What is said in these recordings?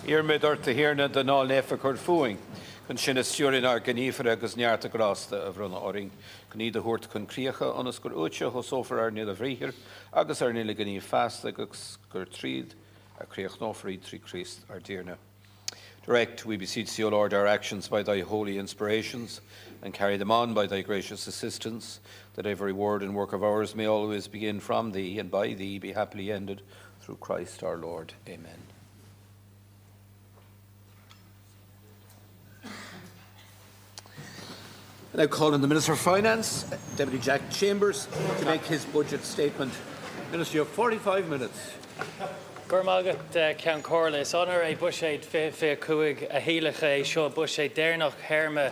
Iarmid orta hiarna den ná nefa chur fuing. Chun sinna stúrin ar gníomhar agus neartta grásta a bhronna oring. Gní a thuirt chun críocha anas gur úte ho sófar ar níl a bhríhir, agus ar níl a gníomh festa agus gur tríd a críoch nófríd trí Christ ar díirna. Direct, we beseech thee, O Lord, our actions by thy holy inspirations, and carry them on by thy gracious assistance, that every word and work of ours may always begin from thee, and by thee be happily ended, through Christ our Lord. Amen. I now call on the Minister for Finance, Deputy Jack Chambers, to make his budget statement. Minister, you have 45 minutes. Gurmagat Ceann Comhairle, is honour a bushade fe cuig a hílach é seo bushade déirnach herma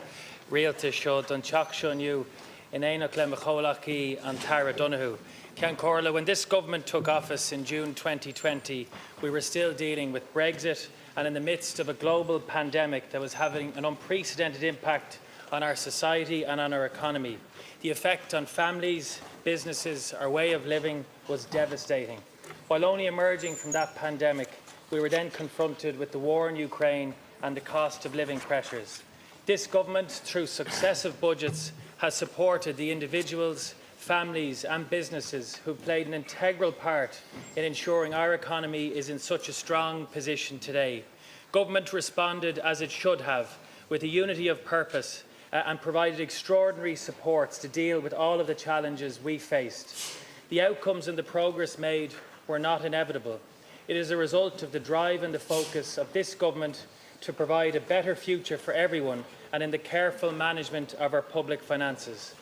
rialta seo don teach seon you in éanach le Macholachi and Tara Donoghue. Ceann Comhairle, when this government took office in June 2020, we were still dealing with Brexit and in the midst of a global pandemic that was having an unprecedented impact on our society and on our economy. The effect on families, businesses, our way of living was devastating. While only emerging from that pandemic, we were then confronted with the war in Ukraine and the cost of living pressures. This government, through successive budgets, has supported the individuals, families and businesses who played an integral part in ensuring our economy is in such a strong position today. Government responded as it should have, with a unity of purpose, and provided extraordinary supports to deal with all of the challenges we faced. The outcomes and the progress made were not inevitable. It is a result of the drive and the focus of this government to provide a better future for everyone and in the careful management of our public finances.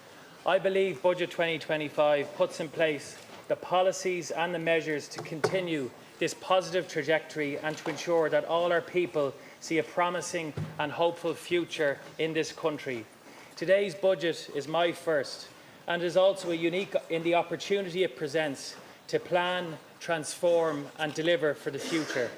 I believe Budget 2025 puts in place the policies and the measures to continue this positive trajectory and to ensure that all our people see a promising and hopeful future in this country. Today's budget is my first and is also unique in the opportunity it presents to plan, transform and deliver for the future.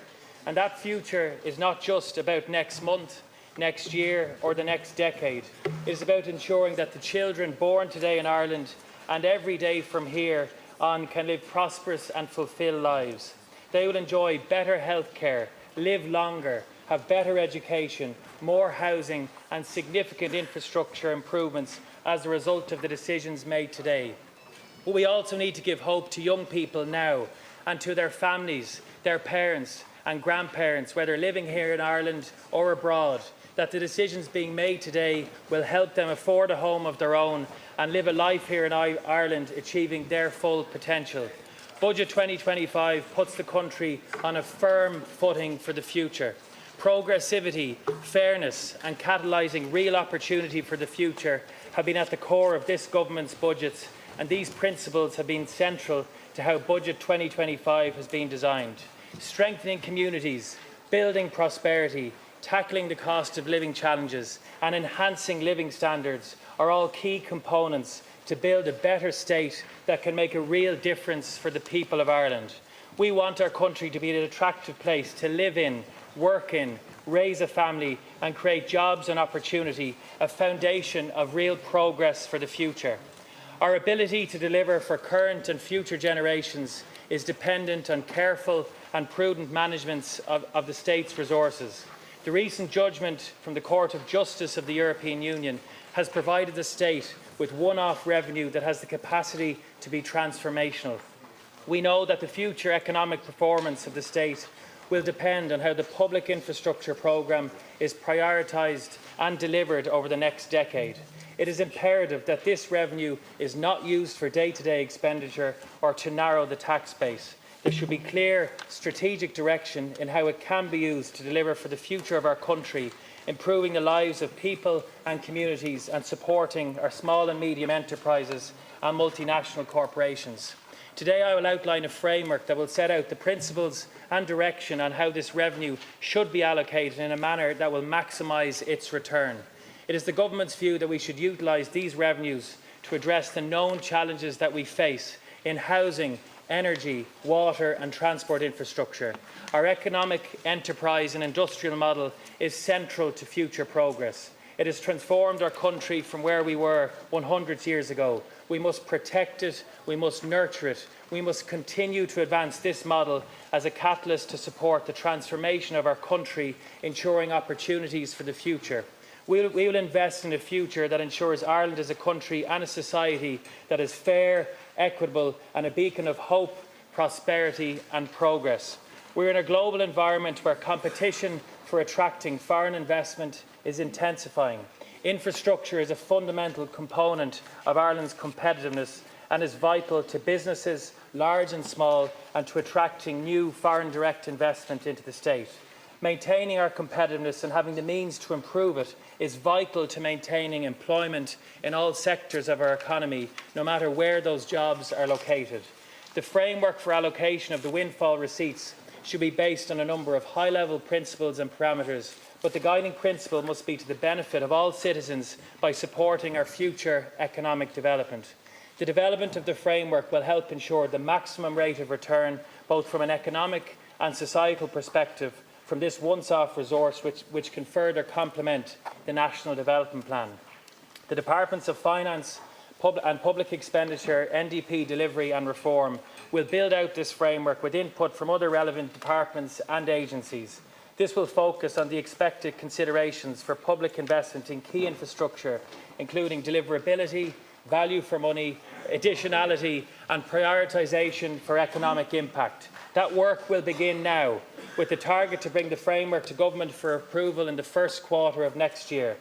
And that future is not just about next month, next year or the next decade. It is about ensuring that the children born today in Ireland and every day from here on can live prosperous and fulfilled lives. They will enjoy better health care, live longer, have better education, more housing and significant infrastructure improvements as a result of the decisions made today. But we also need to give hope to young people now and to their families, their parents and grandparents, whether living here in Ireland or abroad, that the decisions being made today will help them afford a home of their own and live a life here in Ireland achieving their full potential. Budget 2025 puts the country on a firm footing for the future. Progressivity, fairness and catalysing real opportunity for the future have been at the core of this government's budgets, and these principles have been central to how Budget 2025 has been designed. Strengthening communities, building prosperity, tackling the cost of living challenges and enhancing living standards are all key components to build a better state that can make a real difference for the people of Ireland. We want our country to be an attractive place to live in, work in, raise a family and create jobs and opportunity, a foundation of real progress for the future. Our ability to deliver for current and future generations is dependent on careful and prudent management of the state's resources. The recent judgment from the Court of Justice of the European Union has provided the state with one-off revenue that has the capacity to be transformational. We know that the future economic performance of the state will depend on how the public infrastructure programme is prioritised and delivered over the next decade. It is imperative that this revenue is not used for day-to-day expenditure or to narrow the tax base. There should be clear strategic direction in how it can be used to deliver for the future of our country, improving the lives of people and communities and supporting our small and medium enterprises and multinational corporations. Today I will outline a framework that will set out the principles and direction on how this revenue should be allocated in a manner that will maximise its return. It is the Government's view that we should utilise these revenues to address the known challenges that we face in housing, energy, water and transport infrastructure. Our economic, enterprise and industrial model is central to future progress. It has transformed our country from where we were 100 years ago, We must protect it, we must nurture it. We must continue to advance this model as a catalyst to support the transformation of our country, ensuring opportunities for the future. We will invest in a future that ensures Ireland is a country and a society that is fair, equitable and a beacon of hope, prosperity and progress. We're in a global environment where competition for attracting foreign investment is intensifying. Infrastructure is a fundamental component of Ireland's competitiveness and is vital to businesses, large and small, and to attracting new foreign direct investment into the state. Maintaining our competitiveness and having the means to improve it is vital to maintaining employment in all sectors of our economy, no matter where those jobs are located. The framework for allocation of the windfall receipts should be based on a number of high-level principles and parameters, but the guiding principle must be to the benefit of all citizens by supporting our future economic development. The development of the framework will help ensure the maximum rate of return, both from an economic and societal perspective, from this once-off resource which can further complement the National Development Plan. The Departments of Finance and Public Expenditure, NDP Delivery and Reform will build out this framework with input from other relevant departments and agencies. This will focus on the expected considerations for public investment in key infrastructure, including deliverability, value for money, additionality and prioritisation for economic impact. That work will begin now, with the target to bring the framework to Government for approval in the first quarter of next year.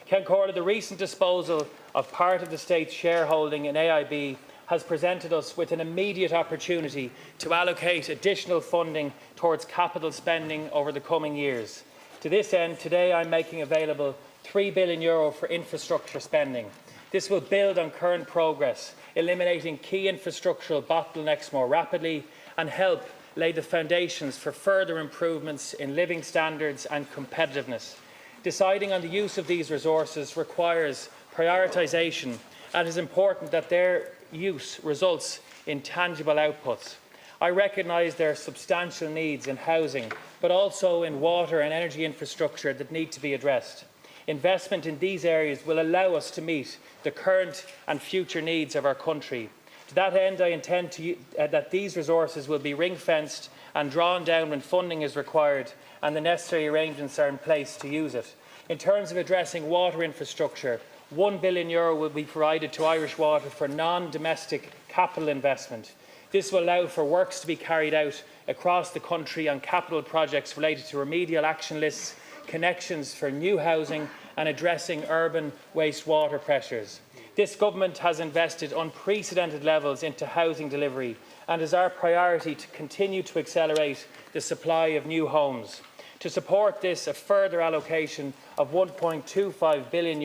Ceann Comhairle, the recent disposal of part of the state's shareholding in AIB has presented us with an immediate opportunity to allocate additional funding towards capital spending over the coming years. To this end, today I am making available €3 billion for infrastructure spending. This will build on current progress, eliminating key infrastructural bottlenecks more rapidly and help lay the foundations for further improvements in living standards and competitiveness. Deciding on the use of these resources requires prioritisation, and it is important that their use results in tangible outputs. I recognise there are substantial needs in housing, but also in water and energy infrastructure that need to be addressed. Investment in these areas will allow us to meet the current and future needs of our country. To that end, I intend that these resources will be ring-fenced and drawn down when funding is required and the necessary arrangements are in place to use it. In terms of addressing water infrastructure, €1 billion will be provided to Irish Water for non-domestic capital investment. This will allow for works to be carried out across the country on capital projects related to remedial action lists, connections for new housing and addressing urban wastewater pressures. This government has invested unprecedented levels into housing delivery, and it is our priority to continue to accelerate the supply of new homes. To support this, a further allocation of €1.25 billion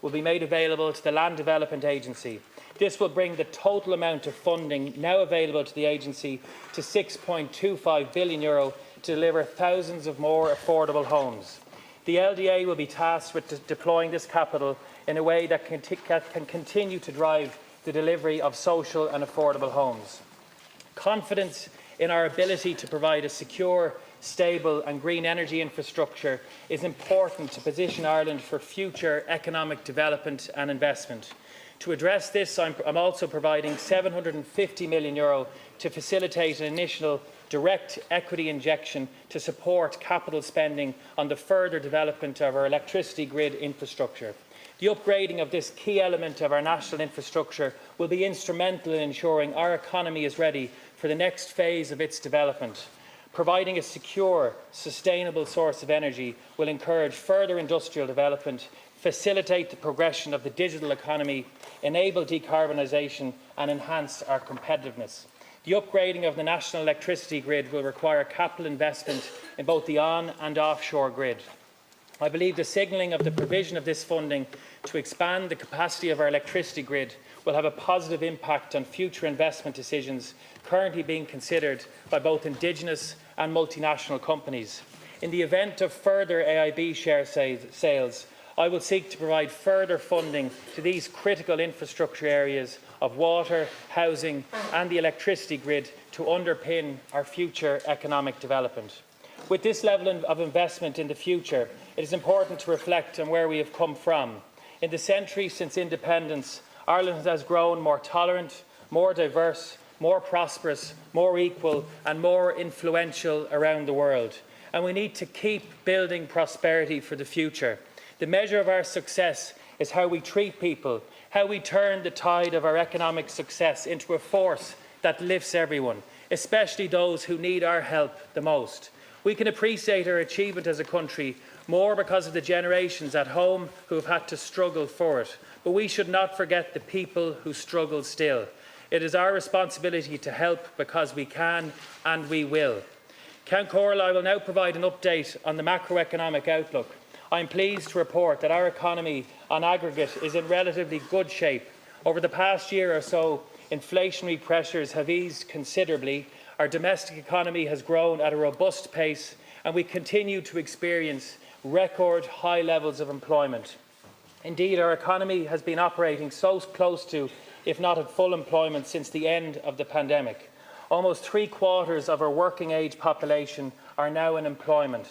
will be made available to the Land Development Agency. This will bring the total amount of funding now available to the agency to €6.25 billion to deliver thousands of more affordable homes. The LDA will be tasked with deploying this capital in a way that can continue to drive the delivery of social and affordable homes. Confidence in our ability to provide a secure, stable and green energy infrastructure is important to position Ireland for future economic development and investment. To address this, I'm also providing €750 million to facilitate an initial direct equity injection to support capital spending on the further development of our electricity grid infrastructure. The upgrading of this key element of our national infrastructure will be instrumental in ensuring our economy is ready for the next phase of its development. Providing a secure, sustainable source of energy will encourage further industrial development, facilitate the progression of the digital economy, enable decarbonisation and enhance our competitiveness. The upgrading of the national electricity grid will require capital investment in both the on- and offshore grid. I believe the signalling of the provision of this funding to expand the capacity of our electricity grid will have a positive impact on future investment decisions currently being considered by both Indigenous and multinational companies. In the event of further AIB share sales, I will seek to provide further funding to these critical infrastructure areas of water, housing and the electricity grid to underpin our future economic development. With this level of investment in the future, it is important to reflect on where we have come from. In the century since independence, Ireland has grown more tolerant, more diverse, more prosperous, more equal and more influential around the world. And we need to keep building prosperity for the future. The measure of our success is how we treat people, how we turn the tide of our economic success into a force that lifts everyone, especially those who need our help the most. We can appreciate our achievement as a country more because of the generations at home who have had to struggle for it. But we should not forget the people who struggle still. It is our responsibility to help because we can and we will. Count Corral, I will now provide an update on the macroeconomic outlook. I am pleased to report that our economy on aggregate is in relatively good shape. Over the past year or so, inflationary pressures have eased considerably. Our domestic economy has grown at a robust pace and we continue to experience record high levels of employment. Indeed, our economy has been operating so close to, if not at full employment, since the end of the pandemic. Almost 3/4 of our working age population are now in employment,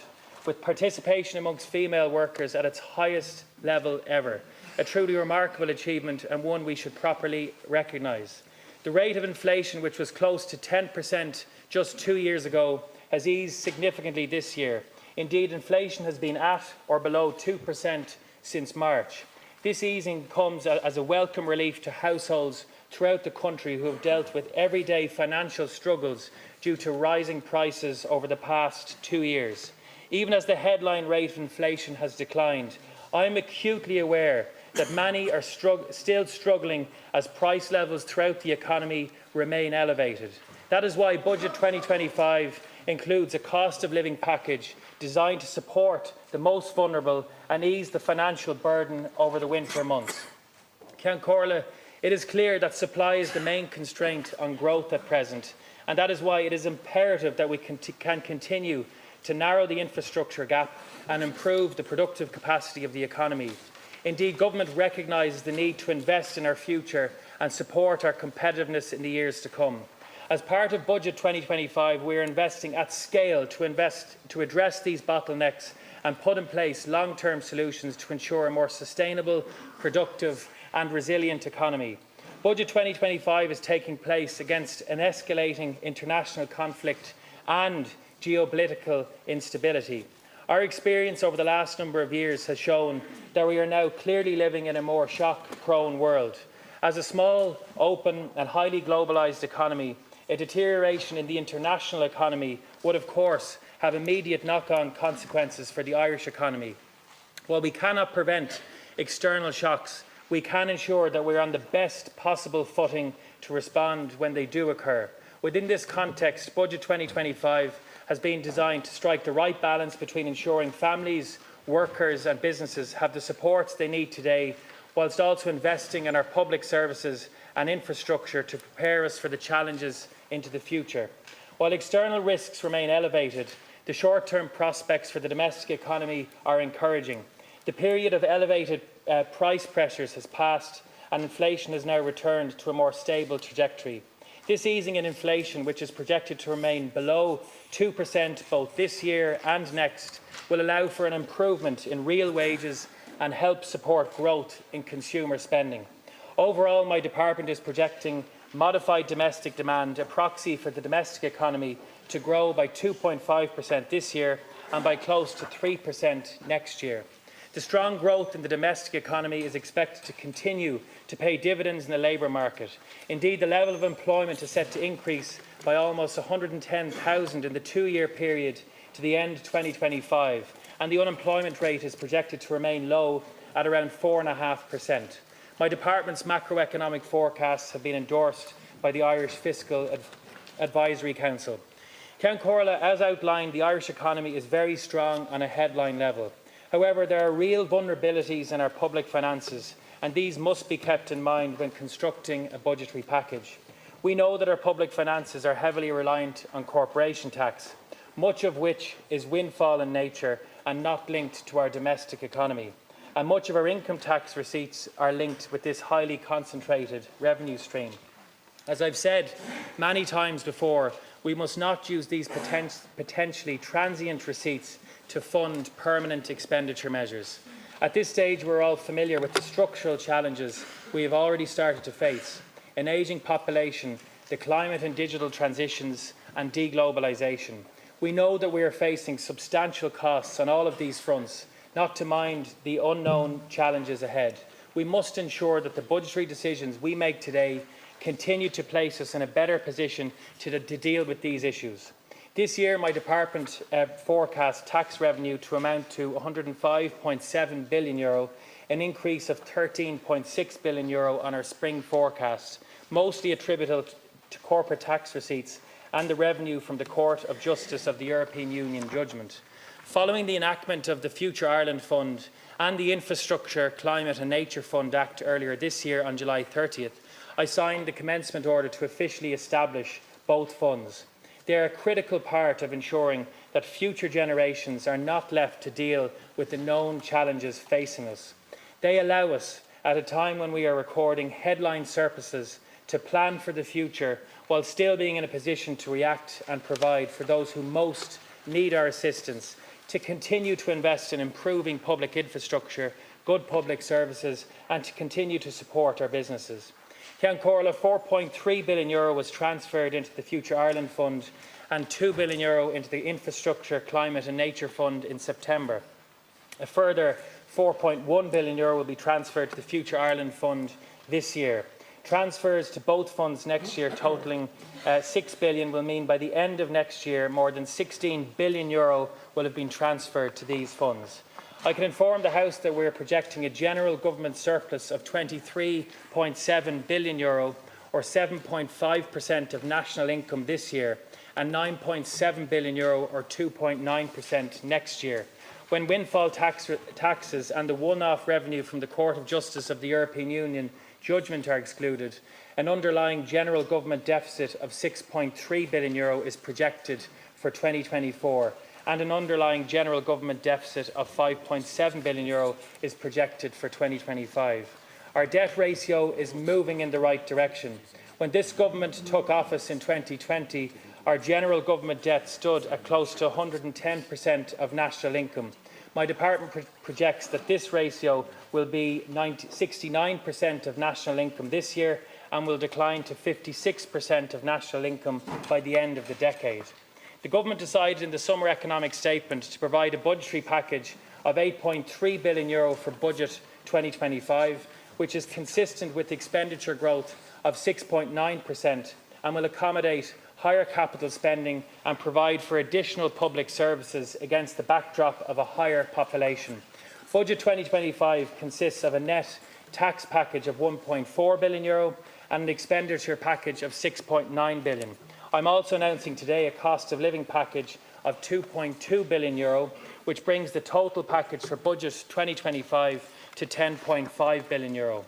with participation amongst female workers at its highest level ever. A truly remarkable achievement and one we should properly recognise. The rate of inflation, which was close to 10% just 2 years ago, has eased significantly this year. Indeed, inflation has been at or below 2% since March. This easing comes as a welcome relief to households throughout the country who have dealt with everyday financial struggles due to rising prices over the past 2 years. Even as the headline rate of inflation has declined, I am acutely aware that many are still struggling as price levels throughout the economy remain elevated. That is why Budget 2025 includes a cost of living package designed to support the most vulnerable and ease the financial burden over the winter months. Count Corla, it is clear that supply is the main constraint on growth at present, and that is why it is imperative that we can continue to narrow the infrastructure gap and improve the productive capacity of the economy. Indeed, government recognises the need to invest in our future and support our competitiveness in the years to come. As part of Budget 2025, we are investing at scale to address these bottlenecks and put in place long-term solutions to ensure a more sustainable, productive and resilient economy. Budget 2025 is taking place against an escalating international conflict and geopolitical instability. Our experience over the last number of years has shown that we are now clearly living in a more shock-prone world. As a small, open and highly globalised economy, a deterioration in the international economy would, of course, have immediate knock-on consequences for the Irish economy. While we cannot prevent external shocks, we can ensure that we are on the best possible footing to respond when they do occur. Within this context, Budget 2025 has been designed to strike the right balance between ensuring families, workers and businesses have the supports they need today, whilst also investing in our public services and infrastructure to prepare us for the challenges into the future. While external risks remain elevated, the short-term prospects for the domestic economy are encouraging. The period of elevated price pressures has passed and inflation has now returned to a more stable trajectory. This easing in inflation, which is projected to remain below 2% both this year and next, will allow for an improvement in real wages and help support growth in consumer spending. Overall, my department is projecting modified domestic demand, a proxy for the domestic economy, to grow by 2.5% this year and by close to 3% next year. The strong growth in the domestic economy is expected to continue to pay dividends in the labour market. Indeed, the level of employment is set to increase by almost 110,000 in the 2-year period to the end of 2025, and the unemployment rate is projected to remain low at around 4.5%. My department's macroeconomic forecasts have been endorsed by the Irish Fiscal Advisory Council. Count Corla, as outlined, the Irish economy is very strong on a headline level. However, there are real vulnerabilities in our public finances, and these must be kept in mind when constructing a budgetary package. We know that our public finances are heavily reliant on corporation tax, much of which is windfall in nature and not linked to our domestic economy. And much of our income tax receipts are linked with this highly concentrated revenue stream. As I've said many times before, we must not use these potentially transient receipts to fund permanent expenditure measures. At this stage, we're all familiar with the structural challenges we have already started to face: an ageing population, the climate and digital transitions, and deglobalisation. We know that we are facing substantial costs on all of these fronts, not to mind the unknown challenges ahead. We must ensure that the budgetary decisions we make today continue to place us in a better position to deal with these issues. This year, my department forecasts tax revenue to amount to €105.7 billion, an increase of €13.6 billion on our spring forecast, mostly attributable to corporate tax receipts and the revenue from the Court of Justice of the European Union judgment. Following the enactment of the Future Ireland Fund and the Infrastructure, Climate and Nature Fund Act earlier this year on July 30th, I signed the commencement order to officially establish both funds. They are a critical part of ensuring that future generations are not left to deal with the known challenges facing us. They allow us, at a time when we are recording headline surpluses, to plan for the future while still being in a position to react and provide for those who most need our assistance, to continue to invest in improving public infrastructure, good public services, and to continue to support our businesses. Ceann Comhairle, €4.3 billion was transferred into the Future Ireland Fund and €2 billion into the Infrastructure, Climate and Nature Fund in September. A further €4.1 billion will be transferred to the Future Ireland Fund this year. Transfers to both funds next year, totalling €6 billion, will mean by the end of next year more than €16 billion will have been transferred to these funds. I can inform the House that we are projecting a general government surplus of €23.7 billion, or 7.5% of national income this year, and €9.7 billion, or 2.9% next year. When windfall taxes and the one-off revenue from the Court of Justice of the European Union judgment are excluded, an underlying general government deficit of €6.3 billion is projected for 2024, and an underlying general government deficit of €5.7 billion is projected for 2025. Our debt ratio is moving in the right direction. When this government took office in 2020, our general government debt stood at close to 110% of national income. My department projects that this ratio will be 69% of national income this year and will decline to 56% of national income by the end of the decade. The government decided in the summer economic statement to provide a budgetary package of €8.3 billion for budget 2025, which is consistent with expenditure growth of 6.9% and will accommodate higher capital spending and provide for additional public services against the backdrop of a higher population. Budget 2025 consists of a net tax package of €1.4 billion and an expenditure package of €6.9 billion. I'm also announcing today a cost of living package of €2.2 billion, which brings the total package for budget 2025 to €10.5 billion.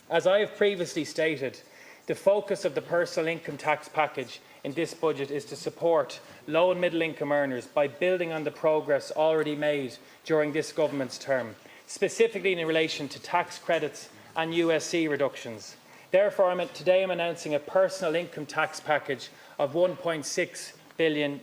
As I have previously stated, the focus of the personal income tax package in this budget is to support low and middle income earners by building on the progress already made during this government's term, specifically in relation to tax credits and USC reductions. Therefore, today I'm announcing a personal income tax package of €1.6 billion.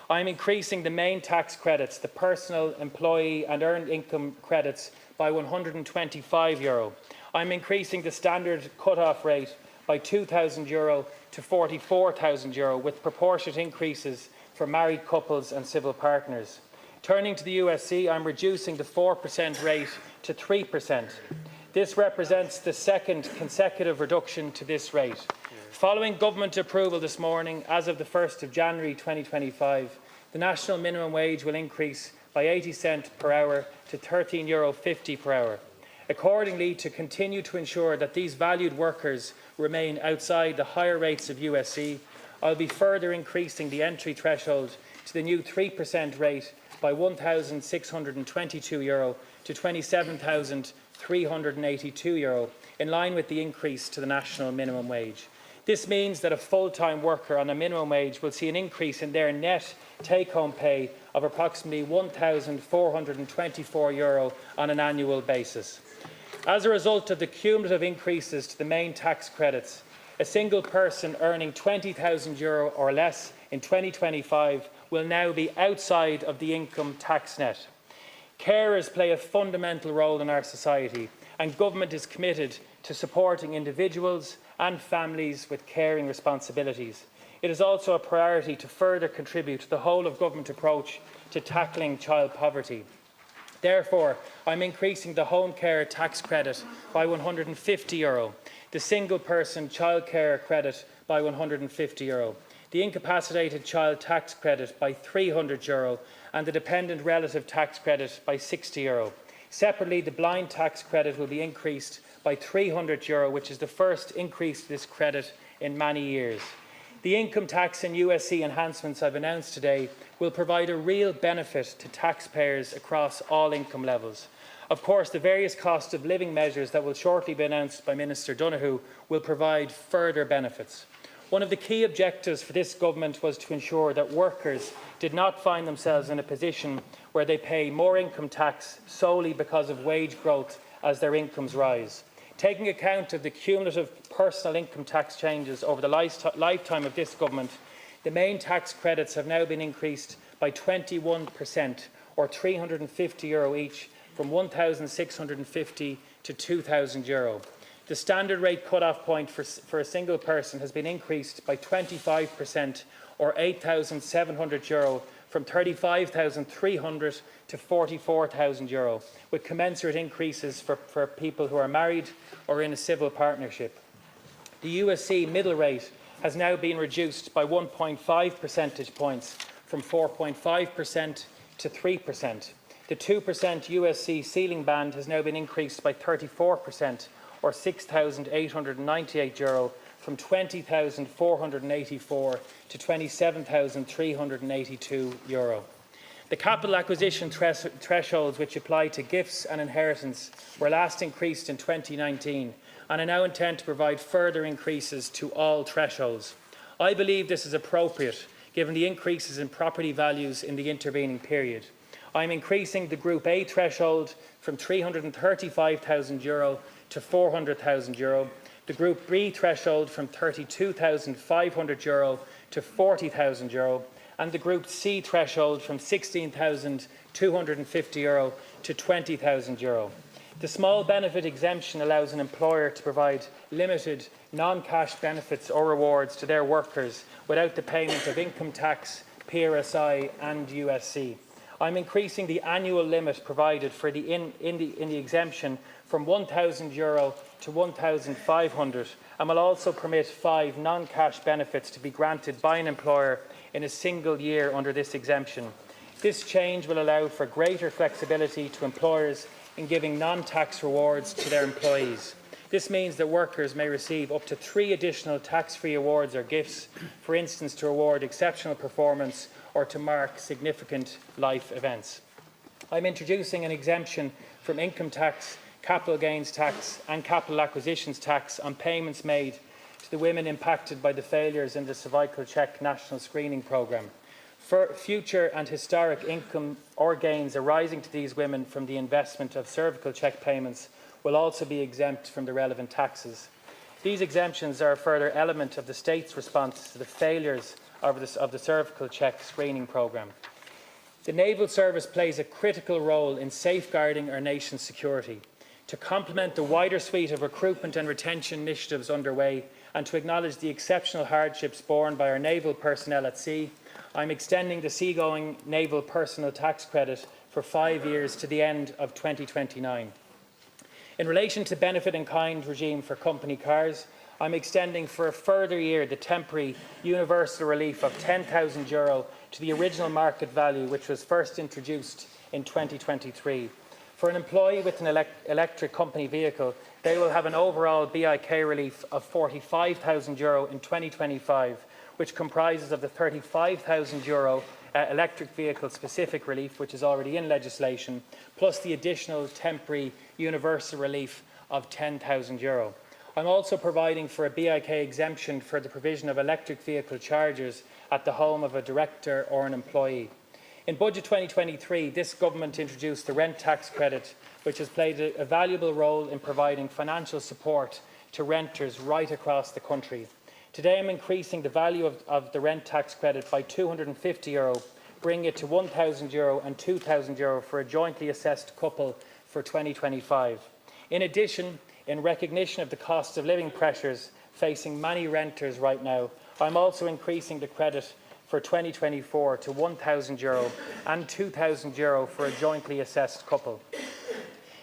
I'm increasing the main tax credits, the personal, employee and earned income credits, by €125. I'm increasing the standard cut-off rate by €2,000 to €44,000, with proportionate increases for married couples and civil partners. Turning to the USC, I'm reducing the 4% rate to 3%. This represents the second consecutive reduction to this rate. Following government approval this morning, as of the 1st of January 2025, the national minimum wage will increase by 80 cents per hour to €13.50 per hour. Accordingly, to continue to ensure that these valued workers remain outside the higher rates of USC, I'll be further increasing the entry threshold to the new 3% rate by €1,622 to €27,382, in line with the increase to the national minimum wage. This means that a full-time worker on a minimum wage will see an increase in their net take-home pay of approximately €1,424 on an annual basis. As a result of the cumulative increases to the main tax credits, a single person earning €20,000 or less in 2025 will now be outside of the income tax net. Carers play a fundamental role in our society, and government is committed to supporting individuals and families with caring responsibilities. It is also a priority to further contribute to the whole of government approach to tackling child poverty. Therefore, I am increasing the home care tax credit by €150, the single person childcare credit by €150, the incapacitated child tax credit by €300 and the dependent relative tax credit by €60. Separately, the blind tax credit will be increased by €300, which is the first increase to this credit in many years. The income tax and USC enhancements I've announced today will provide a real benefit to taxpayers across all income levels. Of course, the various cost of living measures that will shortly be announced by Minister Donoghue will provide further benefits. One of the key objectives for this government was to ensure that workers did not find themselves in a position where they pay more income tax solely because of wage growth as their incomes rise. Taking account of the cumulative personal income tax changes over the lifetime of this government, the main tax credits have now been increased by 21%, or €350 each, from €1,650 to €2,000. The standard rate cut-off point for a single person has been increased by 25%, or €8,700, from €35,300 to €44,000, with commensurate increases for people who are married or in a civil partnership. The USC middle rate has now been reduced by 1.5 percentage points, from 4.5% to 3%. The 2% USC ceiling band has now been increased by 34%, or €6,898, from €20,484 to €27,382. The capital acquisition thresholds which apply to gifts and inheritance were last increased in 2019 and I now intend to provide further increases to all thresholds. I believe this is appropriate given the increases in property values in the intervening period. I am increasing the Group A threshold from €335,000 to €400,000, the Group B threshold from €32,500 to €40,000, and the Group C threshold from €16,250 to €20,000. The small benefit exemption allows an employer to provide limited non-cash benefits or rewards to their workers without the payment of income tax, PRSI and USC. I'm increasing the annual limit provided for in the exemption from €1,000 to €1,500 and will also permit 5 non-cash benefits to be granted by an employer in a single year under this exemption. This change will allow for greater flexibility to employers in giving non-tax rewards to their employees. This means that workers may receive up to 3 additional tax-free awards or gifts, for instance to reward exceptional performance or to mark significant life events. I'm introducing an exemption from income tax, capital gains tax and capital acquisitions tax on payments made to the women impacted by the failures in the cervical check national screening programme. For future and historic income or gains arising to these women from the investment of cervical check payments will also be exempt from the relevant taxes. These exemptions are a further element of the state's response to the failures of the cervical check screening programme. The Naval Service plays a critical role in safeguarding our nation's security. To complement the wider suite of recruitment and retention initiatives underway and to acknowledge the exceptional hardships borne by our naval personnel at sea, I am extending the seagoing naval personnel tax credit for 5 years to the end of 2029. In relation to benefit in kind regime for company cars, I am extending for a further year the temporary universal relief of €10,000 to the original market value which was first introduced in 2023. For an employee with an electric company vehicle, they will have an overall BIK relief of €45,000 in 2025, which comprises of the €35,000 electric vehicle specific relief, which is already in legislation, plus the additional temporary universal relief of €10,000. I'm also providing for a BIK exemption for the provision of electric vehicle chargers at the home of a director or an employee. In Budget 2023, this government introduced the rent tax credit, which has played a valuable role in providing financial support to renters right across the country. Today, I'm increasing the value of the rent tax credit by €250 bringing it to €1,000 and €2,000 for a jointly assessed couple for 2025. In addition, in recognition of the cost of living pressures facing many renters right now, I'm also increasing the credit for 2024 to €1,000 and €2,000 for a jointly assessed couple.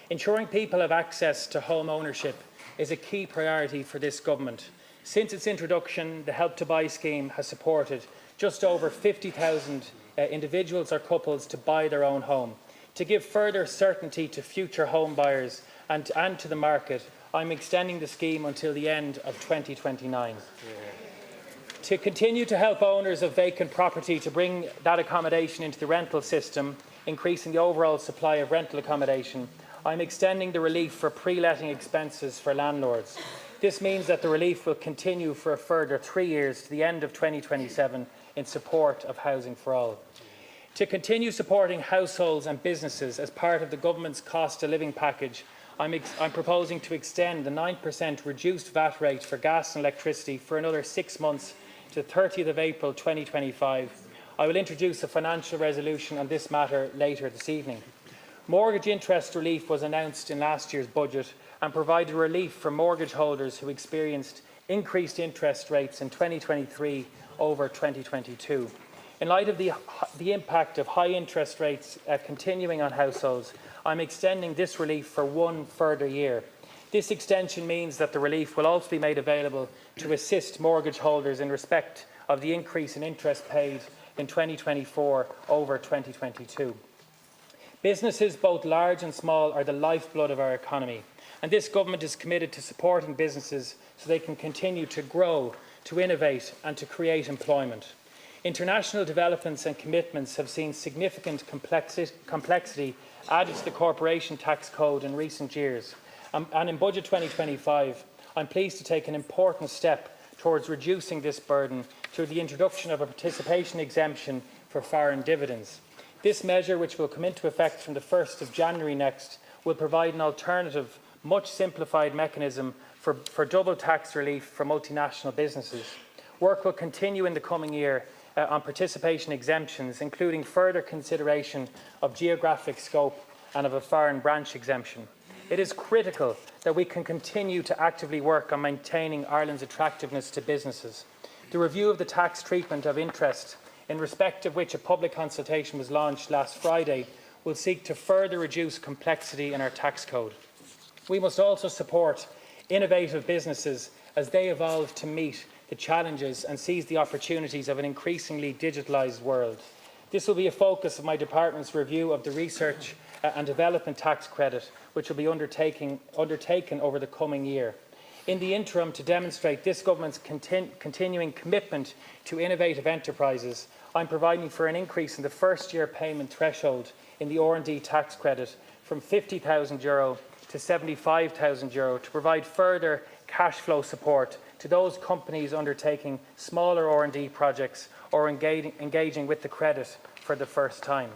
Ensuring people have access to home ownership is a key priority for this government. Since its introduction, the Help to Buy scheme has supported just over 50,000 individuals or couples to buy their own home. To give further certainty to future home buyers and to the market, I'm extending the scheme until the end of 2029. To continue to help owners of vacant property to bring that accommodation into the rental system, increasing the overall supply of rental accommodation, I'm extending the relief for pre-letting expenses for landlords. This means that the relief will continue for a further 3 years to the end of 2027 in support of Housing for All. To continue supporting households and businesses as part of the government's cost of living package, I'm proposing to extend the 9% reduced VAT rate for gas and electricity for another 6 months to 30th of April 2025. I will introduce a financial resolution on this matter later this evening. Mortgage interest relief was announced in last year's budget and provided relief for mortgage holders who experienced increased interest rates in 2023 over 2022. In light of the impact of high interest rates continuing on households, I'm extending this relief for 1 further year. This extension means that the relief will also be made available to assist mortgage holders in respect of the increase in interest paid in 2024 over 2022. Businesses, both large and small, are the lifeblood of our economy, and this government is committed to supporting businesses so they can continue to grow, to innovate and to create employment. International developments and commitments have seen significant complexity added to the corporation tax code in recent years. And in Budget 2025, I'm pleased to take an important step towards reducing this burden through the introduction of a participation exemption for foreign dividends. This measure, which will come into effect from the 1st of January next, will provide an alternative, much simplified mechanism for double tax relief for multinational businesses. Work will continue in the coming year on participation exemptions, including further consideration of geographic scope and of a foreign branch exemption. It is critical that we can continue to actively work on maintaining Ireland's attractiveness to businesses. The review of the tax treatment of interest, in respect of which a public consultation was launched last Friday, will seek to further reduce complexity in our tax code. We must also support innovative businesses as they evolve to meet the challenges and seize the opportunities of an increasingly digitalised world. This will be a focus of my department's review of the research and development tax credit, which will be undertaken over the coming year. In the interim, to demonstrate this government's continuing commitment to innovative enterprises, I'm providing for an increase in the first-year payment threshold in the R&D tax credit from €50,000 to €75,000 to provide further cash flow support to those companies undertaking smaller R&D projects or engaging with the credit for the first time.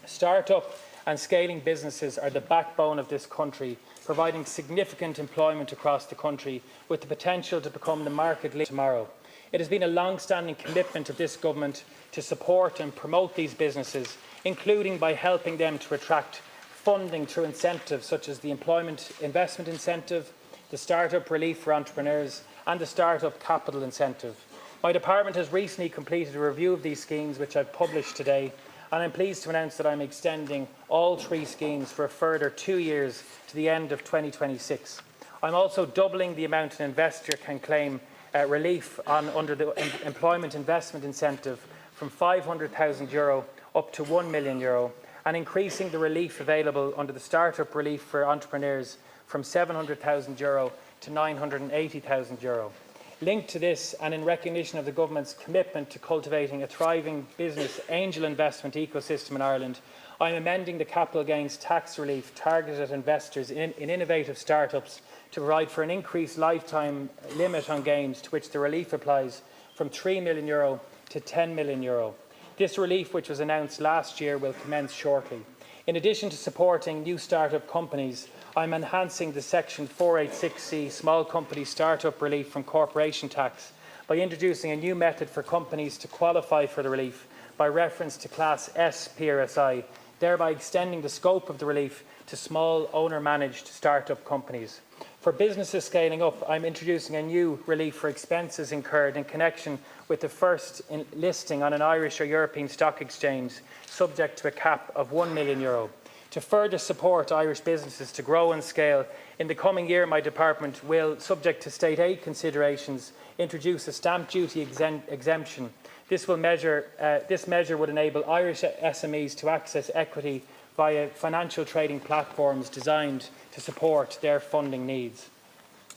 Start-up and scaling businesses are the backbone of this country, providing significant employment across the country with the potential to become the market leader tomorrow. It has been a long-standing commitment of this government to support and promote these businesses, including by helping them to attract funding through incentives such as the Employment Investment Incentive, the Start-up Relief for Entrepreneurs and the Start-up Capital Incentive. My department has recently completed a review of these schemes, which I've published today, and I'm pleased to announce that I'm extending all 3 schemes for a further 2 years to the end of 2026. I'm also doubling the amount an investor can claim relief under the Employment Investment Incentive from €500,000 up to €1 million, and increasing the relief available under the Start-up Relief for Entrepreneurs from €700,000 to €980,000. Linked to this, and in recognition of the government's commitment to cultivating a thriving business angel investment ecosystem in Ireland, I am amending the capital gains tax relief targeted at investors in innovative start-ups to provide for an increased lifetime limit on gains, to which the relief applies from €3 million to €10 million. This relief, which was announced last year, will commence shortly. In addition to supporting new start-up companies, I'm enhancing the Section 486C Small Company Start-up Relief from Corporation Tax by introducing a new method for companies to qualify for the relief by reference to Class S PRSI, thereby extending the scope of the relief to small owner-managed start-up companies. For businesses scaling up, I'm introducing a new relief for expenses incurred in connection with the first listing on an Irish or European stock exchange, subject to a cap of €1 million. To further support Irish businesses to grow and scale, in the coming year my department will, subject to state aid considerations, introduce a stamp duty exemption. This measure would enable Irish SMEs to access equity via financial trading platforms designed to support their funding needs.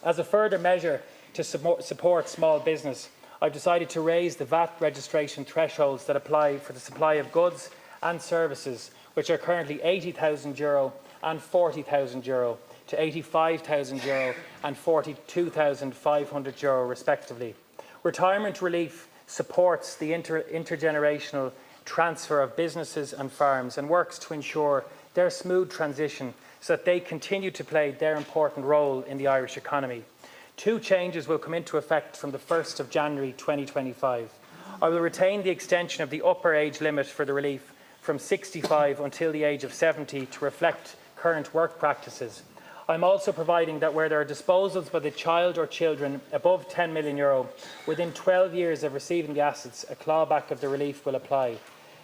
As a further measure to support small business, I've decided to raise the VAT registration thresholds that apply for the supply of goods and services, which are currently €80,000 and €40,000 to €85,000 and €42,500 respectively. Retirement relief supports the intergenerational transfer of businesses and farms and works to ensure their smooth transition so that they continue to play their important role in the Irish economy. Two changes will come into effect from the 1st of January 2025. I will retain the extension of the upper age limit for the relief from 65 until the age of 70 to reflect current work practices. I'm also providing that where there are disposals by the child or children above €10 million within 12 years of receiving the assets, a clawback of the relief will apply.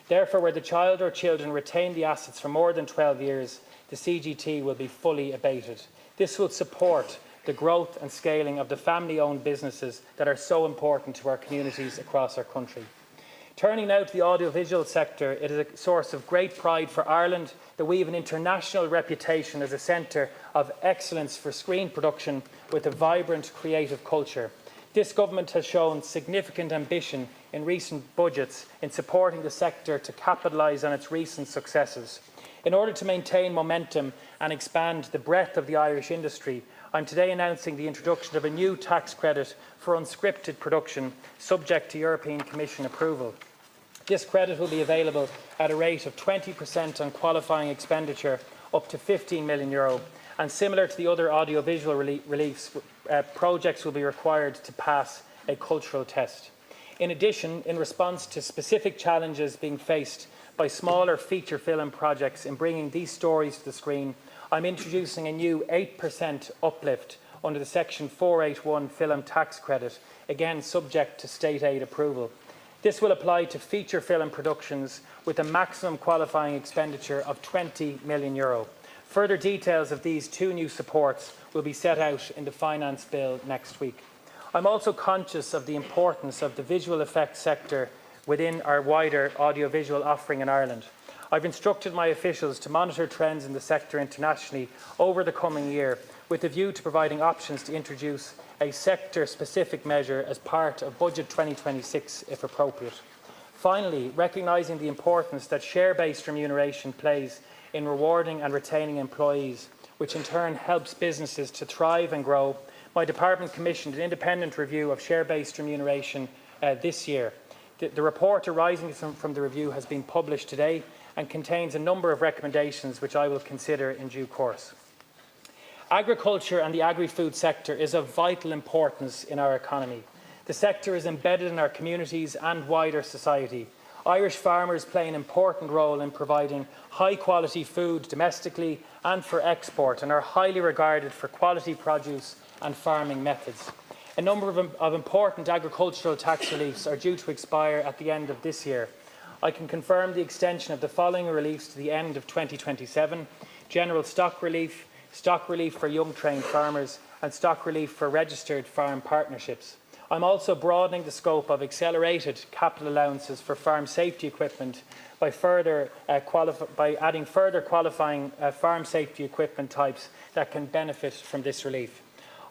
Therefore, where the child or children retain the assets for more than 12 years, the CGT will be fully abated. This will support the growth and scaling of the family-owned businesses that are so important to our communities across our country. Turning now to the audiovisual sector, it is a source of great pride for Ireland that we have an international reputation as a centre of excellence for screen production with a vibrant creative culture. This government has shown significant ambition in recent budgets in supporting the sector to capitalise on its recent successes. In order to maintain momentum and expand the breadth of the Irish industry, I'm today announcing the introduction of a new tax credit for unscripted production, subject to European Commission approval. This credit will be available at a rate of 20% on qualifying expenditure up to €15 million, and similar to the other audiovisual reliefs, projects will be required to pass a cultural test. In addition, in response to specific challenges being faced by smaller feature film projects in bringing these stories to the screen, I'm introducing a new 8% uplift under the Section 481 film tax credit, again subject to state aid approval. This will apply to feature film productions with a maximum qualifying expenditure of €20 million. Further details of these two new supports will be set out in the Finance Bill next week. I'm also conscious of the importance of the visual effects sector within our wider audiovisual offering in Ireland. I've instructed my officials to monitor trends in the sector internationally over the coming year with a view to providing options to introduce a sector-specific measure as part of Budget 2026 if appropriate. Finally, recognising the importance that share-based remuneration plays in rewarding and retaining employees, which in turn helps businesses to thrive and grow, my department commissioned an independent review of share-based remuneration this year. The report arising from the review has been published today and contains a number of recommendations which I will consider in due course. Agriculture and the agri-food sector is of vital importance in our economy. The sector is embedded in our communities and wider society. Irish farmers play an important role in providing high-quality food domestically and for export and are highly regarded for quality produce and farming methods. A number of important agricultural tax reliefs are due to expire at the end of this year. I can confirm the extension of the following reliefs to the end of 2027: general stock relief for young trained farmers, and stock relief for registered farm partnerships. I'm also broadening the scope of accelerated capital allowances for farm safety equipment by adding further qualifying farm safety equipment types that can benefit from this relief.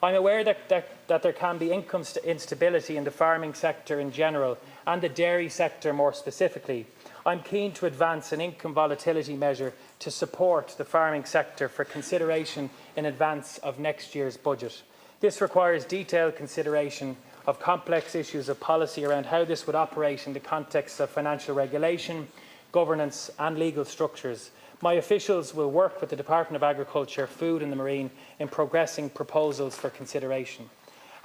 I'm aware that there can be income instability in the farming sector in general and the dairy sector more specifically. I'm keen to advance an income volatility measure to support the farming sector for consideration in advance of next year's budget. This requires detailed consideration of complex issues of policy around how this would operate in the context of financial regulation, governance and legal structures. My officials will work with the Department of Agriculture, Food and the Marine in progressing proposals for consideration.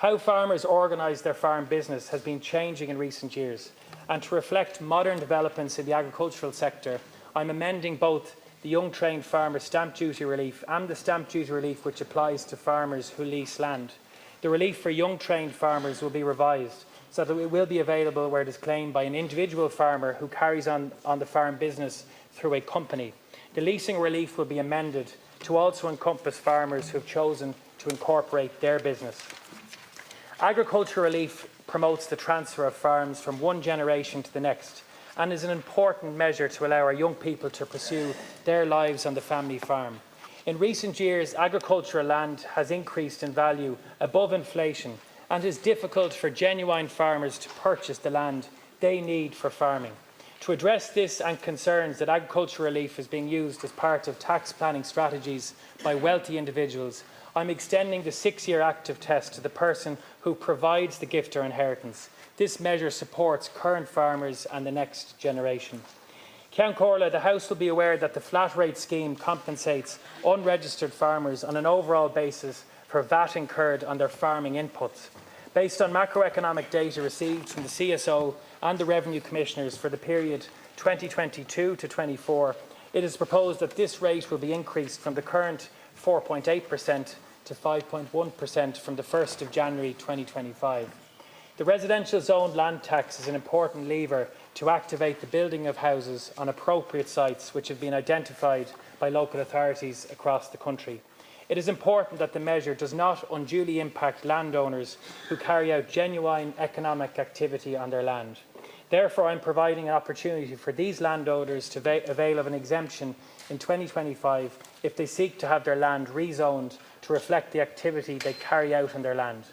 How farmers organise their farm business has been changing in recent years, and to reflect modern developments in the agricultural sector, I'm amending both the Young Trained Farmer Stamp Duty Relief and the Stamp Duty Relief which applies to farmers who lease land. The relief for young trained farmers will be revised so that it will be available where it is claimed by an individual farmer who carries on the farm business through a company. The leasing relief will be amended to also encompass farmers who have chosen to incorporate their business. Agriculture relief promotes the transfer of farms from one generation to the next and is an important measure to allow our young people to pursue their lives on the family farm. In recent years, agricultural land has increased in value above inflation, and it is difficult for genuine farmers to purchase the land they need for farming. To address this and concerns that agricultural relief is being used as part of tax planning strategies by wealthy individuals, I'm extending the 6-year active test to the person who provides the gift or inheritance. This measure supports current farmers and the next generation. Ceann Comhairle, the House will be aware that the flat rate scheme compensates unregistered farmers on an overall basis for VAT incurred on their farming inputs. Based on macroeconomic data received from the CSO and the Revenue Commissioners for the period 2022 to 24, it is proposed that this rate will be increased from the current 4.8% to 5.1% from the 1st of January 2025. The residential zoned land tax is an important lever to activate the building of houses on appropriate sites which have been identified by local authorities across the country. It is important that the measure does not unduly impact landowners who carry out genuine economic activity on their land. Therefore, I am providing an opportunity for these landowners to avail of an exemption in 2025 if they seek to have their land rezoned to reflect the activity they carry out on their land.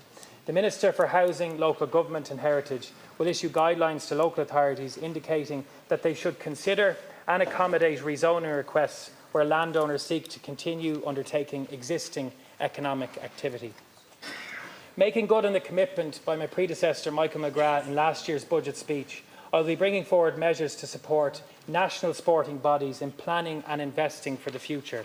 The Minister for Housing, Local Government and Heritage will issue guidelines to local authorities indicating that they should consider and accommodate rezoning requests where landowners seek to continue undertaking existing economic activity. Making good on the commitment by my predecessor Michael McGrath in last year's budget speech, I will be bringing forward measures to support national sporting bodies in planning and investing for the future.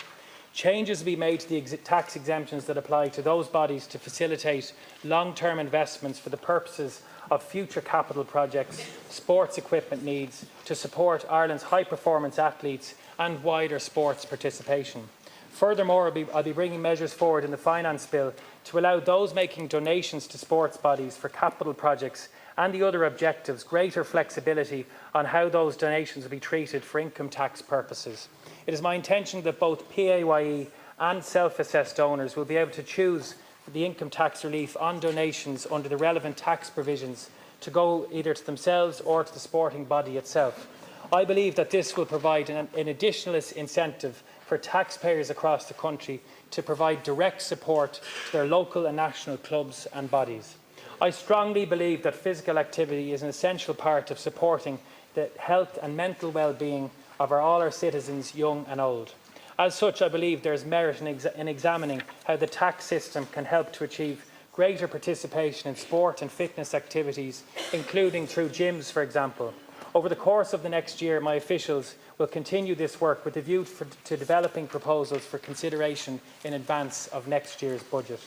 Changes will be made to the tax exemptions that apply to those bodies to facilitate long-term investments for the purposes of future capital projects, sports equipment needs, to support Ireland's high-performance athletes and wider sports participation. Furthermore, I'll be bringing measures forward in the Finance Bill to allow those making donations to sports bodies for capital projects and the other objectives greater flexibility on how those donations will be treated for income tax purposes. It is my intention that both PAYE and self-assessed donors will be able to choose the income tax relief on donations under the relevant tax provisions to go either to themselves or to the sporting body itself. I believe that this will provide an additional incentive for taxpayers across the country to provide direct support to their local and national clubs and bodies. I strongly believe that physical activity is an essential part of supporting the health and mental well-being of all our citizens, young and old. As such, I believe there is merit in examining how the tax system can help to achieve greater participation in sport and fitness activities, including through gyms, for example. Over the course of the next year, my officials will continue this work with a view to developing proposals for consideration in advance of next year's budget.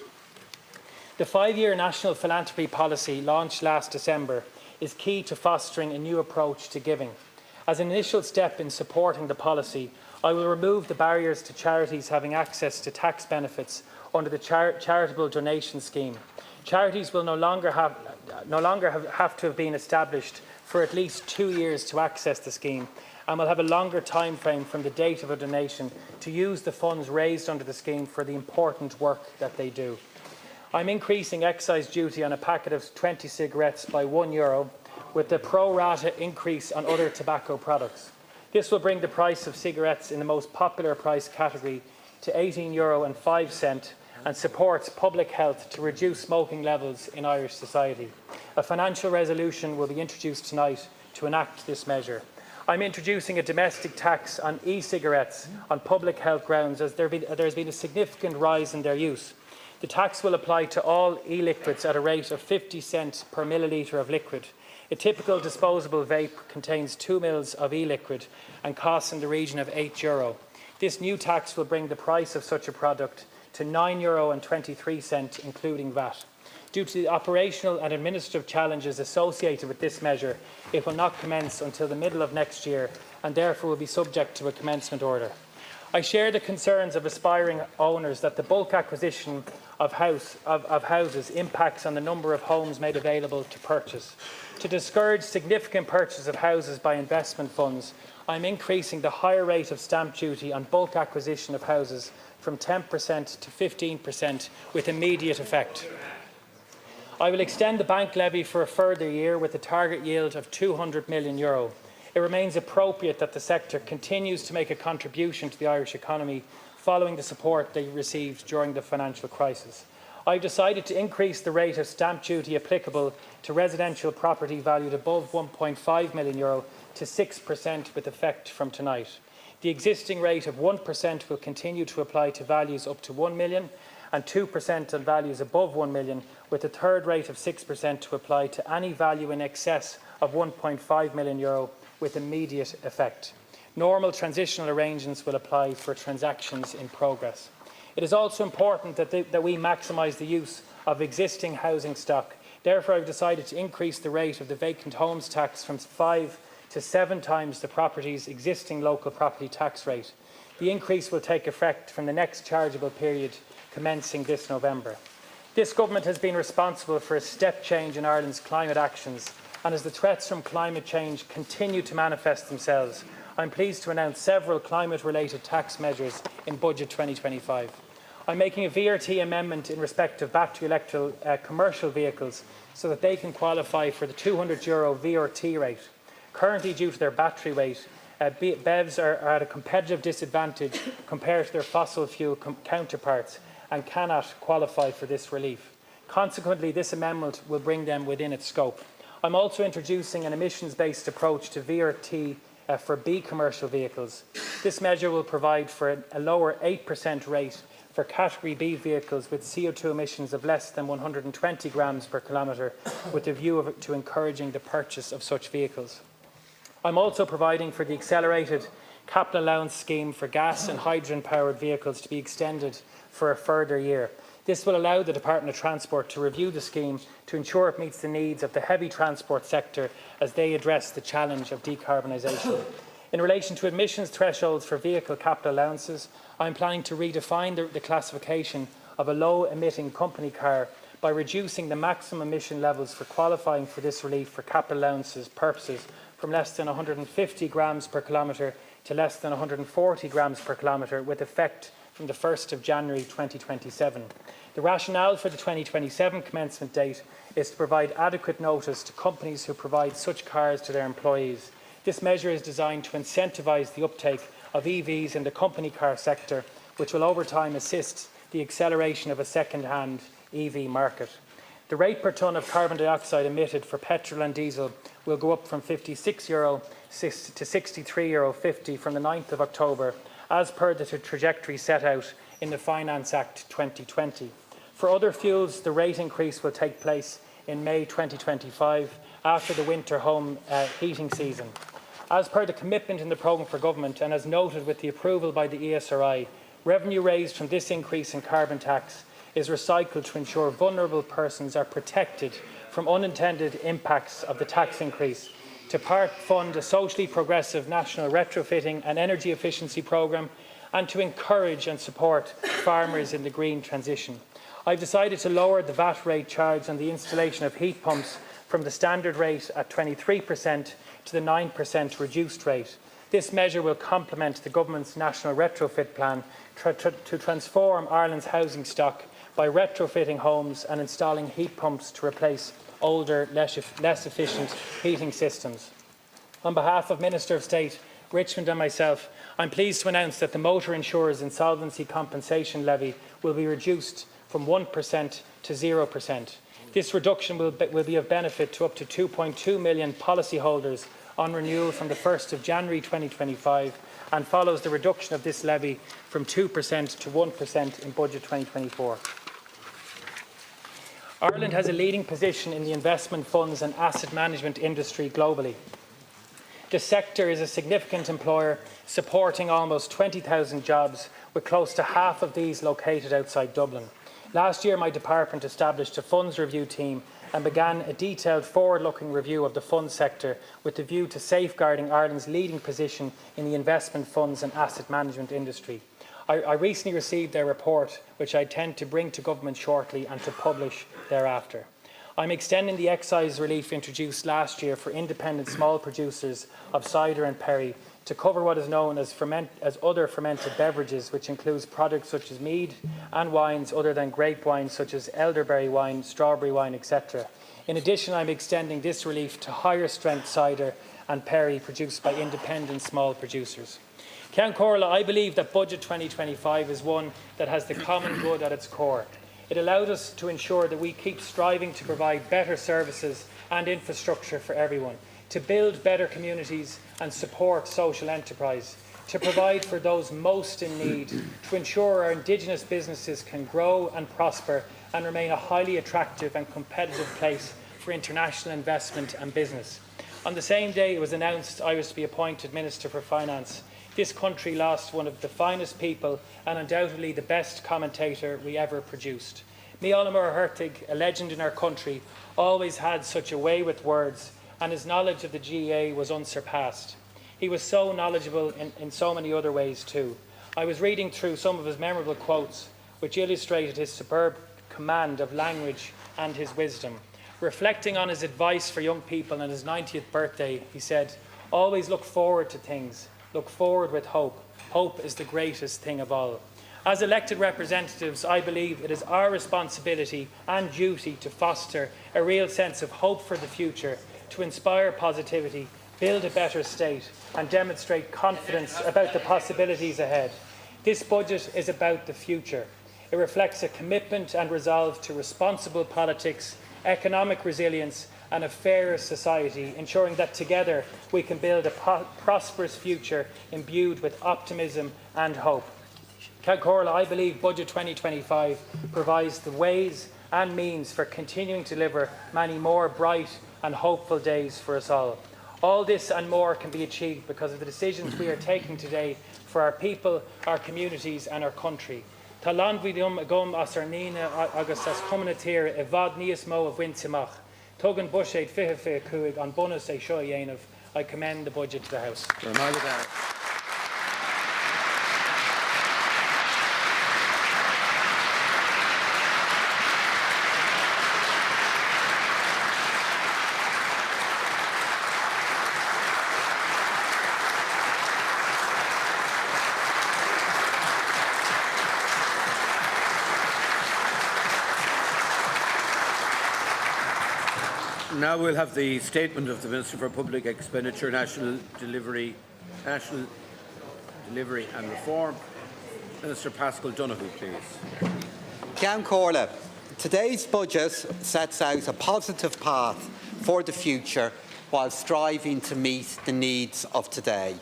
The 5-year National Philanthropy Policy launched last December is key to fostering a new approach to giving. As an initial step in supporting the policy, I will remove the barriers to charities having access to tax benefits under the charitable donation scheme. Charities will no longer have to have been established for at least 2 years to access the scheme, and will have a longer time frame from the date of a donation to use the funds raised under the scheme for the important work that they do. I'm increasing excise duty on a packet of 20 cigarettes by €1, with the pro rata increase on other tobacco products. This will bring the price of cigarettes in the most popular price category to €18.05 and supports public health to reduce smoking levels in Irish society. A financial resolution will be introduced tonight to enact this measure. I'm introducing a domestic tax on e-cigarettes on public health grounds as there has been a significant rise in their use. The tax will apply to all e-liquids at a rate of 50 cents per millilitre of liquid. A typical disposable vape contains 2 ml of e-liquid and costs in the region of €8. This new tax will bring the price of such a product to €9.23, including VAT. Due to the operational and administrative challenges associated with this measure, it will not commence until the middle of next year and therefore will be subject to a commencement order. I share the concerns of aspiring owners that the bulk acquisition of houses impacts on the number of homes made available to purchase. To discourage significant purchase of houses by investment funds, I am increasing the higher rate of stamp duty on bulk acquisition of houses from 10% to 15% with immediate effect. I will extend the bank levy for a further year with a target yield of €200 million. It remains appropriate that the sector continues to make a contribution to the Irish economy following the support they received during the financial crisis. I have decided to increase the rate of stamp duty applicable to residential property valued above €1.5 million to 6% with effect from tonight. The existing rate of 1% will continue to apply to values up to €1 million and 2% on values above €1 million, with a third rate of 6% to apply to any value in excess of €1.5 million with immediate effect. Normal transitional arrangements will apply for transactions in progress. It is also important that we maximise the use of existing housing stock. Therefore, I have decided to increase the rate of the vacant homes tax from 5 to 7 times the property's existing local property tax rate. The increase will take effect from the next chargeable period commencing this November. This government has been responsible for a step change in Ireland's climate actions, and as the threats from climate change continue to manifest themselves, I am pleased to announce several climate-related tax measures in Budget 2025. I am making a VRT amendment in respect of battery electric commercial vehicles so that they can qualify for the €200 VRT rate. Currently, due to their battery weight, BEVs are at a competitive disadvantage compared to their fossil fuel counterparts and cannot qualify for this relief. Consequently, this amendment will bring them within its scope. I am also introducing an emissions-based approach to VRT for B commercial vehicles. This measure will provide for a lower 8% rate for Category B vehicles with CO2 emissions of less than 120 grams per kilometre, with a view to encouraging the purchase of such vehicles. I am also providing for the accelerated capital allowance scheme for gas and hydrogen-powered vehicles to be extended for a further year. This will allow the Department of Transport to review the scheme to ensure it meets the needs of the heavy transport sector as they address the challenge of decarbonisation. In relation to emissions thresholds for vehicle capital allowances, I am planning to redefine the classification of a low-emitting company car by reducing the maximum emission levels for qualifying for this relief for capital allowances purposes from less than 150 grams per kilometre to less than 140 grams per kilometre, with effect from the 1st of January 2027. The rationale for the 2027 commencement date is to provide adequate notice to companies who provide such cars to their employees. This measure is designed to incentivise the uptake of EVs in the company car sector, which will over time assist the acceleration of a second-hand EV market. The rate per tonne of carbon dioxide emitted for petrol and diesel will go up from €56 to €63.50 from the 9th of October, as per the trajectory set out in the Finance Act 2020. For other fuels, the rate increase will take place in May 2025, after the winter home heating season. As per the commitment in the programme for government, and as noted with the approval by the ESRI, revenue raised from this increase in carbon tax is recycled to ensure vulnerable persons are protected from unintended impacts of the tax increase, to part fund a socially progressive national retrofitting and energy efficiency programme, and to encourage and support farmers in the green transition. I have decided to lower the VAT rate charged on the installation of heat pumps from the standard rate at 23% to the 9% reduced rate. This measure will complement the Government's national retrofit plan to transform Ireland's housing stock by retrofitting homes and installing heat pumps to replace older, less efficient heating systems. On behalf of Minister of State Richmond and myself, I am pleased to announce that the motor insurers' insolvency compensation levy will be reduced from 1% to 0%. This reduction will be of benefit to up to 2.2 million policyholders on renewal from the 1st of January 2025 and follows the reduction of this levy from 2% to 1% in Budget 2024. Ireland has a leading position in the investment funds and asset management industry globally. The sector is a significant employer, supporting almost 20,000 jobs, with close to half of these located outside Dublin. Last year, my department established a funds review team and began a detailed forward-looking review of the fund sector with the view to safeguarding Ireland's leading position in the investment funds and asset management industry. I recently received their report, which I intend to bring to government shortly and to publish thereafter. I'm extending the excise relief introduced last year for independent small producers of cider and perry to cover what is known as other fermented beverages, which includes products such as mead and wines other than grape wines such as elderberry wine, strawberry wine, etc. In addition, I'm extending this relief to higher strength cider and perry produced by independent small producers. Count Corla, I believe that Budget 2025 is one that has the common good at its core. It allowed us to ensure that we keep striving to provide better services and infrastructure for everyone, to build better communities and support social enterprise, to provide for those most in need, to ensure our Indigenous businesses can grow and prosper and remain a highly attractive and competitive place for international investment and business. On the same day it was announced I was to be appointed Minister for Finance, this country lost one of the finest people and undoubtedly the best commentator we ever produced. Micheál Ó Muircheartaigh, a legend in our country, always had such a way with words, and his knowledge of the GAA was unsurpassed. He was so knowledgeable in so many other ways too. I was reading through some of his memorable quotes, which illustrated his superb command of language and his wisdom. Reflecting on his advice for young people on his 90th birthday, he said, "Always look forward to things. Look forward with hope. Hope is the greatest thing of all." As elected representatives, I believe it is our responsibility and duty to foster a real sense of hope for the future, to inspire positivity, build a better state, and demonstrate confidence about the possibilities ahead. This budget is about the future. It reflects a commitment and resolve to responsible politics, economic resilience, and a fairer society, ensuring that together we can build a prosperous future imbued with optimism and hope. Count Corla, I believe Budget 2025 provides the ways and means for continuing to deliver many more bright and hopeful days for us all. All this and more can be achieved because of the decisions we are taking today for our people, our communities and our country. Tá landmhídum a gom as ar nína agus as cumann tíre I bhfad níos mó a bhainteach. Tugann Bushade fiche cuaig an bonus é seo dhéanamh. I commend the budget to the House. Now we'll have the statement of the Minister for Public Expenditure, National Delivery and Reform. Minister Paschal Donoghue, please. Count Corla, today's budget sets out a positive path for the future while striving to meet the needs of today.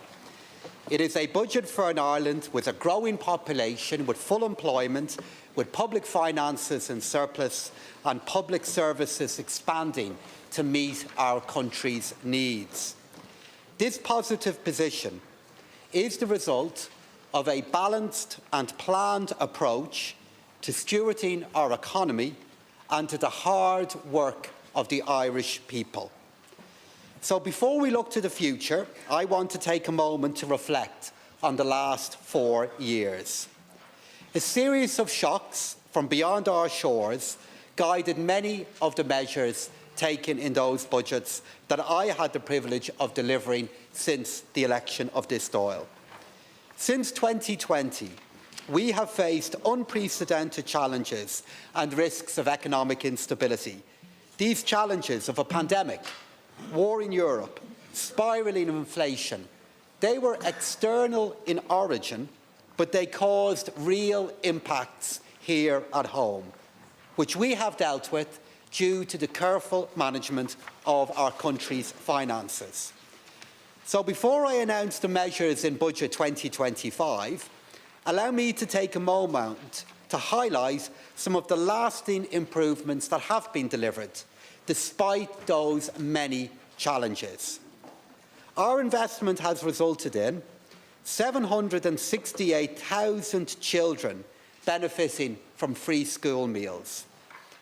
It is a budget for an Ireland with a growing population, with full employment, with public finances in surplus and public services expanding to meet our country's needs. This positive position is the result of a balanced and planned approach to stewarding our economy and to the hard work of the Irish people. So before we look to the future, I want to take a moment to reflect on the last 4 years. A series of shocks from beyond our shores guided many of the measures taken in those budgets that I had the privilege of delivering since the election of this Dáil. Since 2020, we have faced unprecedented challenges and risks of economic instability. These challenges of a pandemic, war in Europe, spiralling inflation, they were external in origin, but they caused real impacts here at home, which we have dealt with due to the careful management of our country's finances. So before I announce the measures in Budget 2025, allow me to take a moment to highlight some of the lasting improvements that have been delivered, despite those many challenges. Our investment has resulted in 768,000 children benefiting from from free school meals.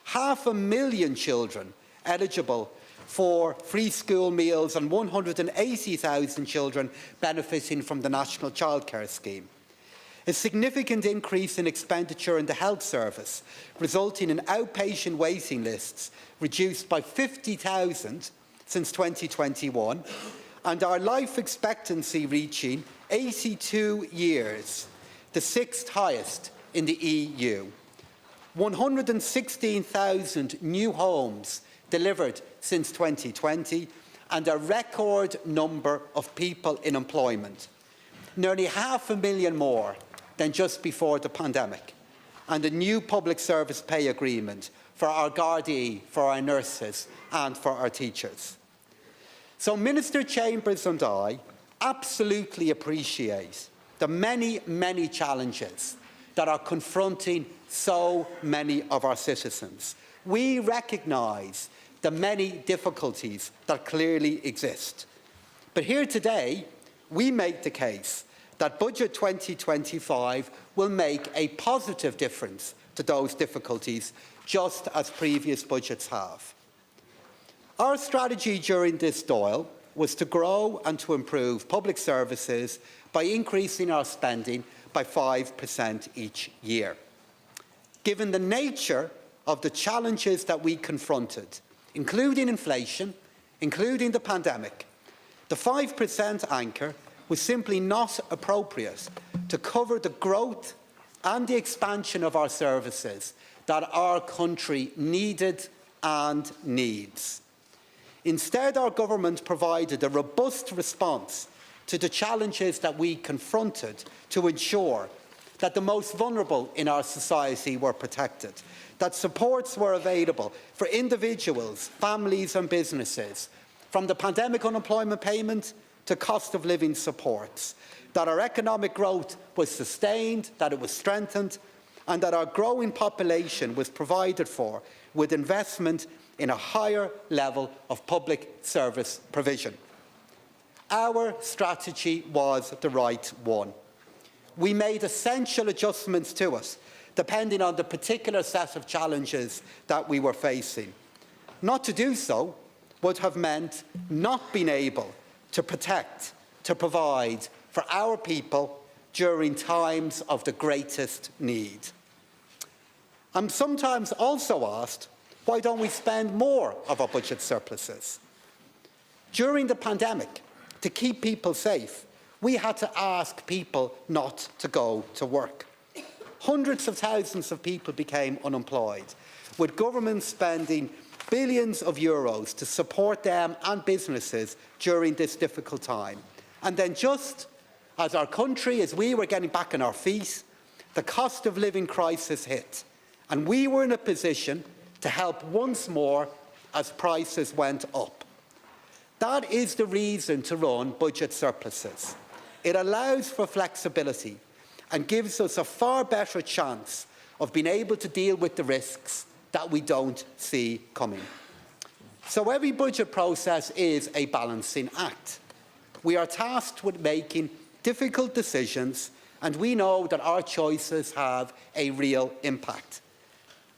500,000 children eligible for free school meals and 180,000 children benefiting from the National Childcare Scheme. A significant increase in expenditure in the health service, resulting in outpatient waiting lists reduced by 50,000 since 2021, and our life expectancy reaching 82 years, the sixth highest in the EU. 116,000 new homes delivered since 2020, and a record number of people in employment. Nearly 500,000 more than just before the pandemic, and a new public service pay agreement for our Gardaí, for our nurses and for our teachers. So Minister Chambers and I absolutely appreciate the many, many challenges that are confronting so many of our citizens. We recognise the many difficulties that clearly exist. But here today, we make the case that Budget 2025 will make a positive difference to those difficulties, just as previous budgets have. Our strategy during this Dáil was to grow and to improve public services by increasing our spending by 5% each year. Given the nature of the challenges that we confronted, including inflation, including the pandemic, the 5% anchor was simply not appropriate to cover the growth and the expansion of our services that our country needed and needs. Instead, our government provided a robust response to the challenges that we confronted to ensure that the most vulnerable in our society were protected, that supports were available for individuals, families and businesses, from the pandemic unemployment payment to cost of living supports, that our economic growth was sustained, that it was strengthened, and that our growing population was provided for with investment in a higher level of public service provision. Our strategy was the right one. We made essential adjustments to it, depending on the particular set of challenges that we were facing. Not to do so would have meant not being able to protect, to provide for our people during times of the greatest need. I'm sometimes also asked, why don't we spend more of our budget surpluses? During the pandemic, to keep people safe, we had to ask people not to go to work. Hundreds of thousands of people became unemployed, with governments spending billions of euros to support them and businesses during this difficult time. And then just as our country, as we were getting back on our feet, the cost of living crisis hit. And we were in a position to help once more as prices went up. That is the reason to run budget surpluses. It allows for flexibility and gives us a far better chance of being able to deal with the risks that we don't see coming. So every budget process is a balancing act. We are tasked with making difficult decisions, and we know that our choices have a real impact.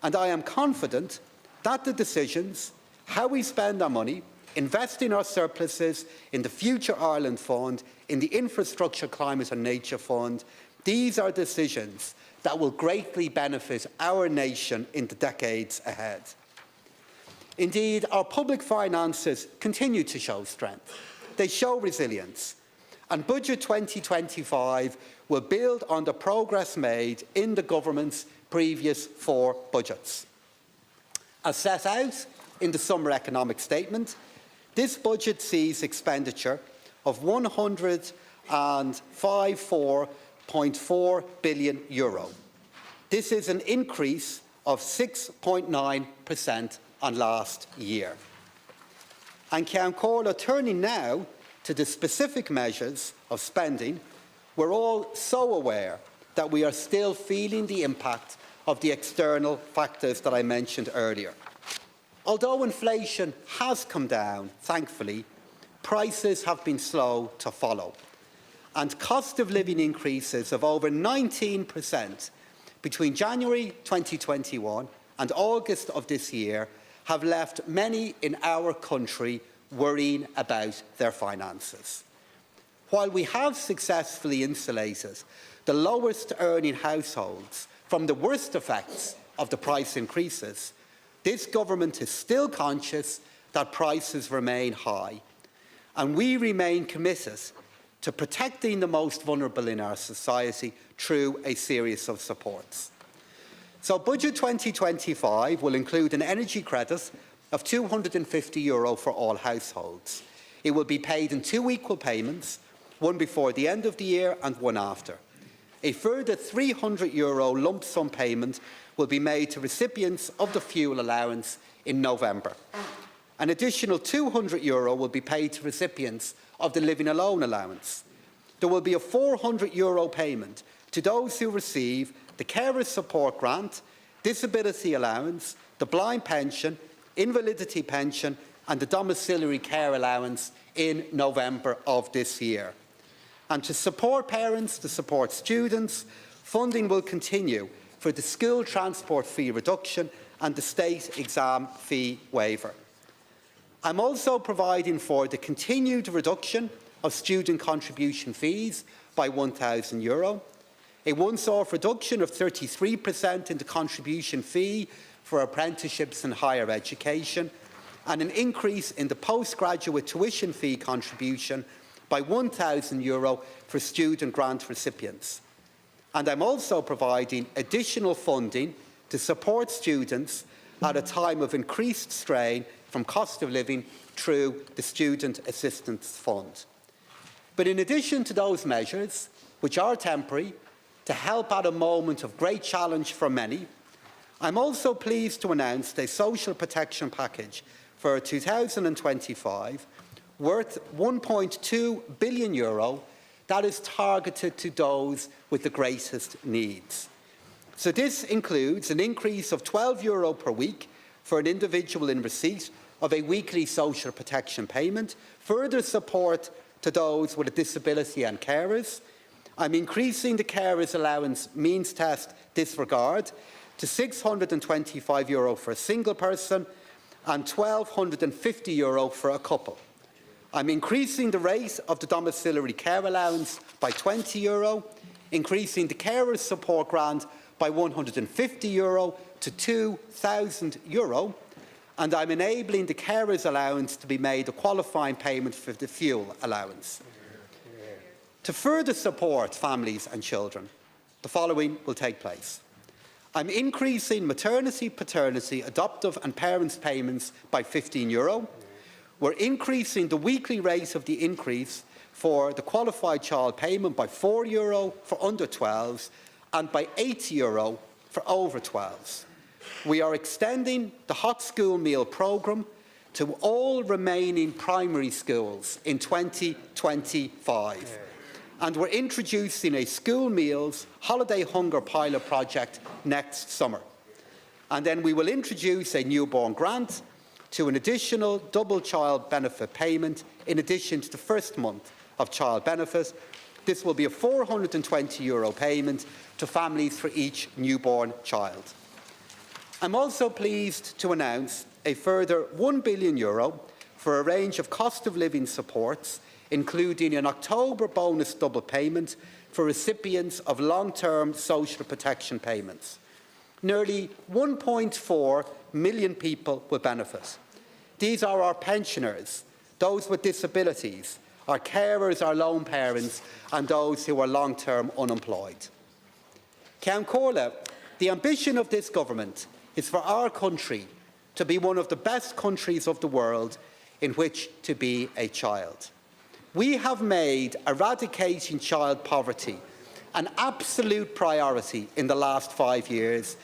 And I am confident that the decisions, how we spend our money, investing our surpluses in the Future Ireland Fund, in the Infrastructure, Climate and Nature Fund, these are decisions that will greatly benefit our nation in the decades ahead. Indeed, our public finances continue to show strength. They show resilience. And Budget 2025 will build on the progress made in the government's previous 4 budgets. As set out in the Summer Economic Statement, this budget sees expenditure of €154.4 billion. This is an increase of 6.9% on last year. And Ceann Comhairle, turning now to the specific measures of spending, we're all so aware that we are still feeling the impact of the external factors that I mentioned earlier. Although inflation has come down, thankfully, prices have been slow to follow. And cost of living increases of over 19% between January 2021 and August of this year have left many in our country worrying about their finances. While we have successfully insulated the lowest earning households from the worst effects of the price increases, this government is still conscious that prices remain high, and we remain committed to protecting the most vulnerable in our society through a series of supports. So Budget 2025 will include an energy credit of €250 for all households. It will be paid in 2 equal payments, one before the end of the year and one after. A further €300 lump sum payment will be made to recipients of the fuel allowance in November. An additional €200 will be paid to recipients of the Living Alone allowance. There will be a €400 payment to those who receive the Carers Support Grant, Disability Allowance, the Blind Pension, Invalidity Pension and the Domiciliary Care Allowance in November of this year. And to support parents, to support students, funding will continue for the school transport fee reduction and the state exam fee waiver. I'm also providing for the continued reduction of student contribution fees by €1,000, a once-off reduction of 33% in the contribution fee for apprenticeships and higher education, and an increase in the postgraduate tuition fee contribution by €1,000 for student grant recipients. And I'm also providing additional funding to support students at a time of increased strain from cost of living through the Student Assistance Fund. But in addition to those measures, which are temporary, to help at a moment of great challenge for many, I'm also pleased to announce a social protection package for 2025 worth €1.2 billion that is targeted to those with the greatest needs. So this includes an increase of €12 per week for an individual in receipt of a weekly social protection payment, further support to those with a disability and carers. I'm increasing the carers allowance means test disregard to €625 for a single person and €1,250 for a couple. I'm increasing the rate of the domiciliary care allowance by €20, increasing the carers support grant by €150 to €2,000, and I'm enabling the carers allowance to be made a qualifying payment for the fuel allowance. To further support families and children, the following will take place. I'm increasing maternity, paternity, adoptive and parents' payments by €15. We're increasing the weekly rate of the increase for the qualified child payment by €4 for under 12s and by €80 for over 12s. We are extending the hot school meal programme to all remaining primary schools in 2025. And we're introducing a school meals holiday hunger pilot project next summer. And then we will introduce a newborn grant to an additional double child benefit payment in addition to the first month of child benefit. This will be a €420 payment to families for each newborn child. I'm also pleased to announce a further €1 billion for a range of cost of living supports, including an October bonus double payment for recipients of long-term social protection payments. Nearly 1.4 million people will benefit. These are our pensioners, those with disabilities, our carers, our lone parents, and those who are long-term unemployed. Ceann Comhairle, the ambition of this government is for our country to be one of the best countries of the world in which to be a child. We have made eradicating child poverty an absolute priority in the last 5 years,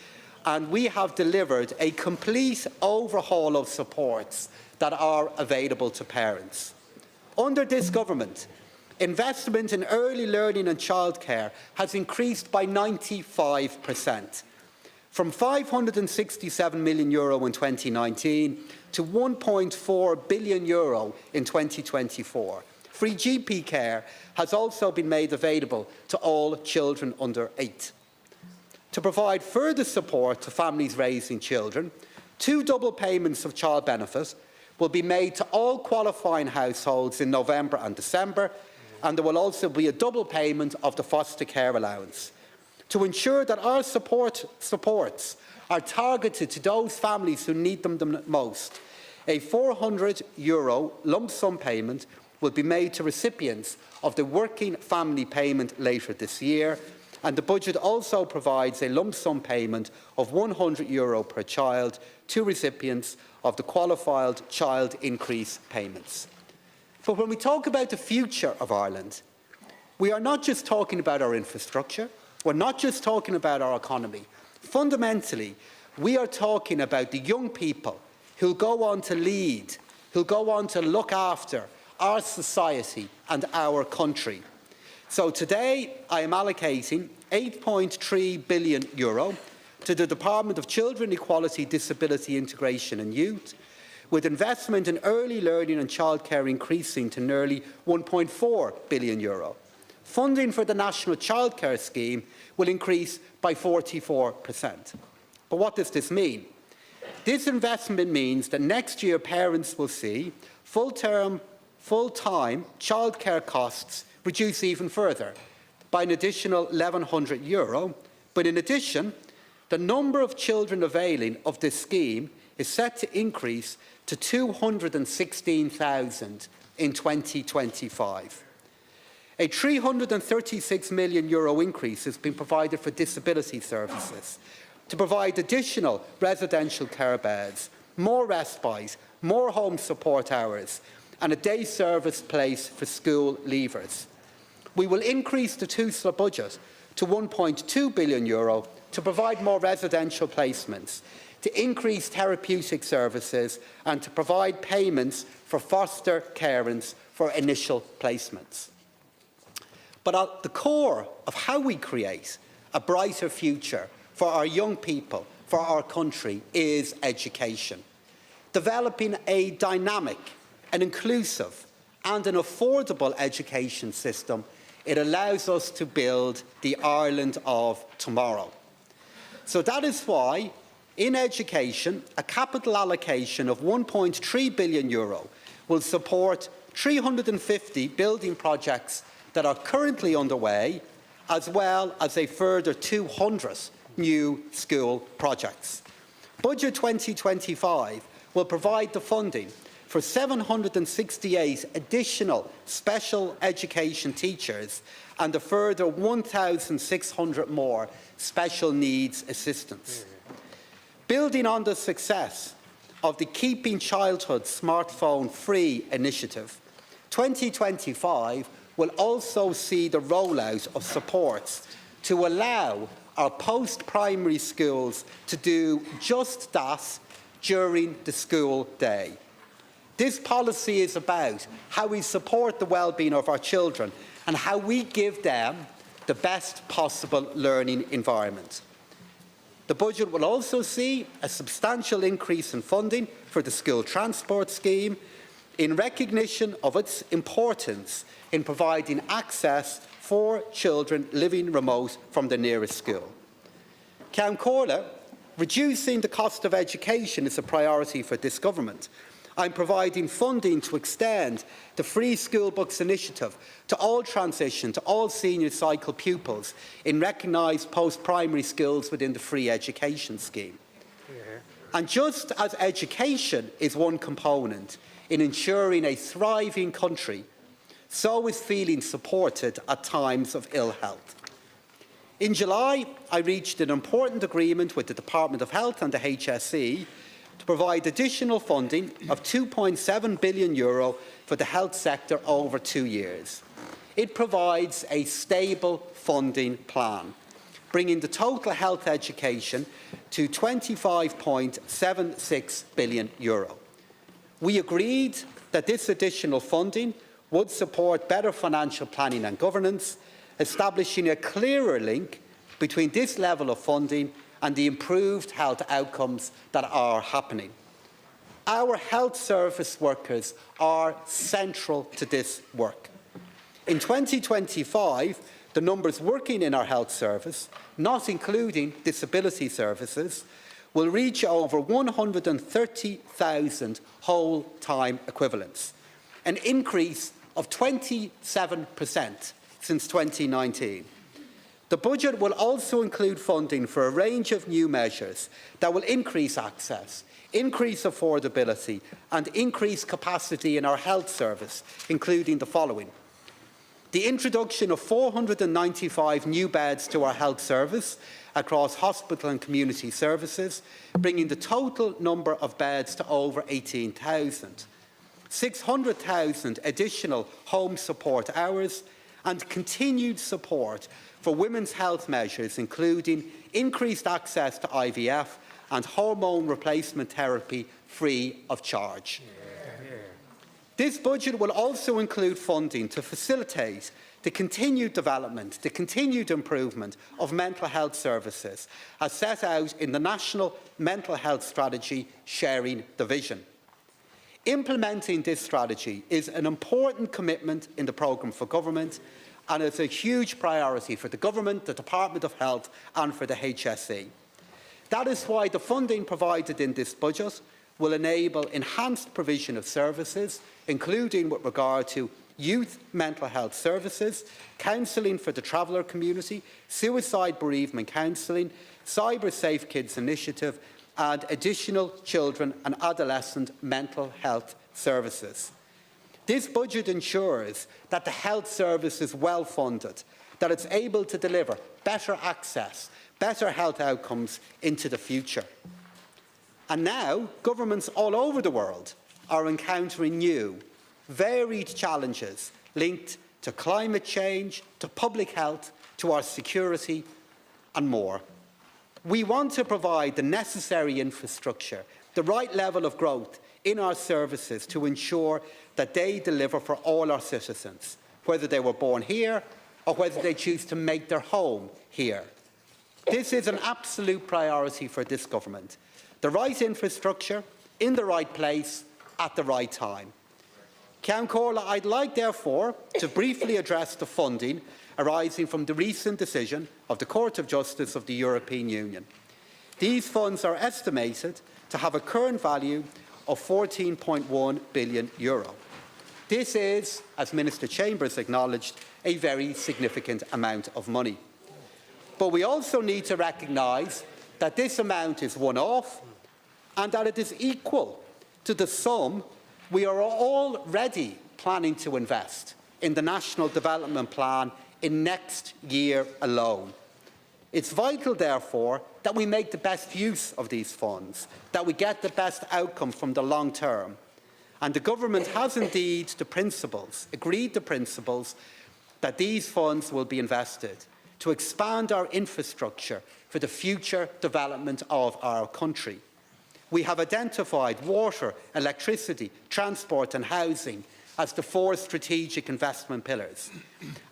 and we have delivered a complete overhaul of supports that are available to parents. Under this government, investment in early learning and childcare has increased by 95%, from €567 million in 2019 to €1.4 billion in 2024. Free GP care has also been made available to all children under 8. To provide further support to families raising children, 2 double payments of child benefit will be made to all qualifying households in November and December, and there will also be a double payment of the foster care allowance. To ensure that our supports are targeted to those families who need them the most, a €400 lump sum payment will be made to recipients of the Working Family Payment later this year, and the budget also provides a lump sum payment of €100 per child to recipients of the Qualified Child Increase payments. But when we talk about the future of Ireland, we are not just talking about our infrastructure, we're not just talking about our economy. Fundamentally, we are talking about the young people who'll go on to lead, who'll go on to look after our society and our country. So today I am allocating €8.3 billion to the Department of Children, Equality, Disability, Integration and Youth, with investment in early learning and childcare increasing to nearly €1.4 billion. Funding for the National Childcare Scheme will increase by 44%. But what does this mean? This investment means that next year parents will see full-time childcare costs reduce even further by an additional €1,100. But in addition, the number of children availing of this scheme is set to increase to 216,000 in 2025. A €336 million increase has been provided for disability services to provide additional residential care beds, more respite, more home support hours, and a day service place for school leavers. We will increase the TUSLA budget to €1.2 billion to provide more residential placements, to increase therapeutic services, and to provide payments for foster carers for initial placements. But at the core of how we create a brighter future for our young people, for our country, is education. Developing a dynamic, an inclusive and an affordable education system, it allows us to build the Ireland of tomorrow. So that is why, in education, a capital allocation of €1.3 billion will support 350 building projects that are currently underway, as well as a further 200 new school projects. Budget 2025 will provide the funding for 768 additional special education teachers and a further 1,600 more special needs assistants. Building on the success of the Keeping Childhood Smartphone Free initiative, 2025 will also see the rollout of supports to allow our post-primary schools to do just that during the school day. This policy is about how we support the well-being of our children and how we give them the best possible learning environment. The budget will also see a substantial increase in funding for the school transport scheme in recognition of its importance in providing access for children living remote from the nearest school. Ceann Comhairle, reducing the cost of education is a priority for this government. I'm providing funding to extend the Free School Books initiative to all transition, to all senior cycle pupils in recognised post-primary skills within the free education scheme. And just as education is one component in ensuring a thriving country, so is feeling supported at times of ill health. In July, I reached an important agreement with the Department of Health and the HSE to provide additional funding of €2.7 billion for the health sector over 2 years. It provides a stable funding plan, bringing the total health education to €25.76 billion. We agreed that this additional funding would support better financial planning and governance, establishing a clearer link between this level of funding and the improved health outcomes that are happening. Our health service workers are central to this work. In 2025, The numbers working in our health service, not including disability services, will reach over 130,000 whole-time equivalents, an increase of 27% since 2019. The budget will also include funding for a range of new measures that will increase access, increase affordability and increase capacity in our health service, including the following: the introduction of 495 new beds to our health service across hospital and community services, bringing the total number of beds to over 18,000. 600,000 additional home support hours and continued support for women's health measures, including increased access to IVF and hormone replacement therapy free of charge. This budget will also include funding to facilitate the continued development, the continued improvement of mental health services, as set out in the National Mental Health Strategy, Sharing the Vision. Implementing this strategy is an important commitment in the programme for government, and it's a huge priority for the government, the Department of Health and for the HSE. That is why the funding provided in this budget will enable enhanced provision of services, including with regard to youth mental health services, counselling for the traveller community, suicide bereavement counselling, Cyber Safe Kids initiative and additional children and adolescent mental health services. This budget ensures that the health service is well funded, that it's able to deliver better access, better health outcomes into the future. And now, governments all over the world are encountering new, varied challenges linked to climate change, to public health, to our security and more. We want to provide the necessary infrastructure, the right level of growth in our services to ensure that they deliver for all our citizens, whether they were born here or whether they choose to make their home here. This is an absolute priority for this government. The right infrastructure, in the right place, at the right time. Ceann Comhairle, I'd like, therefore, to briefly address the funding arising from the recent decision of the Court of Justice of the European Union. These funds are estimated to have a current value of €14.1 billion. This is, as Minister Chambers acknowledged, a very significant amount of money. But we also need to recognise that this amount is one-off and that it is equal to the sum we are already planning to invest in the National Development Plan in next year alone. It's vital, therefore, that we make the best use of these funds, that we get the best outcome from the long term. And the government has indeed agreed the principles that these funds will be invested to expand our infrastructure for the future development of our country. We have identified water, electricity, transport and housing as the 4 strategic investment pillars.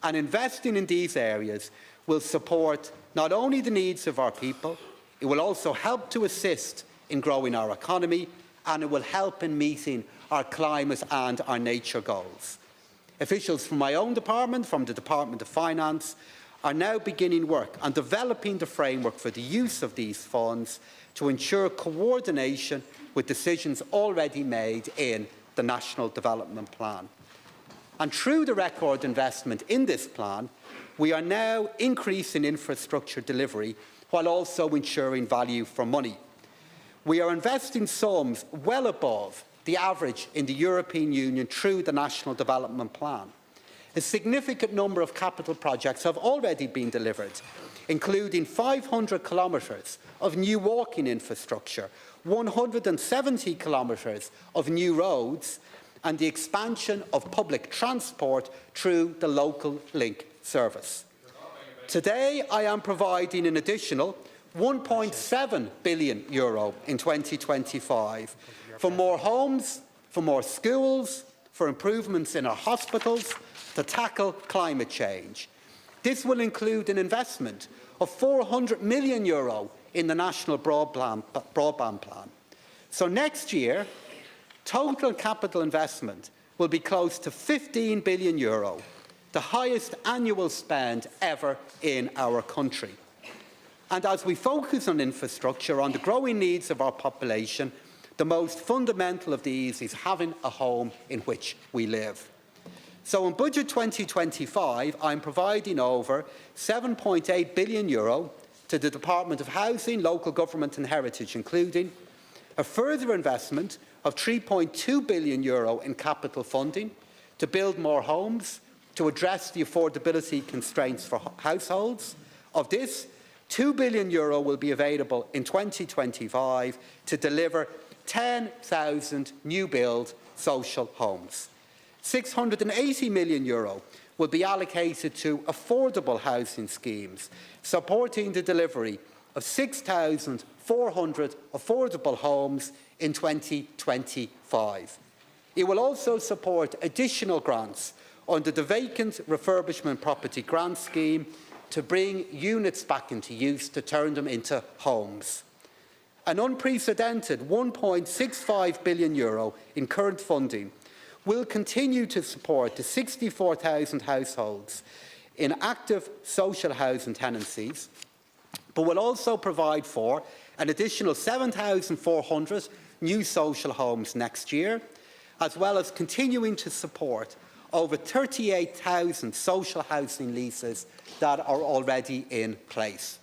And investing in these areas will support not only the needs of our people, it will also help to assist in growing our economy, and it will help in meeting our climate and our nature goals. Officials from my own department, from the Department of Finance, are now beginning work on developing the framework for the use of these funds to ensure coordination with decisions already made in the National Development Plan. And through the record investment in this plan, we are now increasing infrastructure delivery while also ensuring value for money. We are investing sums well above the average in the European Union through the National Development Plan. A significant number of capital projects have already been delivered, including 500 kilometres of new walking infrastructure, 170 kilometres of new roads, and the expansion of public transport through the Local Link service. Today, I am providing an additional €1.7 billion in 2025 for more homes, for more schools, for improvements in our hospitals, to tackle climate change. This will include an investment of €400 million in the National Broadband Plan. So next year, total capital investment will be close to €15 billion, the highest annual spend ever in our country. And as we focus on infrastructure, on the growing needs of our population, the most fundamental of these is having a home in which we live. So in Budget 2025, I'm providing over €7.8 billion to the Department of Housing, Local Government and Heritage, including a further investment of €3.2 billion in capital funding to build more homes to address the affordability constraints for households. Of this, €2 billion will be available in 2025 to deliver 10,000 new-build social homes. €680 million will be allocated to affordable housing schemes, supporting the delivery of 6,400 affordable homes in 2025. It will also support additional grants under the Vacant Refurbishment Property Grant Scheme to bring units back into use to turn them into homes. An unprecedented €1.65 billion in current funding will continue to support the 64,000 households in active social housing tenancies, but will also provide for an additional 7,400 new social homes next year, as well as continuing to support over 38,000 social housing leases that are already in place.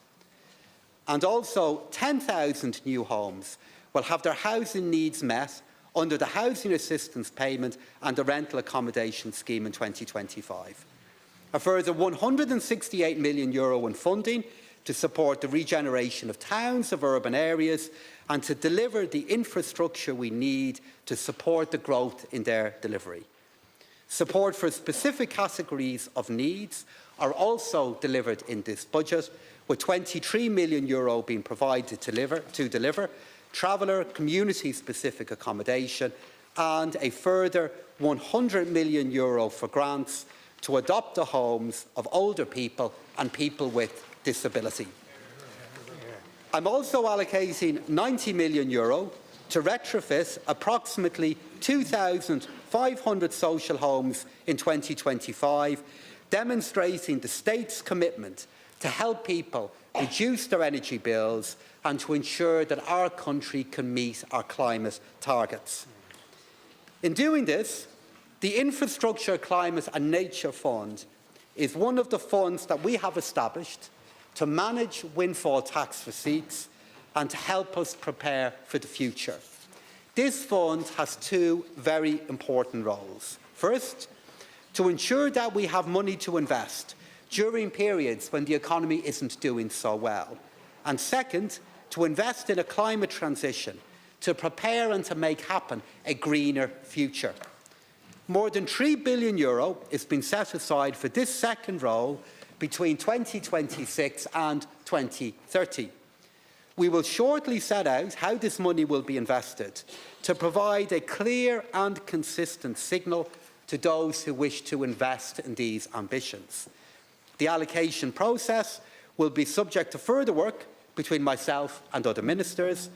And also 10,000 new homes will have their housing needs met under the Housing Assistance Payment and the Rental Accommodation Scheme in 2025. A further €168 million in funding to support the regeneration of towns of urban areas and to deliver the infrastructure we need to support the growth in their delivery. Support for specific categories of needs are also delivered in this budget, with €23 million being provided to deliver traveller community-specific accommodation and a further €100 million for grants to adopt the homes of older people and people with disability. I'm also allocating €90 million to retrofit approximately 2,500 social homes in 2025, demonstrating the state's commitment to help people reduce their energy bills and to ensure that our country can meet our climate targets. In doing this, the Infrastructure, Climate and Nature Fund is one of the funds that we have established to manage windfall tax receipts and to help us prepare for the future. This fund has two very important roles. First, to ensure that we have money to invest during periods when the economy isn't doing so well. And second, to invest in a climate transition, to prepare and to make happen a greener future. More than €3 billion is being set aside for this second role between 2026 and 2030. We will shortly set out how this money will be invested to provide a clear and consistent signal to those who wish to invest in these ambitions. The allocation process will be subject to further work between myself and other ministers,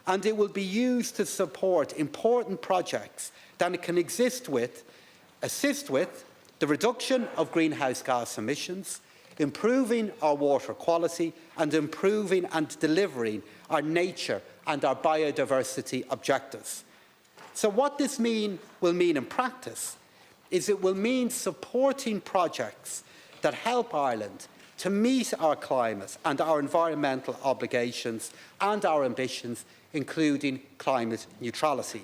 and it will be used to support important projects that it can assist with the reduction of greenhouse gas emissions, improving our water quality, and improving and delivering our nature and our biodiversity objectives. So what this will mean in practice is it will mean supporting projects that help Ireland to meet our climate and our environmental obligations and our ambitions, including climate neutrality.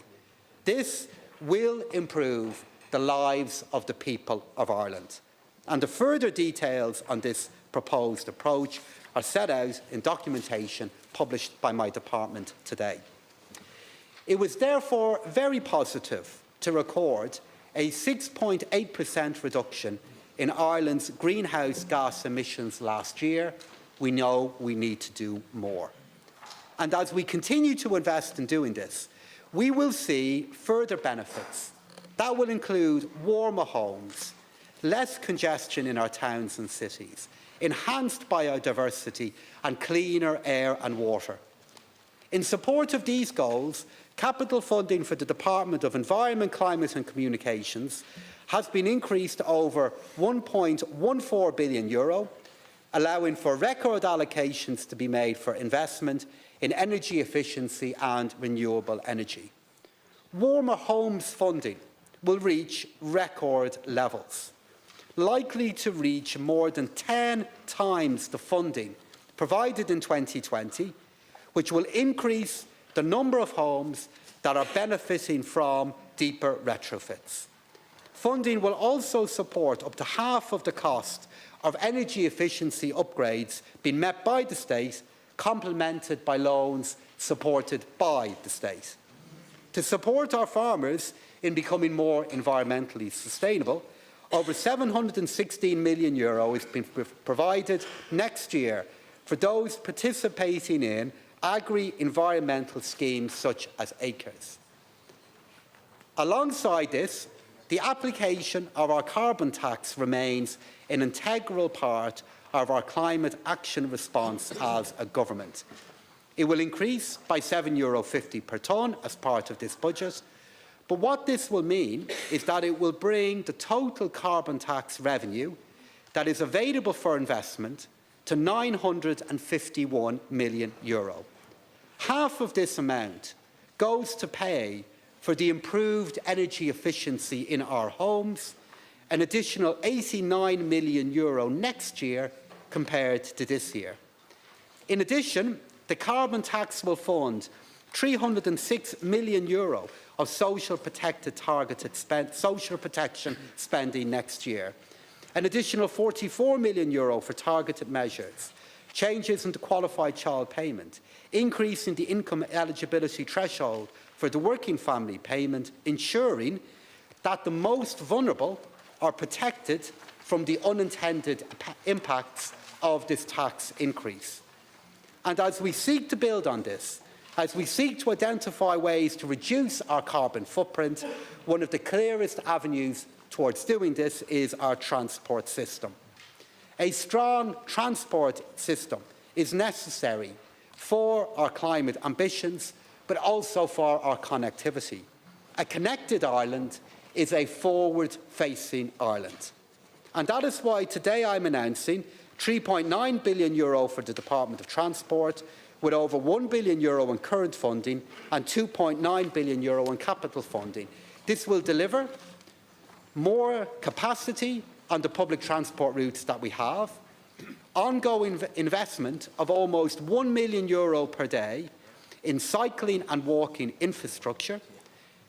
This will improve the lives of the people of Ireland. And the further details on this proposed approach are set out in documentation published by my department today. It was therefore very positive to record a 6.8% reduction in Ireland's greenhouse gas emissions last year. We know we need to do more. And as we continue to invest in doing this, we will see further benefits. That will include warmer homes, less congestion in our towns and cities, enhanced biodiversity and cleaner air and water. In support of these goals, capital funding for the Department of Environment, Climate and Communications has been increased to over €1.14 billion, allowing for record allocations to be made for investment in energy efficiency and renewable energy. Warmer Homes funding will reach record levels, likely to reach more than 10 times the funding provided in 2020, which will increase the number of homes that are benefiting from deeper retrofits. Funding will also support up to half of the cost of energy efficiency upgrades being met by the state, complemented by loans supported by the state. To support our farmers in becoming more environmentally sustainable, over €716 million is being provided next year for those participating in agri-environmental schemes such as ACRES. Alongside this, the application of our carbon tax remains an integral part of our climate action response as a government. It will increase by €7.50 per tonne as part of this budget, but what this will mean is that it will bring the total carbon tax revenue that is available for investment to €951 million. Half of this amount goes to pay for the improved energy efficiency in our homes, an additional €89 million next year compared to this year. In addition, the carbon tax will fund €306 million of social protection spending next year, an additional €44 million for targeted measures, changes in the qualified child payment, increasing the income eligibility threshold for the working family payment, ensuring that the most vulnerable are protected from the unintended impacts of this tax increase. And as we seek to build on this, as we seek to identify ways to reduce our carbon footprint, one of the clearest avenues towards doing this is our transport system. A strong transport system is necessary for our climate ambitions, but also for our connectivity. A connected Ireland is a forward-facing Ireland. And that is why today I'm announcing €3.9 billion for the Department of Transport, with over €1 billion in current funding and €2.9 billion in capital funding. This will deliver more capacity on the public transport routes that we have, ongoing investment of almost €1 million per day in cycling and walking infrastructure,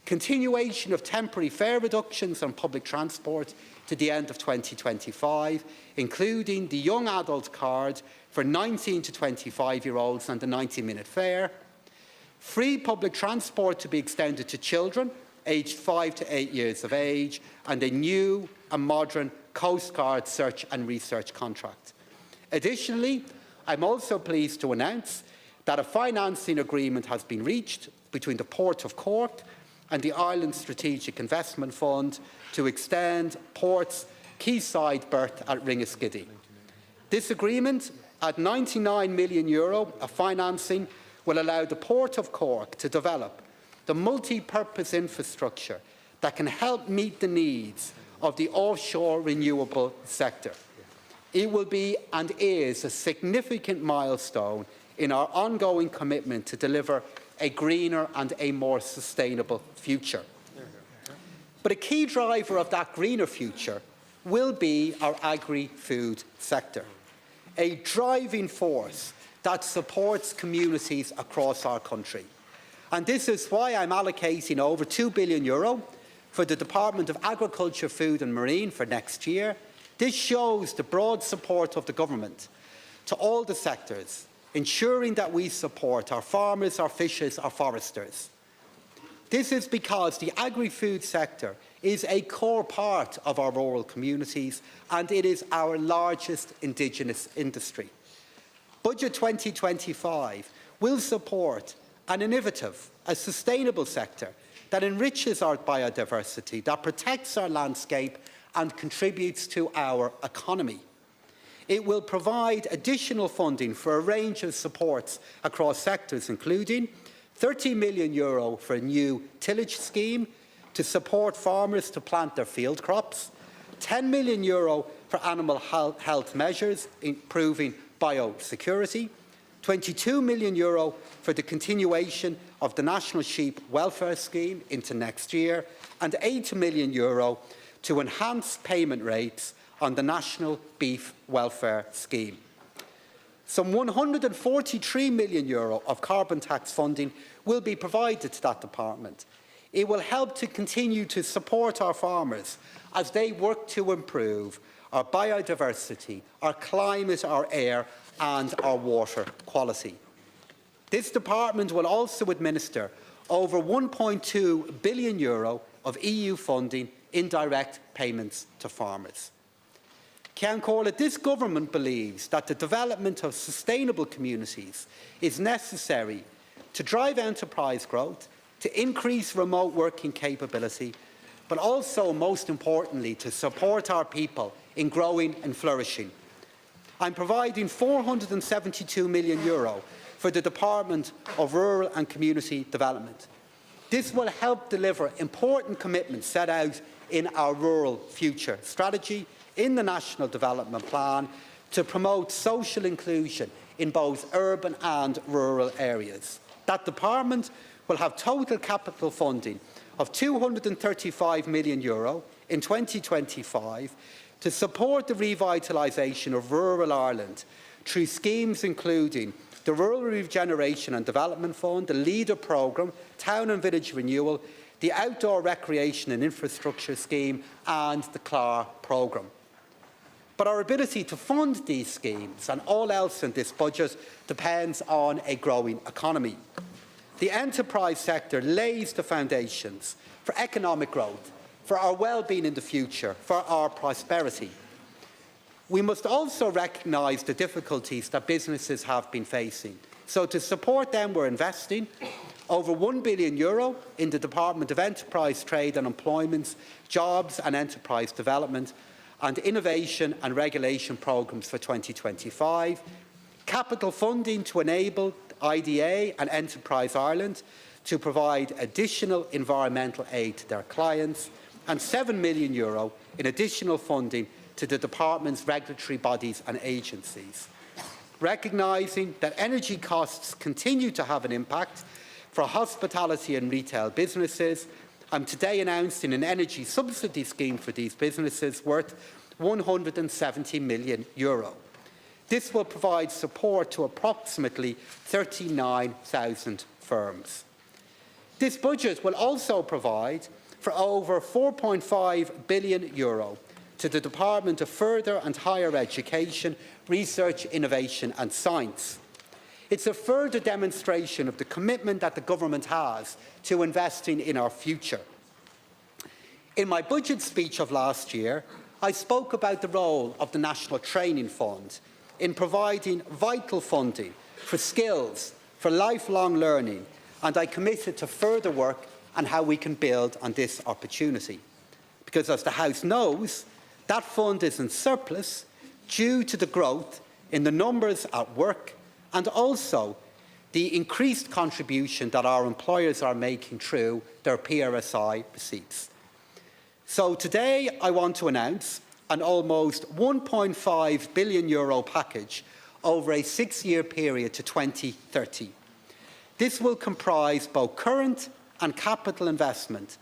continuation of temporary fare reductions on public transport to the end of 2025, including the young adult card for 19 to 25-year-olds and the 90-minute fare, free public transport to be extended to children aged 5 to 8 years of age, and a new and modern Coast Guard search and research contract. Additionally, I'm also pleased to announce that a financing agreement has been reached between the Port of Cork and the Ireland Strategic Investment Fund to extend Port's quayside berth at Ringaskiddy. This agreement, at €99 million of financing, will allow the Port of Cork to develop the multi-purpose infrastructure that can help meet the needs of the offshore renewable sector. It will be and is a significant milestone in our ongoing commitment to deliver a greener and a more sustainable future. But a key driver of that greener future will be our agri-food sector, a driving force that supports communities across our country. And this is why I'm allocating over €2 billion for the Department of Agriculture, Food and Marine for next year. This shows the broad support of the government to all the sectors, ensuring that we support our farmers, our fishers, our foresters. This is because the agri-food sector is a core part of our rural communities, and it is our largest indigenous industry. Budget 2025 will support an innovative, a sustainable sector that enriches our biodiversity, that protects our landscape and contributes to our economy. It will provide additional funding for a range of supports across sectors, including €30 million for a new tillage scheme, to support farmers to plant their field crops, €10 million for animal health measures, improving biosecurity, €22 million for the continuation of the National Sheep Welfare Scheme into next year, and €80 million to enhance payment rates on the National Beef Welfare Scheme. Some €143 million of carbon tax funding will be provided to that department. It will help to continue to support our farmers as they work to improve our biodiversity, our climate, our air and our water quality. This department will also administer over €1.2 billion of EU funding in direct payments to farmers. Ceann Comhairle, this government believes that the development of sustainable communities is necessary to drive enterprise growth, to increase remote working capability, but also, most importantly, to support our people in growing and flourishing. I'm providing €472 million for the Department of Rural and Community Development. This will help deliver important commitments set out in our Rural Future Strategy, in the National Development Plan, to promote social inclusion in both urban and rural areas. That department will have total capital funding of €235 million in 2025 to support the revitalisation of rural Ireland through schemes including the Rural Regeneration and Development Fund, the LEADER programme, Town and Village Renewal, the Outdoor Recreation and Infrastructure Scheme and the CLAR programme. But our ability to fund these schemes and all else in this budget depends on a growing economy. The enterprise sector lays the foundations for economic growth, for our well-being in the future, for our prosperity. We must also recognise the difficulties that businesses have been facing. So to support them, we're investing over €1 billion in the Department of Enterprise, Trade and Employment, Jobs and Enterprise Development, and Innovation and Regulation programmes for 2025, capital funding to enable IDA and Enterprise Ireland to provide additional environmental aid to their clients, and €7 million in additional funding to the department's regulatory bodies and agencies. Recognising that energy costs continue to have an impact for hospitality and retail businesses, I'm today announcing an energy subsidy scheme for these businesses worth €170 million. This will provide support to approximately 39,000 firms. This budget will also provide for over €4.5 billion to the Department of Further and Higher Education, Research, Innovation and Science. It's a further demonstration of the commitment that the government has to investing in our future. In my budget speech of last year, I spoke about the role of the National Training Fund in providing vital funding for skills, for lifelong learning, and I committed to further work on how we can build on this opportunity. Because as the House knows, that fund is in surplus due to the growth in the numbers at work and also the increased contribution that our employers are making through their PRSI receipts. So today I want to announce an almost €1.5 billion package over a 6-year period to 2030. This will comprise both current and capital investment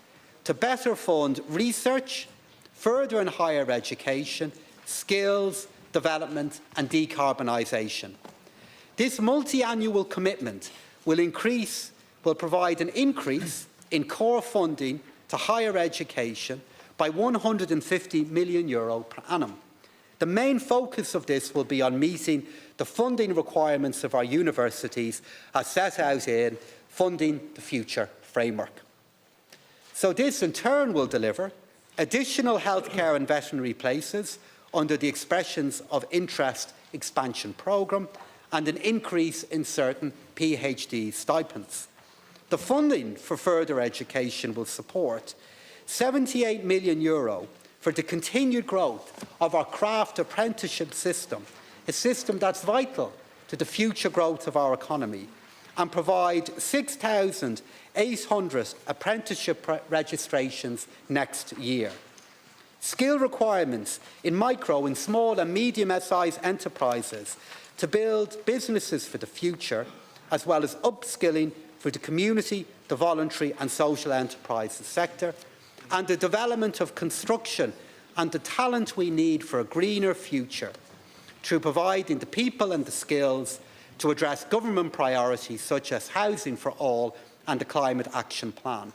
to better fund research, further and higher education, skills, development and decarbonisation. This multi-annual commitment will provide an increase in core funding to higher education by €150 million per annum. The main focus of this will be on meeting the funding requirements of our universities as set out in Funding the Future framework. So this in turn will deliver additional healthcare and veterinary places under the Expressions of Interest expansion programme and an increase in certain PhD stipends. The funding for further education will support €78 million for the continued growth of our craft apprenticeship system, a system that's vital to the future growth of our economy, and provide 6,800 apprenticeship registrations next year. Skill requirements in micro and small and medium-sized enterprises to build businesses for the future, as well as upskilling for the community, the voluntary and social enterprises sector, and the development of construction and the talent we need for a greener future through providing the people and the skills to address government priorities such as housing for all and the Climate Action Plan.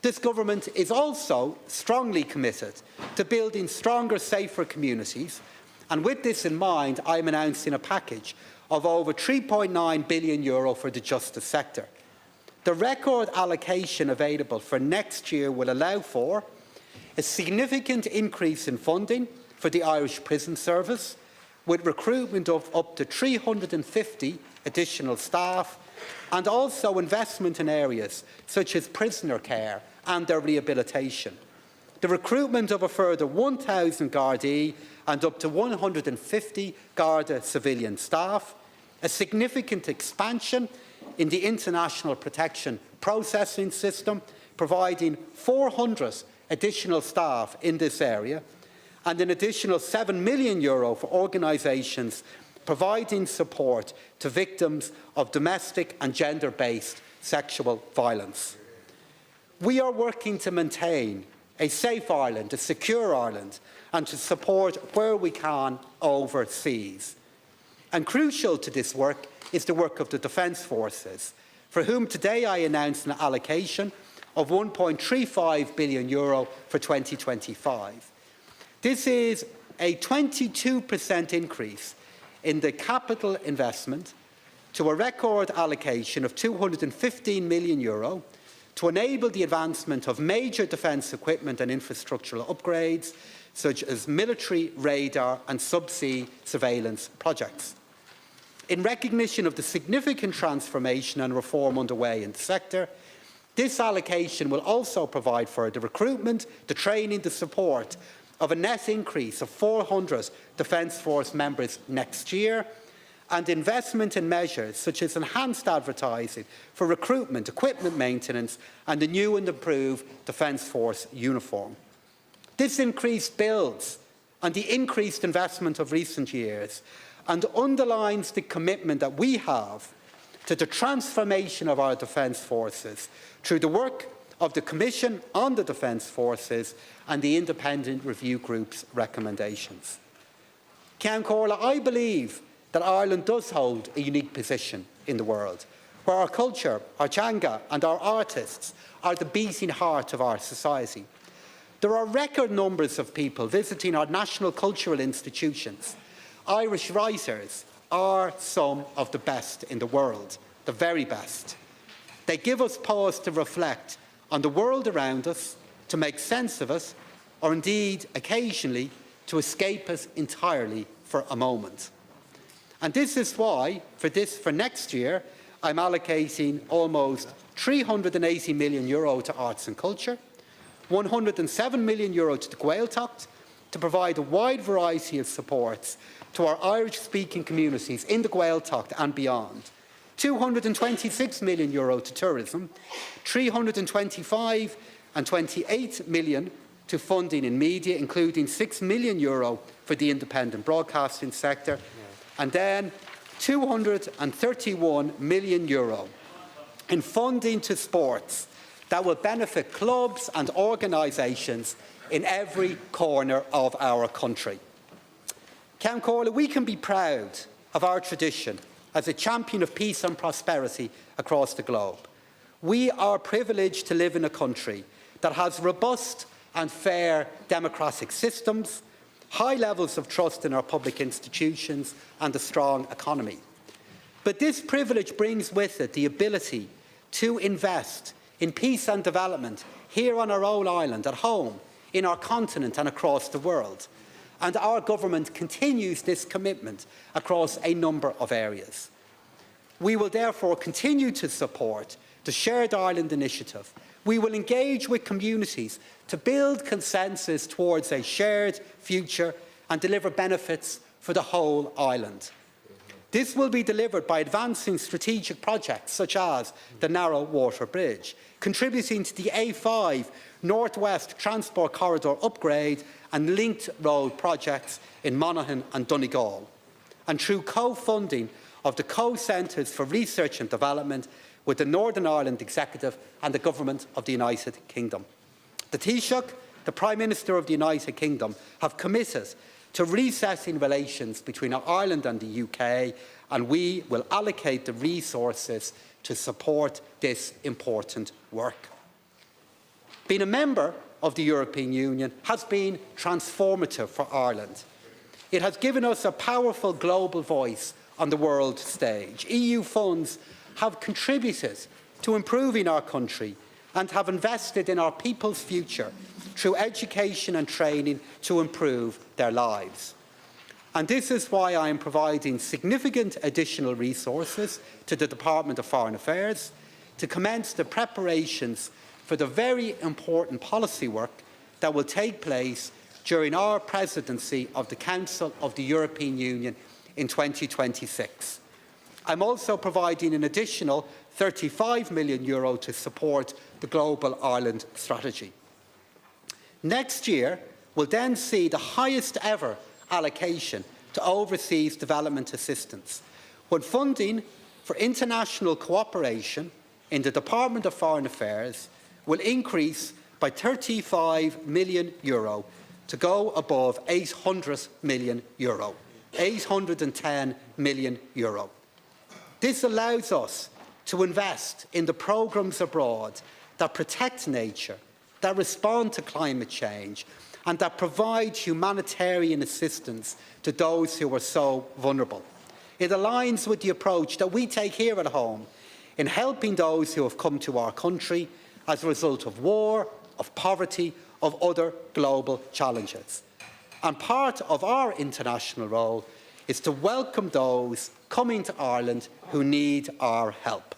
This government is also strongly committed to building stronger, safer communities, and with this in mind, I am announcing a package of over €3.9 billion for the justice sector. The record allocation available for next year will allow for a significant increase in funding for the Irish Prison Service, with recruitment of up to 350 additional staff, and also investment in areas such as prisoner care and their rehabilitation. The recruitment of a further 1,000 Gardaí and up to 150 Garda civilian staff, a significant expansion in the international protection processing system, providing 400 additional staff in this area, and an additional €7 million for organisations providing support to victims of domestic and gender-based sexual violence. We are working to maintain a safe Ireland, a secure Ireland, and to support where we can overseas. And crucial to this work is the work of the Defence Forces, for whom today I announced an allocation of €1.35 billion for 2025. This is a 22% increase in the capital investment to a record allocation of €215 million to enable the advancement of major defence equipment and infrastructural upgrades, such as military radar and subsea surveillance projects. In recognition of the significant transformation and reform underway in the sector, this allocation will also provide for the recruitment, the training, the support of a net increase of 400 Defence Force members next year, and investment in measures such as enhanced advertising for recruitment, equipment maintenance, and the new and improved Defence Force uniform. This increase builds on the increased investment of recent years and underlines the commitment that we have to the transformation of our Defence Forces through the work of the Commission on the Defence Forces and the Independent Review Group's recommendations. Ceann Comhairle, I believe that Ireland does hold a unique position in the world, where our culture, our teanga and our artists are the beating heart of our society. There are record numbers of people visiting our national cultural institutions. Irish writers are some of the best in the world, the very best. They give us pause to reflect on the world around us, to make sense of it, or indeed, occasionally, to escape us entirely for a moment. And this is why, for next year, I'm allocating almost €380 million to arts and culture, €107 million to the Gaeltacht, to provide a wide variety of supports to our Irish-speaking communities in the Gaeltacht and beyond, €226 million to tourism, €325 and €28 million to funding in media, including €6 million for the independent broadcasting sector, and then €231 million in funding to sports that will benefit clubs and organisations in every corner of our country. Ceann Comhairle, we can be proud of our tradition as a champion of peace and prosperity across the globe. We are privileged to live in a country that has robust and fair democratic systems, high levels of trust in our public institutions, and a strong economy. But this privilege brings with it the ability to invest in peace and development here on our own island, at home, in our continent and across the world. And our government continues this commitment across a number of areas. We will therefore continue to support the Shared Ireland Initiative. We will engage with communities to build consensus towards a shared future and deliver benefits for the whole island. This will be delivered by advancing strategic projects such as the Narrow Water Bridge, contributing to the A5 North West Transport Corridor upgrade and linked road projects in Monaghan and Donegal, and through co-funding of the Co-Centres for Research and Development with the Northern Ireland Executive and the Government of the United Kingdom. The Taoiseach, the Prime Minister of the United Kingdom, have committed to resetting relations between Ireland and the UK, and we will allocate the resources to support this important work. Being a member of the European Union has been transformative for Ireland. It has given us a powerful global voice on the world stage. EU funds have contributed to improving our country and have invested in our people's future through education and training to improve their lives. And this is why I am providing significant additional resources to the Department of Foreign Affairs to commence the preparations for the very important policy work that will take place during our presidency of the Council of the European Union in 2026. I'm also providing an additional €35 million to support the Global Ireland Strategy. Next year will then see the highest ever allocation to overseas development assistance, when funding for international cooperation in the Department of Foreign Affairs will increase by €35 million to go above €800 million, €810 million. This allows us to invest in the programmes abroad that protect nature, that respond to climate change, and that provide humanitarian assistance to those who are so vulnerable. It aligns with the approach that we take here at home in helping those who have come to our country as a result of war, of poverty, of other global challenges. And part of our international role is to welcome those coming to Ireland who need our help.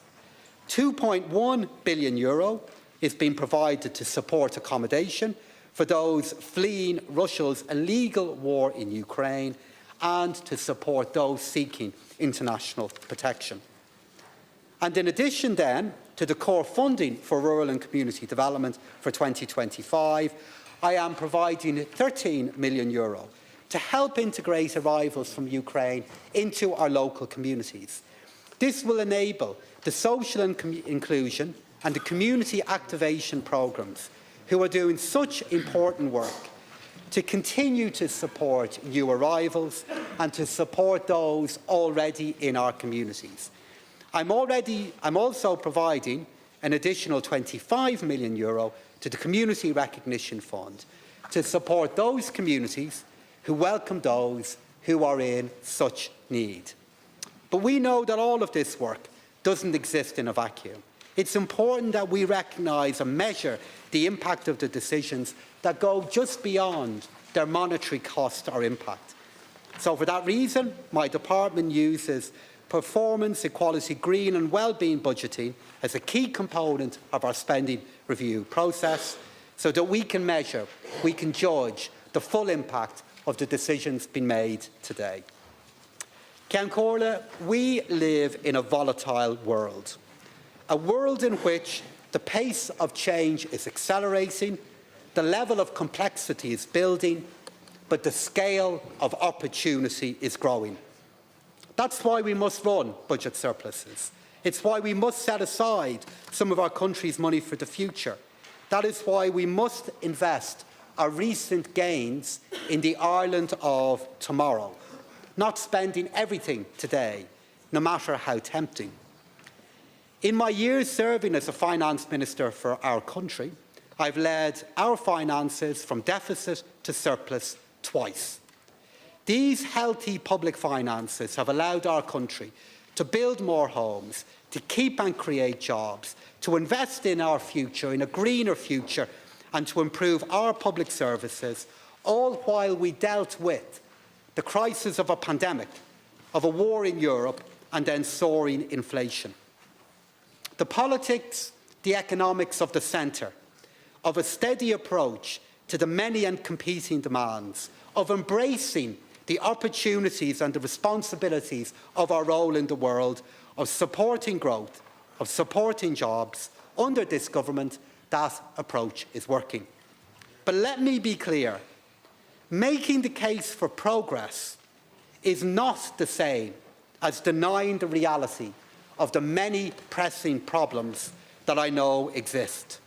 €2.1 billion is being provided to support accommodation for those fleeing Russia's illegal war in Ukraine and to support those seeking international protection. And in addition then to the core funding for rural and community development for 2025, I am providing €13 million to help integrate arrivals from Ukraine into our local communities. This will enable the social inclusion and the community activation programmes who are doing such important work to continue to support new arrivals and to support those already in our communities. I'm also providing an additional €25 million to the Community Recognition Fund to support those communities who welcome those who are in such need. But we know that all of this work doesn't exist in a vacuum. It's important that we recognise and measure the impact of the decisions that go just beyond their monetary cost or impact. So for that reason, my department uses performance, equality, green and wellbeing budgeting as a key component of our spending review process so that we can measure, we can judge the full impact of the decisions being made today. Ceann Comhairle, we live in a volatile world, a world in which the pace of change is accelerating, the level of complexity is building, but the scale of opportunity is growing. That's why we must run budget surpluses. It's why we must set aside some of our country's money for the future. That is why we must invest our recent gains in the Ireland of tomorrow, not spending everything today, no matter how tempting. In my years serving as a finance minister for our country, I've led our finances from deficit to surplus twice. These healthy public finances have allowed our country to build more homes, to keep and create jobs, to invest in our future, in a greener future, and to improve our public services, all while we dealt with the crisis of a pandemic, of a war in Europe, and then soaring inflation. The politics, the economics of the centre, of a steady approach to the many and competing demands, of embracing the opportunities and the responsibilities of our role in the world, of supporting growth, of supporting jobs, under this government, that approach is working. But let me be clear, making the case for progress is not the same as denying the reality of the many pressing problems that I know exist.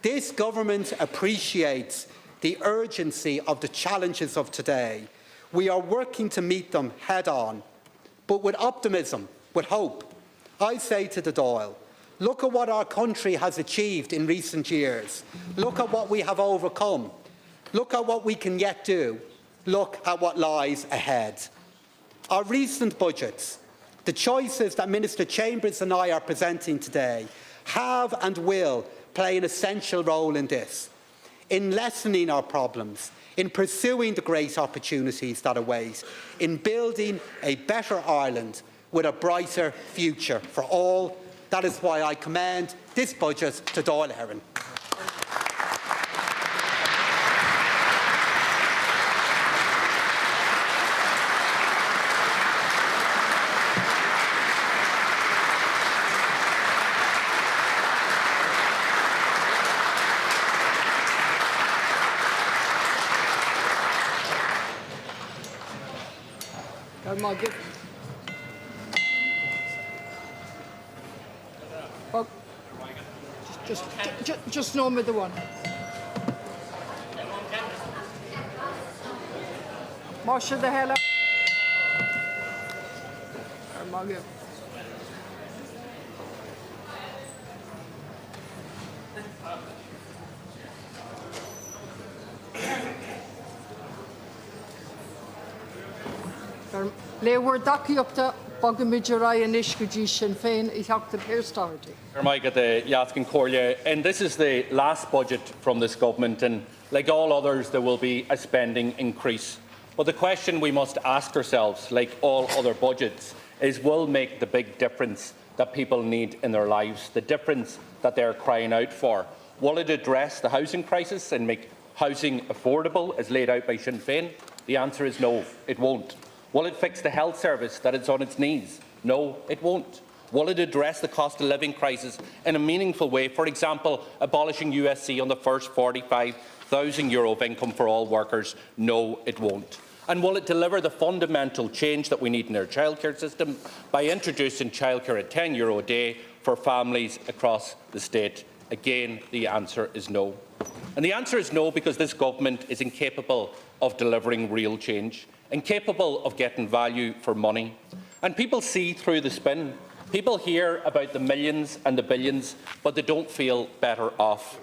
This government appreciates the urgency of the challenges of today. We are working to meet them head-on, but with optimism, with hope. I say to the Dáil, look at what our country has achieved in recent years. Look at what we have overcome. Look at what we can yet do. Look at what lies ahead. Our recent budgets, the choices that Minister Chambers and I are presenting today, have and will play an essential role in this, in lessening our problems, in pursuing the great opportunities that await, in building a better Ireland with a brighter future for all. That is why I commend this budget to Dáil Éireann. Just no with the one. Marsha the hell up. Le were ducky up the Bogamidgerai and Ishkaji Sinn Féin, I have the Pearstarty. And this is the last budget from this government, and like all others, there will be a spending increase. But the question we must ask ourselves, like all other budgets, is will make the big difference that people need in their lives, the difference that they're crying out for? Will it address the housing crisis and make housing affordable, as laid out by Sinn Féin? The answer is no, it won't. Will it fix the health service that is on its knees? No, it won't. Will it address the cost of living crisis in a meaningful way, for example, abolishing USC on the first €45,000 of income for all workers? No, it won't. And will it deliver the fundamental change that we need in our childcare system by introducing childcare at €10 a day for families across the state? Again, the answer is no. And the answer is no because this government is incapable of delivering real change, incapable of getting value for money. And people see through the spin. People hear about the millions and the billions, but they don't feel better off.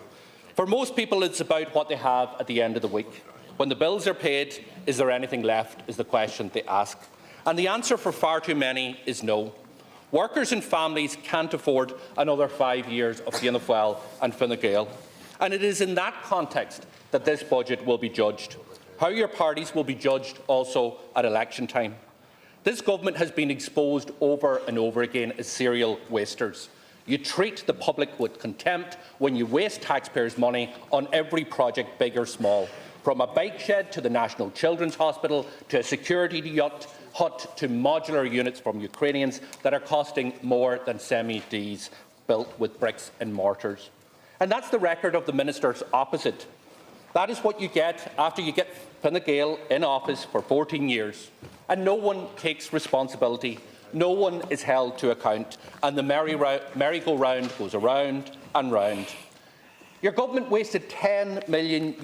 For most people, it's about what they have at the end of the week. When the bills are paid, is there anything left, is the question they ask. And the answer for far too many is no. Workers and families can't afford another 5 years of Fianna Fáil and Fine Gael. And it is in that context that this budget will be judged. How your parties will be judged also at election time. This government has been exposed over and over again as serial wasters. You treat the public with contempt when you waste taxpayers' money on every project, big or small, from a bike shed to the National Children's Hospital to a security hut to modular units from Ukrainians that are costing more than semi-Ds built with bricks and mortars. And that's the record of the ministers opposite. That is what you get after you get Fine Gael in office for 14 years. And no one takes responsibility, no one is held to account, and the merry-go-round goes around and round. Your government wasted €10 million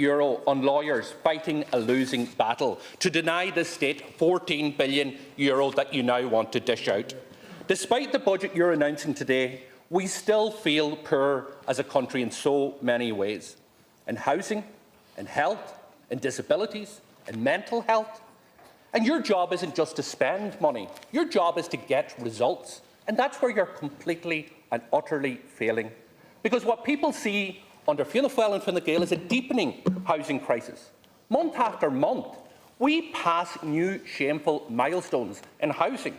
on lawyers fighting a losing battle to deny the state €14 billion that you now want to dish out. Despite the budget you're announcing today, we still feel poor as a country in so many ways. In housing, in health, in disabilities, in mental health. And your job isn't just to spend money. Your job is to get results. And that's where you're completely and utterly failing. Because what people see under Fianna Fáil and Fine Gael is a deepening housing crisis. Month after month, we pass new shameful milestones in housing.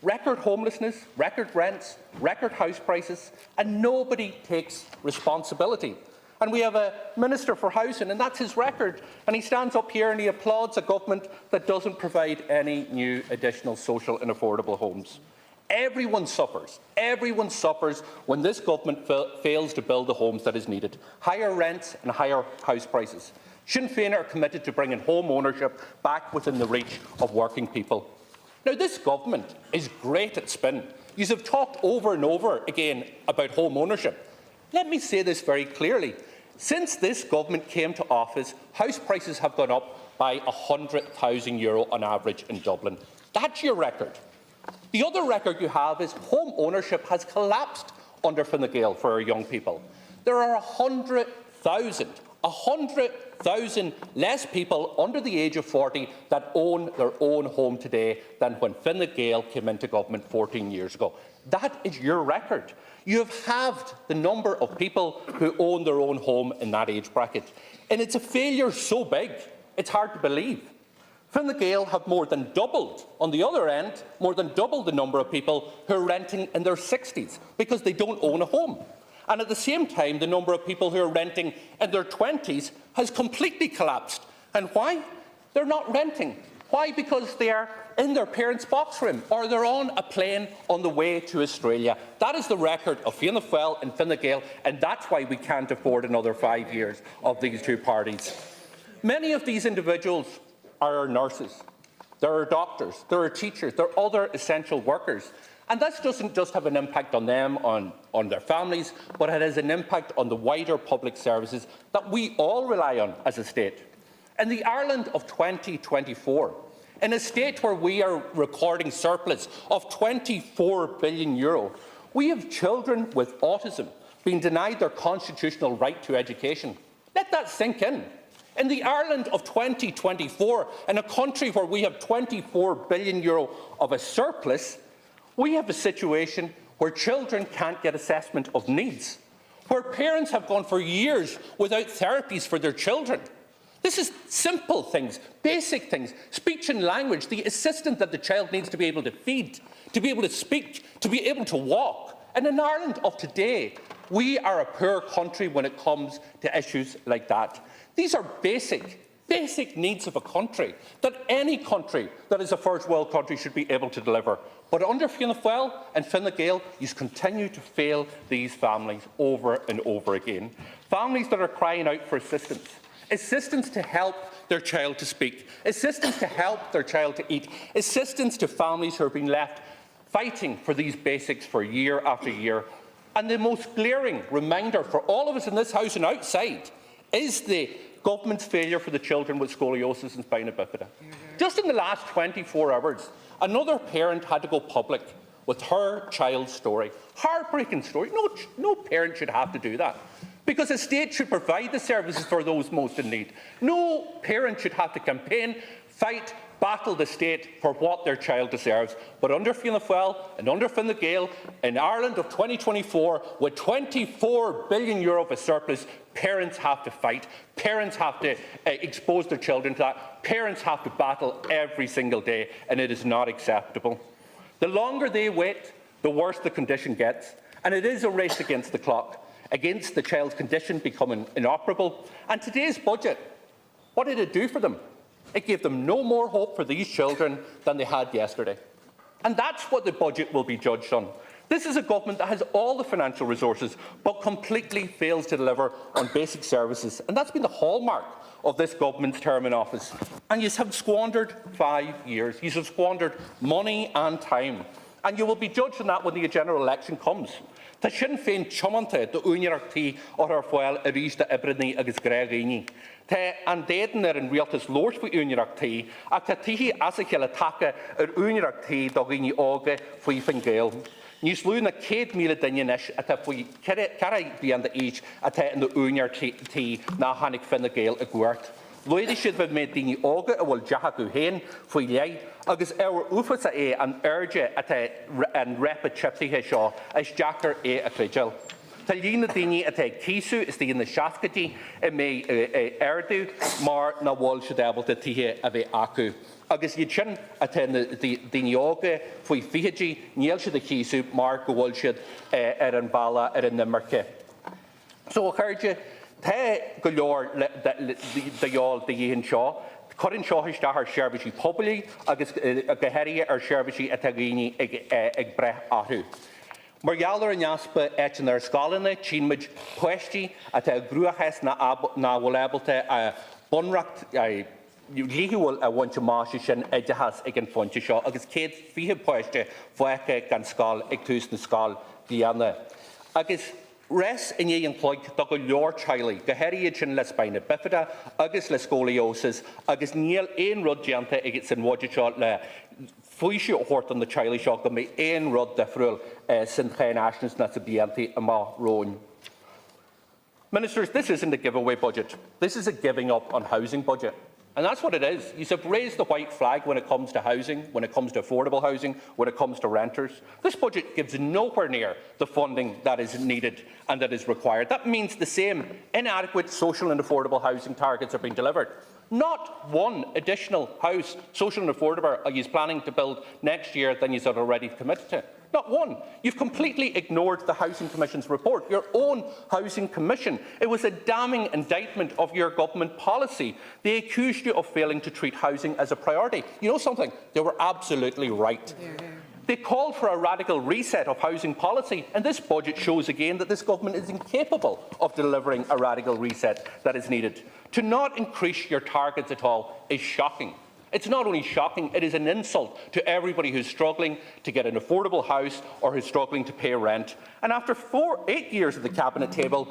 Record homelessness, record rents, record house prices, and nobody takes responsibility. And we have a Minister for Housing, and that's his record. And he stands up here and he applauds a government that doesn't provide any new additional social and affordable homes. Everyone suffers when this government fails to build the homes that is needed. Higher rents and higher house prices. Sinn Féin are committed to bringing home ownership back within the reach of working people. Now, this government is great at spin. You have talked over and over again about home ownership. Let me say this very clearly. Since this government came to office, house prices have gone up by €100,000 on average in Dublin. That's your record. The other record you have is home ownership has collapsed under Fine Gael for our young people. There are 100,000 less people under the age of 40 that own their own home today than when Fine Gael came into government 14 years ago. That is your record. You have halved the number of people who own their own home in that age bracket. And it's a failure so big, it's hard to believe. Fine Gael have more than doubled, on the other end, more than doubled the number of people who are renting in their 60s because they don't own a home. And at the same time, the number of people who are renting in their 20s has completely collapsed. And why? They're not renting. Why? Because they are in their parents' box room or they're on a plane on the way to Australia. That is the record of Fianna Fáil and Fine Gael, and that's why we can't afford another 5 years of these two parties. Many of these individuals are nurses, there are doctors, there are teachers, there are other essential workers. And this doesn't just have an impact on them, on their families, but it has an impact on the wider public services that we all rely on as a state. In the Ireland of 2024, in a state where we are recording surplus of €24 billion, we have children with autism being denied their constitutional right to education. Let that sink in. In the Ireland of 2024, in a country where we have €24 billion of a surplus, we have a situation where children can't get assessment of needs, where parents have gone for years without therapies for their children. This is simple things, basic things, speech and language, the assistant that the child needs to be able to feed, to be able to speak, to be able to walk. And in Ireland of today, we are a poor country when it comes to issues like that. These are basic needs of a country that any country that is a first world country should be able to deliver. But under Fianna Fáil and Fine Gael, you continue to fail these families over and over again. Families that are crying out for assistance. Assistance to help their child to speak. Assistance to help their child to eat. Assistance to families who are being left fighting for these basics for year after year. And the most glaring reminder for all of us in this House and outside is the government's failure for the children with scoliosis and spina bifida. Just in the last 24 hours, another parent had to go public with her child's story. Heartbreaking story. No parent should have to do that, because the state should provide the services for those most in need. No parent should have to campaign, fight, battle the state for what their child deserves. But under Fianna Fáil and under Fine Gael, in Ireland of 2024, with €24 billion of a surplus, parents have to fight. Parents have to expose their children to that. Parents have to battle every single day, and it is not acceptable. The longer they wait, the worse the condition gets, and it is a race against the clock, against the child's condition becoming inoperable. And today's budget, what did it do for them? It gave them no more hope for these children than they had yesterday. And that's what the budget will be judged on. This is a government that has all the financial resources, but completely fails to deliver on basic services. And that's been the hallmark of this government's term in office. And you have squandered 5 years. You have squandered money and time. And you will be judged on that when the general election comes. Tá Sinn Féin chomanta do úniarachtaí ar fáil a ríiste ibrinaí agus gréagaíní. Tá an déan an rialtas lórs faoi úniarachtaí, ach tá tithí as a chéile taca úniarachtaí do ghaoine ága faoi Fine Gael. Níos lú na 100,000 duine is a tá faoi cara bliana age a tá in the úniarachtaí na hánig Fine Gael a gcuairt. Luidi siad bheith mé daoine ága a bhfuil deach go héin faoi lei, agus uafasa an airde an repa chiptithe seo is deachar a chreideal. Tá lína daoine atá císú is daoine seacatí I mé airdú mar na bhfuil siad ábalta tithe a bheith acu. Agus iad sin atá daoine ága faoi fichidí níl siad a císú mar go bhfuil siad an balla an nimarcha. So a chuirde Tá go leor deol de dhéon seo, chuann seo isteach ar seirbhísí pobailí agus gohéirí ar seirbhísí a taghine ag breth athú. Mar gheallar an neaspa éitin ar scálanna tíimid poistí a tá grúachas na bhfuil ébalta a bunracht líhúil a bhainte máise sin idehas ag an fonte seo, agus céad fiche poiste foiche gan scáil ag tús na scáil bíanna. Agus res in éon ploig do go leor tealaí, gohéiríonn sin le spáinne bifida agus le scoliosis, agus níl éon rud déanta ag san bhaide seo le fuisi óhort an na tealaí seo go mé éon rud defriúil san chéin aisnes na sa bíantaí a má róin. Ministers, this isn't a giveaway budget. This is a giving up on housing budget. And that's what it is. You have raised the white flag when it comes to housing, when it comes to affordable housing, when it comes to renters. This budget gives nowhere near the funding that is needed and that is required. That means the same inadequate social and affordable housing targets are being delivered. Not one additional house, social and affordable, are you planning to build next year than you have already committed to. Not one. You've completely ignored the Housing Commission's report, your own Housing Commission. It was a damning indictment of your government policy. They accused you of failing to treat housing as a priority. You know something? They were absolutely right. They called for a radical reset of housing policy, and this budget shows again that this government is incapable of delivering a radical reset that is needed. To not increase your targets at all is shocking. It's not only shocking, it is an insult to everybody who's struggling to get an affordable house or who's struggling to pay rent. And after 8 years at the Cabinet table,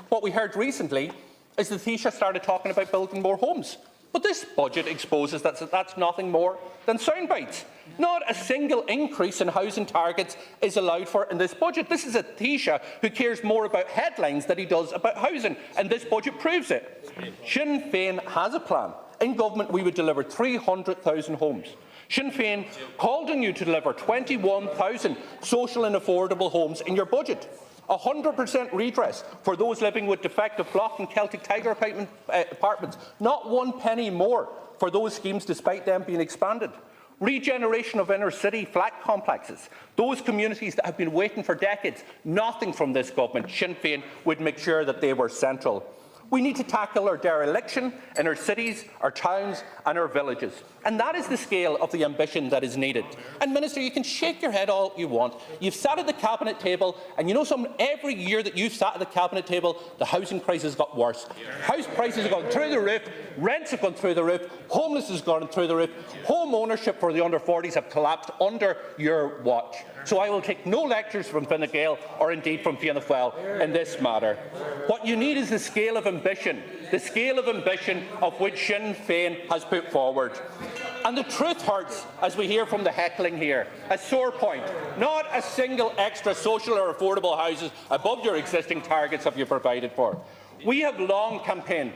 what we heard recently is that Taoiseach started talking about building more homes. But this budget exposes that that's nothing more than soundbites. Not a single increase in housing targets is allowed for in this budget. This is a Taoiseach who cares more about headlines than he does about housing, and this budget proves it. Sinn Féin has a plan. In government, we would deliver 300,000 homes. Sinn Féin called on you to deliver 21,000 social and affordable homes in your budget. 100% redress for those living with defective block and Celtic Tiger apartments. Not one penny more for those schemes, despite them being expanded. Regeneration of inner city flat complexes. Those communities that have been waiting for decades. Nothing from this government. Sinn Féin would make sure that they were central. We need to tackle our dereliction in our cities, our towns and our villages. And that is the scale of the ambition that is needed. And Minister, you can shake your head all you want. You've sat at the Cabinet table, and you know something, every year that you've sat at the Cabinet table, the housing crisis got worse. House prices have gone through the roof, rents have gone through the roof, homelessness has gone through the roof, home ownership for the under-40s have collapsed under your watch. So I will take no lectures from Fine Gael or indeed from Fianna Fáil in this matter. What you need is the scale of ambition of which Sinn Féin has put forward. And the truth hurts, as we hear from the heckling here. A sore point. Not a single extra social or affordable houses above your existing targets have you provided for. We have long campaigned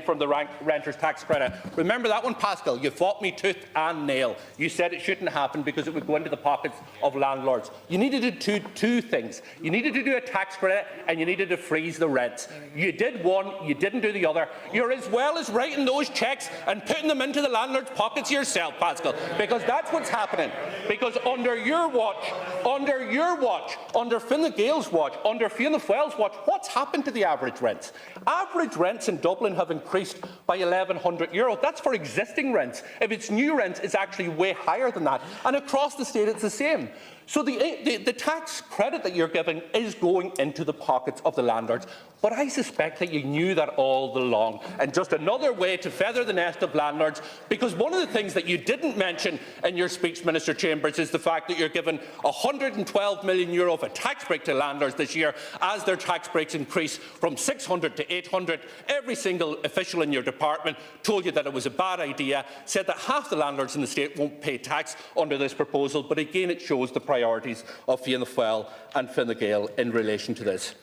from the renters tax credit. Remember that one, Pascal? You fought me tooth and nail. You said it shouldn't happen because it would go into the pockets of landlords. You needed to do two things. You needed to do a tax credit and you needed to freeze the rents. You did one, you didn't do the other. You're as well as writing those cheques and putting them into the landlords' pockets yourself, Pascal, because that's what's happening. Because under your watch, under Fine Gael's watch, under Fianna Fáil's watch, what's happened to the average rents? Average rents in Dublin have increased by €1,100. That's for existing rents. If it's new rents, it's actually way higher than that. And across the state, it's the same. So the tax credit that you're giving is going into the pockets of the landlords. But I suspect that you knew that all along. And just another way to feather the nest of landlords, because one of the things that you didn't mention in your speech, Minister Chambers, is the fact that you're giving €112 million of a tax break to landlords this year as their tax breaks increase from 600 to 800. Every single official in your department told you that it was a bad idea, said that half the landlords in the state won't pay tax under this proposal. But again, it shows the priorities of Fianna Fáil and Fine Gael in relation to this.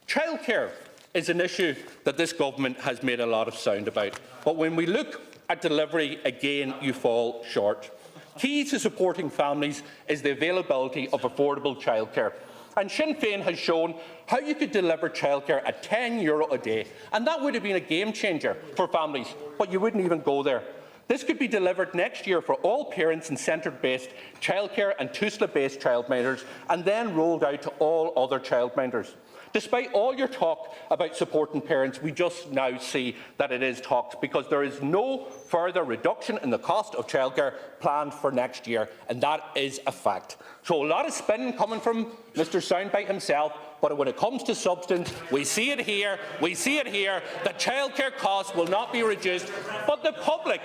Childcare is an issue that this government has made a lot of sound about. But when we look at delivery, again, you fall short. Key to supporting families is the availability of affordable childcare. And Sinn Féin has shown how you could deliver childcare at €10 a day. And that would have been a game changer for families, but you wouldn't even go there. This could be delivered next year for all parents in centre-based childcare and TUSLA-based childminders, and then rolled out to all other childminders. Despite all your talk about supporting parents, we just now see that it is talk, because there is no further reduction in the cost of childcare planned for next year, and that is a fact. So a lot of spin coming from Mr Soundbite himself, but when it comes to substance, we see it here, that childcare costs will not be reduced, but the public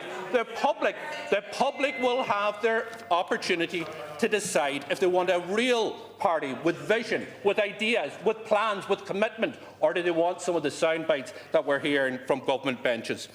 will have their opportunity to decide if they want a real party with vision, with ideas, with plans, with commitment, or do they want some of the sound bites that we're hearing from government benches.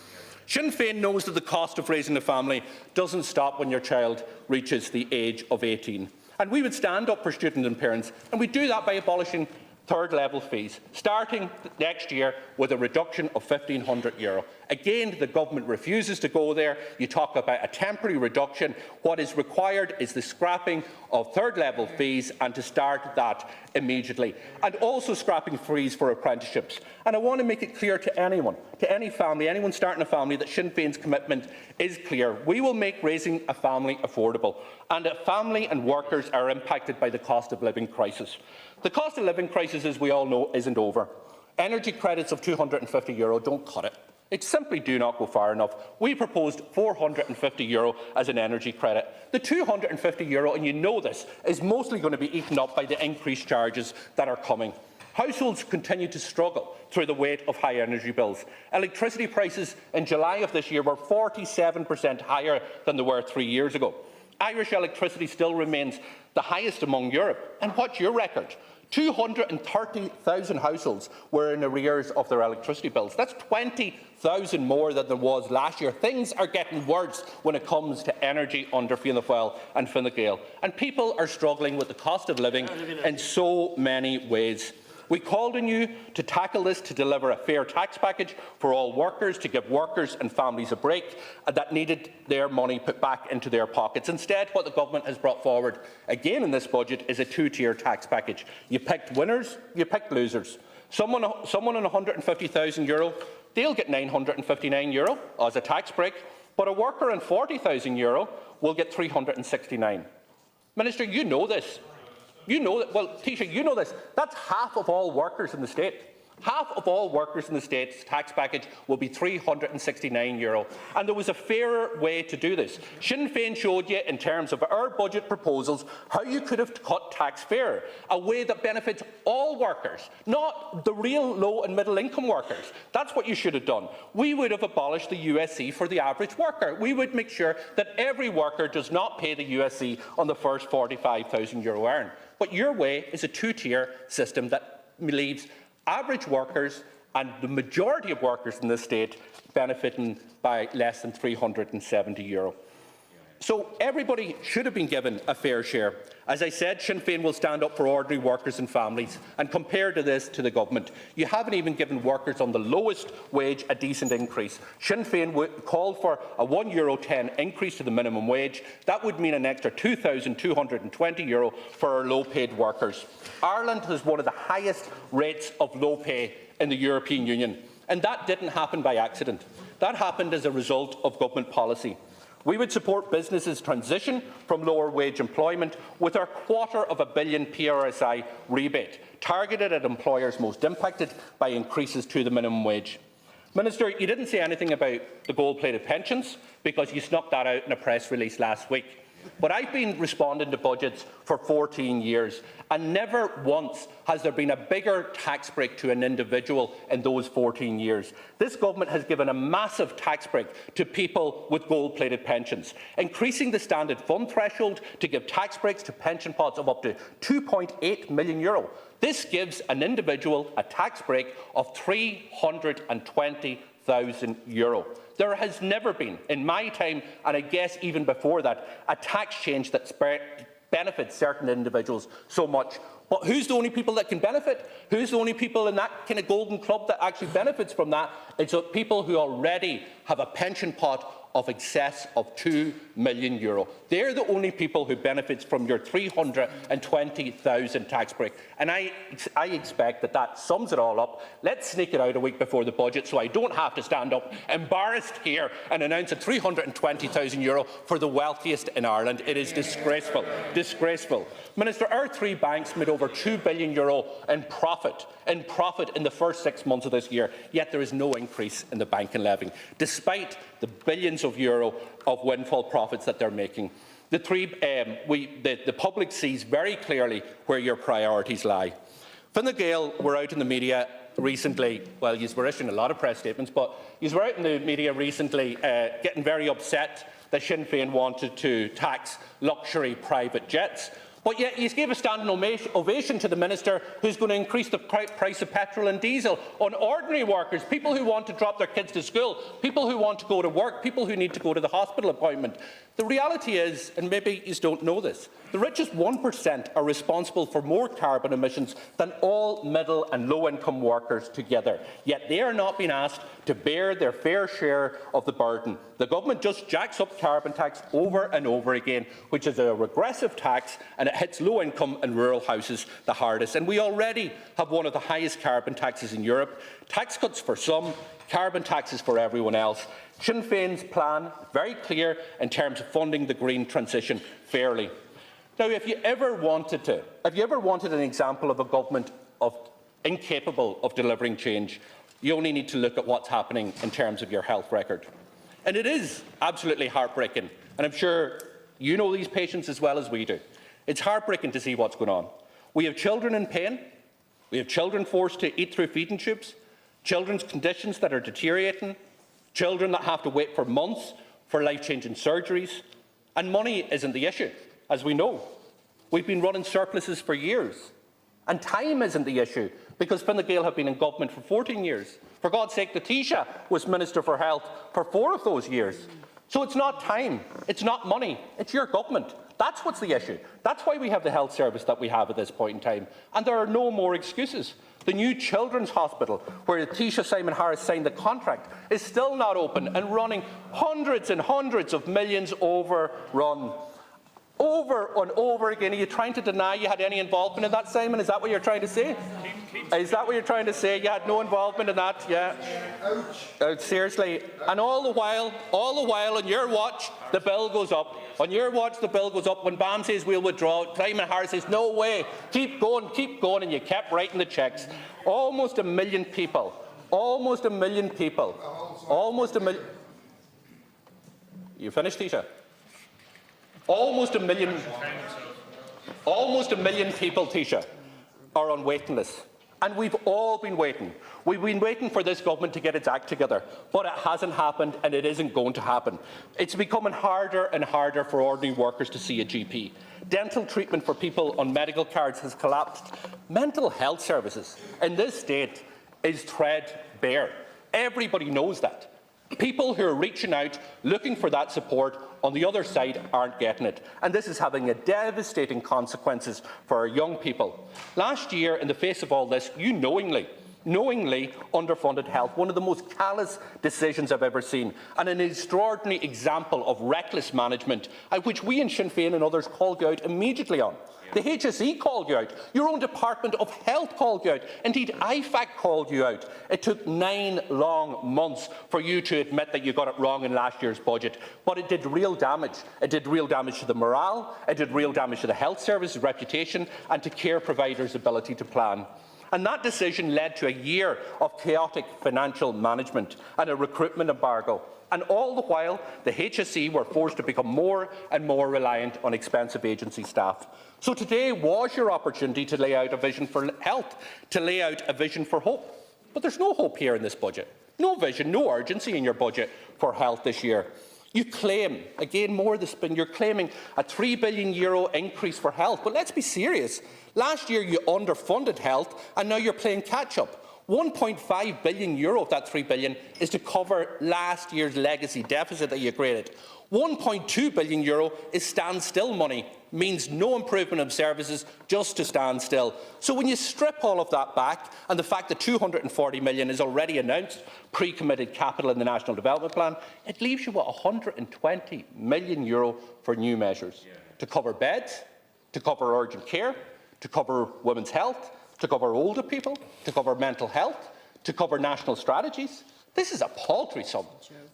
Sinn Féin knows that the cost of raising a family doesn't stop when your child reaches the age of 18. And we would stand up for students and parents, and we do that by abolishing third-level fees, starting next year with a reduction of €1,500. Again, the government refuses to go there. You talk about a temporary reduction. What is required is the scrapping of third-level fees, and to start that immediately. And also scrapping fees for apprenticeships. And I want to make it clear to anyone, to any family, anyone starting a family, that Sinn Féin's commitment is clear. We will make raising a family affordable, and a family and workers are impacted by the cost of living crisis. The cost of living crisis, as we all know, isn't over. Energy credits of €250 don't cut it. It simply do not go far enough. We proposed €450 as an energy credit. The €250, and you know this, is mostly going to be eaten up by the increased charges that are coming. Households continue to struggle through the weight of high energy bills. Electricity prices in July of this year were 47% higher than they were 3 years ago. Irish electricity still remains the highest among Europe. And what's your record? 230,000 households were in arrears of their electricity bills. That's 20,000 more than there was last year. Things are getting worse when it comes to energy under Fianna Fáil and Fine Gael. And people are struggling with the cost of living in so many ways. We called on you to tackle this, to deliver a fair tax package for all workers, to give workers and families a break that needed their money put back into their pockets. Instead, what the government has brought forward, again in this budget, is a two-tier tax package. You picked winners, you picked losers. Someone on €150,000, they'll get €959 as a tax break, but a worker on €40,000 will get €369. Minister, you know this. You know that, well, Taoiseach, you know this. That's half of all workers in the state. Half of all workers in the state's tax package will be €369. And there was a fairer way to do this. Sinn Féin showed you, in terms of our budget proposals, how you could have cut tax fairer, a way that benefits all workers, not the real low and middle income workers. That's what you should have done. We would have abolished the USC for the average worker. We would make sure that every worker does not pay the USC on the first €45,000 earn. But your way is a two-tier system that leaves average workers and the majority of workers in this state benefiting by less than €370. So everybody should have been given a fair share. As I said, Sinn Féin will stand up for ordinary workers and families, and compared to this to the government, you haven't even given workers on the lowest wage a decent increase. Sinn Féin called for a €1.10 increase to the minimum wage. That would mean an extra €2,220 for our low-paid workers. Ireland has one of the highest rates of low pay in the European Union, and that didn't happen by accident. That happened as a result of government policy. We would support businesses' transition from lower wage employment with our £250 million PRSI rebate, targeted at employers most impacted by increases to the minimum wage. Minister, you didn't say anything about the gold-plated pensions because you snuck that out in a press release last week. But I've been responding to budgets for 14 years, and never once has there been a bigger tax break to an individual in those 14 years. This government has given a massive tax break to people with gold-plated pensions, increasing the standard fund threshold to give tax breaks to pension pots of up to €2.8 million. This gives an individual a tax break of €320,000. There has never been, in my time, and I guess even before that, a tax change that benefits certain individuals so much. But who's the only people that can benefit? Who's the only people in that kind of golden club that actually benefits from that? It's people who already have a pension pot of excess of €2 million. They're the only people who benefit from your $320,000 tax break. And I expect that sums it all up. Let's sneak it out a week before the budget so I don't have to stand up embarrassed here and announce a €320,000 for the wealthiest in Ireland. It is disgraceful. Disgraceful. Minister, our three banks made over €2 billion in profit in the first 6 months of this year, yet there is no increase in the banking levy, despite the billions of euro of windfall profits that they're making. The public sees very clearly where your priorities lie. Fine Gael were out in the media recently, well, you were issuing a lot of press statements, but you were out in the media recently getting very upset that Sinn Féin wanted to tax luxury private jets. But yet you gave a standing ovation to the Minister who's going to increase the price of petrol and diesel on ordinary workers, people who want to drop their kids to school, people who want to go to work, people who need to go to the hospital appointment. The reality is, and maybe you don't know this, the richest 1% are responsible for more carbon emissions than all middle and low-income workers together. Yet they are not being asked to bear their fair share of the burden. The government just jacks up carbon tax over and over again, which is a regressive tax, and it hits low-income and rural houses the hardest. And we already have one of the highest carbon taxes in Europe. Tax cuts for some, carbon taxes for everyone else. Sinn Féin's plan, very clear in terms of funding the green transition fairly. Now, if you ever wanted an example of a government incapable of delivering change, you only need to look at what's happening in terms of your health record. And it is absolutely heartbreaking, and I'm sure you know these patients as well as we do. It's heartbreaking to see what's going on. We have children in pain, we have children forced to eat through feeding tubes, children's conditions that are deteriorating, children that have to wait for months for life-changing surgeries, and money isn't the issue, as we know. We've been running surpluses for years, and time isn't the issue, because Fine Gael have been in government for 14 years. For God's sake, the Taoiseach was Minister for Health for 4 of those years. So it's not time, it's not money, it's your government. That's what's the issue. That's why we have the health service that we have at this point in time. And there are no more excuses. The new Children's Hospital, where Taoiseach Simon Harris signed the contract, is still not open and running hundreds and hundreds of millions overrun. Over and over again. Are you trying to deny you had any involvement in that, Simon? Is that what you're trying to say? Is that what you're trying to say? You had no involvement in that? Yeah. Seriously. And all the while, on your watch, the bill goes up. On your watch, the bill goes up. When BAM says we'll withdraw, Simon Harris says, no way. Keep going, and you kept writing the cheques. Almost 1 million people. Almost 1 million people. Almost 1 million. You finished, Taoiseach? Almost a million people, Taoiseach, are on waiting lists. And we've all been waiting. We've been waiting for this government to get its act together, but it hasn't happened and it isn't going to happen. It's becoming harder and harder for ordinary workers to see a GP. Dental treatment for people on medical cards has collapsed. Mental health services in this state is threadbare. Everybody knows that. People who are reaching out, looking for that support, on the other side aren't getting it. And this is having a devastating consequences for our young people. Last year, in the face of all this, you knowingly underfunded health, one of the most callous decisions I've ever seen, and an extraordinary example of reckless management, which we in Sinn Féin and others called you out immediately on. The HSE called you out. Your own Department of Health called you out. Indeed, IFAC called you out. It took 9 long months for you to admit that you got it wrong in last year's budget. But it did real damage. It did real damage to the morale, it did real damage to the health service's reputation and to care providers' ability to plan. And that decision led to a year of chaotic financial management and a recruitment embargo. And all the while, the HSE were forced to become more and more reliant on expensive agency staff. So today was your opportunity to lay out a vision for health, to lay out a vision for hope. But there's no hope here in this budget. No vision, no urgency in your budget for health this year. You claim, again more of the spin, you're claiming a €3 billion increase for health. But let's be serious. Last year you underfunded health and now you're playing catch-up. 1.5 billion euro of that 3 billion is to cover last year's legacy deficit that you created. 1.2 billion euro is standstill money, means no improvement of services, just to stand still. So when you strip all of that back, and the fact that 240 million is already announced pre-committed capital in the National Development Plan, it leaves you with 120 million euro for new measures to cover beds, to cover urgent care, to cover women's health, to cover older people, to cover mental health, to cover national strategies. This is a paltry sum.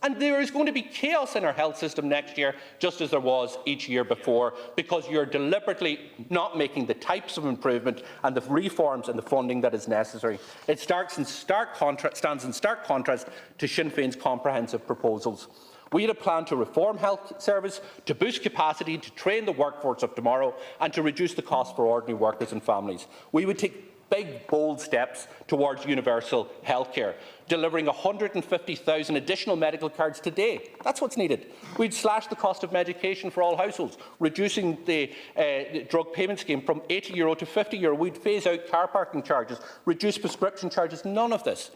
And there is going to be chaos in our health system next year, just as there was each year before, because you're deliberately not making the types of improvement and the reforms and the funding that is necessary. It stands in stark contrast to Sinn Féin's comprehensive proposals. We had a plan to reform health service, to boost capacity, to train the workforce of tomorrow, and to reduce the cost for ordinary workers and families. We would take big, bold steps towards universal healthcare, delivering 150,000 additional medical cards today. That's what's needed. We'd slash the cost of medication for all households, reducing the drug payment scheme from €80 to €50. We'd phase out car parking charges, reduce prescription charges. None of this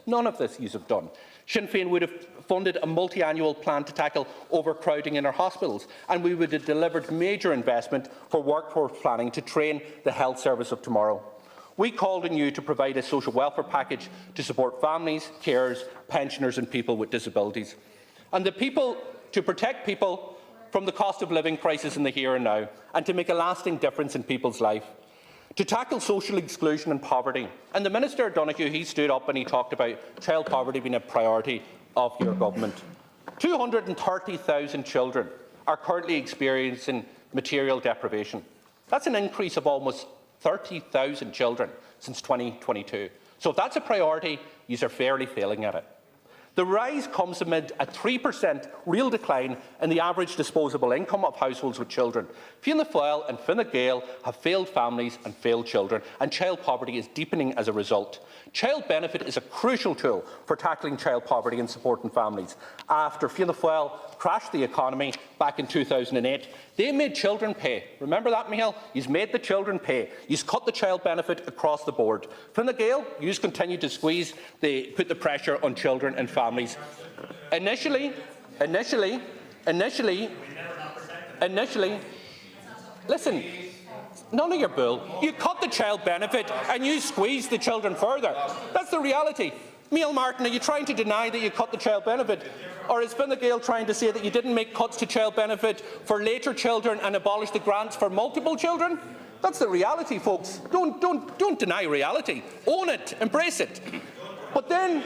you have done. Sinn Féin would have funded a multi-annual plan to tackle overcrowding in our hospitals, and we would have delivered major investment for workforce planning to train the health service of tomorrow. We called on you to provide a social welfare package to support families, carers, pensioners and people with disabilities. And to protect people from the cost of living crisis in the here and now, and to make a lasting difference in people's life. To tackle social exclusion and poverty. And the Minister Donoghue, he stood up and he talked about child poverty being a priority of your government. 230,000 children are currently experiencing material deprivation. That's an increase of almost 30,000 children since 2022. So if that's a priority, you are fairly failing at it. The rise comes amid a 3% real decline in the average disposable income of households with children. Fianna Fáil and Fine Gael have failed families and failed children, and child poverty is deepening as a result. Child benefit is a crucial tool for tackling child poverty and supporting families. After Fianna Fáil crashed the economy back in 2008, they made children pay. Remember that, Michael? You've made the children pay. You've cut the child benefit across the board. Fine Gael, you've continued to put the pressure on children and families. Initially, listen, none of your bull. You cut the child benefit and you squeeze the children further. That's the reality. Micheál Martin, are you trying to deny that you cut the child benefit? Or is Fine Gael trying to say that you didn't make cuts to child benefit for later children and abolish the grants for multiple children? That's the reality, folks. Don't deny reality. Own it. Embrace it. Fine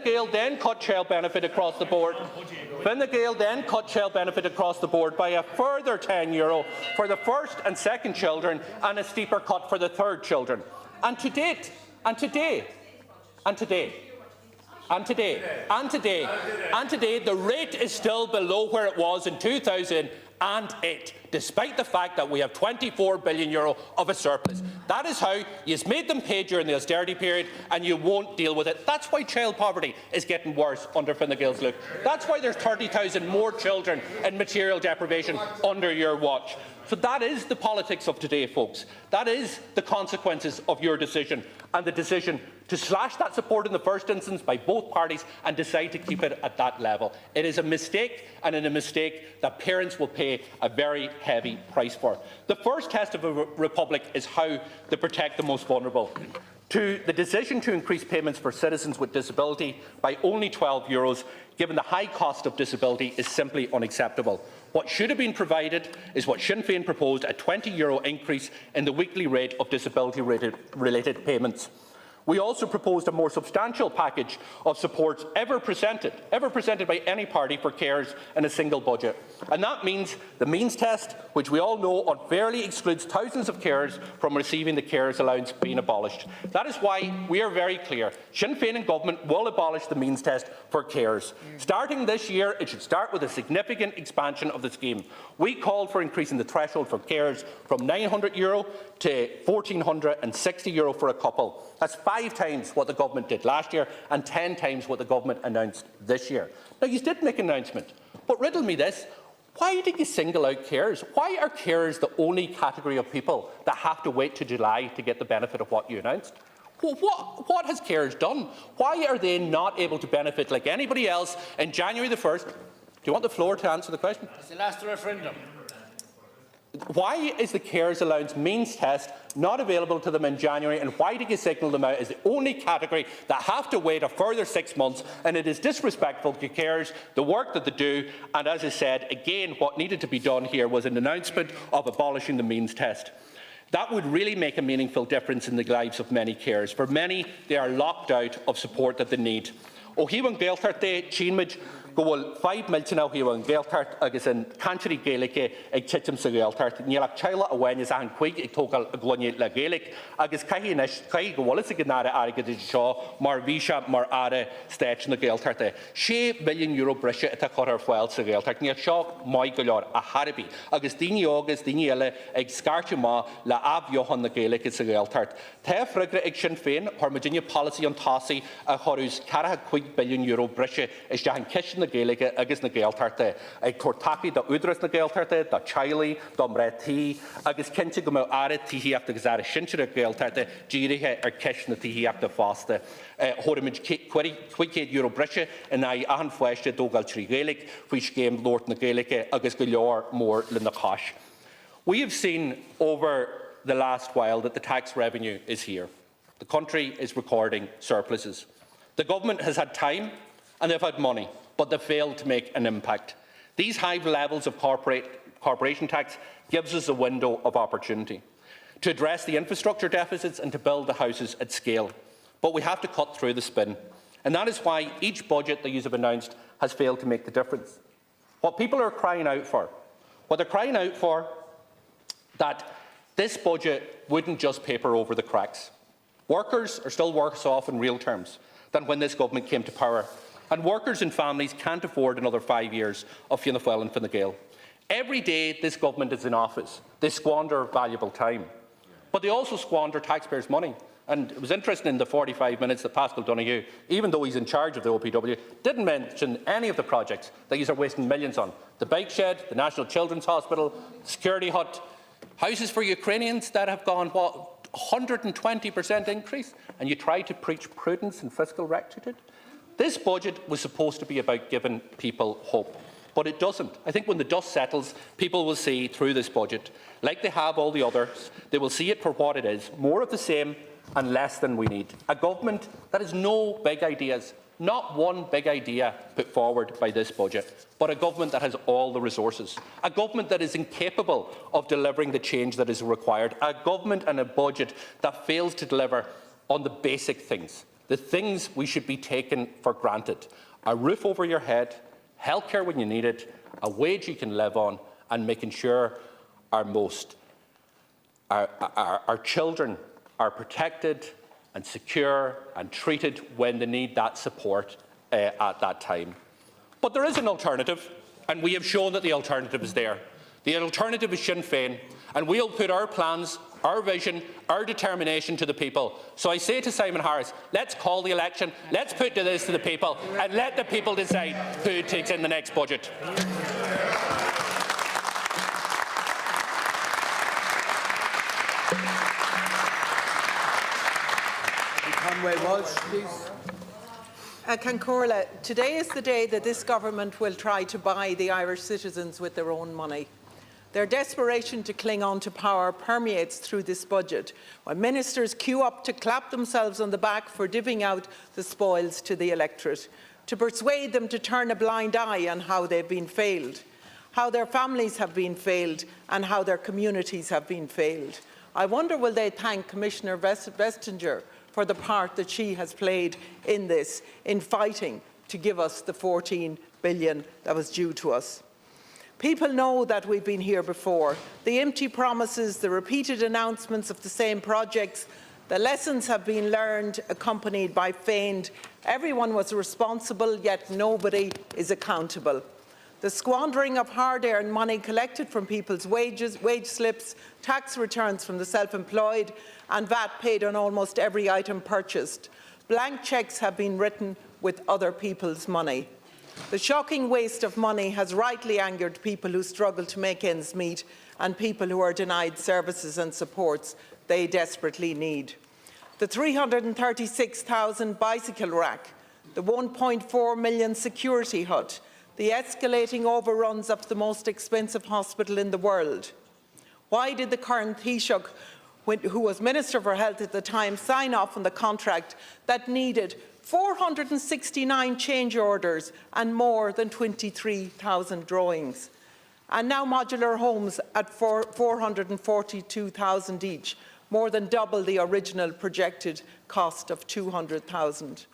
Gael then cut child benefit across the board. Fine Gael then cut child benefit across the board by a further €10 for the first and second children, and a steeper cut for the third children. And today, the rate is still below where it was in 2008, despite the fact that we have €24 billion of a surplus. That is how you've made them pay during the austerity period, and you won't deal with it. That's why child poverty is getting worse under Fine Gael's look. That's why there's 30,000 more children in material deprivation under your watch. So that is the politics of today, folks. That is the consequences of your decision, and the decision to slash that support in the first instance by both parties and decide to keep it at that level. It is a mistake, and a mistake that parents will pay a very heavy price for. The first test of a republic is how to protect the most vulnerable. The decision to increase payments for citizens with disability by only €12, given the high cost of disability, is simply unacceptable. What should have been provided is what Sinn Féin proposed, a €20 increase in the weekly rate of disability-related payments. We also proposed a more substantial package of supports ever presented by any party for carers in a single budget. And that means the means test, which we all know unfairly excludes thousands of carers from receiving the carers allowance, being abolished. That is why we are very clear. Sinn Féin and government will abolish the means test for carers. Starting this year, it should start with a significant expansion of the scheme. We called for increasing the threshold for carers from €900 to €1,460 for a couple. That's 5 times what the government did last year and 10 times what the government announced this year. Now, you did make an announcement, but riddle me this. Why did you single out carers? Why are carers the only category of people that have to wait to July to get the benefit of what you announced? Well, what has carers done? Why are they not able to benefit like anybody else in January the 1st? Do you want the floor to answer the question? It's the last referendum. Why is the carers allowance means test not available to them in January, and why did you signal them out as the only category that have to wait a further 6 months? And it is disrespectful to carers, the work that they do, and as I said, again, what needed to be done here was an announcement of abolishing the means test. That would really make a meaningful difference in the lives of many carers. For many, they are locked out of support that they need. O hiwan gaeltart de chinmid goal 5 million o hiwan gaeltart agus in country gaelic ag titim sa gaeltart nilak chaila awen is an quig ag togal glonye la gaelic agus kahinesh kai goal is gnara arigad shaw mar visha mar are stage na gaeltart €6 million brisha at a quarter fuel sa gaeltart near shaw my golor a harabi agus dini august dini ele ag scarchima la ab johan na gaelic is a gaeltart te frigre ag Sinn Féin Virginia policy on tasi a horus cara quig €1 billion brisha is jahan kishin na gaelic agus na gaeltarte ag tortaki da udras na gaeltarte da chili da mreti agus kinti go are tihi after gazara shinchira gaeltarte jirihe ar kish na tihi after faste horimid quid euro brisha and I ahan fweste dogal tri gaelic which game lord na gaelic agus galore more than the cash. We have seen over the last while that the tax revenue is here. The country is recording surpluses. The government has had time and they've had money, but they've failed to make an impact. These high levels of corporation tax gives us a window of opportunity to address the infrastructure deficits and to build the houses at scale. But we have to cut through the spin. And that is why each budget that you have announced has failed to make the difference. What people are crying out for, that this budget wouldn't just paper over the cracks. Workers are still worse off in real terms than when this government came to power. And workers and families can't afford another 5 years of Fianna Fáil and Fine Gael. Every day this government is in office, they squander valuable time. But they also squander taxpayers' money. And it was interesting in the 45 minutes that Pascal Donoghue, even though he's in charge of the OPW, didn't mention any of the projects that he's wasting millions on. The bike shed, the National Children's Hospital, security hut, houses for Ukrainians that have gone, what, 120% increase, and you try to preach prudence and fiscal rectitude? This budget was supposed to be about giving people hope, but it doesn't. I think when the dust settles, people will see through this budget, like they have all the others, they will see it for what it is, more of the same and less than we need. A government that has no big ideas, not one big idea put forward by this budget, but a government that has all the resources, a government that is incapable of delivering the change that is required, a government and a budget that fails to deliver on the basic things, the things we should be taken for granted. A roof over your head, healthcare when you need it, a wage you can live on, and making sure our children are protected and secure and treated when they need that support at that time. But there is an alternative, and we have shown that the alternative is there. The alternative is Sinn Féin, and we'll put our plans, our vision, our determination to the people. So I say to Simon Harris, let's call the election, let's put this to the people, and let the people decide who takes in the next budget. Conway Walsh, please. Cancorla, today is the day that this government will try to buy the Irish citizens with their own money. Their desperation to cling on to power permeates through this budget, while ministers queue up to clap themselves on the back for divvying out the spoils to the electorate, to persuade them to turn a blind eye on how they've been failed, how their families have been failed, and how their communities have been failed. I wonder, will they thank Commissioner Vestager for the part that she has played in this, in fighting to give us the 14 billion that was due to us. People know that we've been here before. The empty promises, the repeated announcements of the same projects, the lessons have been learned, accompanied by feigned. Everyone was responsible, yet nobody is accountable. The squandering of hard-earned money collected from people's wages, wage slips, tax returns from the self-employed, and VAT paid on almost every item purchased. Blank cheques have been written with other people's money. The shocking waste of money has rightly angered people who struggle to make ends meet and people who are denied services and supports they desperately need. The 336,000 bicycle rack, the 1.4 million security hut, the escalating overruns of the most expensive hospital in the world. Why did the current Taoiseach, who was Minister for Health at the time, sign off on the contract that needed 469 change orders and more than 23,000 drawings? And now modular homes at 442,000 each, more than double the original projected cost of 200,000.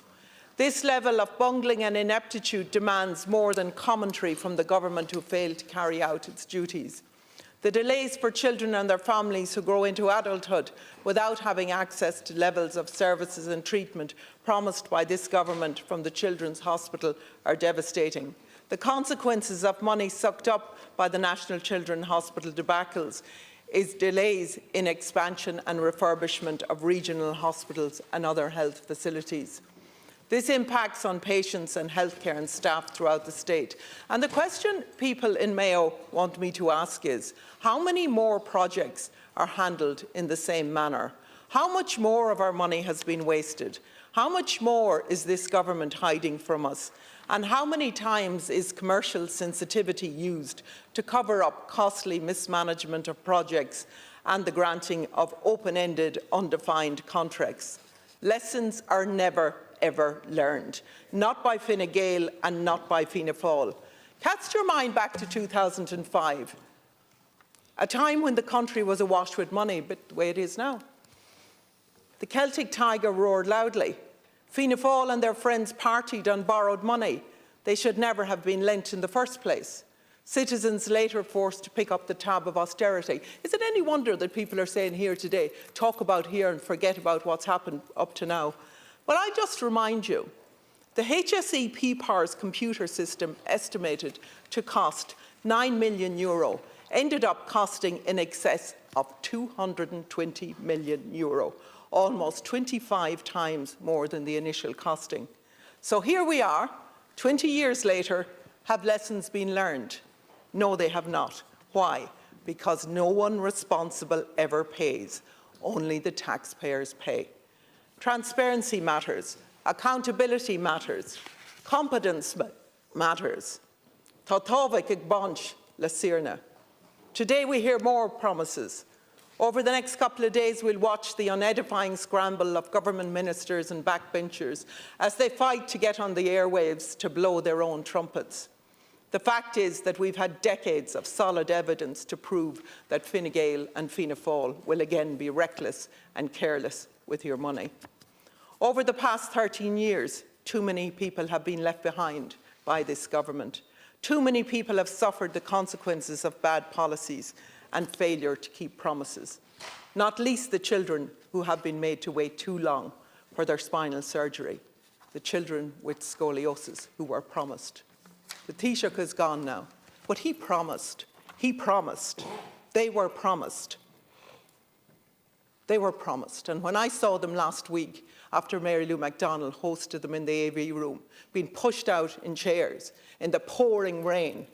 This level of bungling and ineptitude demands more than commentary from the government who failed to carry out its duties. The delays for children and their families who grow into adulthood without having access to levels of services and treatment promised by this government from the Children's Hospital are devastating. The consequences of money sucked up by the National Children's Hospital debacles is delays in expansion and refurbishment of regional hospitals and other health facilities. This impacts on patients and healthcare and staff throughout the state. And the question people in Mayo want me to ask is, how many more projects are handled in the same manner? How much more of our money has been wasted? How much more is this government hiding from us? And how many times is commercial sensitivity used to cover up costly mismanagement of projects and the granting of open-ended, undefined contracts? Lessons are never ever learned, not by Fine Gael and not by Fianna Fáil. Cast your mind back to 2005, a time when the country was awash with money, but the way it is now. The Celtic Tiger roared loudly. Fianna Fáil and their friends partied on borrowed money. They should never have been lent in the first place. Citizens later forced to pick up the tab of austerity. Is it any wonder that people are saying here today, talk about here and forget about what's happened up to now? Well, I just remind you, the HSE PPAR's computer system, estimated to cost €9 million, ended up costing in excess of €220 million, almost 25 times more than the initial costing. So here we are, 20 years later. Have lessons been learned? No, they have not. Why? Because no one responsible ever pays. Only the taxpayers pay. Transparency matters. Accountability matters. Competence matters. Tátábhaigh ag baint le Saoirne. Today we hear more promises. Over the next couple of days, we'll watch the unedifying scramble of government ministers and backbenchers as they fight to get on the airwaves to blow their own trumpets. The fact is that we've had decades of solid evidence to prove that Fine Gael and Fianna Fáil will again be reckless and careless with your money. Over the past 13 years, too many people have been left behind by this government. Too many people have suffered the consequences of bad policies and failure to keep promises, not least the children who have been made to wait too long for their spinal surgery, the children with scoliosis who were promised. The Taoiseach is gone now, but he promised, they were promised. They were promised, and when I saw them last week, after Mary Lou McDonald hosted them in the AV room, being pushed out in chairs in the pouring rain,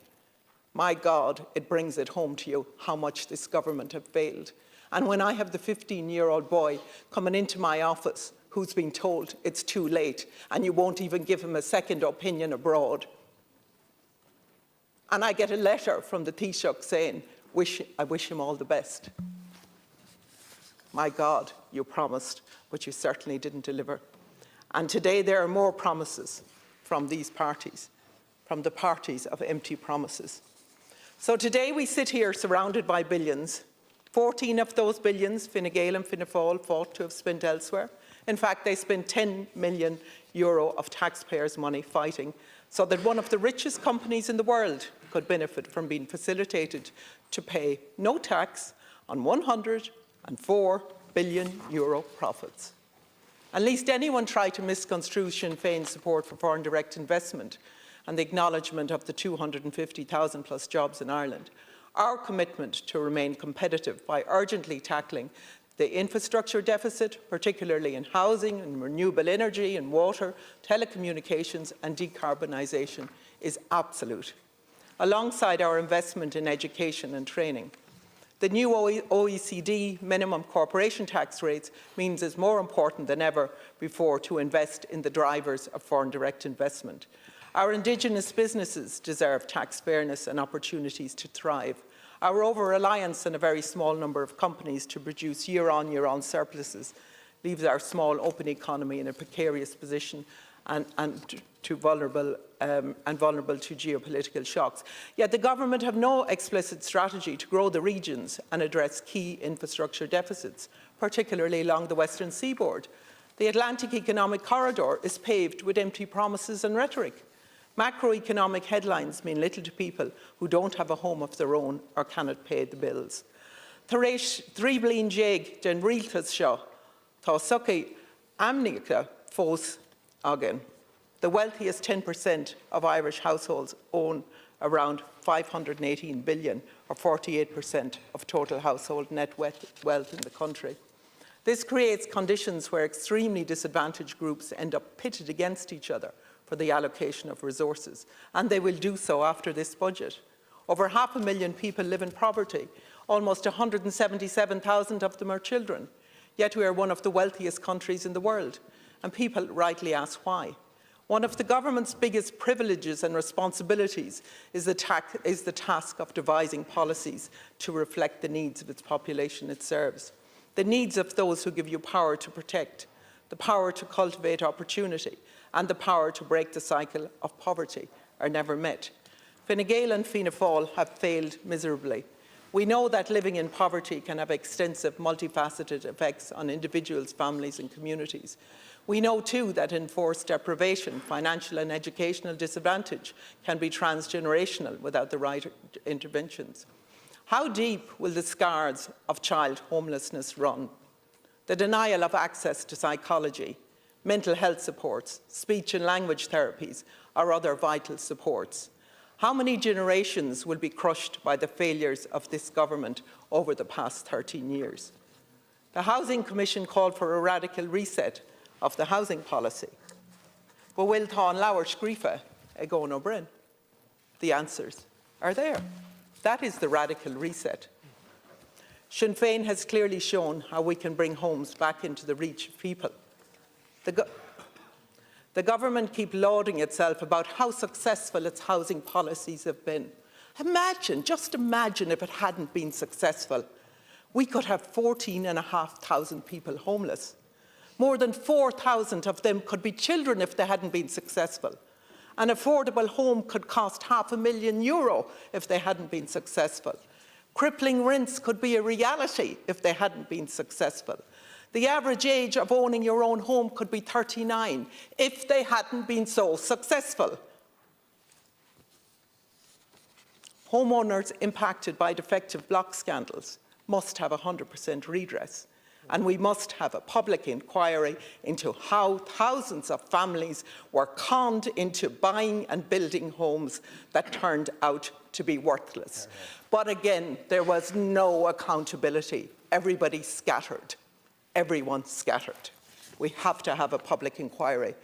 my God, it brings it home to you how much this government have failed. And when I have the 15-year-old boy coming into my office who's been told it's too late and you won't even give him a second opinion abroad, and I get a letter from the Taoiseach saying, I wish him all the best. My God, you promised, but you certainly didn't deliver. And today there are more promises from these parties, from the parties of empty promises. So today we sit here surrounded by billions. 14 of those billions, Fine Gael and Fianna Fáil fought to have spent elsewhere. In fact, they spent €10 million of taxpayers' money fighting so that one of the richest companies in the world could benefit from being facilitated to pay no tax on €104 billion profits. At least anyone tried to misconstrue Sinn Féin's support for foreign direct investment and the acknowledgement of the 250,000 plus jobs in Ireland. Our commitment to remain competitive by urgently tackling the infrastructure deficit, particularly in housing and renewable energy and water, telecommunications and decarbonisation, is absolute. Alongside our investment in education and training, the new OECD minimum corporation tax rates means it's more important than ever before to invest in the drivers of foreign direct investment. Our Indigenous businesses deserve tax fairness and opportunities to thrive. Our over-reliance on a very small number of companies to produce year-on surpluses leaves our small open economy in a precarious position and vulnerable to geopolitical shocks. Yet the government have no explicit strategy to grow the regions and address key infrastructure deficits, particularly along the western seaboard. The Atlantic Economic Corridor is paved with empty promises and rhetoric. Macroeconomic headlines mean little to people who don't have a home of their own or cannot pay the bills. Three blin jeg den rialtas seo, tá sucki amnica fós again. The wealthiest 10% of Irish households own around 518 billion, or 48% of total household net wealth in the country. This creates conditions where extremely disadvantaged groups end up pitted against each other for the allocation of resources, and they will do so after this budget. Over 500,000 people live in poverty. Almost 177,000 of them are children. Yet we are one of the wealthiest countries in the world, and people rightly ask why. One of the government's biggest privileges and responsibilities is the task of devising policies to reflect the needs of its population it serves. The needs of those who give you power to protect, the power to cultivate opportunity, and the power to break the cycle of poverty are never met. Fine Gael and Fianna Fáil have failed miserably. We know that living in poverty can have extensive, multifaceted effects on individuals, families and communities. We know too that enforced deprivation, financial and educational disadvantage can be transgenerational without the right interventions. How deep will the scars of child homelessness run? The denial of access to psychology, mental health supports, speech and language therapies or other vital supports. How many generations will be crushed by the failures of this government over the past 13 years? The Housing Commission called for a radical reset of the housing policy. But will tá an leabhar scríofa ag Eoin Ó Broin? The answers are there. That is the radical reset. Sinn Féin has clearly shown how we can bring homes back into the reach of people. The government keeps lauding itself about how successful its housing policies have been. Just imagine if it hadn't been successful. We could have 14,500 people homeless. More than 4,000 of them could be children if they hadn't been successful. An affordable home could cost €500,000 if they hadn't been successful. Crippling rents could be a reality if they hadn't been successful. The average age of owning your own home could be 39 if they hadn't been so successful. Homeowners impacted by defective block scandals must have 100% redress. And we must have a public inquiry into how thousands of families were conned into buying and building homes that turned out to be worthless. But again, there was no accountability. Everybody scattered. Everyone scattered. We have to have a public inquiry,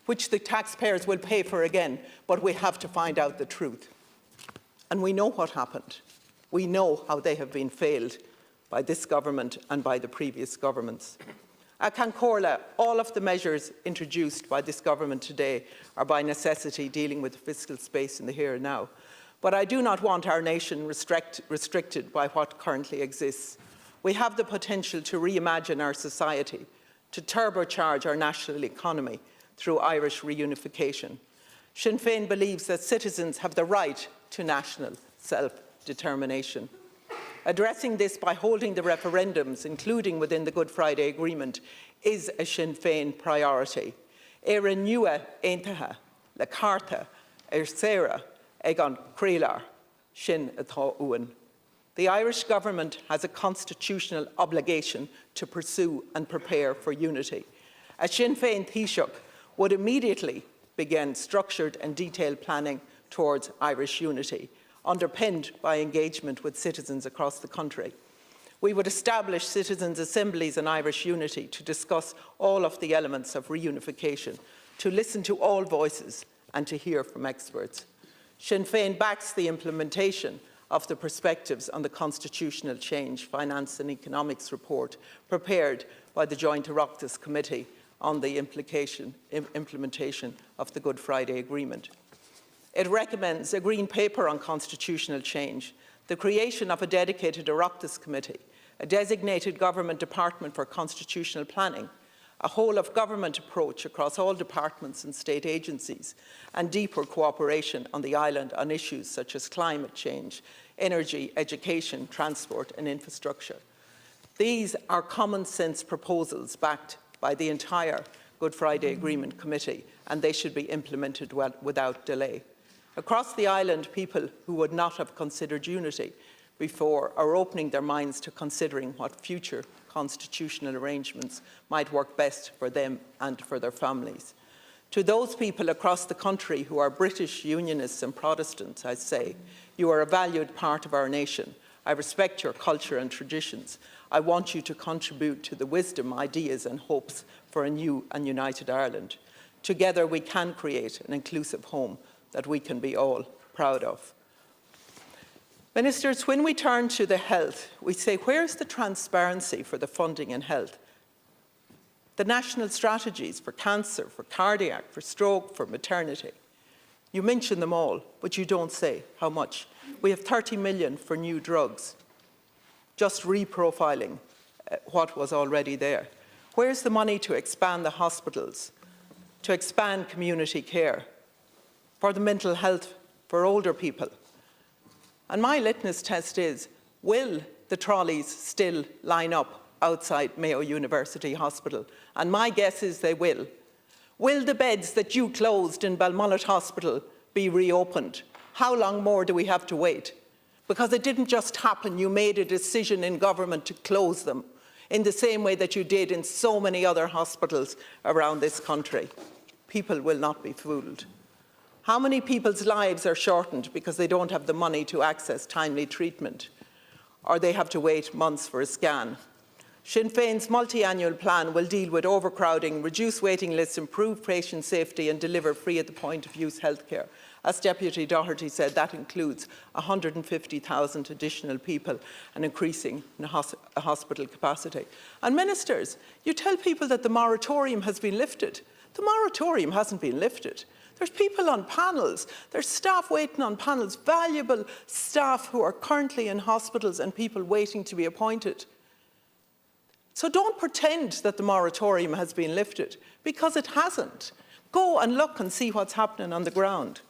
which the taxpayers will pay for again, but we have to find out the truth. And we know what happened. We know how they have been failed by this government and by the previous governments. At Cancorla, all of the measures introduced by this government today are by necessity dealing with the fiscal space in the here and now. But I do not want our nation restricted by what currently exists. We have the potential to reimagine our society, to turbocharge our national economy through Irish reunification. Sinn Féin believes that citizens have the right to national self-determination. Addressing this by holding the referendums, including within the Good Friday Agreement, is a Sinn Féin priority. Éire nua aontaithe le carta Saoire ag an Crealar sin atá uainn. The Irish government has a constitutional obligation to pursue and prepare for unity. A Sinn Féin Taoiseach would immediately begin structured and detailed planning towards Irish unity, underpinned by engagement with citizens across the country. We would establish citizens' assemblies on Irish unity to discuss all of the elements of reunification, to listen to all voices and to hear from experts. Sinn Féin backs the implementation of the perspectives on the constitutional change, finance and economics report prepared by the Joint Oireachtas Committee on the implementation of the Good Friday Agreement. It recommends a green paper on constitutional change, the creation of a dedicated Oireachtas Committee, a designated government department for constitutional planning, a whole-of-government approach across all departments and state agencies, and deeper cooperation on the island on issues such as climate change, energy, education, transport and infrastructure. These are common-sense proposals backed by the entire Good Friday Agreement Committee, and they should be implemented without delay. Across the island, people who would not have considered unity before are opening their minds to considering what future constitutional arrangements might work best for them and for their families. To those people across the country who are British Unionists and Protestants, I say, you are a valued part of our nation. I respect your culture and traditions. I want you to contribute to the wisdom, ideas and hopes for a new and united Ireland. Together we can create an inclusive home that we can be all proud of. Ministers, when we turn to the health, we say, where's the transparency for the funding in health? The national strategies for cancer, for cardiac, for stroke, for maternity. You mention them all, but you don't say how much. We have 30 million for new drugs, just reprofiling what was already there. Where's the money to expand the hospitals, to expand community care, for the mental health for older people? And my litmus test is, will the trolleys still line up outside Mayo University Hospital? And my guess is they will. Will the beds that you closed in Balmullet Hospital be reopened? How long more do we have to wait? Because it didn't just happen. You made a decision in government to close them in the same way that you did in so many other hospitals around this country. People will not be fooled. How many people's lives are shortened because they don't have the money to access timely treatment, or they have to wait months for a scan? Sinn Féin's multi-annual plan will deal with overcrowding, reduce waiting lists, improve patient safety and deliver free at the point of use healthcare. As Deputy Doherty said, that includes 150,000 additional people and increasing hospital capacity. And ministers, you tell people that the moratorium has been lifted. The moratorium hasn't been lifted. There's people on panels, there's staff waiting on panels, valuable staff who are currently in hospitals and people waiting to be appointed. So don't pretend that the moratorium has been lifted, because it hasn't. Go and look and see what's happening on the ground.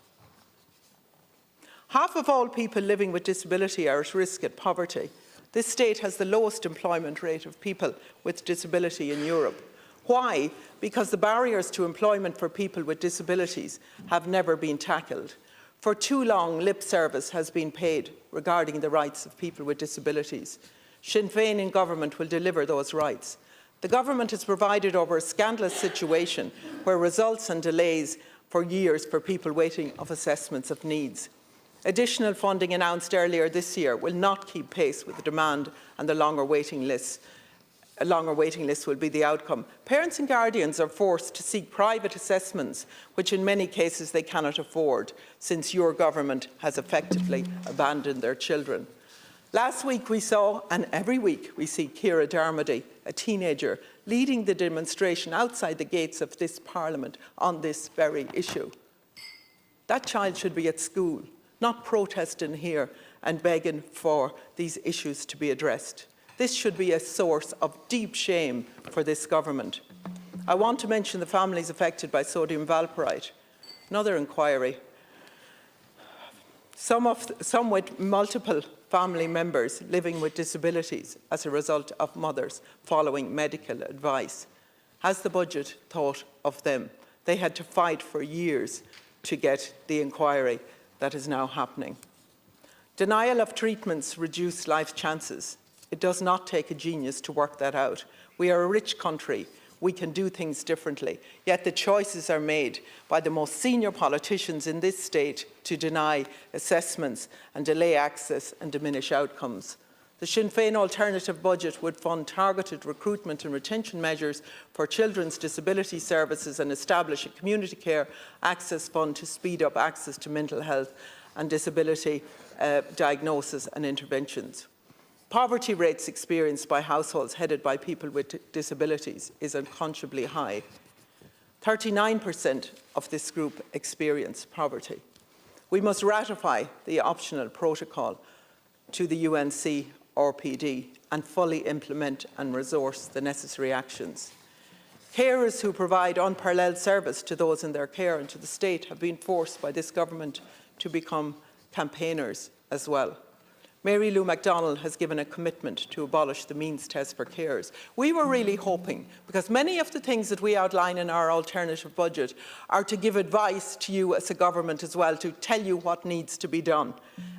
Half of all people living with disability are at risk of poverty. This state has the lowest employment rate of people with disability in Europe. Why? Because the barriers to employment for people with disabilities have never been tackled. For too long, lip service has been paid regarding the rights of people with disabilities. Sinn Féin in government will deliver those rights. The government has provided over a scandalous situation where results and delays for years for people waiting of assessments of needs. Additional funding announced earlier this year will not keep pace with the demand, and the longer waiting lists. A longer waiting list will be the outcome. Parents and guardians are forced to seek private assessments, which in many cases they cannot afford, since your government has effectively abandoned their children. Last week we saw, and every week we see, Ciara Dermody, a teenager, leading the demonstration outside the gates of this Parliament on this very issue. That child should be at school, not protesting here and begging for these issues to be addressed. This should be a source of deep shame for this government. I want to mention the families affected by sodium valproate. Another inquiry. Some with multiple family members living with disabilities as a result of mothers following medical advice. Has the budget thought of them? They had to fight for years to get the inquiry that is now happening. Denial of treatments reduce life chances. It does not take a genius to work that out. We are a rich country. We can do things differently. Yet the choices are made by the most senior politicians in this state to deny assessments and delay access and diminish outcomes. The Sinn Féin alternative budget would fund targeted recruitment and retention measures for children's disability services and establish a community care access fund to speed up access to mental health and disability diagnosis and interventions. Poverty rates experienced by households headed by people with disabilities is unconscionably high. 39% of this group experience poverty. We must ratify the optional protocol to the UNCRPD and fully implement and resource the necessary actions. Carers who provide unparalleled service to those in their care and to the state have been forced by this government to become campaigners as well. Mary Lou MacDonald has given a commitment to abolish the means test for carers. We were really hoping, because many of the things that we outline in our alternative budget are to give advice to you as a government as well, to tell you what needs to be done.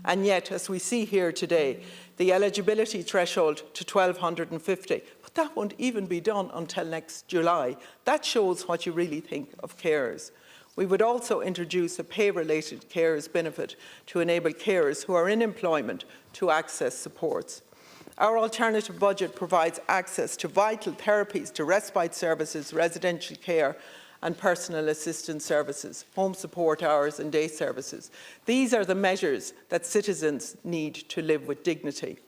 And yet, as we see here today, the eligibility threshold to 1,250, but that won't even be done until next July. That shows what you really think of carers. We would also introduce a pay-related carers benefit to enable carers who are in employment to access supports. Our alternative budget provides access to vital therapies, to respite services, residential care and personal assistance services, home support hours and day services. These are the measures that citizens need to live with dignity.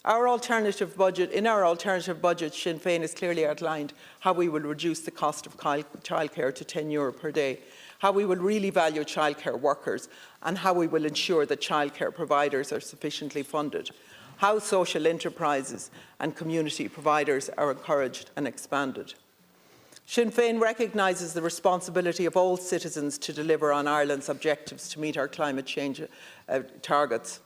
In our alternative budget, Sinn Féin has clearly outlined how we will reduce the cost of childcare to €10 per day, how we will really value childcare workers, and how we will ensure that childcare providers are sufficiently funded, how social enterprises and community providers are encouraged and expanded. Sinn Féin recognises the responsibility of all citizens to deliver on Ireland's objectives to meet our climate change targets.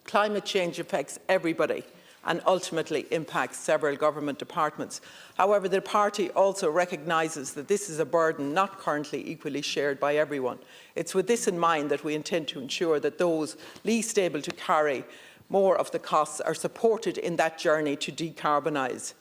Climate change affects everybody and ultimately impacts several government departments. However, the party also recognises that this is a burden not currently equally shared by everyone. It's with this in mind that we intend to ensure that those least able to carry more of the costs are supported in that journey to decarbonise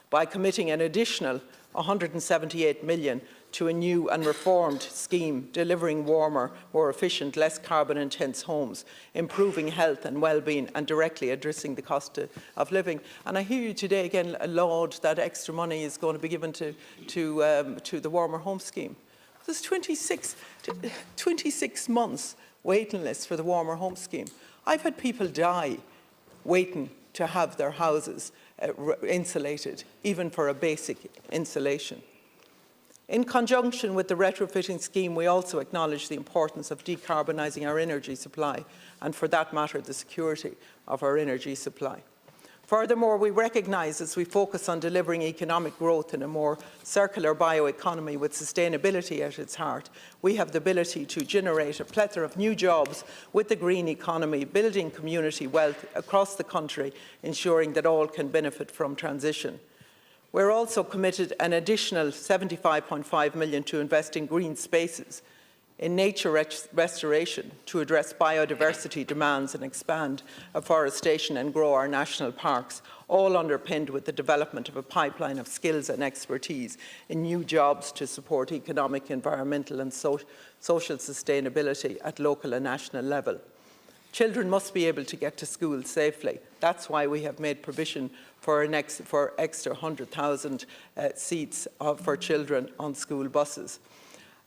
by committing an additional €178 million to a new and reformed scheme delivering warmer, more efficient, less carbon-intense homes, improving health and well-being and directly addressing the cost of living. And I hear you today again laud that extra money is going to be given to the warmer home scheme. There's 26 months waiting list for the warmer home scheme. I've had people die waiting to have their houses insulated, even for a basic insulation. In conjunction with the retrofitting scheme, we also acknowledge the importance of decarbonising our energy supply and, for that matter, the security of our energy supply. Furthermore, we recognise, as we focus on delivering economic growth in a more circular bioeconomy with sustainability at its heart, we have the ability to generate a plethora of new jobs with the green economy, building community wealth across the country, ensuring that all can benefit from transition. We're also committed an additional €75.5 million to invest in green spaces, in nature restoration to address biodiversity demands and expand afforestation and grow our national parks, all underpinned with the development of a pipeline of skills and expertise in new jobs to support economic, environmental and social sustainability at local and national level. Children must be able to get to school safely. That's why we have made provision for extra 100,000 seats for children on school buses.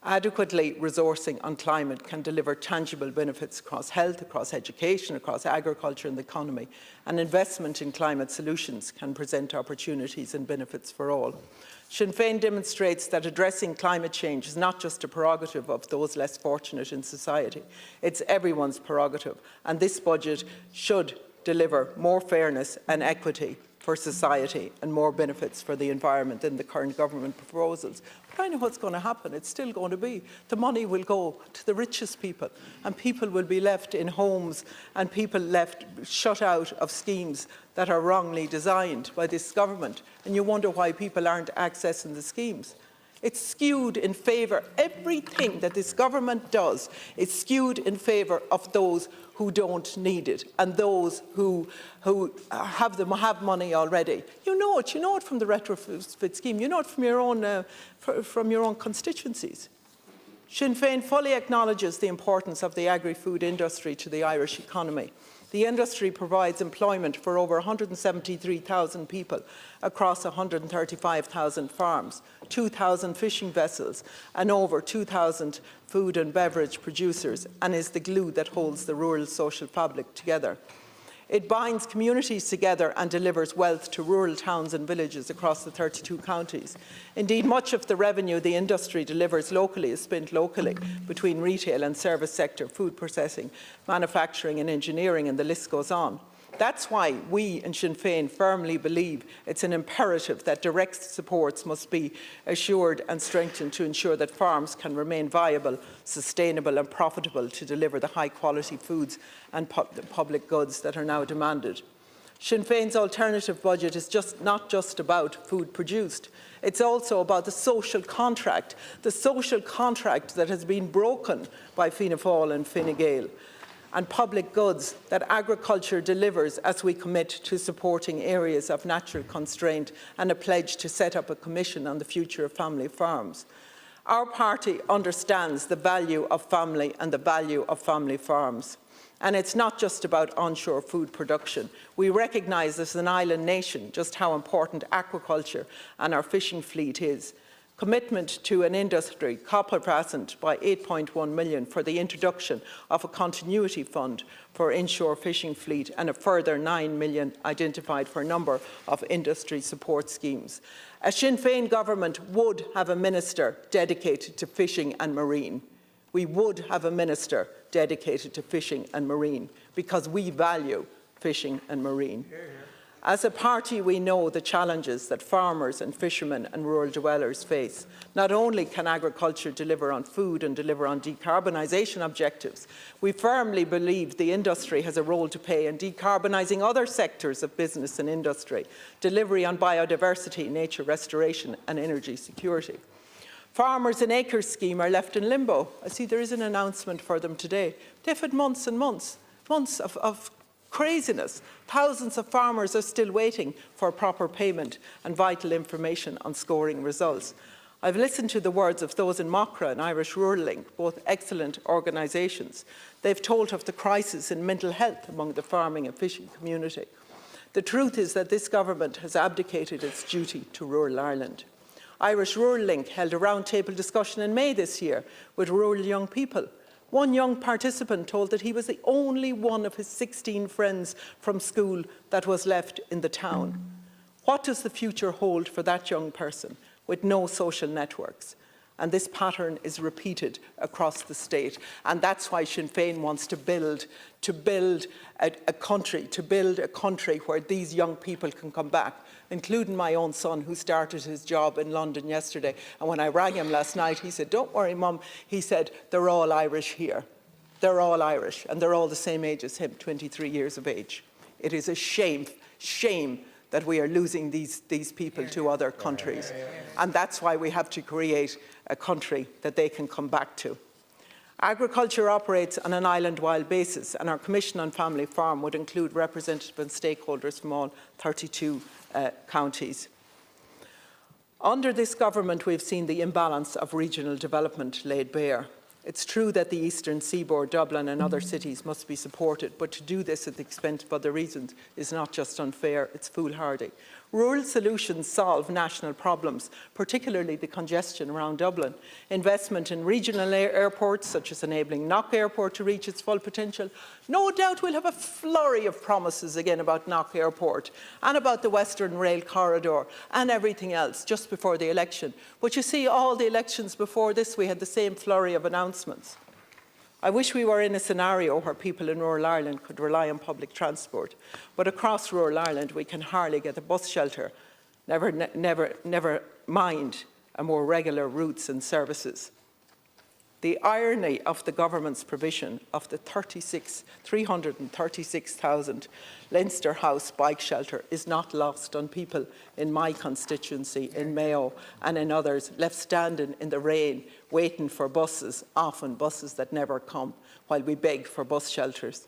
Adequately resourcing on climate can deliver tangible benefits across health, across education, across agriculture and the economy. And investment in climate solutions can present opportunities and benefits for all. Sinn Féin demonstrates that addressing climate change is not just a prerogative of those less fortunate in society. It's everyone's prerogative, and this budget should deliver more fairness and equity for society and more benefits for the environment than the current government proposals. But I know what's going to happen. It's still going to be. The money will go to the richest people, and people will be left in homes and people left shut out of schemes that are wrongly designed by this government. And you wonder why people aren't accessing the schemes. It's skewed in favour. Everything that this government does is skewed in favour of those who don't need it and those who have money already. You know it from the retrofit scheme. You know it from your own constituencies. Sinn Féin fully acknowledges the importance of the agri-food industry to the Irish economy. The industry provides employment for over 173,000 people across 135,000 farms, 2,000 fishing vessels and over 2,000 food and beverage producers, and is the glue that holds the rural social fabric together. It binds communities together and delivers wealth to rural towns and villages across the 32 counties. Indeed, much of the revenue the industry delivers locally is spent locally between retail and service sector, food processing, manufacturing and engineering, and the list goes on. That's why we in Sinn Féin firmly believe it's an imperative that direct supports must be assured and strengthened to ensure that farms can remain viable, sustainable and profitable to deliver the high-quality foods and public goods that are now demanded. Sinn Féin's alternative budget is not just about food produced. It's also about the social contract that has been broken by Fianna Fáil and Fine Gael, and public goods that agriculture delivers as we commit to supporting areas of natural constraint and a pledge to set up a commission on the future of family farms. Our party understands the value of family and the value of family farms. And it's not just about onshore food production. We recognise as an island nation just how important aquaculture and our fishing fleet is. Commitment to an industry cost by 8.1 million for the introduction of a continuity fund for inshore fishing fleet and a further 9 million identified for a number of industry support schemes. A Sinn Féin government would have a minister dedicated to fishing and marine. We would have a minister dedicated to fishing and marine because we value fishing and marine. As a party, we know the challenges that farmers and fishermen and rural dwellers face. Not only can agriculture deliver on food and deliver on decarbonisation objectives, we firmly believe the industry has a role to play in decarbonising other sectors of business and industry, delivery on biodiversity, nature restoration and energy security. Farmers in Acres scheme are left in limbo. I see there is an announcement for them today. They've had months and months of craziness. Thousands of farmers are still waiting for proper payment and vital information on scoring results. I've listened to the words of those in Macra and Irish Rural Link, both excellent organisations. They've told of the crisis in mental health among the farming and fishing community. The truth is that this government has abdicated its duty to rural Ireland. Irish Rural Link held a roundtable discussion in May this year with rural young people. One young participant told that he was the only one of his 16 friends from school that was left in the town. What does the future hold for that young person with no social networks? And this pattern is repeated across the state. And that's why Sinn Féin wants to build a country where these young people can come back, including my own son, who started his job in London yesterday. And when I rang him last night, he said, "Don't worry, Mum." He said, "They're all Irish here. They're all Irish, and they're all the same age as him, 23 years of age." It is a shame that we are losing these people to other countries. And that's why we have to create a country that they can come back to. Agriculture operates on an island-wide basis, and our Commission on Family Farm would include representative and stakeholders from all 32 counties. Under this government, we've seen the imbalance of regional development laid bare. It's true that the eastern seaboard, Dublin and other cities must be supported, but to do this at the expense of other regions is not just unfair, it's foolhardy. Rural solutions solve national problems, particularly the congestion around Dublin. Investment in regional airports, such as enabling Knock Airport to reach its full potential. No doubt we'll have a flurry of promises again about Knock Airport and about the Western Rail Corridor and everything else just before the election. But you see, all the elections before this, we had the same flurry of announcements. I wish we were in a scenario where people in rural Ireland could rely on public transport. But across rural Ireland, we can hardly get a bus shelter, never mind a more regular routes and services. The irony of the government's provision of the 336,000 Leinster House bike shelter is not lost on people in my constituency, in Mayo and in others, left standing in the rain, waiting for buses, often buses that never come, while we beg for bus shelters.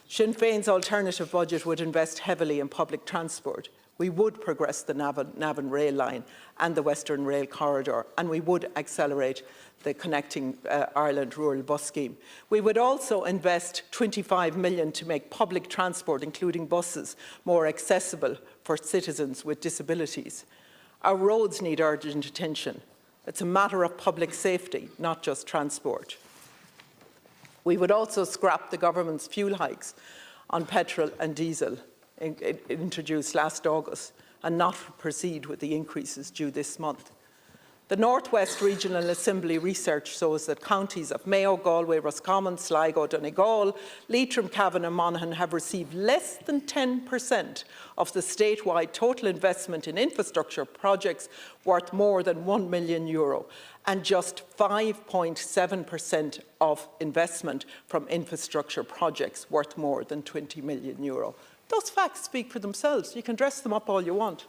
Sinn Féin's alternative budget would invest heavily in public transport. We would progress the Navan rail line and the Western Rail Corridor, and we would accelerate the Connecting Ireland Rural Bus Scheme. We would also invest 25 million to make public transport, including buses, more accessible for citizens with disabilities. Our roads need urgent attention. It's a matter of public safety, not just transport. We would also scrap the government's fuel hikes on petrol and diesel introduced last August and not proceed with the increases due this month. The North West Regional Assembly research shows that counties of Mayo, Galway, Roscommon, Sligo, Donegal, Leitrim, Cavan and Monaghan have received less than 10% of the statewide total investment in infrastructure projects worth more than €1 million, and just 5.7% of investment from infrastructure projects worth more than €20 million. Those facts speak for themselves. You can dress them up all you want.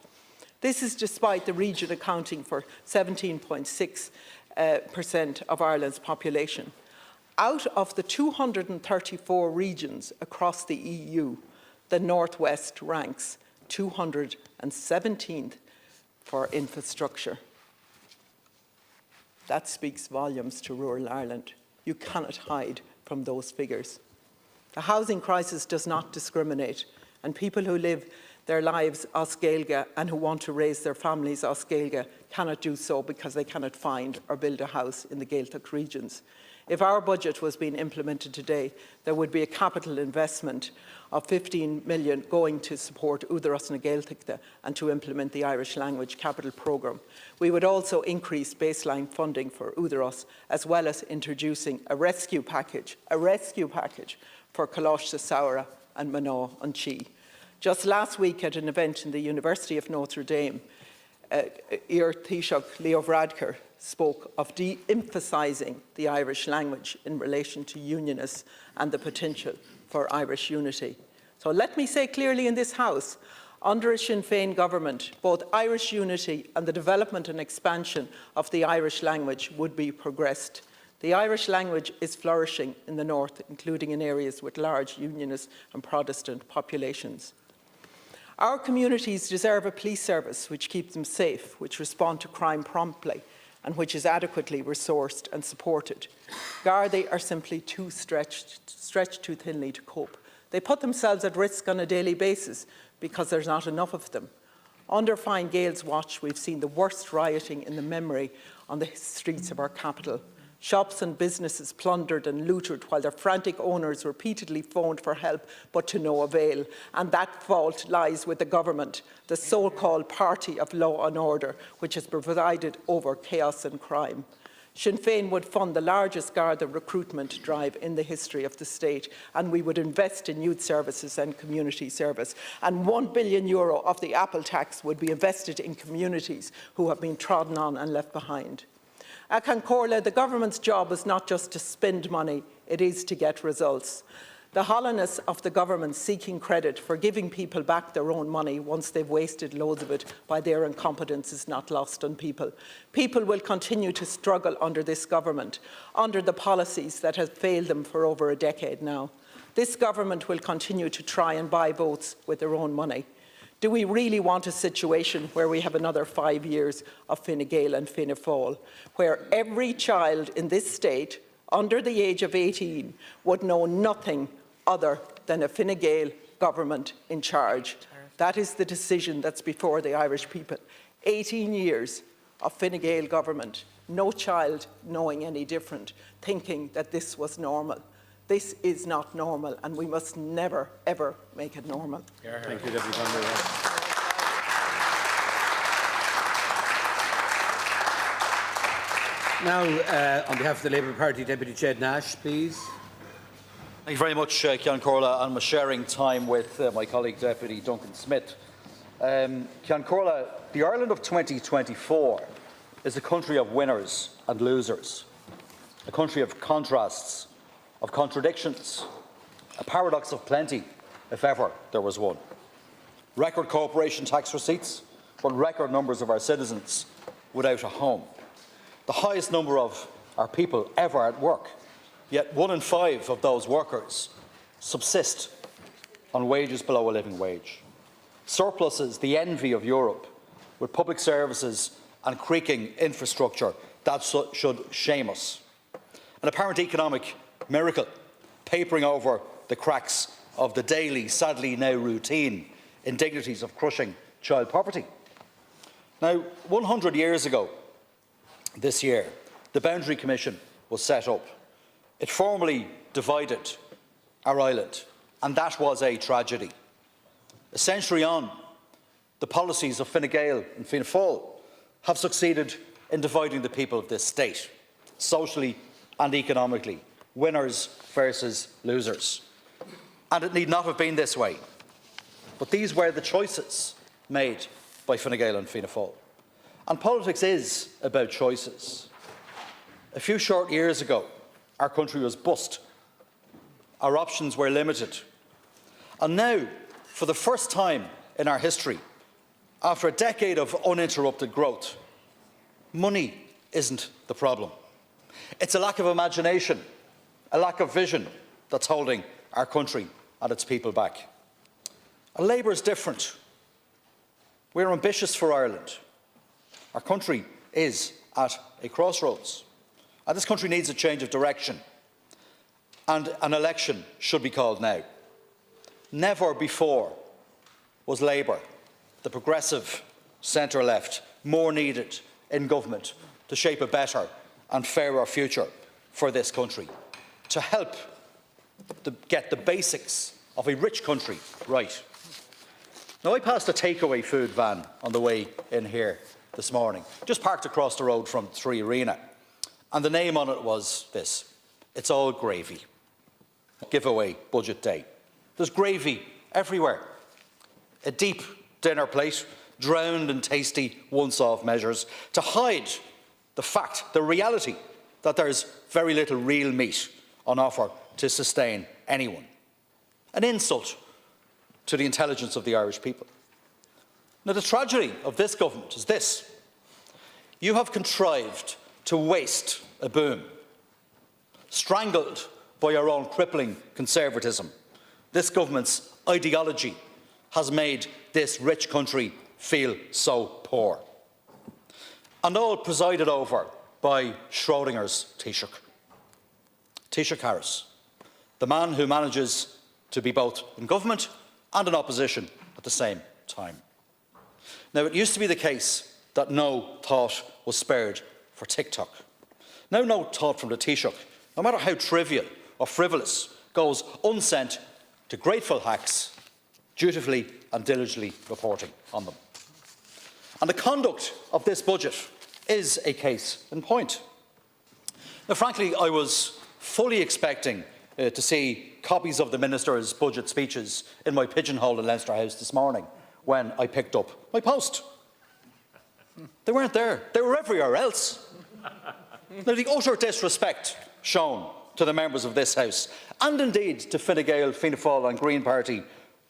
This is despite the region accounting for 17.6% of Ireland's population. Out of the 234 regions across the EU, the North West ranks 217th for infrastructure. That speaks volumes to rural Ireland. You cannot hide from those figures. The housing crisis does not discriminate, and people who live their lives as Gaeilge and who want to raise their families as Gaeilge cannot do so because they cannot find or build a house in the Gaeltacht regions. If our budget was being implemented today, there would be a capital investment of 15 million going to support Údarás na Gaeltachta and to implement the Irish Language Capital Programme. We would also increase baseline funding for Údarás, as well as introducing a rescue package for Coláiste Samhra and Mná an Tí. Just last week at an event in the University of Notre Dame, Ír Taoiseach Leo Varadkar spoke of de-emphasising the Irish language in relation to unionists and the potential for Irish unity. So let me say clearly in this House, under a Sinn Féin government, both Irish unity and the development and expansion of the Irish language would be progressed. The Irish language is flourishing in the north, including in areas with large unionist and Protestant populations. Our communities deserve a police service which keeps them safe, which responds to crime promptly, and which is adequately resourced and supported. Gardaí are simply too stretched too thinly to cope. They put themselves at risk on a daily basis because there's not enough of them. Under Fine Gael's watch, we've seen the worst rioting in the memory on the streets of our capital. Shops and businesses plundered and looted while their frantic owners repeatedly phoned for help, but to no avail. And that fault lies with the government, the so-called party of law and order, which has presided over chaos and crime. Sinn Féin would fund the largest Garda recruitment drive in the history of the state, and we would invest in youth services and community service. And €1 billion of the Apple tax would be invested in communities who have been trodden on and left behind. At Cancórla, the government's job is not just to spend money, it is to get results. The hollowness of the government seeking credit for giving people back their own money once they've wasted loads of it by their incompetence is not lost on people. People will continue to struggle under this government, under the policies that have failed them for over a decade now. This government will continue to try and buy votes with their own money. Do we really want a situation where we have another 5 years of Fine Gael and Fianna Fáil, where every child in this state under the age of 18 would know nothing other than a Fine Gael government in charge? That is the decision that's before the Irish people. 18 years of Fine Gael government, no child knowing any different, thinking that this was normal. This is not normal, and we must never, ever make it normal. Thank you, Deputy Prime Minister. Now, on behalf of the Labour Party, Deputy Jed Nash, please. Thank you very much, Ceann Comhairle. I'm sharing time with my colleague, Deputy Duncan Smith. Ceann Comhairle, the Ireland of 2024 is a country of winners and losers, a country of contrasts, of contradictions, a paradox of plenty, if ever there was one. Record corporation tax receipts, but record numbers of our citizens without a home. The highest number of our people ever at work, yet 1 in 5 of those workers subsist on wages below a living wage. surpluses the envy of Europe, with public services and creaking infrastructure that should shame us. An apparent economic miracle, papering over the cracks of the daily, sadly now routine, indignities of crushing child poverty. Now, 100 years ago, this year, the Boundary Commission was set up. It formally divided our island, and that was a tragedy. A century on, the policies of Fine Gael and Fianna Fáil have succeeded in dividing the people of this state, socially and economically, winners versus losers. And it need not have been this way. But these were the choices made by Fine Gael and Fianna Fáil. And politics is about choices. A few short years ago, our country was bust. Our options were limited. And now, for the first time in our history, after a decade of uninterrupted growth, money isn't the problem. It's a lack of imagination, a lack of vision that's holding our country and its people back. And Labour is different. We're ambitious for Ireland. Our country is at a crossroads. And this country needs a change of direction. And an election should be called now. Never before was Labour, the progressive centre-left, more needed in government to shape a better and fairer future for this country, to help get the basics of a rich country right. Now, I passed a takeaway food van on the way in here this morning, just parked across the road from Three Arena, and the name on it was this: "It's all gravy." Giveaway budget day. There's gravy everywhere. A deep dinner plate, drowned in tasty once-off measures, to hide the reality that there's very little real meat on offer to sustain anyone. An insult to the intelligence of the Irish people. Now, the tragedy of this government is this: you have contrived to waste a boom, strangled by your own crippling conservatism. This government's ideology has made this rich country feel so poor. And all presided over by Schrodinger's Taoiseach. Taoiseach Harris, the man who manages to be both in government and in opposition at the same time. Now, it used to be the case that no thought was spared for TikTok. Now no thought from the Taoiseach, no matter how trivial or frivolous, goes unsent to grateful hacks, dutifully and diligently reporting on them. And the conduct of this budget is a case in point. Now, frankly, I was fully expecting to see copies of the Minister's budget speeches in my pigeonhole in Leinster House this morning when I picked up my post. They weren't there. They were everywhere else. Now, the utter disrespect shown to the members of this House, and indeed to Fine Gael, Fianna Fáil and Green Party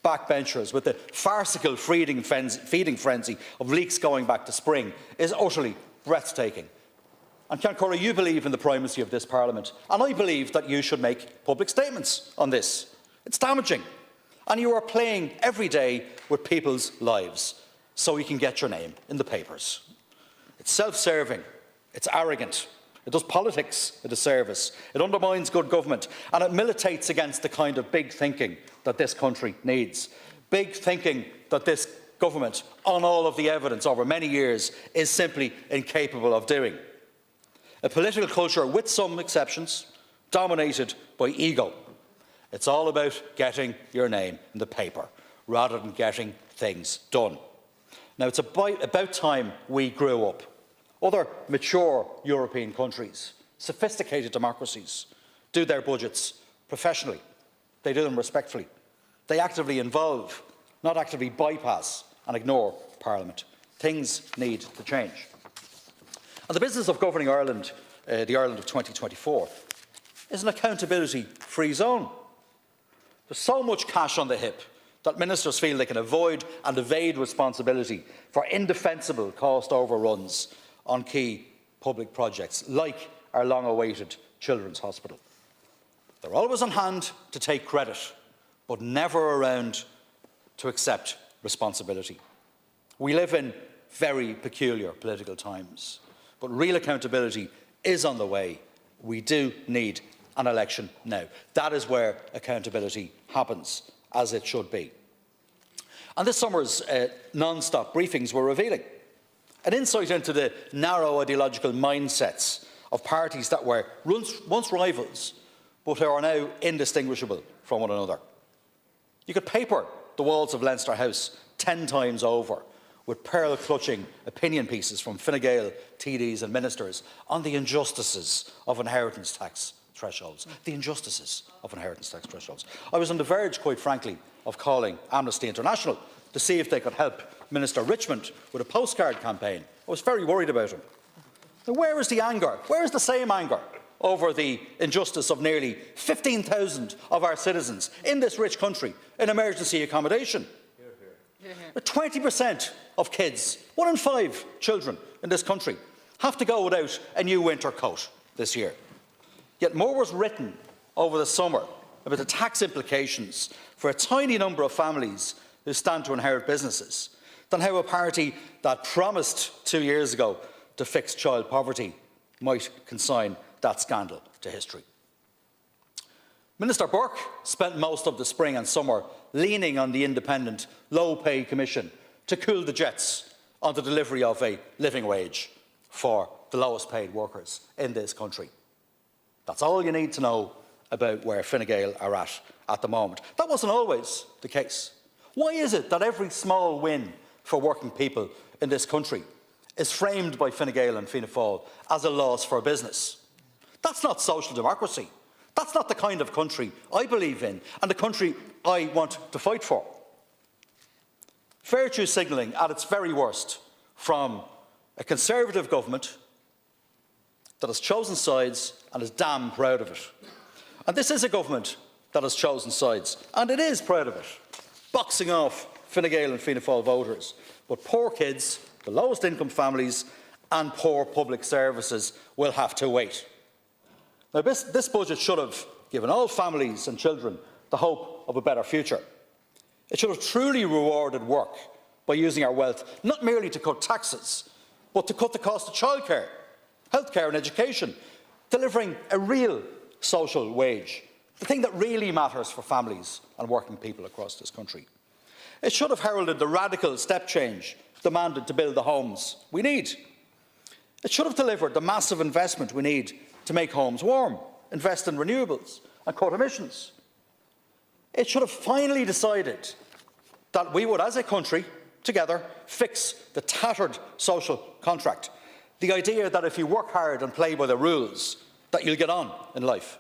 backbenchers, with the farcical feeding frenzy of leaks going back to spring, is utterly breathtaking. And Ceann Comhairle, you believe in the primacy of this Parliament, and I believe that you should make public statements on this. It's damaging, and you are playing every day with people's lives so you can get your name in the papers. It's self-serving, it's arrogant, it does politics a disservice, it undermines good government, and it militates against the kind of big thinking that this country needs. Big thinking that this government, on all of the evidence over many years, is simply incapable of doing. A political culture, with some exceptions, dominated by ego. It's all about getting your name in the paper, rather than getting things done. Now, it's about time we grew up. Other mature European countries, sophisticated democracies, do their budgets professionally. They do them respectfully. They actively involve, not actively bypass and ignore Parliament. Things need to change. And the business of governing Ireland, the Ireland of 2024, is an accountability-free zone. There's so much cash on the hip that ministers feel they can avoid and evade responsibility for indefensible cost overruns on key public projects, like our long-awaited Children's Hospital. They're always on hand to take credit, but never around to accept responsibility. We live in very peculiar political times, but real accountability is on the way. We do need an election now. That is where accountability happens, as it should be. And this summer's non-stop briefings were revealing an insight into the narrow ideological mindsets of parties that were once rivals, but are now indistinguishable from one another. You could paper the walls of Leinster House 10 times over with pearl-clutching opinion pieces from Fine Gael TDs and ministers on the injustices of inheritance tax thresholds. The injustices of inheritance tax thresholds. I was on the verge, quite frankly, of calling Amnesty International to see if they could help Minister Richmond with a postcard campaign. I was very worried about him. Now, where is the anger? Where is the same anger over the injustice of nearly 15,000 of our citizens in this rich country in emergency accommodation? 20% of kids, 1 in 5 children in this country, have to go without a new winter coat this year. Yet more was written over the summer about the tax implications for a tiny number of families who stand to inherit businesses than how a party that promised 2 years ago to fix child poverty might consign that scandal to history. Minister Burke spent most of the spring and summer leaning on the independent low-pay commission to cool the jets on the delivery of a living wage for the lowest paid workers in this country. That's all you need to know about where Fine Gael are at the moment. That wasn't always the case. Why is it that every small win for working people in this country is framed by Fine Gael and Fianna Fáil as a loss for business? That's not social democracy. That's not the kind of country I believe in and the country I want to fight for. Virtue signalling at its very worst from a Conservative government that has chosen sides and is damn proud of it. And this is a government that has chosen sides, and it is proud of it, boxing off Fine Gael and Fianna Fáil voters. But poor kids, the lowest income families and poor public services will have to wait. Now, this budget should have given all families and children the hope of a better future. It should have truly rewarded work by using our wealth not merely to cut taxes, but to cut the cost of childcare, healthcare and education, delivering a real social wage, the thing that really matters for families and working people across this country. It should have heralded the radical step change demanded to build the homes we need. It should have delivered the massive investment we need to make homes warm, invest in renewables and cut emissions. It should have finally decided that we would, as a country, together, fix the tattered social contract. The idea that if you work hard and play by the rules, that you'll get on in life.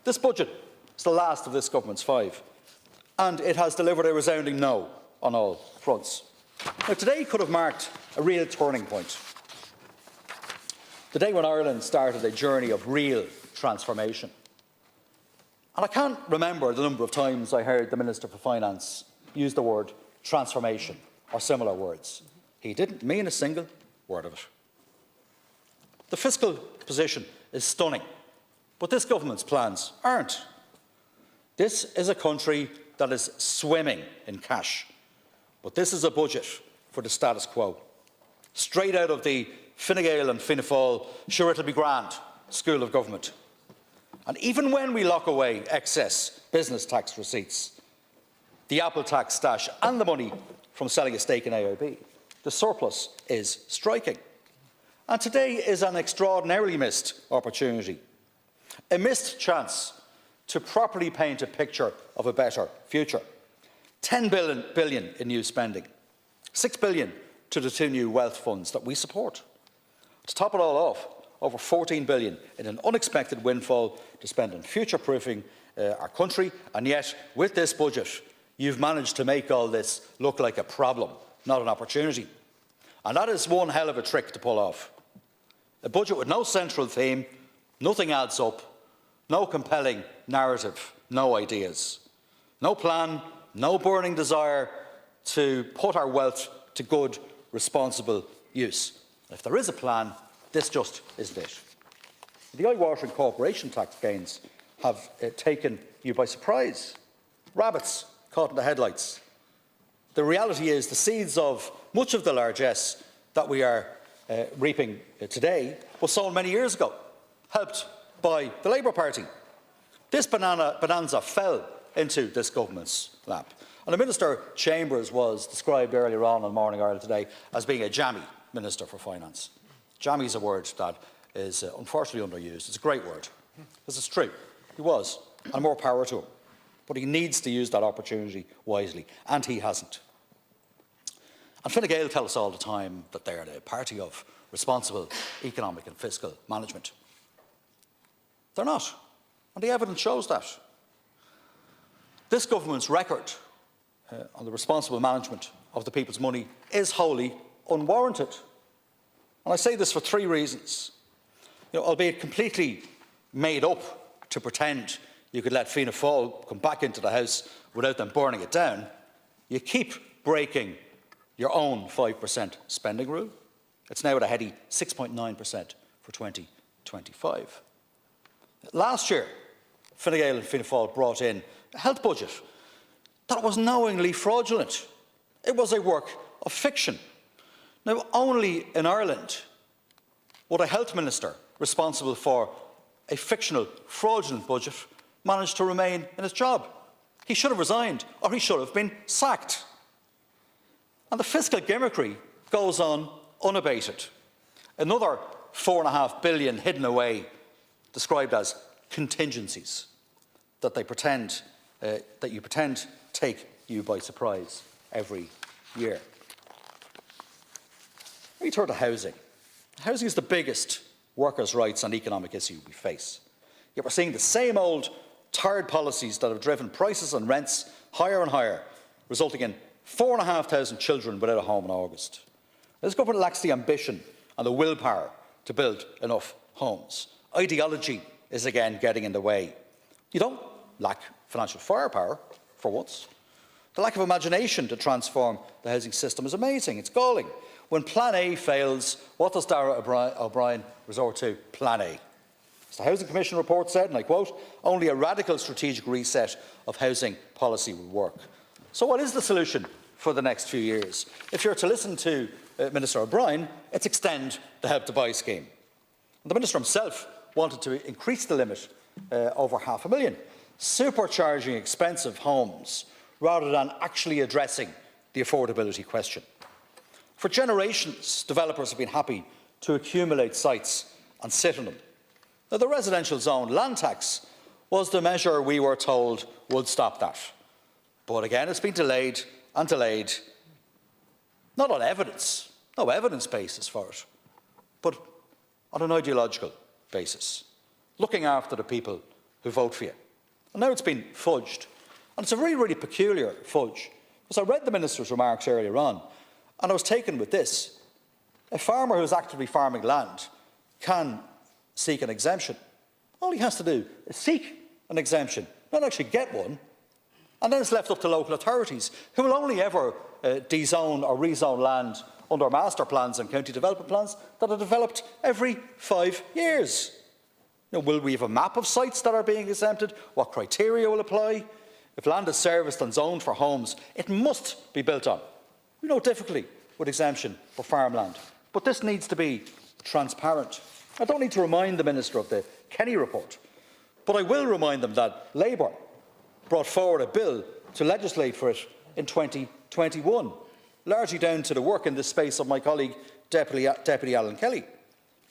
This budget is the last of this government's 5, and it has delivered a resounding no on all fronts. Now, today could have marked a real turning point. The day when Ireland started a journey of real transformation. And I can't remember the number of times I heard the Minister for Finance use the word transformation or similar words. He didn't mean a single word of it. The fiscal position is stunning, but this government's plans aren't. This is a country that is swimming in cash, but this is a budget for the status quo. Straight out of the Fine Gael and Fianna Fáil, sure it'll be grand, school of government. And even when we lock away excess business tax receipts, the Apple tax stash and the money from selling a stake in AIB, the surplus is striking. And today is an extraordinarily missed opportunity, a missed chance to properly paint a picture of a better future. 10 billion in new spending, 6 billion to the 2 new wealth funds that we support. To top it all off, over 14 billion in an unexpected windfall to spend on future-proofing our country, and yet, with this budget, you've managed to make all this look like a problem, not an opportunity. And that is one hell of a trick to pull off. A budget with no central theme, nothing adds up, no compelling narrative, no ideas, no plan, no burning desire to put our wealth to good, responsible use. If there is a plan, this just isn't it. The eye-watering corporation tax gains have taken you by surprise. Rabbits caught in the headlights. The reality is the seeds of much of the largesse that we are reaping today was sown many years ago, helped by the Labour Party. This bonanza fell into this government's lap. And the Minister Chambers was described earlier on Morning Ireland today as being a jammy Minister for Finance. Jammy is a word that is unfortunately underused. It's a great word, because it's true. He was, and more power to him. But he needs to use that opportunity wisely, and he hasn't. And Fine Gael tell us all the time that they're the party of responsible economic and fiscal management. They're not, and the evidence shows that. This government's record on the responsible management of the people's money is wholly unwarranted. And I say this for three reasons. Albeit completely made up to pretend you could let Fianna Fáil come back into the House without them burning it down, you keep breaking your own 5% spending rule. It's now at a heady 6.9% for 2025. Last year, Fine Gael and Fianna Fáil brought in a health budget that was knowingly fraudulent. It was a work of fiction. Now, only in Ireland would a health minister responsible for a fictional, fraudulent budget manage to remain in his job. He should have resigned, or he should have been sacked. And the fiscal gimmickry goes on unabated. Another $4.5 billion hidden away, described as contingencies, that you pretend take you by surprise every year. Let me turn to housing. Housing is the biggest workers' rights and economic issue we face. Yet we're seeing the same old tired policies that have driven prices and rents higher and higher, resulting in 4,500 children without a home in August. This government lacks the ambition and the willpower to build enough homes. Ideology is again getting in the way. You don't lack financial firepower, for once. The lack of imagination to transform the housing system is amazing. It's galling. When Plan A fails, what does Darragh O'Brien resort to? Plan A. As the Housing Commission report said, and I quote, "Only a radical strategic reset of housing policy will work." So what is the solution for the next few years? If you're to listen to Minister O'Brien, it's extend the Help to Buy scheme. And the Minister himself wanted to increase the limit over $500,000, supercharging expensive homes rather than actually addressing the affordability question. For generations, developers have been happy to accumulate sites and sit on them. Now, the residential zone land tax was the measure we were told would stop that. But again, it's been delayed and delayed, not on evidence, no evidence basis for it, but on an ideological basis, looking after the people who vote for you. And now it's been fudged. And it's a really, really peculiar fudge. Because I read the Minister's remarks earlier on, and I was taken with this. A farmer who's actively farming land can seek an exemption. All he has to do is seek an exemption, not actually get one. And then it's left up to local authorities, who will only ever dezone or rezone land under master plans and county development plans that are developed every 5 years. Now, will we have a map of sites that are being exempted? What criteria will apply? If land is serviced and zoned for homes, it must be built on. We know difficulty with exemption for farmland, but this needs to be transparent. I don't need to remind the Minister of the Kenny report, but I will remind them that Labour brought forward a bill to legislate for it in 2021, largely down to the work in this space of my colleague Deputy Alan Kelly.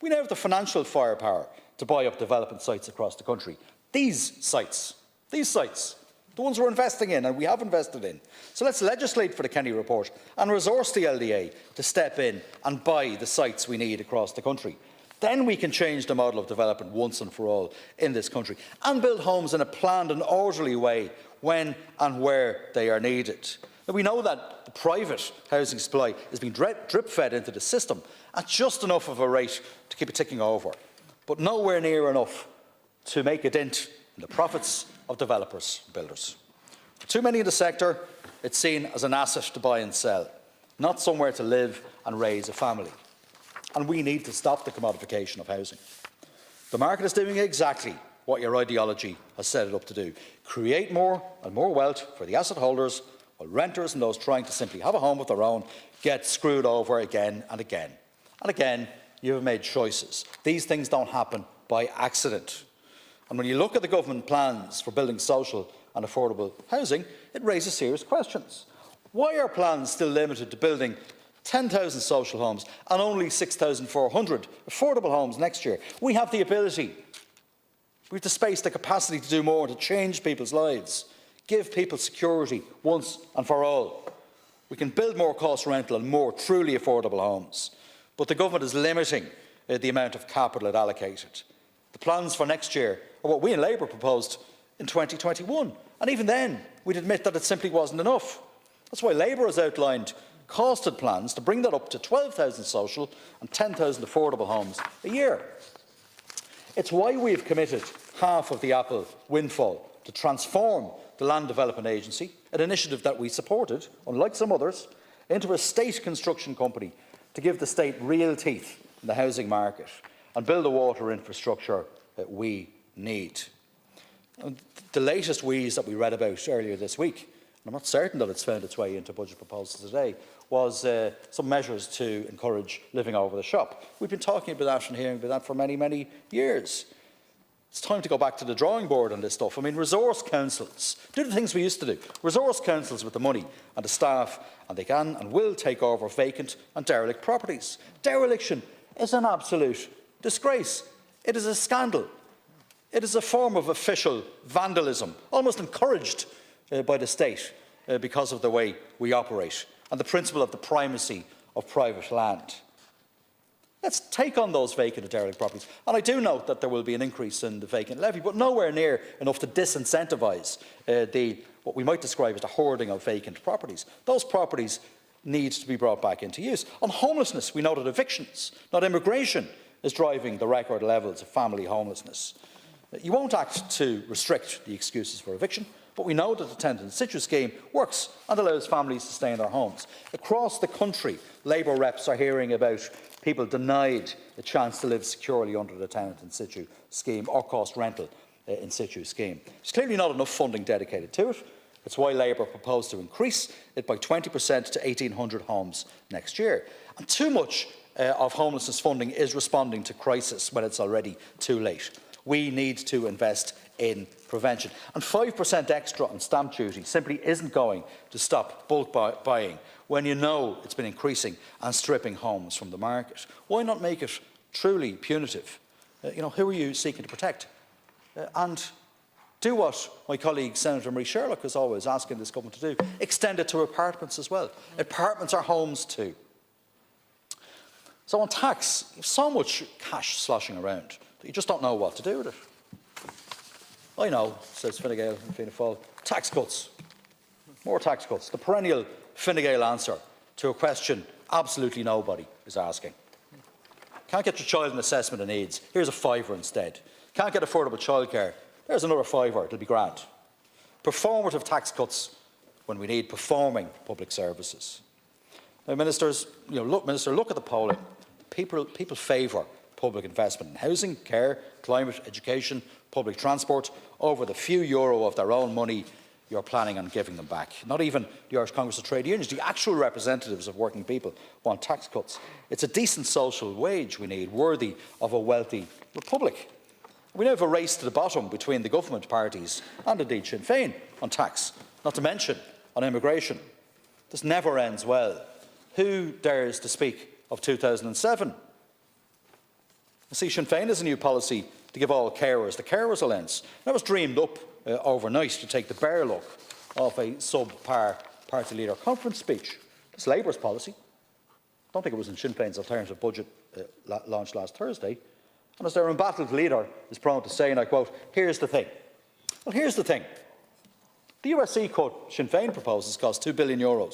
We now have the financial firepower to buy up development sites across the country. These sites, the ones we're investing in and we have invested in. So let's legislate for the Kenny report and resource the LDA to step in and buy the sites we need across the country. Then we can change the model of development once and for all in this country and build homes in a planned and orderly way when and where they are needed. Now, we know that the private housing supply is being drip-fed into the system at just enough of a rate to keep it ticking over, but nowhere near enough to make a dent in the profits of developers and builders. For too many in the sector, it's seen as an asset to buy and sell, not somewhere to live and raise a family. And we need to stop the commodification of housing. The market is doing exactly what your ideology has set it up to do: create more and more wealth for the asset holders while renters and those trying to simply have a home of their own get screwed over again and again. And again, you have made choices. These things don't happen by accident. And when you look at the government plans for building social and affordable housing, it raises serious questions. Why are plans still limited to building 10,000 social homes and only 6,400 affordable homes next year? We have the ability, we have the space, the capacity to do more, to change people's lives, give people security once and for all. We can build more cost rental and more truly affordable homes. But the government is limiting the amount of capital it allocated. The plans for next year are what we in Labour proposed in 2021. And even then, we'd admit that it simply wasn't enough. That's why Labour has outlined costed plans to bring that up to 12,000 social and 10,000 affordable homes a year. It's why we have committed half of the Apple windfall to transform the Land Development Agency, an initiative that we supported, unlike some others, into a state construction company to give the state real teeth in the housing market and build the water infrastructure that we need. And the latest wheeze that we read about earlier this week, and I'm not certain that it's found its way into budget proposals today, was some measures to encourage living over the shop. We've been talking about that and hearing about that for many, many years. It's time to go back to the drawing board on this stuff. I mean, resource councils do the things we used to do. Resource councils with the money and the staff, and they can and will take over vacant and derelict properties. Dereliction is an absolute disgrace. It is a scandal. It is a form of official vandalism, almost encouraged by the state because of the way we operate and the principle of the primacy of private land. Let's take on those vacant and derelict properties. And I do note that there will be an increase in the vacant levy, but nowhere near enough to disincentivise what we might describe as the hoarding of vacant properties. Those properties need to be brought back into use. On homelessness, we know that evictions, not immigration, is driving the record levels of family homelessness. You won't act to restrict the excuses for eviction, but we know that the tenant in situ scheme works and allows families to stay in their homes. Across the country, Labour reps are hearing about people denied the chance to live securely under the tenant in situ scheme or cost rental in situ scheme. There's clearly not enough funding dedicated to it. That's why Labour proposed to increase it by 20% to 1,800 homes next year. And too much of homelessness funding is responding to crisis when it's already too late. We need to invest in prevention. And 5% extra on stamp duty simply isn't going to stop bulk buying when you know it's been increasing and stripping homes from the market. Why not make it truly punitive? Who are you seeking to protect? And do what my colleague Senator Marie Sherlock is always asking this government to do. Extend it to apartments as well. Apartments are homes too. So on tax, you have so much cash sloshing around that you just don't know what to do with it. I know, says Fine Gael and Fianna Fáil, tax cuts. More tax cuts. The perennial Fine Gael answer to a question absolutely nobody is asking. Can't get your child an assessment of needs. Here's a fiver instead. Can't get affordable childcare. There's another fiver. It'll be grand. Performative tax cuts when we need performing public services. Now, ministers, look at the polling. People favour public investment in housing, care, climate, education, public transport over the few euro of their own money you're planning on giving them back. Not even the Irish Congress of Trade Unions, the actual representatives of working people, want tax cuts. It's a decent social wage we need, worthy of a wealthy republic. We now have a race to the bottom between the government parties and indeed Sinn Féin on tax, not to mention on immigration. This never ends well. Who dares to speak of 2007? I see Sinn Féin has a new policy to give all carers the carers allowance. That was dreamed up overnight to take the bear look off a subpar party leader conference speech. It's Labour's policy. I don't think it was in Sinn Féin's alternative budget launched last Thursday. And as their embattled leader is prone to say, and I quote, here's the thing. Well, here's the thing. The USC cut Sinn Féin proposes cost €2 billion.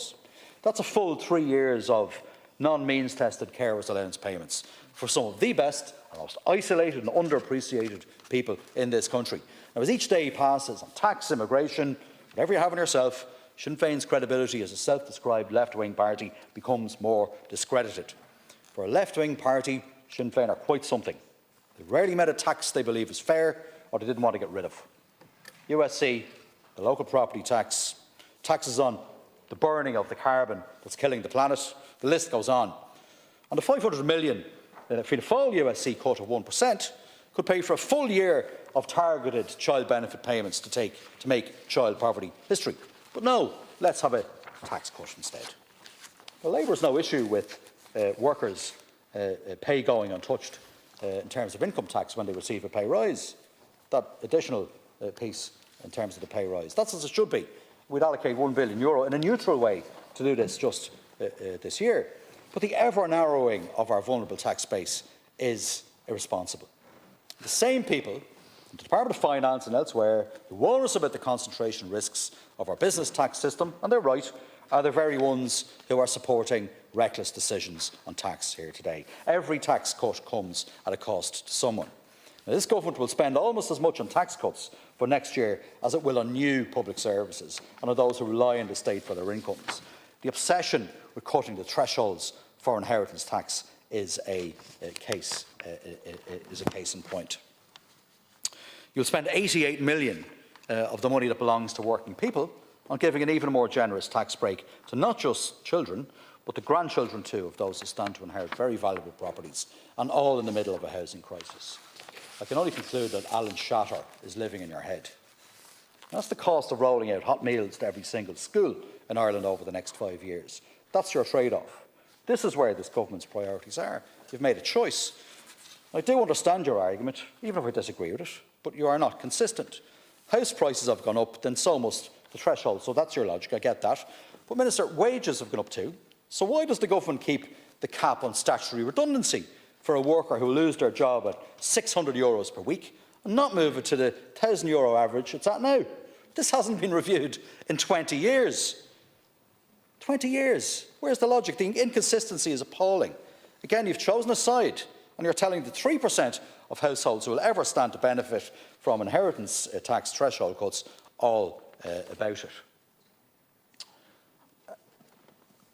That's a full 3 years of non-means tested carers allowance payments for some of the best and most isolated and underappreciated people in this country. Now, as each day passes on tax, immigration, whatever you have on yourself, Sinn Féin's credibility as a self-described left-wing party becomes more discredited. For a left-wing party, Sinn Féin are quite something. They rarely met a tax they believe is fair or they didn't want to get rid of. USC, the local property tax, taxes on the burning of the carbon that's killing the planet. The list goes on. And the $500 million Fianna Fáil USC cut of 1% could pay for a full year of targeted child benefit payments to make child poverty history. But no, let's have a tax cut instead. Well, Labour has no issue with workers' pay going untouched in terms of income tax when they receive a pay rise. That additional piece in terms of the pay rise. That's as it should be. We'd allocate €1 billion in a neutral way to do this just this year. But the ever-narrowing of our vulnerable tax base is irresponsible. The same people in the Department of Finance and elsewhere who warn us about the concentration risks of our business tax system, and they're right, are the very ones who are supporting reckless decisions on tax here today. Every tax cut comes at a cost to someone. Now, this government will spend almost as much on tax cuts for next year as it will on new public services and on those who rely on the state for their incomes. The obsession with cutting the thresholds for inheritance tax is a case in point. You'll spend £88 million of the money that belongs to working people on giving an even more generous tax break to not just children, but the grandchildren too of those who stand to inherit very valuable properties, and all in the middle of a housing crisis. I can only conclude that Alan Shatter is living in your head. That's the cost of rolling out hot meals to every single school in Ireland over the next 5 years. That's your trade-off. This is where this government's priorities are. You've made a choice. I do understand your argument, even if I disagree with it, but you are not consistent. House prices have gone up, then so must the threshold, so that's your logic, I get that. But, Minister, wages have gone up too. So why does the government keep the cap on statutory redundancy for a worker who will lose their job at €600 per week and not move it to the €1,000 average it's at now? This hasn't been reviewed in 20 years. 20 years. Where's the logic? The inconsistency is appalling. Again, you've chosen a side and you're telling the 3% of households who will ever stand to benefit from inheritance tax threshold cuts all about it.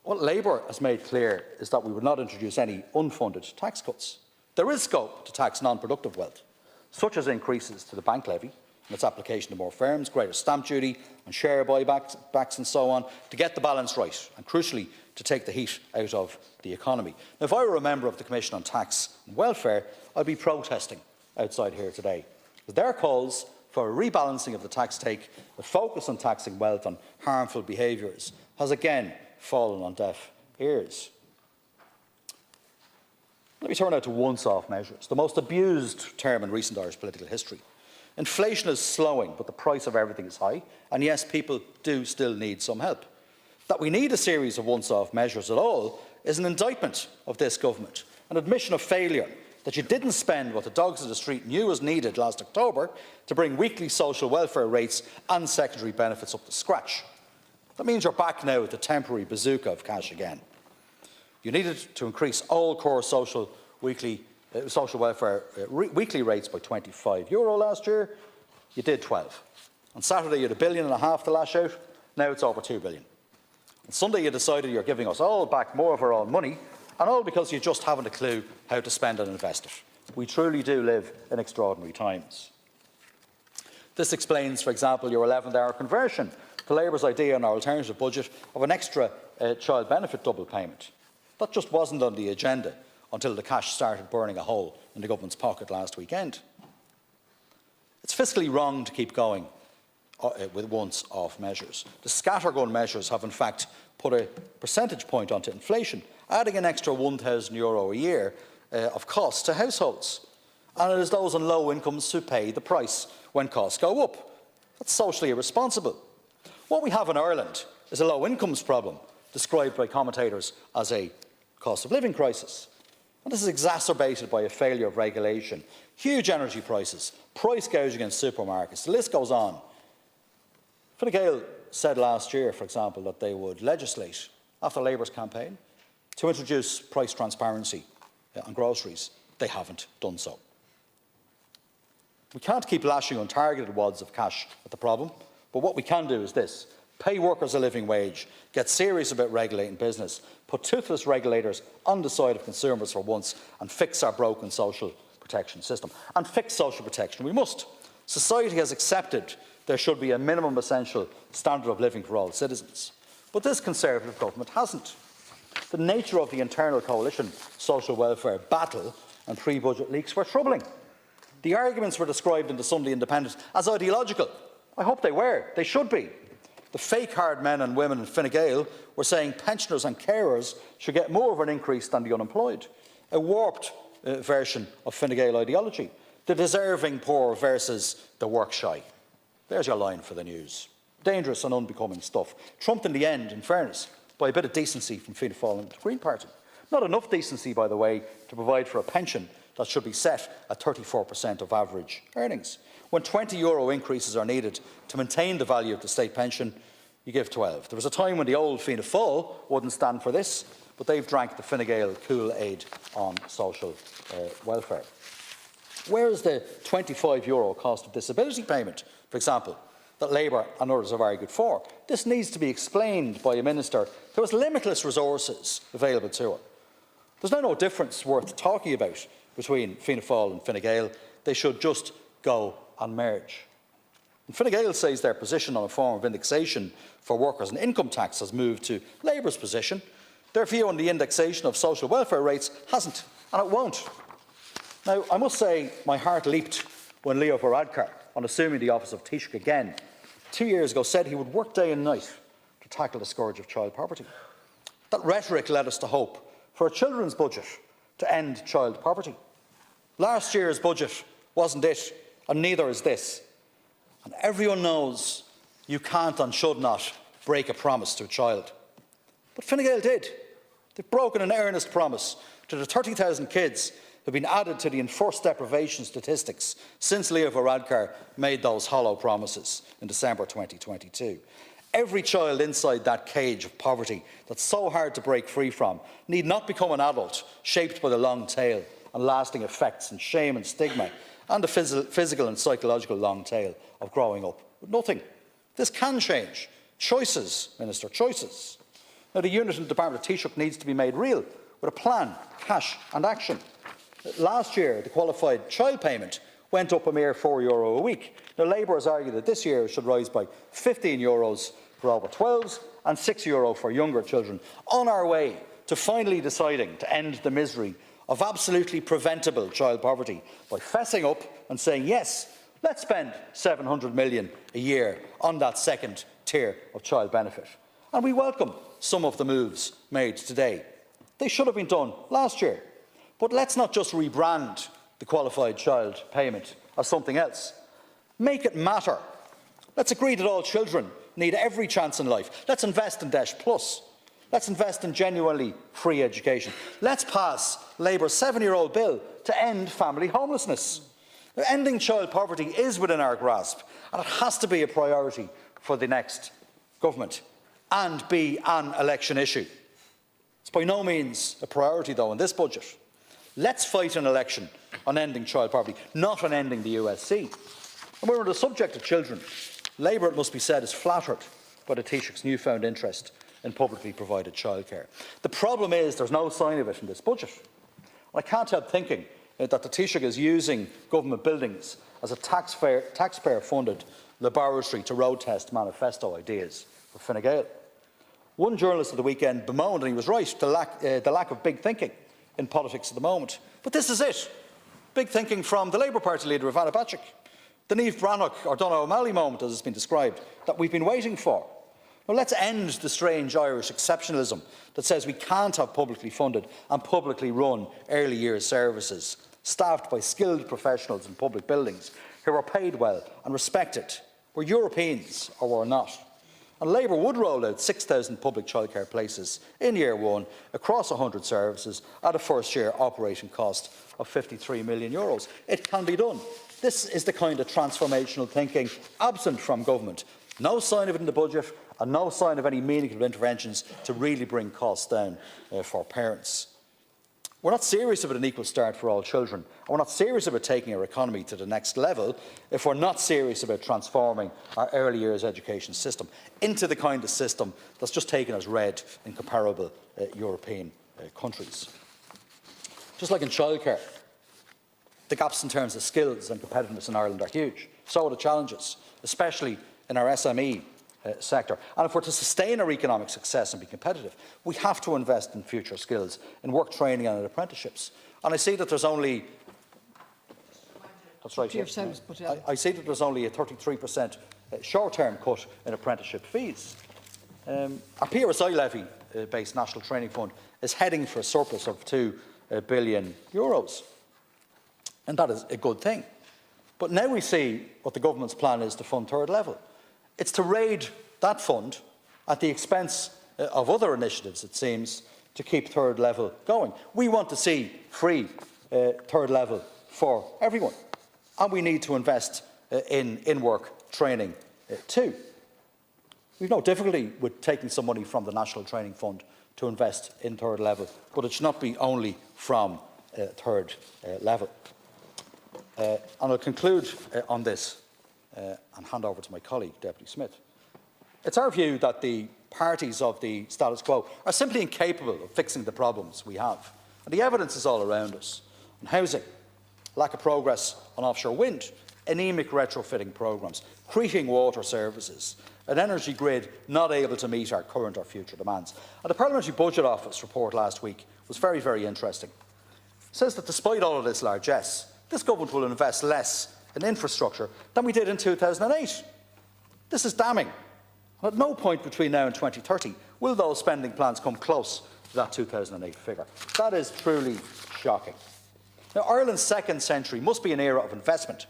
What Labour has made clear is that we would not introduce any unfunded tax cuts. There is scope to tax non-productive wealth, such as increases to the bank levy and its application to more firms, greater stamp duty and share buybacks and so on, to get the balance right and, crucially, to take the heat out of the economy. Now, if I were a member of the Commission on Tax and Welfare, I'd be protesting outside here today. Their calls for a rebalancing of the tax take, the focus on taxing wealth and harmful behaviours, has again fallen on deaf ears. Let me turn now to once-off measures, the most abused term in recent Irish political history. Inflation is slowing, but the price of everything is high, and yes, people do still need some help. That we need a series of once-off measures at all is an indictment of this government, an admission of failure, that you didn't spend what the dogs of the street knew was needed last October to bring weekly social welfare rates and secondary benefits up to scratch. That means you're back now with the temporary bazooka of cash again. You needed to increase all core social welfare weekly rates by €25 last year. You did 12. On Saturday, you had £1.5 billion to lash out. Now it's over €2 billion. On Sunday, you decided you're giving us all back more of our own money, and all because you just haven't a clue how to spend and invest it. We truly do live in extraordinary times. This explains, for example, your 11th-hour conversion to Labour's idea in our alternative budget of an extra child benefit double payment. That just wasn't on the agenda until the cash started burning a hole in the government's pocket last weekend. It's fiscally wrong to keep going with once-off measures. The scattergun measures have in fact put a percentage point onto inflation, adding an extra €1,000 a year of costs to households. And it is those on low incomes who pay the price when costs go up. That's socially irresponsible. What we have in Ireland is a low incomes problem, described by commentators as a cost of living crisis. And this is exacerbated by a failure of regulation, huge energy prices, price gouging in supermarkets. The list goes on. Fine Gael said last year, for example, that they would legislate, after Labour's campaign, to introduce price transparency on groceries. They haven't done so. We can't keep lashing untargeted wads of cash at the problem, but what we can do is this: pay workers a living wage, get serious about regulating business, put toothless regulators on the side of consumers for once, and fix our broken social protection system. And fix social protection we must. Society has accepted there should be a minimum essential standard of living for all citizens. But this Conservative government hasn't. The nature of the internal coalition social welfare battle and pre-budget leaks were troubling. The arguments were described in the Sunday Independent as ideological. I hope they were. They should be. The fake hard men and women in Fine Gael were saying pensioners and carers should get more of an increase than the unemployed. A warped version of Fine Gael ideology. The deserving poor versus the work shy. There's your line for the news. Dangerous and unbecoming stuff. Trumped in the end, in fairness, by a bit of decency from Fianna Fáil and the Green Party. Not enough decency, by the way, to provide for a pension that should be set at 34% of average earnings. When €20 increases are needed to maintain the value of the state pension, you give 12. There was a time when the old Fianna Fáil wouldn't stand for this, but they've drank the Fine Gael Kool-Aid on social welfare. Where is the €25 cost of disability payment, for example, that Labour and others have argued for? This needs to be explained by a minister who has limitless resources available to her. There's now no difference worth talking about between Fianna Fáil and Fine Gael. They should just go and merge. And Fine Gael says their position on a form of indexation for workers and income tax has moved to Labour's position. Their view on the indexation of social welfare rates hasn't, and it won't. Now, I must say my heart leaped when Leo Varadkar, on assuming the office of Taoiseach again, 2 years ago said he would work day and night to tackle the scourge of child poverty. That rhetoric led us to hope for a children's budget to end child poverty. Last year's budget wasn't it, and neither is this. And everyone knows you can't and should not break a promise to a child. But Fine Gael did. They've broken an earnest promise to the 30,000 kids who have been added to the enforced deprivation statistics since Leo Varadkar made those hollow promises in December 2022. Every child inside that cage of poverty that's so hard to break free from need not become an adult shaped by the long tail and lasting effects and shame and stigma and the physical and psychological long tail of growing up with nothing. This can change. Choices, Minister, choices. Now, the unit in the Department of Taoiseach needs to be made real with a plan, cash and action. Last year, the qualified child payment went up a mere €4 a week. Now, Labour has argued that this year it should rise by €15 for over 12s and €6 for younger children, on our way to finally deciding to end the misery of absolutely preventable child poverty by fessing up and saying, yes, let's spend €700 million a year on that second tier of child benefit. And we welcome some of the moves made today. They should have been done last year. But let's not just rebrand the qualified child payment as something else. Make it matter. Let's agree that all children need every chance in life. Let's invest in Dash Plus. Let's invest in genuinely free education. Let's pass Labour's 7-year-old bill to end family homelessness. Now, ending child poverty is within our grasp, and it has to be a priority for the next government and be an election issue. It's by no means a priority, though, in this budget. Let's fight an election on ending child poverty, not on ending the USC. And we're on the subject of children. Labour, it must be said, is flattered by the Taoiseach's newfound interest in publicly provided childcare. The problem is there's no sign of it in this budget. I can't help thinking that the Taoiseach is using government buildings as a taxpayer-funded laboratory to road test manifesto ideas for Fine Gael. One journalist of the weekend bemoaned, and he was right, the lack of big thinking in politics at the moment. But this is it. Big thinking from the Labour Party leader, Ivana Bacik. The Niamh Bhreathnach or Donogh O'Malley moment, as it's been described, that we've been waiting for. Now, let's end the strange Irish exceptionalism that says we can't have publicly funded and publicly run early years services, staffed by skilled professionals in public buildings who are paid well and respected. We're Europeans, or we're not. And Labour would roll out 6,000 public childcare places in year one across 100 services at a first-year operating cost of €53 million. It can be done. This is the kind of transformational thinking absent from government. No sign of it in the budget and no sign of any meaningful interventions to really bring costs down for parents. We're not serious about an equal start for all children, and we're not serious about taking our economy to the next level if we're not serious about transforming our early years education system into the kind of system that's just taken as read in comparable European countries. Just like in childcare, the gaps in terms of skills and competitiveness in Ireland are huge. So are the challenges, especially in our SME sector. And if we're to sustain our economic success and be competitive, we have to invest in future skills, in work training and in apprenticeships. And I see that there's only... That's right. Yeah. I see that there's only a 33% short-term cut in apprenticeship fees. Our PRSI levy-based National Training Fund is heading for a surplus of €2 billion. And that is a good thing. But now we see what the government's plan is to fund third level. It's to raid that fund at the expense of other initiatives, it seems, to keep third level going. We want to see free third level for everyone. And we need to invest in work training too. We've no difficulty with taking some money from the National Training Fund to invest in third level, but it should not be only from third level. And I'll conclude on this and hand over to my colleague, Deputy Smith. It's our view that the parties of the status quo are simply incapable of fixing the problems we have. And the evidence is all around us. On housing, lack of progress on offshore wind, anaemic retrofitting programmes, creaking water services, an energy grid not able to meet our current or future demands. And the Parliamentary Budget Office report last week was very, very interesting. It says that despite all of this largesse, this government will invest less in infrastructure than we did in 2008. This is damning. And at no point between now and 2030 will those spending plans come close to that 2008 figure. That is truly shocking. Now, Ireland's second century must be an era of investment,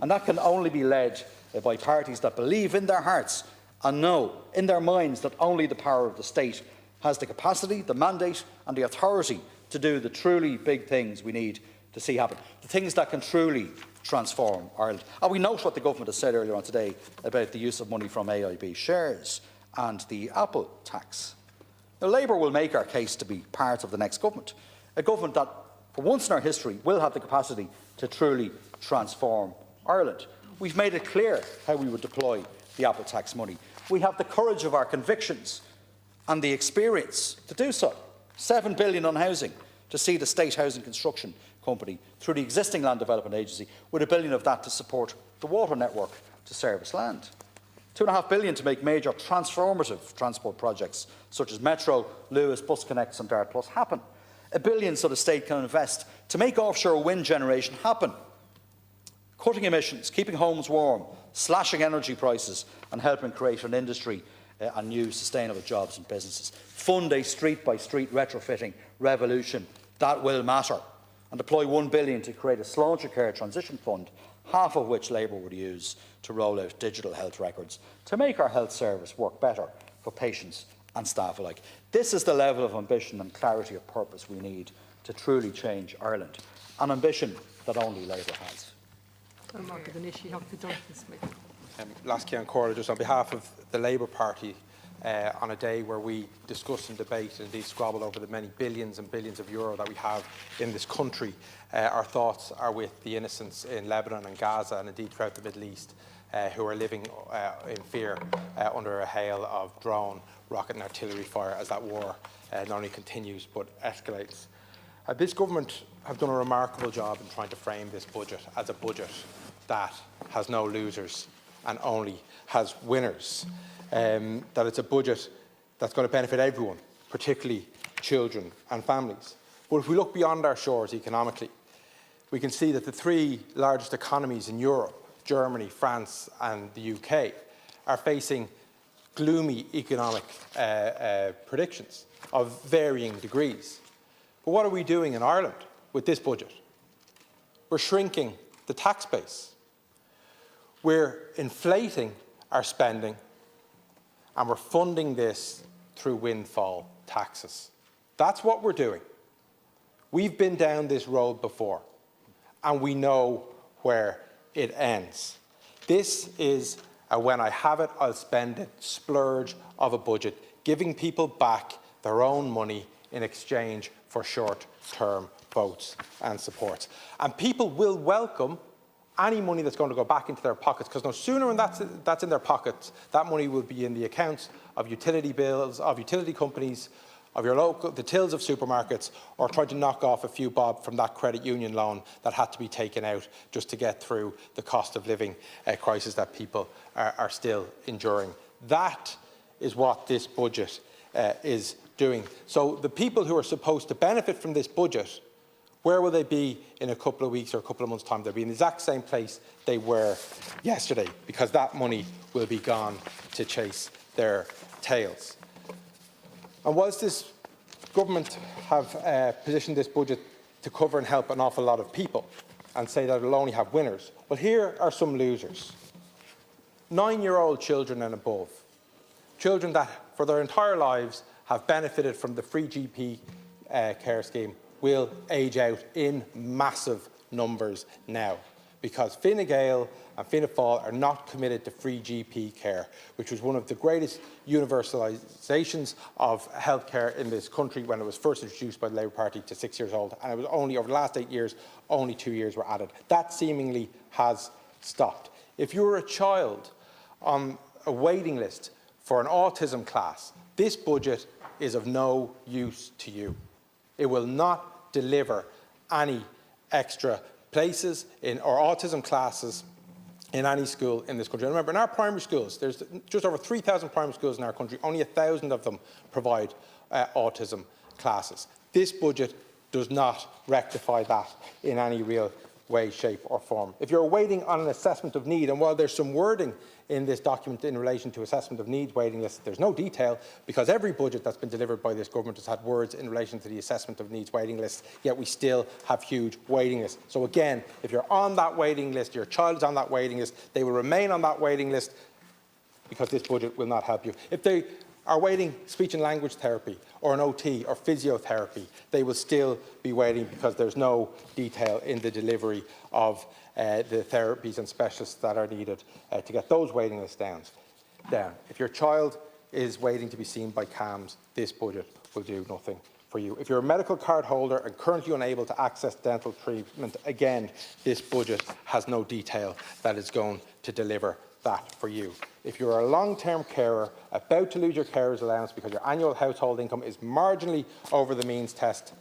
and that can only be led by parties that believe in their hearts and know in their minds that only the power of the state has the capacity, the mandate and the authority to do the truly big things we need to see happen, the things that can truly transform Ireland. And we note what the government has said earlier on today about the use of money from AIB shares and the Apple tax. Now, Labour will make our case to be part of the next government, a government that, for once in our history, will have the capacity to truly transform Ireland. We've made it clear how we would deploy the Apple tax money. We have the courage of our convictions and the experience to do so. $7 billion on housing, to see the State Housing Construction Company through the existing Land Development Agency, with $1 billion of that to support the water network to service land. $2.5 billion to make major transformative transport projects such as Metro, Lewis, Bus Connects and Dart Plus happen. $1 billion so the state can invest to make offshore wind generation happen. Cutting emissions, keeping homes warm, slashing energy prices and helping create an industry and new sustainable jobs and businesses. Fund a street-by-street retrofitting revolution that will matter. And deploy $1 billion to create a Sláinte Care Transition Fund, half of which Labour would use to roll out digital health records to make our health service work better for patients and staff alike. This is the level of ambition and clarity of purpose we need to truly change Ireland, an ambition that only Labour has. Last Cian Corley, just on behalf of the Labour Party, on a day where we discuss and debate and indeed squabble over the many billions and billions of euro that we have in this country, our thoughts are with the innocents in Lebanon and Gaza and indeed throughout the Middle East who are living in fear under a hail of drone, rocket and artillery fire as that war not only continues but escalates. This government have done a remarkable job in trying to frame this budget as a budget that has no losers and only has winners. That it's a budget that's going to benefit everyone, particularly children and families. But if we look beyond our shores economically, we can see that the three largest economies in Europe, Germany, France and the UK, are facing gloomy economic predictions of varying degrees. But what are we doing in Ireland with this budget? We're shrinking the tax base. We're inflating our spending and we're funding this through windfall taxes. That's what we're doing. We've been down this road before, and we know where it ends. This is a when I have it, I'll spend it splurge of a budget, giving people back their own money in exchange for short-term votes and supports. And people will welcome any money that's going to go back into their pockets, because no sooner than that's in their pockets, that money will be in the accounts of utility bills, of utility companies, of your local, the tills of supermarkets, or try to knock off a few bob from that credit union loan that had to be taken out just to get through the cost of living crisis that people are still enduring That is what this budget is doing. So the people who are supposed to benefit from this budget, where will they be in a couple of weeks or a couple of months' time? They'll be in the exact same place they were yesterday, because that money will be gone to chase their tails. And whilst this government have positioned this budget to cover and help an awful lot of people and say that it will only have winners, well, here are some losers. 9-year-old children and above. Children that, for their entire lives, have benefited from the free GP care scheme will age out in massive numbers now, because Fine Gael and Fianna Fáil are not committed to free GP care, which was one of the greatest universalisations of healthcare in this country when it was first introduced by the Labour Party to 6 years old, and it was only over the last 8 years, only 2 years were added. That seemingly has stopped. If you're a child on a waiting list for an autism class, this budget is of no use to you. It will not deliver any extra places in or autism classes in any school in this country. And remember, in our primary schools, there's just over 3,000 primary schools in our country. Only 1,000 of them provide autism classes. This budget does not rectify that in any real way, shape or form. If you're waiting on an assessment of need, and while there's some wording in this document in relation to assessment of needs waiting lists, there's no detail, because every budget that's been delivered by this government has had words in relation to the assessment of needs waiting lists, yet we still have huge waiting lists. So again, if you're on that waiting list, your child is on that waiting list, they will remain on that waiting list, because this budget will not help you. If they are waiting speech and language therapy or an OT or physiotherapy, they will still be waiting, because there's no detail in the delivery of the therapies and specialists that are needed to get those waiting lists down. If your child is waiting to be seen by CAMHS, this budget will do nothing for you. If you're a medical card holder and currently unable to access dental treatment, again, this budget has no detail that is going to deliver that for you. If you're a long-term carer about to lose your carer's allowance because your annual household income is marginally over the means test,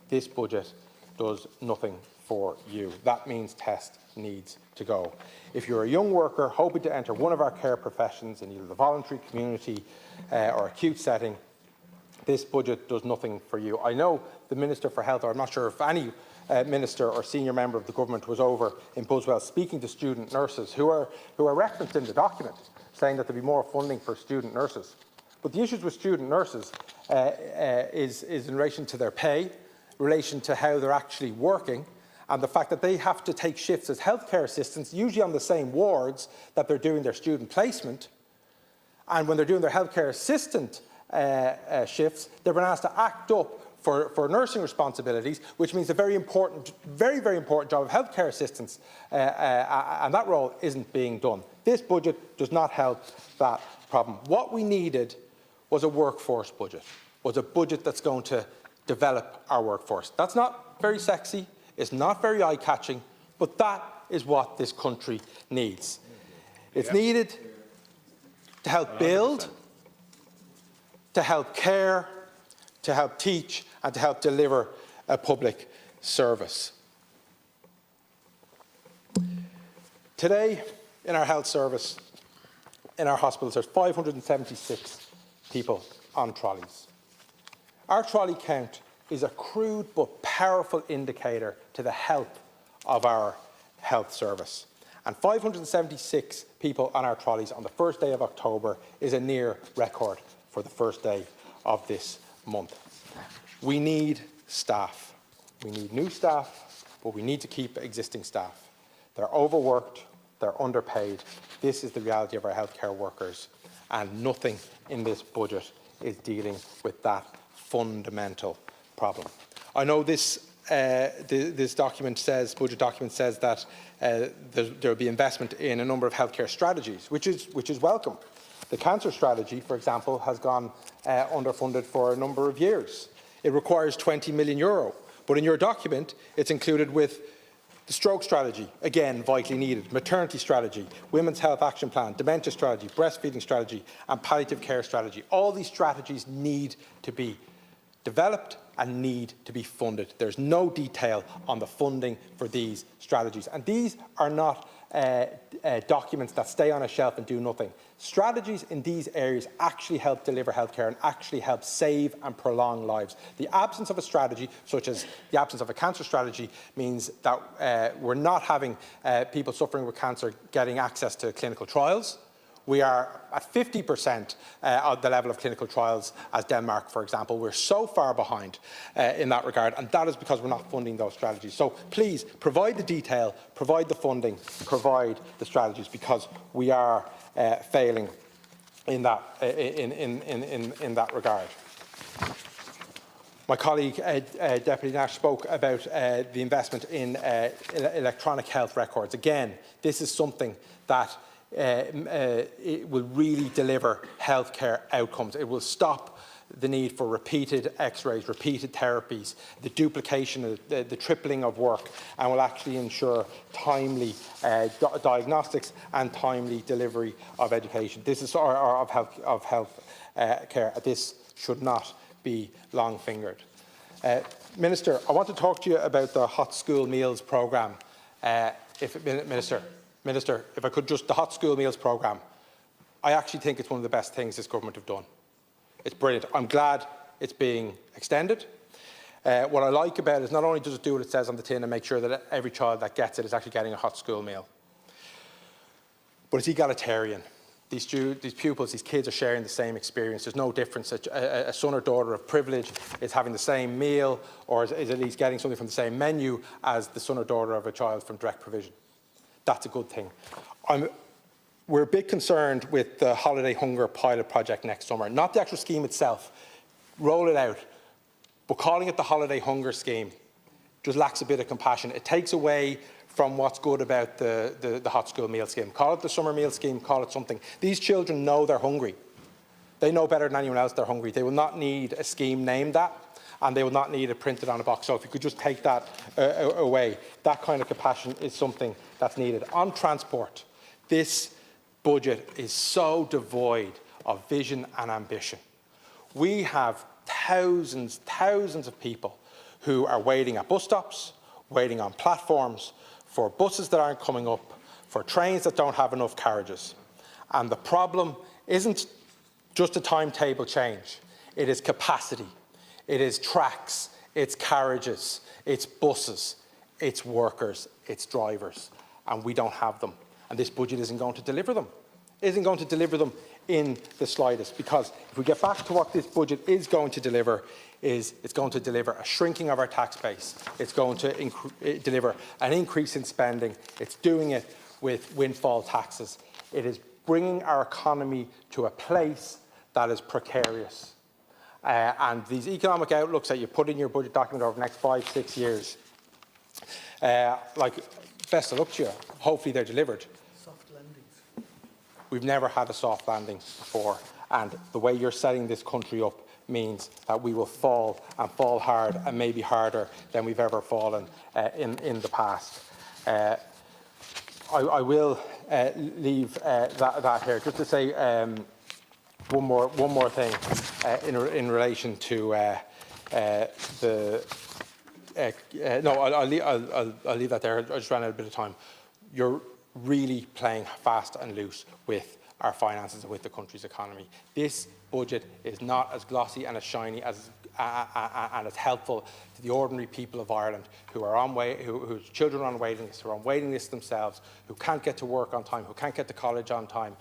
this budget does nothing for you. That means test needs to go. If you're a young worker hoping to enter one of our care professions in either the voluntary, community or acute setting, this budget does nothing for you. I know the Minister for Health, or I'm not sure if any minister or senior member of the government was over in Buswell speaking to student nurses who are referenced in the document, saying that there'd be more funding for student nurses. But the issues with student nurses is in relation to their pay, in relation to how they're actually working, and the fact that they have to take shifts as healthcare assistants, usually on the same wards that they're doing their student placement. And when they're doing their healthcare assistant shifts, they're being asked to act up for nursing responsibilities, which means a very, very important job of healthcare assistants, and that role isn't being done. This budget does not help that problem. What we needed was a workforce budget, was a budget that's going to develop our workforce. That's not very sexy, it's not very eye-catching, but that is what this country needs. It's needed to help build, to help care, to help teach, and to help deliver a public service. Today, in our health service, in our hospitals, there's 576 people on trolleys. Our trolley count is a crude but powerful indicator to the health of our health service. And 576 people on our trolleys on the first day of October is a near record for the first day of this month. We need staff. We need new staff, but we need to keep existing staff. They're overworked, they're underpaid. This is the reality of our healthcare workers, and nothing in this budget is dealing with that fundamental problem. I know this document says, budget document says that there will be investment in a number of healthcare strategies, which is welcome. The cancer strategy, for example, has gone underfunded for a number of years. It requires €20 million, but in your document, it's included with the stroke strategy, again, vitally needed, maternity strategy, women's health action plan, dementia strategy, breastfeeding strategy, and palliative care strategy. All these strategies need to be developed and need to be funded. There's no detail on the funding for these strategies. And these are not documents that stay on a shelf and do nothing. Strategies in these areas actually help deliver healthcare and actually help save and prolong lives. The absence of a strategy, such as the absence of a cancer strategy, means that we're not having people suffering with cancer getting access to clinical trials. We are at 50% of the level of clinical trials as Denmark, for example. We're so far behind in that regard, and that is because we're not funding those strategies. So please, provide the detail, provide the funding, provide the strategies, because we are failing in that, in that regard. My colleague, Deputy Nash, spoke about the investment in electronic health records. Again, this is something that it will really deliver healthcare outcomes. It will stop the need for repeated x-rays, repeated therapies, the duplication, the tripling of work, and will actually ensure timely diagnostics and timely delivery of education. This is of health care. This should not be long-fingered. Minister, I want to talk to you about the Hot School Meals programme. Minister, if I could just, the Hot School Meals programme, I actually think it's one of the best things this government have done. It's brilliant. I'm glad it's being extended. What I like about it is not only does it do what it says on the tin and make sure that every child that gets it is actually getting a hot school meal, but it's egalitarian. These pupils, these kids are sharing the same experience. There's no difference. A son or daughter of privilege is having the same meal, or is at least getting something from the same menu as the son or daughter of a child from direct provision. That's a good thing. We're a bit concerned with the Holiday Hunger pilot project next summer. Not the actual scheme itself. Roll it out. But calling it the Holiday Hunger scheme just lacks a bit of compassion. It takes away from what's good about the Hot School Meal scheme. Call it the summer meal scheme, call it something. These children know they're hungry. They know better than anyone else they're hungry. They will not need a scheme named that, and they will not need it printed on a box. So if you could just take that away, that kind of compassion is something that's needed. On transport, this budget is so devoid of vision and ambition. We have thousands of people who are waiting at bus stops, waiting on platforms, for buses that aren't coming up, for trains that don't have enough carriages. And the problem isn't just a timetable change. It is capacity. It is tracks. It's carriages. It's buses. It's workers. It's drivers. And we don't have them. And this budget isn't going to deliver them. It isn't going to deliver them in the slightest, because if we get back to what this budget is going to deliver, it's going to deliver a shrinking of our tax base. It's going to deliver an increase in spending. It's doing it with windfall taxes. It is bringing our economy to a place that is precarious. And these economic outlooks that you put in your budget document over the next 5-6 years, best of luck to you. Hopefully they're delivered. Soft landings. We've never had a soft landing before, and the way you're setting this country up means that we will fall, and fall hard, and maybe harder than we've ever fallen in the past. I will leave that here, just to say one more thing in relation to I'll leave that there. I just ran out a bit of time. You're really playing fast and loose with our finances and with the country's economy. This budget is not as glossy and as shiny as and as helpful to the ordinary people of Ireland who are whose children are on waiting lists, who are on waiting lists themselves, who can't get to work on time, who can't get to college on time,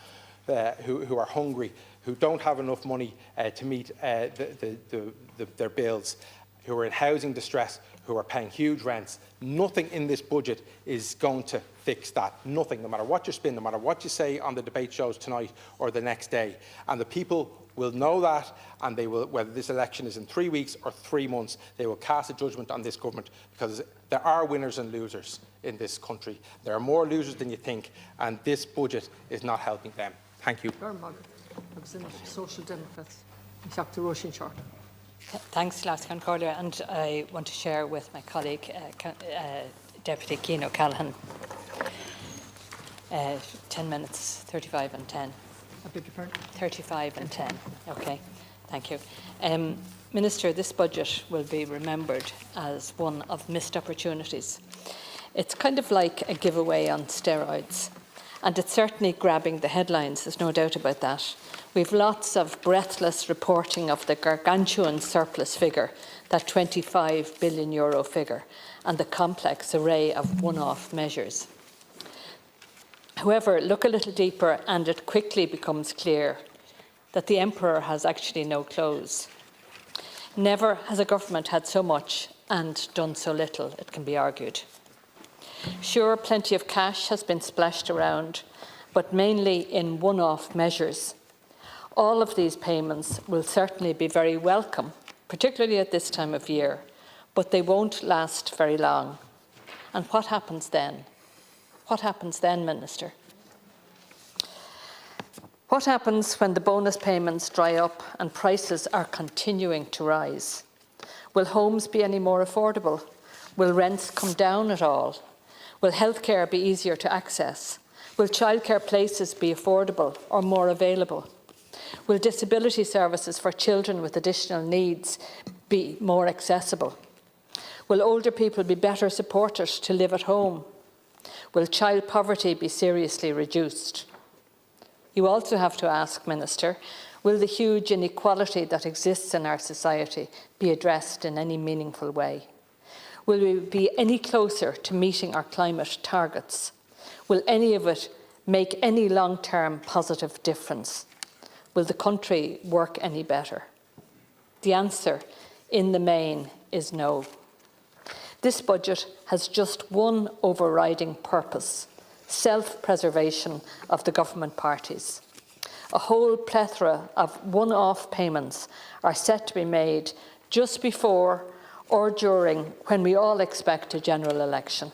who are hungry, who don't have enough money to meet their bills, who are in housing distress, who are paying huge rents. Nothing in this budget is going to fix that. Nothing, no matter what you spin, no matter what you say on the debate shows tonight or the next day. And the people will know that, and they will, whether this election is in 3 weeks or 3 months, they will cast a judgment on this government, because there are winners and losers in this country. There are more losers than you think, and this budget is not helping them. Thank you. Representative Social Democrats. Dr. Roisin Short. Thanks, Láscan Corley, and I want to share with my colleague, Deputy Cian O'Callaghan, 10 minutes, 35 and 10. I beg your pardon? 35 and 10, okay. Thank you. Minister, this budget will be remembered as one of missed opportunities. It's kind of like a giveaway on steroids, and it's certainly grabbing the headlines, there's no doubt about that. We've lots of breathless reporting of the gargantuan surplus figure, that €25 billion figure, and the complex array of one-off measures. However, look a little deeper and it quickly becomes clear that the emperor has actually no clothes. Never has a government had so much and done so little, it can be argued. Sure, plenty of cash has been splashed around, but mainly in one-off measures. All of these payments will certainly be very welcome, particularly at this time of year, but they won't last very long. And what happens then? What happens then, Minister? What happens when the bonus payments dry up and prices are continuing to rise? Will homes be any more affordable? Will rents come down at all? Will healthcare be easier to access? Will childcare places be affordable or more available? Will disability services for children with additional needs be more accessible? Will older people be better supported to live at home? Will child poverty be seriously reduced? You also have to ask, Minister, will the huge inequality that exists in our society be addressed in any meaningful way? Will we be any closer to meeting our climate targets? Will any of it make any long-term positive difference? Will the country work any better? The answer, in the main, is no. This budget has just one overriding purpose: self-preservation of the government parties. A whole plethora of one-off payments are set to be made just before or during when we all expect a general election.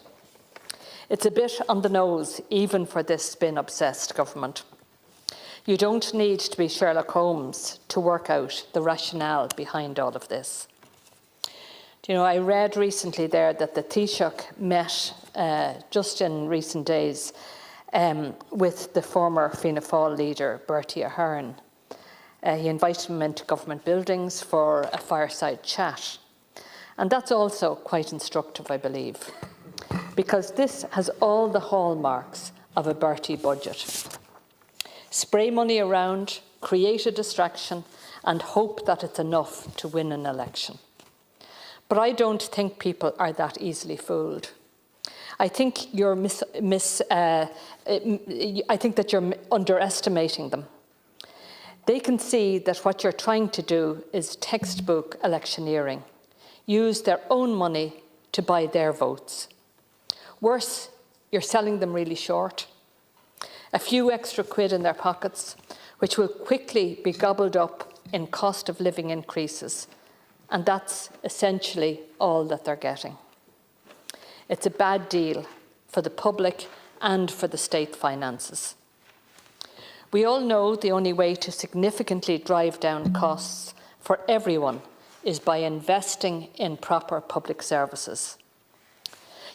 It's a bit on the nose, even for this spin-obsessed government. You don't need to be Sherlock Holmes to work out the rationale behind all of this. You know, I read recently there that the Taoiseach met just in recent days with the former Fianna Fáil leader, Bertie Ahern. He invited him into government buildings for a fireside chat. And that's also quite instructive, I believe, because this has all the hallmarks of a Bertie budget. Spray money around, create a distraction, and hope that it's enough to win an election. But I don't think people are that easily fooled. I think you're underestimating them. They can see that what you're trying to do is textbook electioneering, use their own money to buy their votes. Worse, you're selling them really short. A few extra quid in their pockets, which will quickly be gobbled up in cost of living increases. And that's essentially all that they're getting. It's a bad deal for the public and for the state finances. We all know the only way to significantly drive down costs for everyone is by investing in proper public services.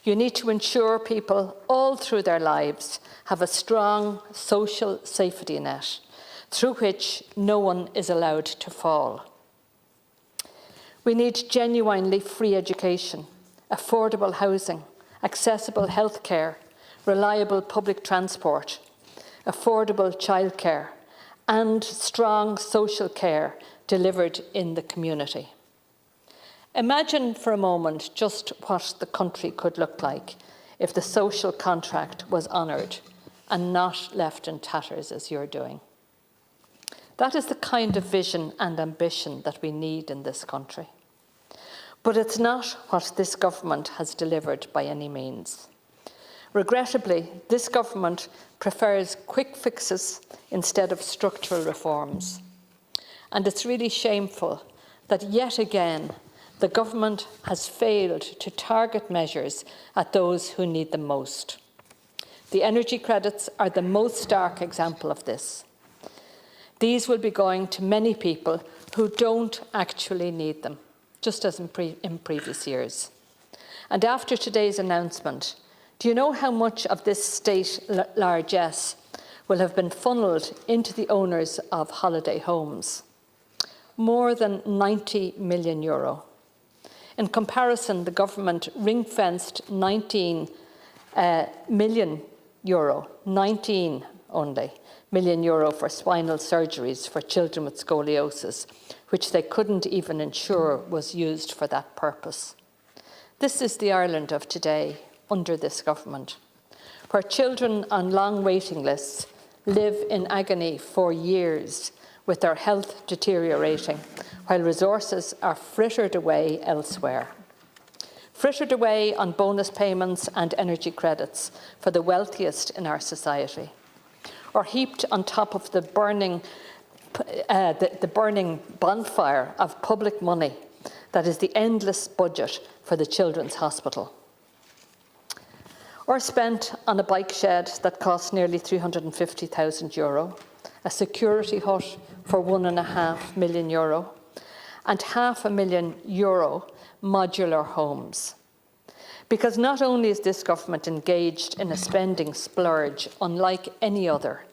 You need to ensure people all through their lives have a strong social safety net through which no one is allowed to fall. We need genuinely free education, affordable housing, accessible healthcare, reliable public transport, affordable childcare, and strong social care delivered in the community. Imagine for a moment just what the country could look like if the social contract was honoured and not left in tatters as you're doing. That is the kind of vision and ambition that we need in this country. But it's not what this government has delivered by any means. Regrettably, this government prefers quick fixes instead of structural reforms. And it's really shameful that yet again the government has failed to target measures at those who need them most. The energy credits are the most stark example of this. These will be going to many people who don't actually need them, just as in previous years. And after today's announcement, do you know how much of this state largesse will have been funnelled into the owners of holiday homes? more than €90 million. In comparison, the government ring-fenced €19 million, 19 only, million euro for spinal surgeries for children with scoliosis, which they couldn't even ensure was used for that purpose. This is the Ireland of today under this government, where children on long waiting lists live in agony for years with their health deteriorating, while resources are frittered away elsewhere. Frittered away on bonus payments and energy credits for the wealthiest in our society, or heaped on top of the burning bonfire of public money that is the endless budget for the Children's Hospital. Or spent on a bike shed that costs nearly €350,000, a security hut for €1.5 million, and €500,000 modular homes. Because not only is this government engaged in a spending splurge unlike any other,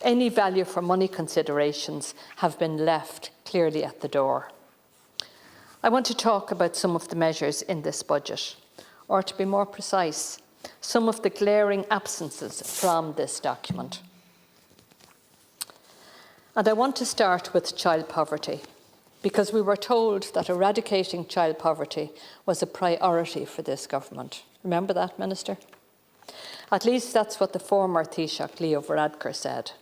any value for money considerations have been left clearly at the door. I want to talk about some of the measures in this budget, or to be more precise, some of the glaring absences from this document. And I want to start with child poverty, because we were told that eradicating child poverty was a priority for this government. Remember that, Minister? At least that's what the former Taoiseach Leo Varadkar said.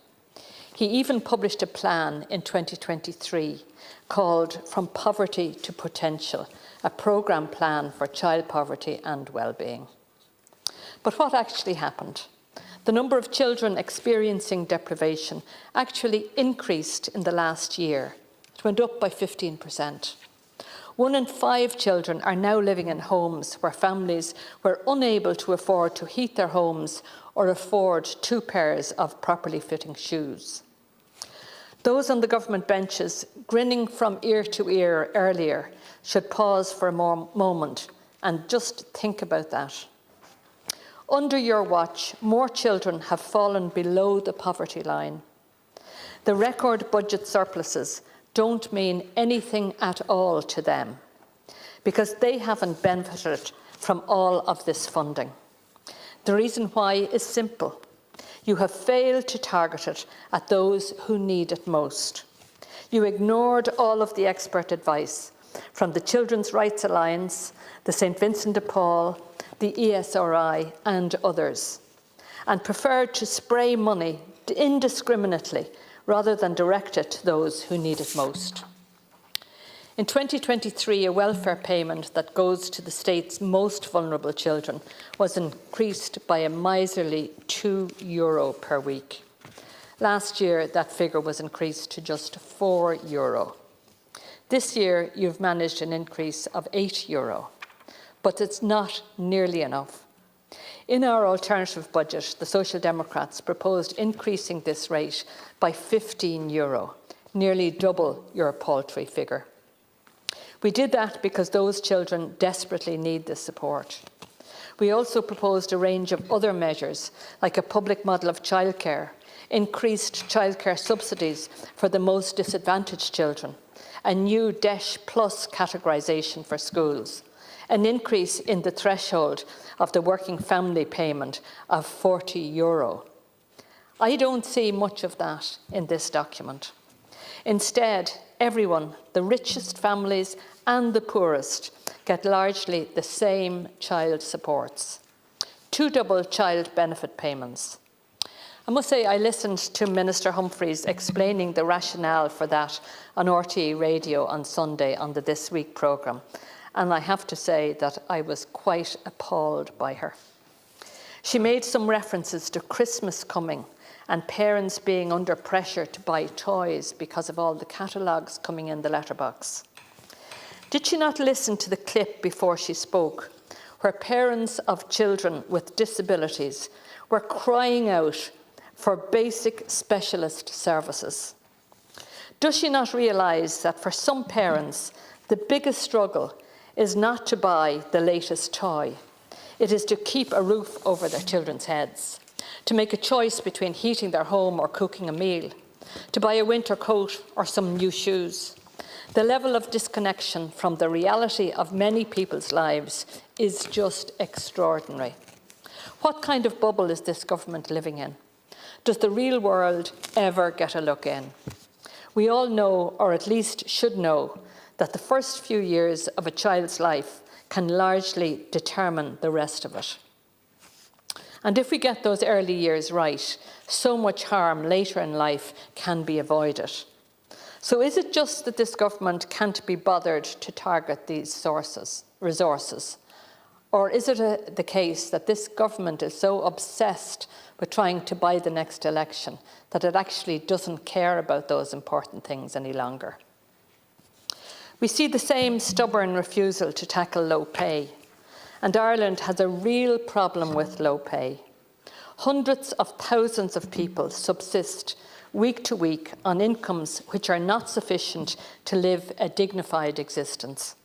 He even published a plan in 2023 called From Poverty to Potential, a programme plan for child poverty and well-being. But what actually happened? The number of children experiencing deprivation actually increased in the last year. It went up by 15%. 1 in 5 children are now living in homes where families were unable to afford to heat their homes or afford 2 pairs of properly fitting shoes. Those on the government benches, grinning from ear to ear earlier, should pause for a moment and just think about that. Under your watch, more children have fallen below the poverty line. The record budget surpluses don't mean anything at all to them, because they haven't benefited from all of this funding. The reason why is simple. You have failed to target it at those who need it most. You ignored all of the expert advice from the Children's Rights Alliance, the St Vincent de Paul, the ESRI and others, and preferred to spray money indiscriminately rather than direct it to those who need it most. In 2023, a welfare payment that goes to the state's most vulnerable children was increased by a miserly €2 per week. Last year, that figure was increased to just €4. This year, you've managed an increase of €8, but it's not nearly enough. In our alternative budget, the Social Democrats proposed increasing this rate by €15, nearly double your paltry figure. We did that because those children desperately need this support. We also proposed a range of other measures, like a public model of childcare, increased childcare subsidies for the most disadvantaged children, a new DESH Plus categorisation for schools, an increase in the threshold of the working family payment of €40. I don't see much of that in this document. Instead, everyone, the richest families and the poorest, get largely the same child supports. 2 double child benefit payments. I must say I listened to Minister Humphreys explaining the rationale for that on RTE Radio on Sunday on the This Week programme, and I have to say that I was quite appalled by her. She made some references to Christmas coming and parents being under pressure to buy toys because of all the catalogues coming in the letterbox. Did she not listen to the clip before she spoke, where parents of children with disabilities were crying out for basic specialist services? Does she not realise that for some parents, the biggest struggle is not to buy the latest toy? It is to keep a roof over their children's heads, to make a choice between heating their home or cooking a meal, to buy a winter coat or some new shoes. The level of disconnection from the reality of many people's lives is just extraordinary. What kind of bubble is this government living in? Does the real world ever get a look in? We all know, or at least should know, that the first few years of a child's life can largely determine the rest of it. And if we get those early years right, so much harm later in life can be avoided. So is it just that this government can't be bothered to target these resources? Or is it the case that this government is so obsessed with trying to buy the next election that it actually doesn't care about those important things any longer? We see the same stubborn refusal to tackle low pay, and Ireland has a real problem with low pay. Hundreds of thousands of people subsist week to week on incomes which are not sufficient to live a dignified existence.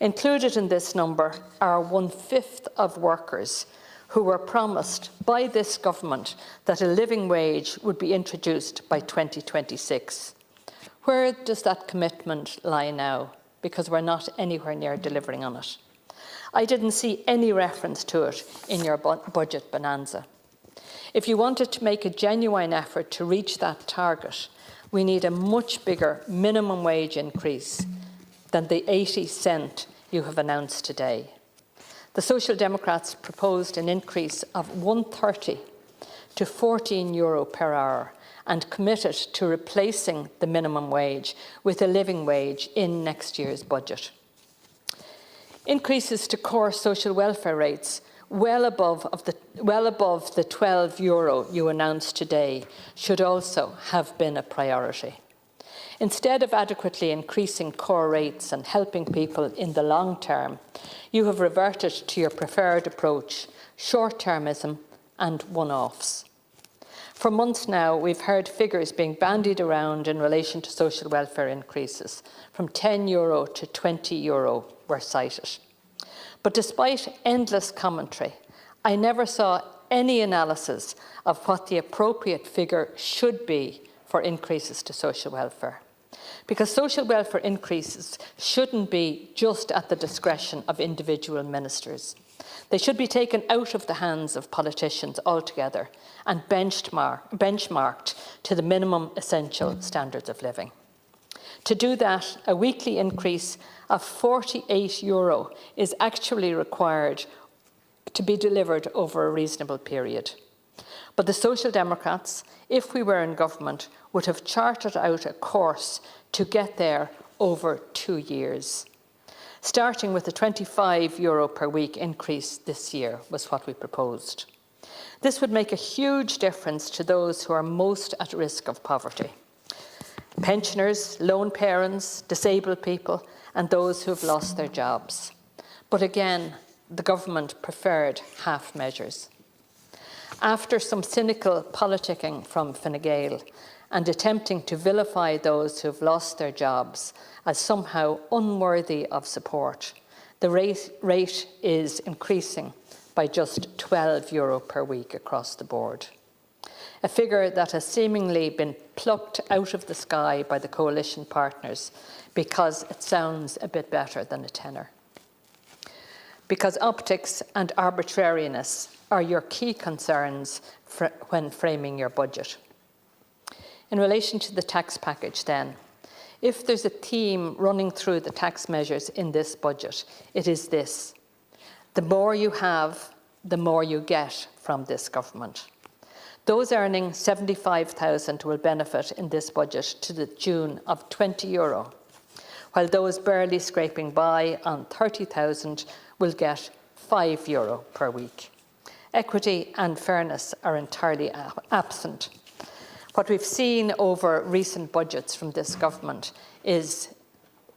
Included in this number are 1/5 of workers who were promised by this government that a living wage would be introduced by 2026. Where does that commitment lie now? Because we're not anywhere near delivering on it. I didn't see any reference to it in your budget bonanza. If you wanted to make a genuine effort to reach that target, we need a much bigger minimum wage increase than the 80 cents you have announced today. The Social Democrats proposed an increase of 130 to €14 per hour and committed to replacing the minimum wage with a living wage in next year's budget. Increases to core social welfare rates well above the €12 you announced today should also have been a priority. Instead of adequately increasing core rates and helping people in the long term, you have reverted to your preferred approach, short-termism and one-offs. For months now, we've heard figures being bandied around in relation to social welfare increases. From €10 to €20 were cited. But despite endless commentary, I never saw any analysis of what the appropriate figure should be for increases to social welfare. Because social welfare increases shouldn't be just at the discretion of individual ministers. They should be taken out of the hands of politicians altogether and benchmarked to the minimum essential standards of living. To do that, a weekly increase of €48 is actually required to be delivered over a reasonable period. But the Social Democrats, if we were in government, would have charted out a course to get there over 2 years. Starting with a €25 per week increase this year was what we proposed. This would make a huge difference to those who are most at risk of poverty. Pensioners, lone parents, disabled people, and those who have lost their jobs. But again, the government preferred half measures. After some cynical politicking from Fine Gael and attempting to vilify those who have lost their jobs as somehow unworthy of support, the rate is increasing by just €12 per week across the board. A figure that has seemingly been plucked out of the sky by the coalition partners because it sounds a bit better than a tenner. Because optics and arbitrariness are your key concerns when framing your budget. In relation to the tax package then, if there's a theme running through the tax measures in this budget, it is this: the more you have, the more you get from this government. Those earning €75,000 will benefit in this budget to the tune of €20, while those barely scraping by on €30,000 will get €5 per week. Equity and fairness are entirely absent. What we've seen over recent budgets from this government is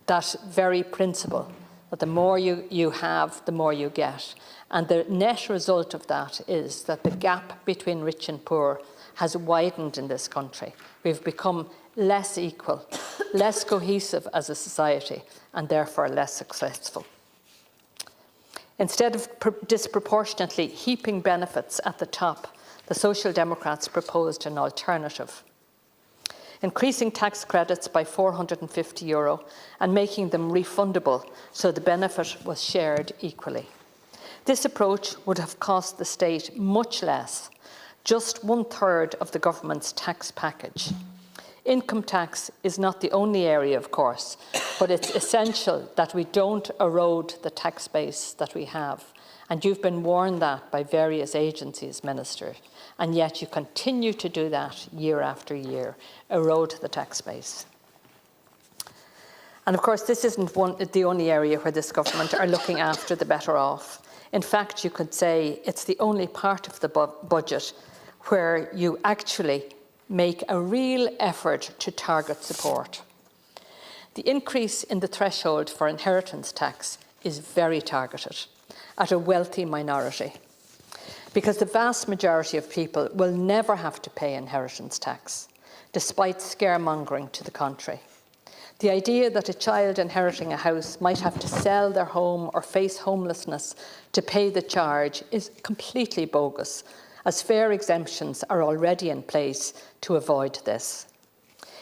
that very principle, that the more you have, the more you get. And the net result of that is that the gap between rich and poor has widened in this country. We've become less equal, less cohesive as a society, and therefore less successful. Instead of disproportionately heaping benefits at the top, the Social Democrats proposed an alternative. increasing tax credits by €450 and making them refundable so the benefit was shared equally. This approach would have cost the state much less, just 1/3 of the government's tax package. Income tax is not the only area, of course, but it's essential that we don't erode the tax base that we have. And you've been warned that by various agencies, Minister, and yet you continue to do that year after year, erode the tax base. And of course, this isn't the only area where this government are looking after the better off. In fact, you could say it's the only part of the budget where you actually make a real effort to target support. The increase in the threshold for inheritance tax is very targeted at a wealthy minority, because the vast majority of people will never have to pay inheritance tax, despite scaremongering to the contrary. The idea that a child inheriting a house might have to sell their home or face homelessness to pay the charge is completely bogus, as fair exemptions are already in place to avoid this.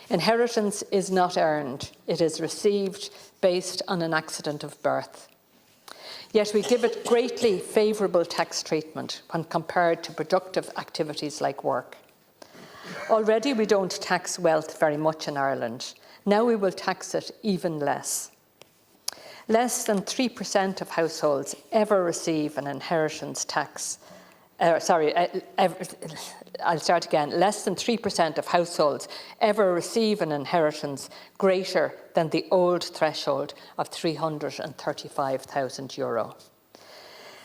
Inheritance is not earned, it is received based on an accident of birth. Yet we give it greatly favourable tax treatment when compared to productive activities like work. Already we don't tax wealth very much in Ireland. Now we will tax it even less. Less than 3% of households ever receive an inheritance tax. I'll start again. Less than 3% of households ever receive an inheritance greater than the old threshold of €335,000.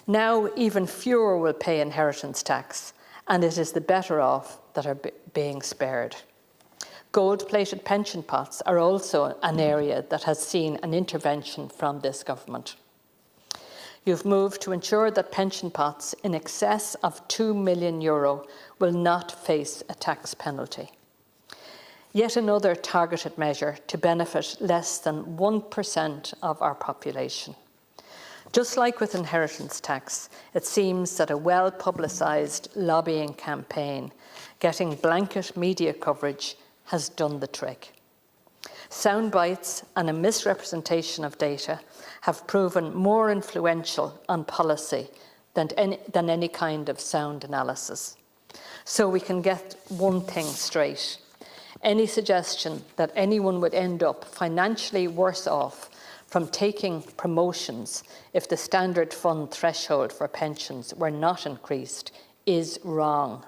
Now even fewer will pay inheritance tax, and it is the better off that are being spared. Gold-plated pension pots are also an area that has seen an intervention from this government. You've moved to ensure that pension pots in excess of €2 million will not face a tax penalty. Yet another targeted measure to benefit less than 1% of our population. Just like with inheritance tax, it seems that a well-publicised lobbying campaign getting blanket media coverage has done the trick. Sound bites and a misrepresentation of data have proven more influential on policy than any kind of sound analysis. So we can get one thing straight. Any suggestion that anyone would end up financially worse off from taking promotions if the standard fund threshold for pensions were not increased is wrong.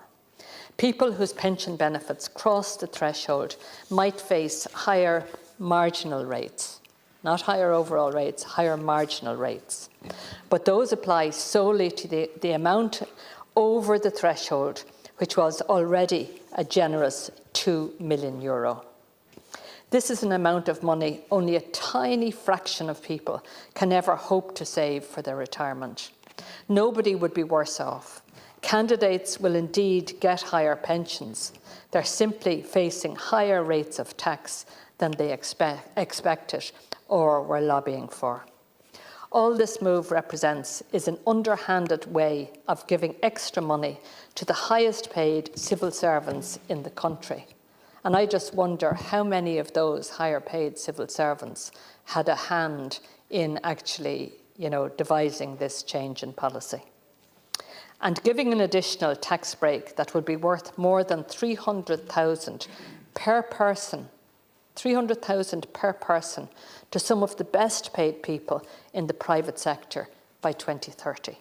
People whose pension benefits cross the threshold might face higher marginal rates, not higher overall rates, higher marginal rates. But those apply solely to the amount over the threshold, which was already a generous €2 million. This is an amount of money only a tiny fraction of people can ever hope to save for their retirement. Nobody would be worse off. Candidates will indeed get higher pensions. They're simply facing higher rates of tax than they expected or were lobbying for. All this move represents is an underhanded way of giving extra money to the highest paid civil servants in the country. And I just wonder how many of those higher paid civil servants had a hand in actually, devising this change in policy. And giving an additional tax break that would be worth more than $300,000 per person, $300,000 per person to some of the best paid people in the private sector by 2030.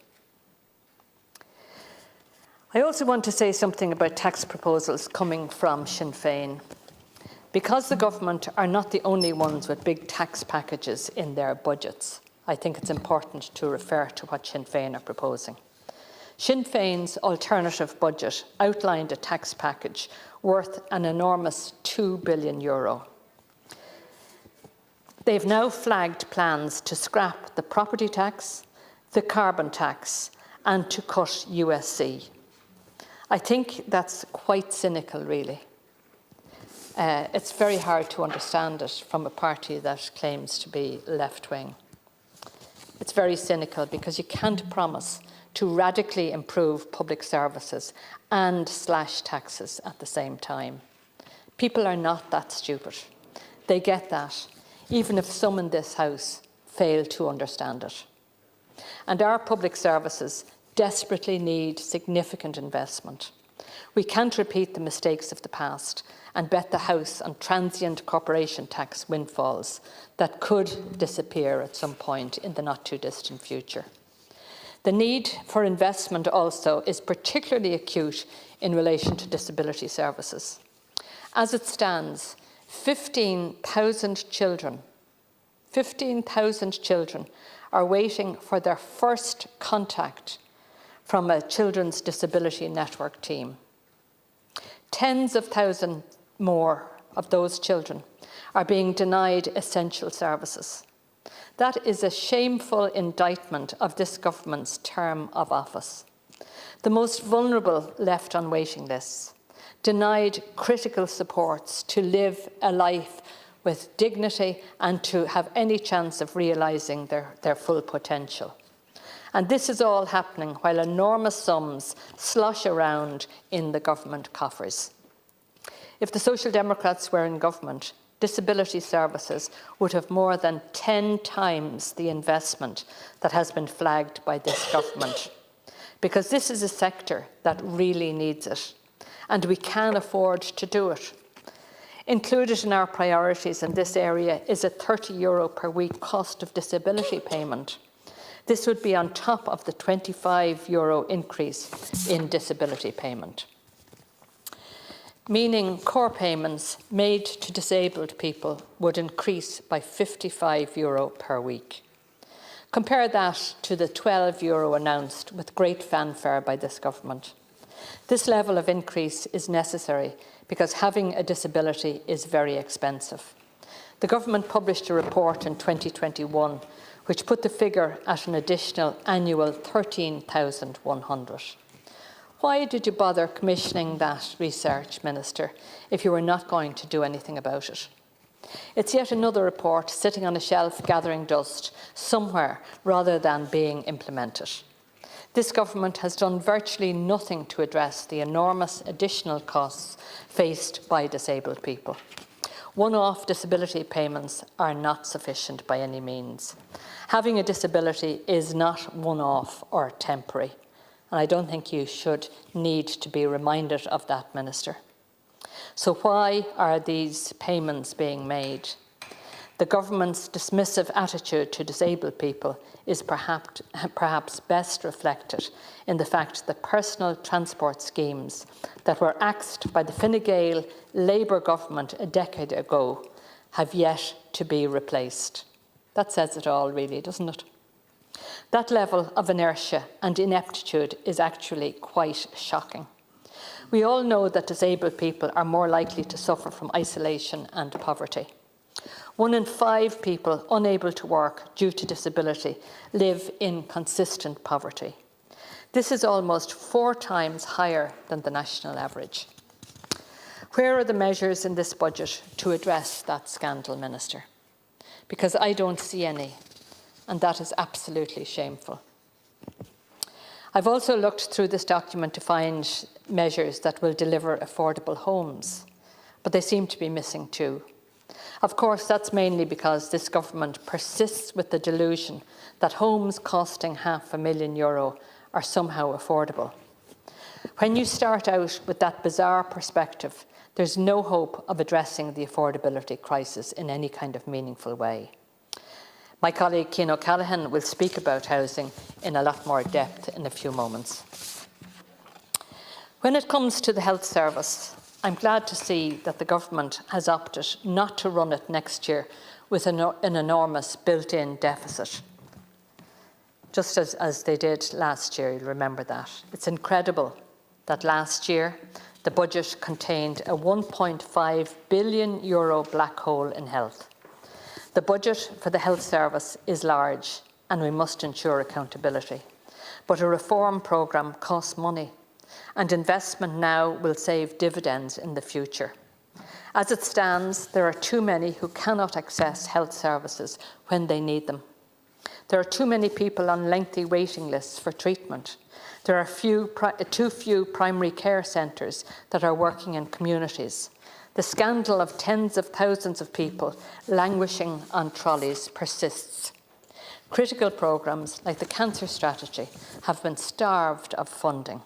I also want to say something about tax proposals coming from Sinn Féin. Because the government are not the only ones with big tax packages in their budgets, I think it's important to refer to what Sinn Féin are proposing. Sinn Féin's alternative budget outlined a tax package worth an enormous €2 billion. They've now flagged plans to scrap the property tax, the carbon tax, and to cut USC. I think that's quite cynical, really. It's very hard to understand it from a party that claims to be left-wing. It's very cynical because you can't promise to radically improve public services and slash taxes at the same time. People are not that stupid. They get that, even if some in this House fail to understand it. And our public services desperately need significant investment. We can't repeat the mistakes of the past and bet the House on transient corporation tax windfalls that could disappear at some point in the not-too-distant future. The need for investment also is particularly acute in relation to disability services. As it stands, 15,000 children are waiting for their first contact from a Children's Disability Network team. Tens of thousands more of those children are being denied essential services. That is a shameful indictment of this government's term of office. The most vulnerable left on waiting lists, denied critical supports to live a life with dignity and to have any chance of realising their full potential. And this is all happening while enormous sums slosh around in the government coffers. If the Social Democrats were in government, disability services would have more than 10 times the investment that has been flagged by this government, because this is a sector that really needs it, and we can afford to do it. Included in our priorities in this area is a €30 per week cost of disability payment. This would be on top of the €25 increase in disability payment, meaning core payments made to disabled people would increase by €55 per week. Compare that to the €12 announced with great fanfare by this government. This level of increase is necessary because having a disability is very expensive. The government published a report in 2021 which put the figure at an additional annual €13,100. Why did you bother commissioning that research, Minister, if you were not going to do anything about it? It's yet another report sitting on a shelf gathering dust somewhere rather than being implemented. This government has done virtually nothing to address the enormous additional costs faced by disabled people. One-off disability payments are not sufficient by any means. Having a disability is not one-off or temporary, and I don't think you should need to be reminded of that, Minister. So why are these payments being made? The government's dismissive attitude to disabled people is perhaps best reflected in the fact that personal transport schemes that were axed by the Fine Gael Labour government a decade ago have yet to be replaced. That says it all, really, doesn't it? That level of inertia and ineptitude is actually quite shocking. We all know that disabled people are more likely to suffer from isolation and poverty. 1 in 5 people unable to work due to disability live in consistent poverty. This is almost 4 times higher than the national average. Where are the measures in this budget to address that scandal, Minister? Because I don't see any, and that is absolutely shameful. I've also looked through this document to find measures that will deliver affordable homes, but they seem to be missing too. Of course, that's mainly because this government persists with the delusion that homes costing €500,000 are somehow affordable. When you start out with that bizarre perspective, there's no hope of addressing the affordability crisis in any kind of meaningful way. My colleague Cian O'Callaghan will speak about housing in a lot more depth in a few moments. When it comes to the health service, I'm glad to see that the government has opted not to run it next year with an enormous built-in deficit, just as they did last year. You'll remember that. It's incredible that last year the budget contained a €1.5 billion black hole in health. The budget for the health service is large and we must ensure accountability. But a reform programme costs money, and investment now will save dividends in the future. As it stands, there are too many who cannot access health services when they need them. There are too many people on lengthy waiting lists for treatment. There are too few primary care centres that are working in communities. The scandal of tens of thousands of people languishing on trolleys persists. Critical programmes like the cancer strategy have been starved of funding,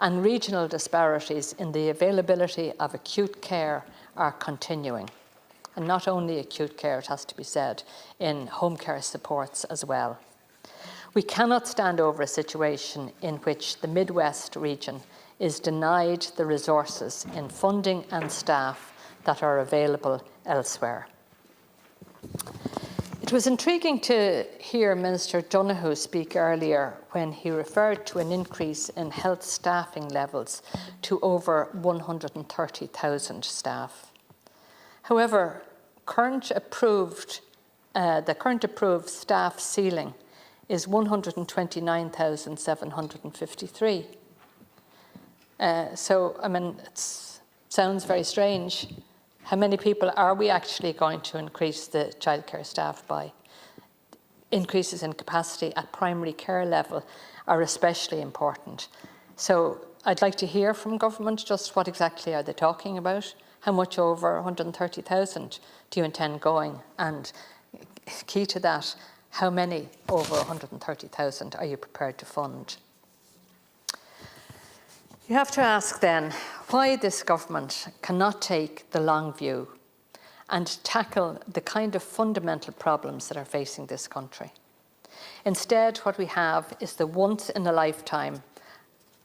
and regional disparities in the availability of acute care are continuing. And not only acute care, it has to be said, in home care supports as well. We cannot stand over a situation in which the Midwest region is denied the resources in funding and staff that are available elsewhere. It was intriguing to hear Minister Donoghue speak earlier when he referred to an increase in health staffing levels to over 130,000 staff. However, the current approved staff ceiling is 129,753. So, I mean, it sounds very strange. How many people are we actually going to increase the childcare staff by? Increases in capacity at primary care level are especially important. So I'd like to hear from government just what exactly are they talking about? How much over 130,000 do you intend going? And key to that, how many over 130,000 are you prepared to fund? You have to ask then why this government cannot take the long view and tackle the kind of fundamental problems that are facing this country. Instead, what we have is the once-in-a-lifetime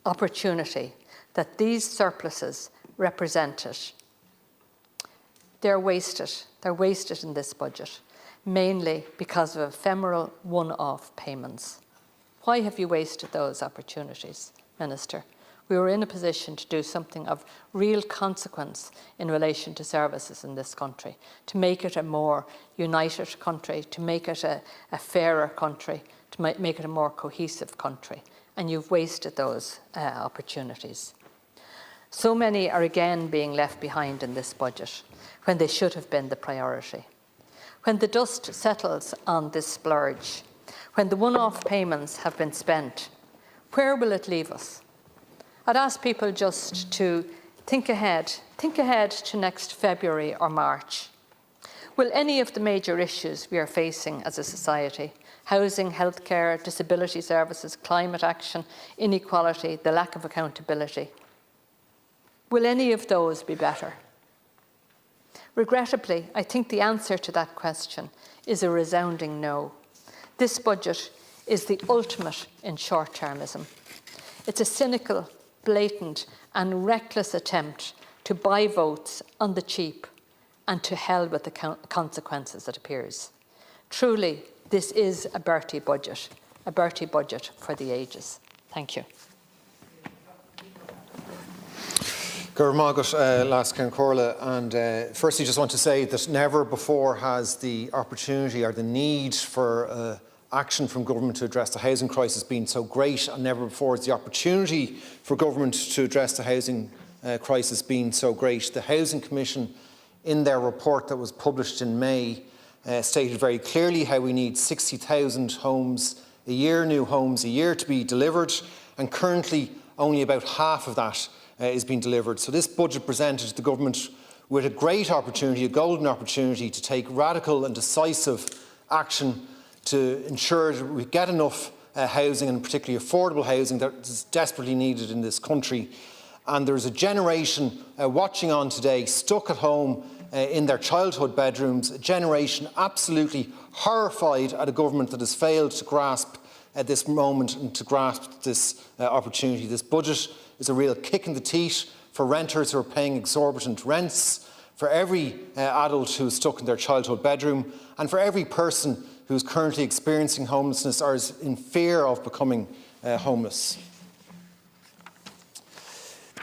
opportunity that these surpluses represented. They're wasted in this budget, mainly because of ephemeral one-off payments. Why have you wasted those opportunities, Minister? We were in a position to do something of real consequence in relation to services in this country, to make it a more united country, to make it a fairer country, to make it a more cohesive country. And you've wasted those opportunities. So many are again being left behind in this budget when they should have been the priority. When the dust settles on this splurge, when the one-off payments have been spent, where will it leave us? I'd ask people just to think ahead to next February or March. Will any of the major issues we are facing as a society, housing, healthcare, disability services, climate action, inequality, the lack of accountability, will any of those be better? Regrettably, I think the answer to that question is a resounding no. This budget is the ultimate in short-termism. It's a cynical, blatant and reckless attempt to buy votes on the cheap and to hell with the consequences, it appears. Truly, this is a Bertie budget for the ages. Thank you. Gurmagat, Las Corla, and firstly just want to say that never before has the opportunity or the need for action from government to address the housing crisis been so great, and never before has the opportunity for government to address the housing crisis been so great. The Housing Commission, in their report that was published in May, stated very clearly how we need 60,000 homes a year, new homes a year, to be delivered, and currently only about half of that is being delivered. So this budget presented the government with a great opportunity, a golden opportunity, to take radical and decisive action to ensure that we get enough housing, and particularly affordable housing, that is desperately needed in this country. And there is a generation watching on today, stuck at home in their childhood bedrooms, a generation absolutely horrified at a government that has failed to grasp at this moment and to grasp this opportunity. This budget is a real kick in the teeth for renters who are paying exorbitant rents, for every adult who is stuck in their childhood bedroom, and for every person who is currently experiencing homelessness or is in fear of becoming homeless.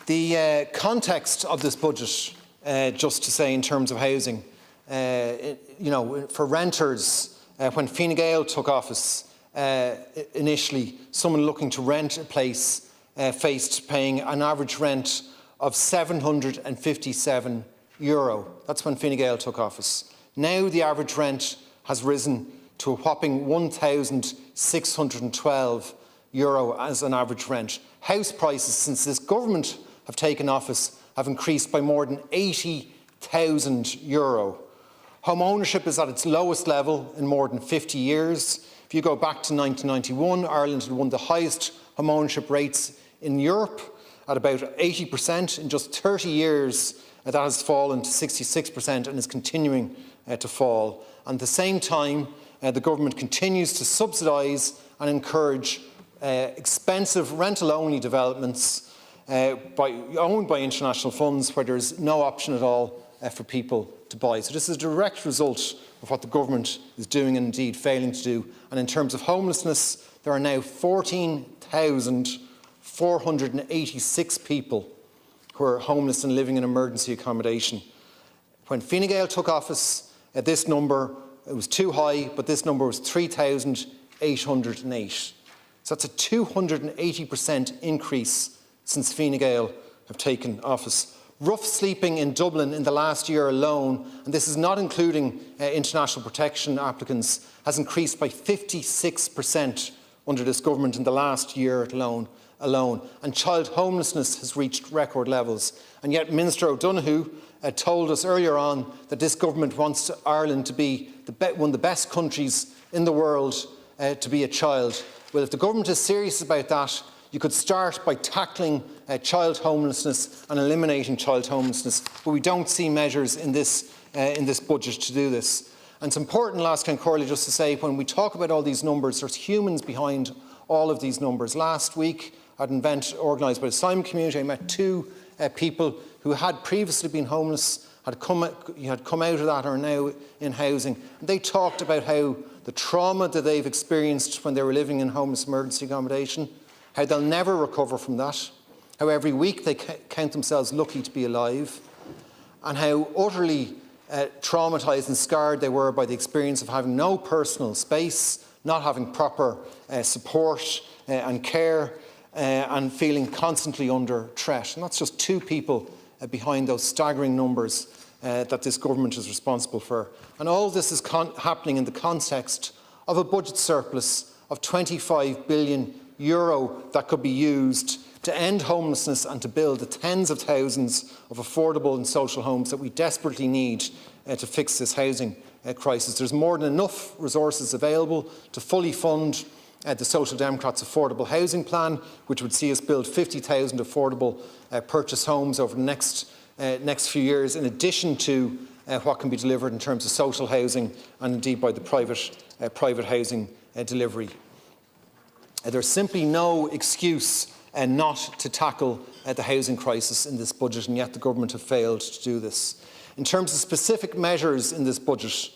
The context of this budget, just to say in terms of housing, for renters, when Fine Gael took office, initially, someone looking to rent a place faced paying an average rent of €757. That's when Fine Gael took office. Now the average rent has risen to a whopping €1,612 as an average rent. House prices, since this government have taken office, have increased by more than 80 €100,000. Home ownership is at its lowest level in more than 50 years. If you go back to 1991, Ireland had one of the highest home ownership rates in Europe at about 80%. In just 30 years, that has fallen to 66% and is continuing to fall. And at the same time, the government continues to subsidise and encourage expensive rental-only developments owned by international funds where there is no option at all for people to buy. So this is a direct result of what the government is doing and indeed failing to do. And in terms of homelessness, there are now 14,486 people who are homeless and living in emergency accommodation. When Fine Gael took office, this number, it was too high, but this number was 3,808. So that's a 280% increase since Fine Gael have taken office. Rough sleeping in Dublin in the last year alone, and this is not including international protection applicants, has increased by 56% under this government in the last year alone. And child homelessness has reached record levels. And yet Minister O'Donoghue told us earlier on that this government wants Ireland to be one of the best countries in the world to be a child. Well, if the government is serious about that, you could start by tackling child homelessness and eliminating child homelessness, but we don't see measures in this budget to do this. And it's important, Lascan Corley, just to say, when we talk about all these numbers, there's humans behind all of these numbers. Last week, at an event organised by the Simon community, I met two people who had previously been homeless, had come out of that, are now in housing. And they talked about how the trauma that they've experienced when they were living in homeless emergency accommodation, how they'll never recover from that, how every week they count themselves lucky to be alive, and how utterly traumatised and scarred they were by the experience of having no personal space, not having proper support and care, and feeling constantly under threat. And that's just two people behind those staggering numbers that this government is responsible for. And all this is happening in the context of a budget surplus of €25 billion that could be used to end homelessness and to build the tens of thousands of affordable and social homes that we desperately need to fix this housing crisis. There's more than enough resources available to fully fund the Social Democrats' affordable housing plan, which would see us build 50,000 affordable purchase homes over the next few years, in addition to what can be delivered in terms of social housing and indeed by the private housing delivery. There's simply no excuse not to tackle the housing crisis in this budget, and yet the government have failed to do this. In terms of specific measures in this budget,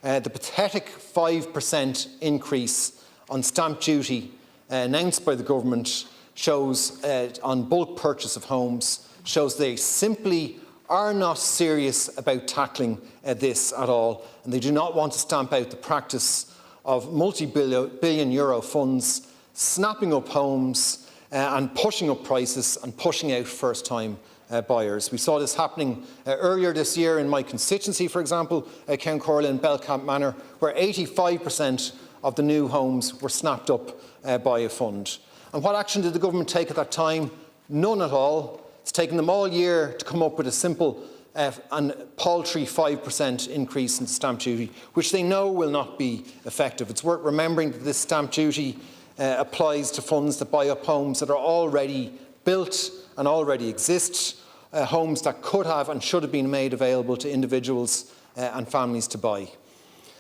the pathetic 5% increase on stamp duty announced by the government shows on bulk purchase of homes, shows they simply are not serious about tackling this at all, and they do not want to stamp out the practice of multi-billion euro funds snapping up homes and pushing up prices and pushing out first-time buyers. We saw this happening earlier this year in my constituency, for example, County Corley and Belcamp Manor, where 85% of the new homes were snapped up by a fund. And what action did the government take at that time? None at all. It's taken them all year to come up with a simple and paltry 5% increase in stamp duty, which they know will not be effective. It's worth remembering that this stamp duty applies to funds that buy up homes that are already built and already exist, homes that could have and should have been made available to individuals and families to buy.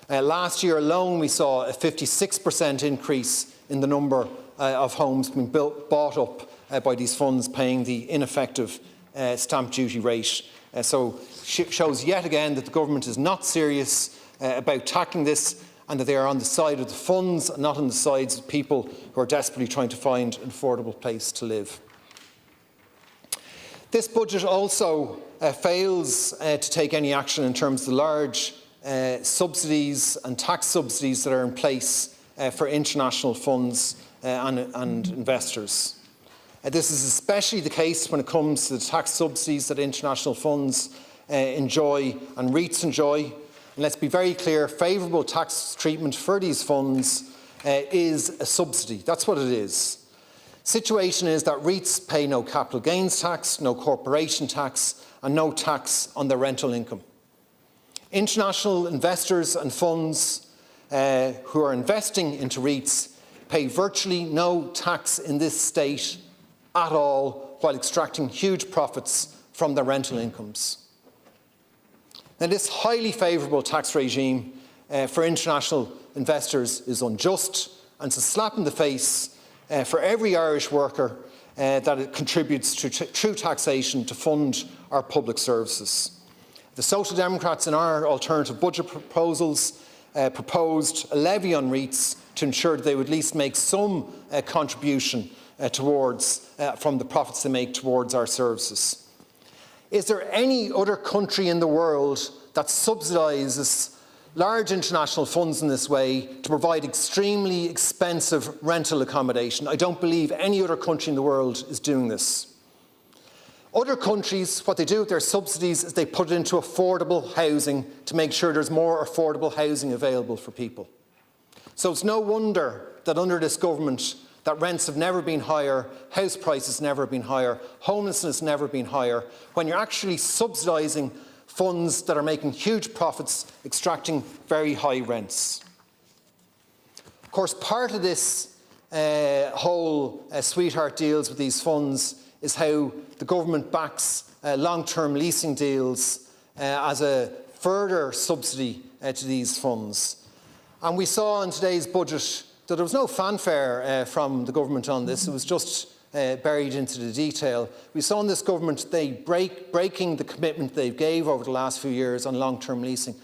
Last year alone, we saw a 56% increase in the number of homes being bought up by these funds paying the ineffective stamp duty rate. So it shows yet again that the government is not serious about tackling this, and that they are on the side of the funds and not on the sides of people who are desperately trying to find an affordable place to live. This budget also fails to take any action in terms of the large subsidies and tax subsidies that are in place for international funds and investors. This is especially the case when it comes to the tax subsidies that international funds enjoy and REITs enjoy. And let's be very clear, favourable tax treatment for these funds is a subsidy. That's what it is. Situation is that REITs pay no capital gains tax, no corporation tax and no tax on their rental income. International investors and funds who are investing into REITs pay virtually no tax in this state at all, while extracting huge profits from their rental incomes. Now, this highly favourable tax regime for international investors is unjust, and it's a slap in the face for every Irish worker that it contributes to true taxation to fund our public services. The Social Democrats in our alternative budget proposals proposed a levy on REITs to ensure that they would at least make some contribution from the profits they make towards our services. Is there any other country in the world that subsidises large international funds in this way to provide extremely expensive rental accommodation? I don't believe any other country in the world is doing this. Other countries, what they do with their subsidies is they put it into affordable housing to make sure there's more affordable housing available for people. So it's no wonder that under this government that rents have never been higher, house prices never been higher, homelessness never been higher, when you're actually subsidising funds that are making huge profits, extracting very high rents. Of course, part of this whole sweetheart deals with these funds is how the government backs long-term leasing deals as a further subsidy to these funds. And we saw in today's budget that there was no fanfare from the government on this. It was just buried into the detail. We saw in this government they breaking the commitment they gave over the last few years on long-term leasing.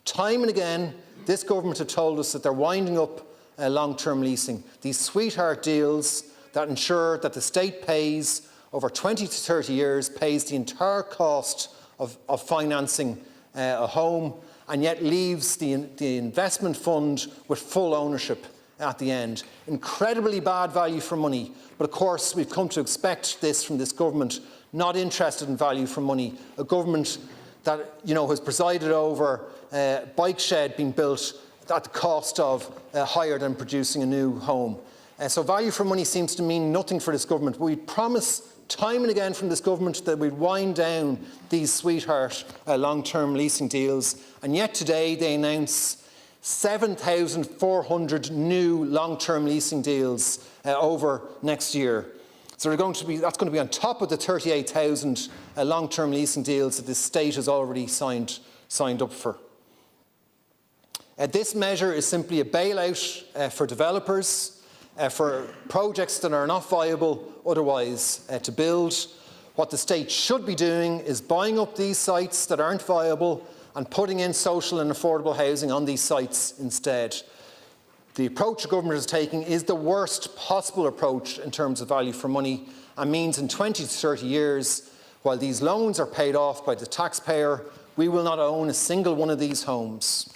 Time and again, this government had told us that they're winding up long-term leasing. These sweetheart deals that ensure that the state pays over 20 to 30 years, pays the entire cost of financing a home, and yet leaves the investment fund with full ownership at the end. Incredibly bad value for money, but of course we've come to expect this from this government, not interested in value for money, a government that has presided over a bike shed being built at the cost of higher than producing a new home. So value for money seems to mean nothing for this government, but we promise time and again from this government that we'd wind down these sweetheart long-term leasing deals, and yet today they announce 7,400 new long-term leasing deals over next year. So that's going to be on top of the 38,000 long-term leasing deals that this state has already signed up for. This measure is simply a bailout for developers, for projects that are not viable otherwise to build. What the state should be doing is buying up these sites that aren't viable and putting in social and affordable housing on these sites instead. The approach the government is taking is the worst possible approach in terms of value for money, and means in 20 to 30 years, while these loans are paid off by the taxpayer, we will not own a single one of these homes.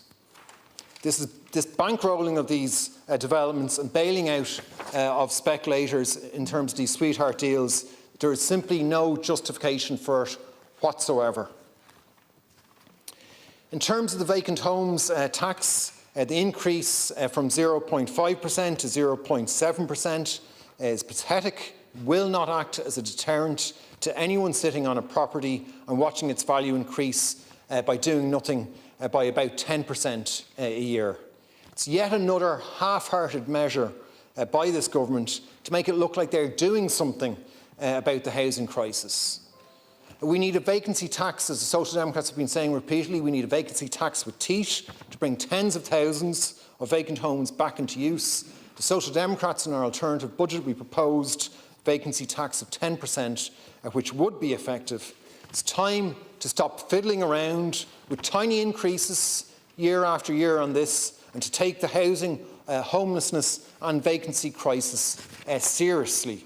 This bankrolling of these developments and bailing out of speculators in terms of these sweetheart deals, there is simply no justification for it whatsoever. In terms of the vacant homes tax, the increase from 0.5% to 0.7% is pathetic, will not act as a deterrent to anyone sitting on a property and watching its value increase by doing nothing by about 10% a year. It's yet another half-hearted measure by this government to make it look like they're doing something about the housing crisis. We need a vacancy tax, as the Social Democrats have been saying repeatedly. We need a vacancy tax with teeth to bring tens of thousands of vacant homes back into use. The Social Democrats in our alternative budget, we proposed vacancy tax of 10%, which would be effective. It's time to stop fiddling around with tiny increases year after year on this, and to take the housing, homelessness and vacancy crisis seriously.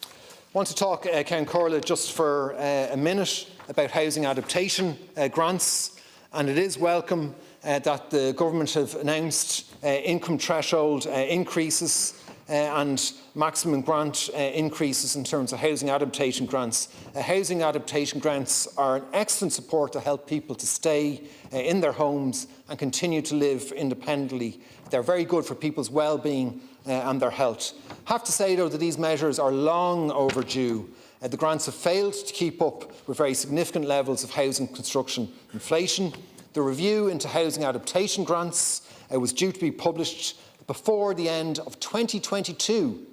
I want to talk, Count Corley, just for a minute about housing adaptation grants, and it is welcome that the government have announced income threshold increases and maximum grant increases in terms of housing adaptation grants. Housing adaptation grants are an excellent support to help people to stay in their homes and continue to live independently. They're very good for people's well-being and their health. I have to say, though, that these measures are long overdue. The grants have failed to keep up with very significant levels of housing construction inflation. The review into housing adaptation grants was due to be published before the end of 2022.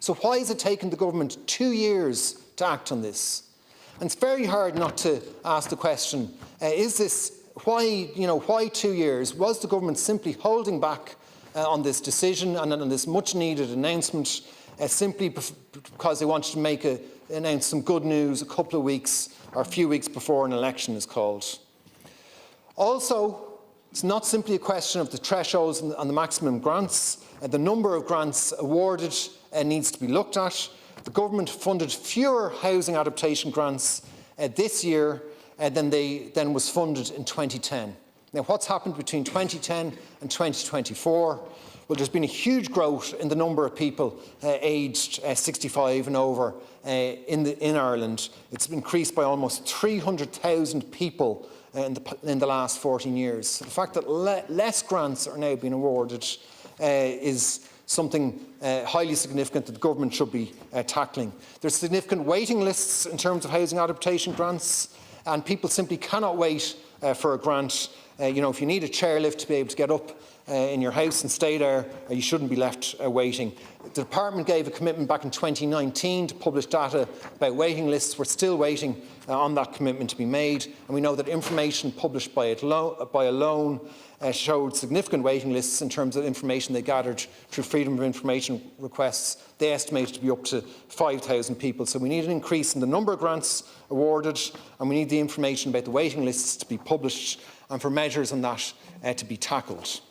So why has it taken the government 2 years to act on this? And it's very hard not to ask the question, why 2 years? Was the government simply holding back on this decision and on this much-needed announcement simply because they wanted to announce some good news a couple of weeks or a few weeks before an election is called? Also, it's not simply a question of the thresholds and the maximum grants. The number of grants awarded needs to be looked at. The government funded fewer housing adaptation grants this year than was funded in 2010. Now, what's happened between 2010 and 2024? Well, there's been a huge growth in the number of people aged 65 and over in Ireland. It's increased by almost 300,000 people in the last 14 years. So the fact that less grants are now being awarded is something highly significant that the government should be tackling. There's significant waiting lists in terms of housing adaptation grants, and people simply cannot wait for a grant. If you need a chairlift to be able to get up in your house and stay there, you shouldn't be left waiting. The department gave a commitment back in 2019 to publish data about waiting lists. We're still waiting on that commitment to be made, and we know that information published by Alone showed significant waiting lists in terms of information they gathered through Freedom of Information requests. They estimate to be up to 5,000 people. So we need an increase in the number of grants awarded, and we need the information about the waiting lists to be published and for measures on that to be tackled.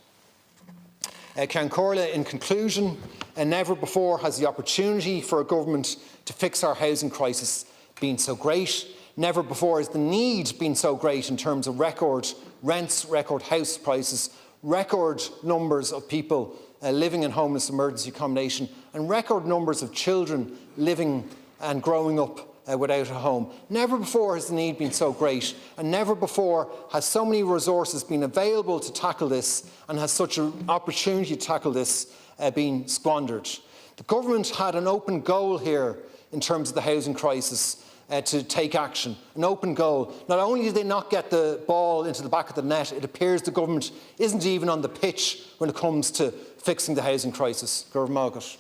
Ceann Comhairle, in conclusion, never before has the opportunity for a government to fix our housing crisis been so great. Never before has the need been so great in terms of record rents, record house prices, record numbers of people living in homeless emergency accommodation, and record numbers of children living and growing up without a home. Never before has the need been so great, and never before has so many resources been available to tackle this, and has such an opportunity to tackle this been squandered. The government had an open goal here in terms of the housing crisis to take action, an open goal. Not only did they not get the ball into the back of the net, it appears the government isn't even on the pitch when it comes to fixing the housing crisis. Gurv Margaret.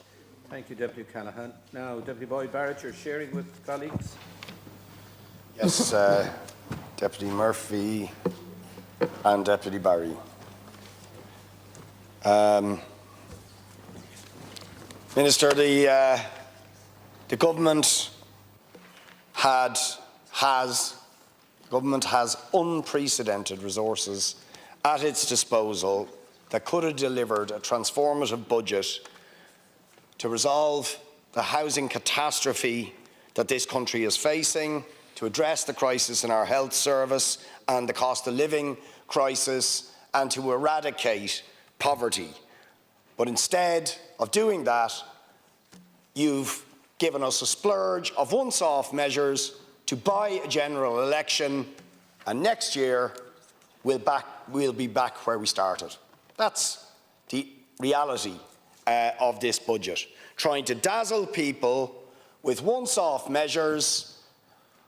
Thank you, Deputy Callaghan. Now, Deputy Boyd Barrett, you're sharing with colleagues. Yes, Deputy Murphy and Deputy Barry. Minister, the government has unprecedented resources at its disposal that could have delivered a transformative budget to resolve the housing catastrophe that this country is facing, to address the crisis in our health service and the cost of living crisis, and to eradicate poverty. But instead of doing that, you've given us a splurge of once-off measures to buy a general election, and next year we'll be back where we started. That's the reality of this budget, trying to dazzle people with once-off measures,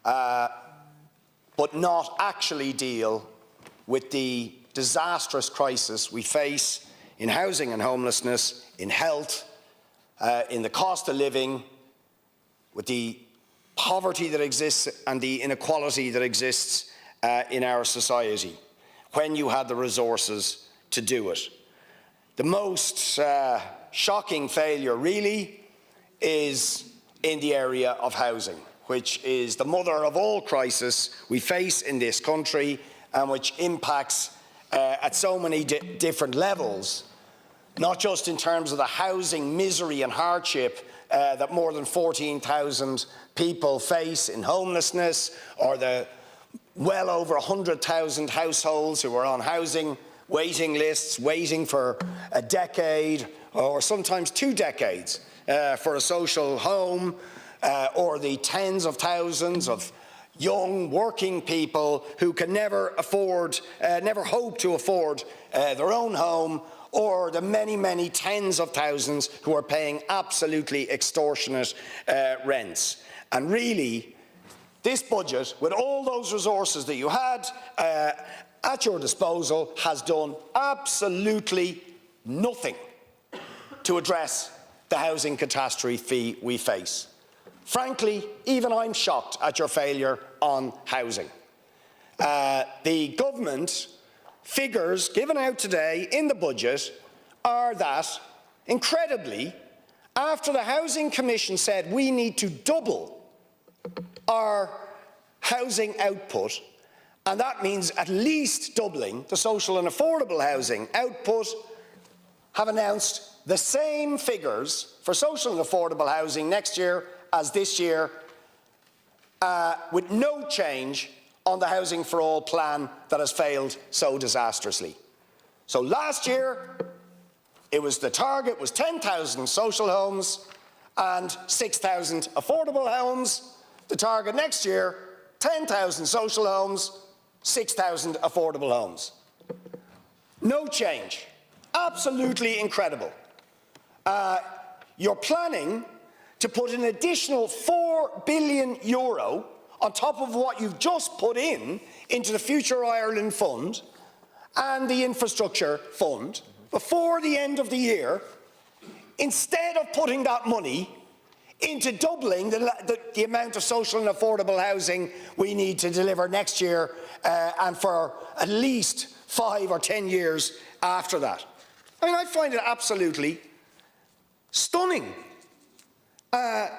but not actually deal with the disastrous crisis we face in housing and homelessness, in health, in the cost of living, with the poverty that exists and the inequality that exists in our society, when you had the resources to do it. The most shocking failure really is in the area of housing, which is the mother of all crises we face in this country and which impacts at so many different levels, not just in terms of the housing misery and hardship that more than 14,000 people face in homelessness, or the well over 100,000 households who are on housing waiting lists, waiting for a decade, or sometimes 2 decades for a social home, or the tens of thousands of young working people who can never hope to afford their own home, or the many, many tens of thousands who are paying absolutely extortionate rents. And really, this budget, with all those resources that you had at your disposal, has done absolutely nothing to address the housing catastrophe we face. Frankly, even I'm shocked at your failure on housing. The government figures given out today in the budget are that, incredibly, after the Housing Commission said we need to double our housing output, and that means at least doubling the social and affordable housing output, have announced the same figures for social and affordable housing next year as this year, with no change on the Housing for All plan that has failed so disastrously. So last year, the target was 10,000 social homes and 6,000 affordable homes. The target next year, 10,000 social homes, 6,000 affordable homes. No change. Absolutely incredible. You're planning to put an additional €4 billion on top of what you've just put into the Future Ireland Fund and the Infrastructure Fund before the end of the year, instead of putting that money into doubling the amount of social and affordable housing we need to deliver next year and for at least 5 or 10 years after that. I mean, I find it absolutely stunning and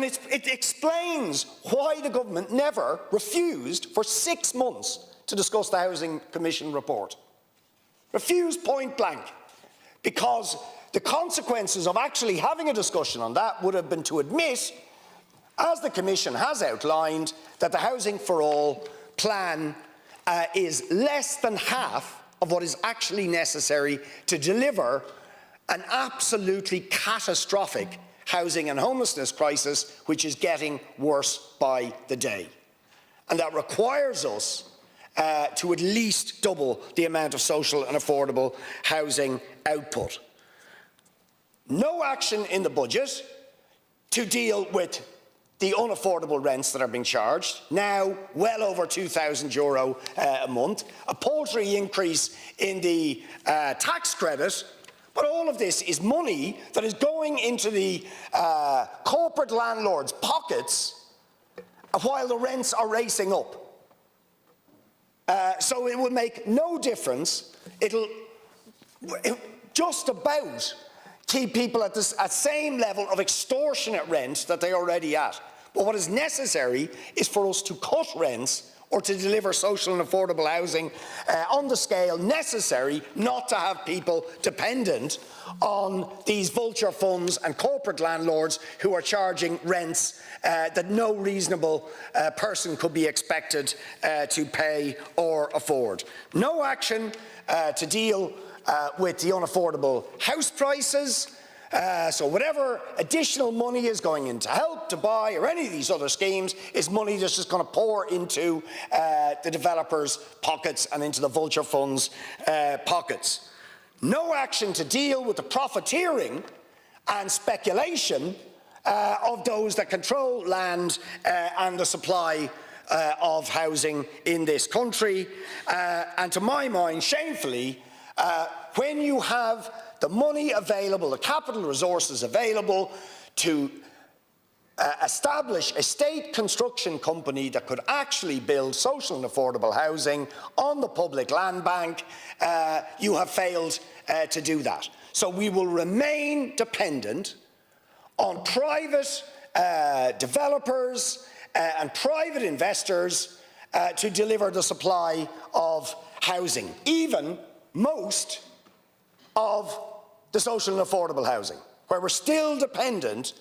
it explains why the government never refused for 6 months to discuss the Housing Commission report. Refused point blank, because the consequences of actually having a discussion on that would have been to admit, as the Commission has outlined, that the Housing for All plan is less than half of what is actually necessary to deliver an absolutely catastrophic housing and homelessness crisis, which is getting worse by the day. And that requires us to at least double the amount of social and affordable housing output. No action in the budget to deal with the unaffordable rents that are being charged, now well over €2,000 a month, a paltry increase in the tax credit. But all of this is money that is going into the corporate landlords' pockets while the rents are racing up. So it will make no difference. It'll just about keep people at the same level of extortionate rent that they're already at. But what is necessary is for us to cut rents or to deliver social and affordable housing on the scale necessary, not to have people dependent on these vulture funds and corporate landlords who are charging rents that no reasonable person could be expected to pay or afford. No action to deal with the unaffordable house prices. So whatever additional money is going into Help to Buy or any of these other schemes is money that's just going to pour into the developers' pockets and into the vulture funds' pockets. No action to deal with the profiteering and speculation of those that control land and the supply of housing in this country. And to my mind, shamefully, when you have the money available, the capital resources available to establish a state construction company that could actually build social and affordable housing on the public land bank, you have failed to do that. So we will remain dependent on private developers and private investors to deliver the supply of housing, even most of the social and affordable housing, where we're still dependent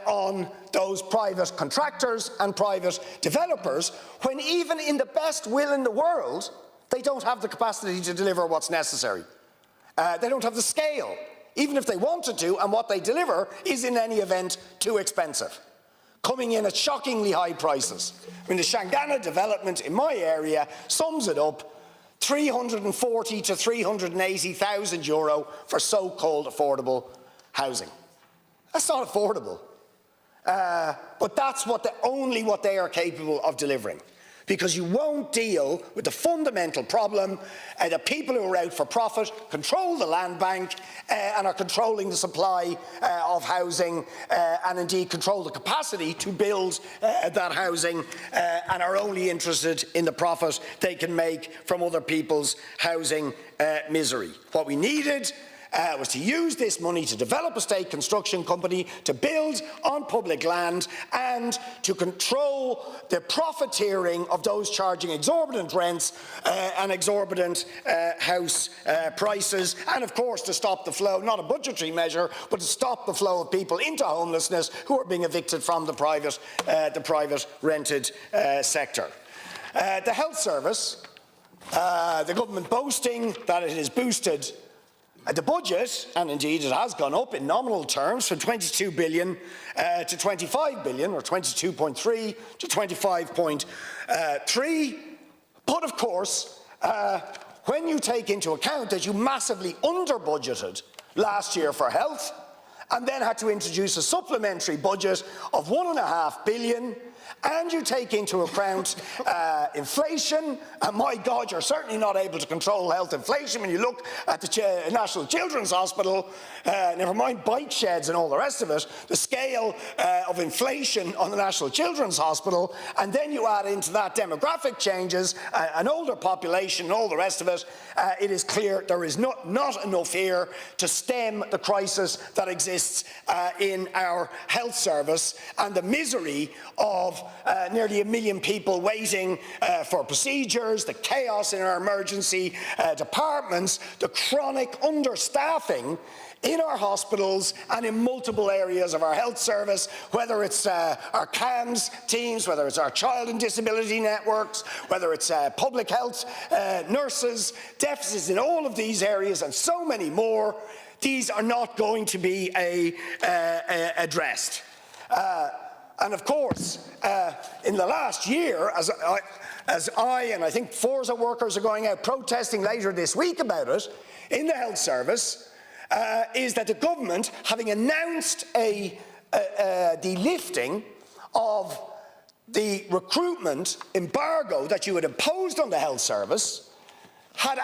on those private contractors and private developers, when even in the best will in the world, they don't have the capacity to deliver what's necessary. They don't have the scale, even if they wanted to, and what they deliver is in any event too expensive, coming in at shockingly high prices. I mean, the Shangana development in my area sums it up: 340 to 380,000 euro for so-called affordable housing. That's not affordable. But that's only what they are capable of delivering, because you won't deal with the fundamental problem that people who are out for profit control the land bank and are controlling the supply of housing and indeed control the capacity to build that housing and are only interested in the profit they can make from other people's housing misery. What we needed was to use this money to develop a state construction company, to build on public land and to control the profiteering of those charging exorbitant rents and exorbitant house prices, and of course to stop the flow, not a budgetary measure, but to stop the flow of people into homelessness who are being evicted from the private rented sector. The health service, the government boasting that it has boosted the budget, and indeed it has gone up in nominal terms from 22 billion to 25 billion, or 22.3 to 25.3. But of course, when you take into account that you massively under-budgeted last year for health, and then had to introduce a supplementary budget of 1.5 billion, and you take into account inflation, and my God, you're certainly not able to control health inflation when you look at the National Children's Hospital, never mind bike sheds and all the rest of it, the scale of inflation on the National Children's Hospital, and then you add into that demographic changes, an older population and all the rest of it, it is clear there is not enough here to stem the crisis that exists in our health service and the misery of nearly 1 million people waiting for procedures, the chaos in our emergency departments, the chronic understaffing in our hospitals and in multiple areas of our health service, whether it's our CAMS teams, whether it's our child and disability networks, whether it's public health nurses, deficits in all of these areas and so many more. These are not going to be addressed. And of course, in the last year, as I and I think Forza workers are going out protesting later this week about it in the health service, is that the government, having announced the lifting of the recruitment embargo that you had imposed on the health service, had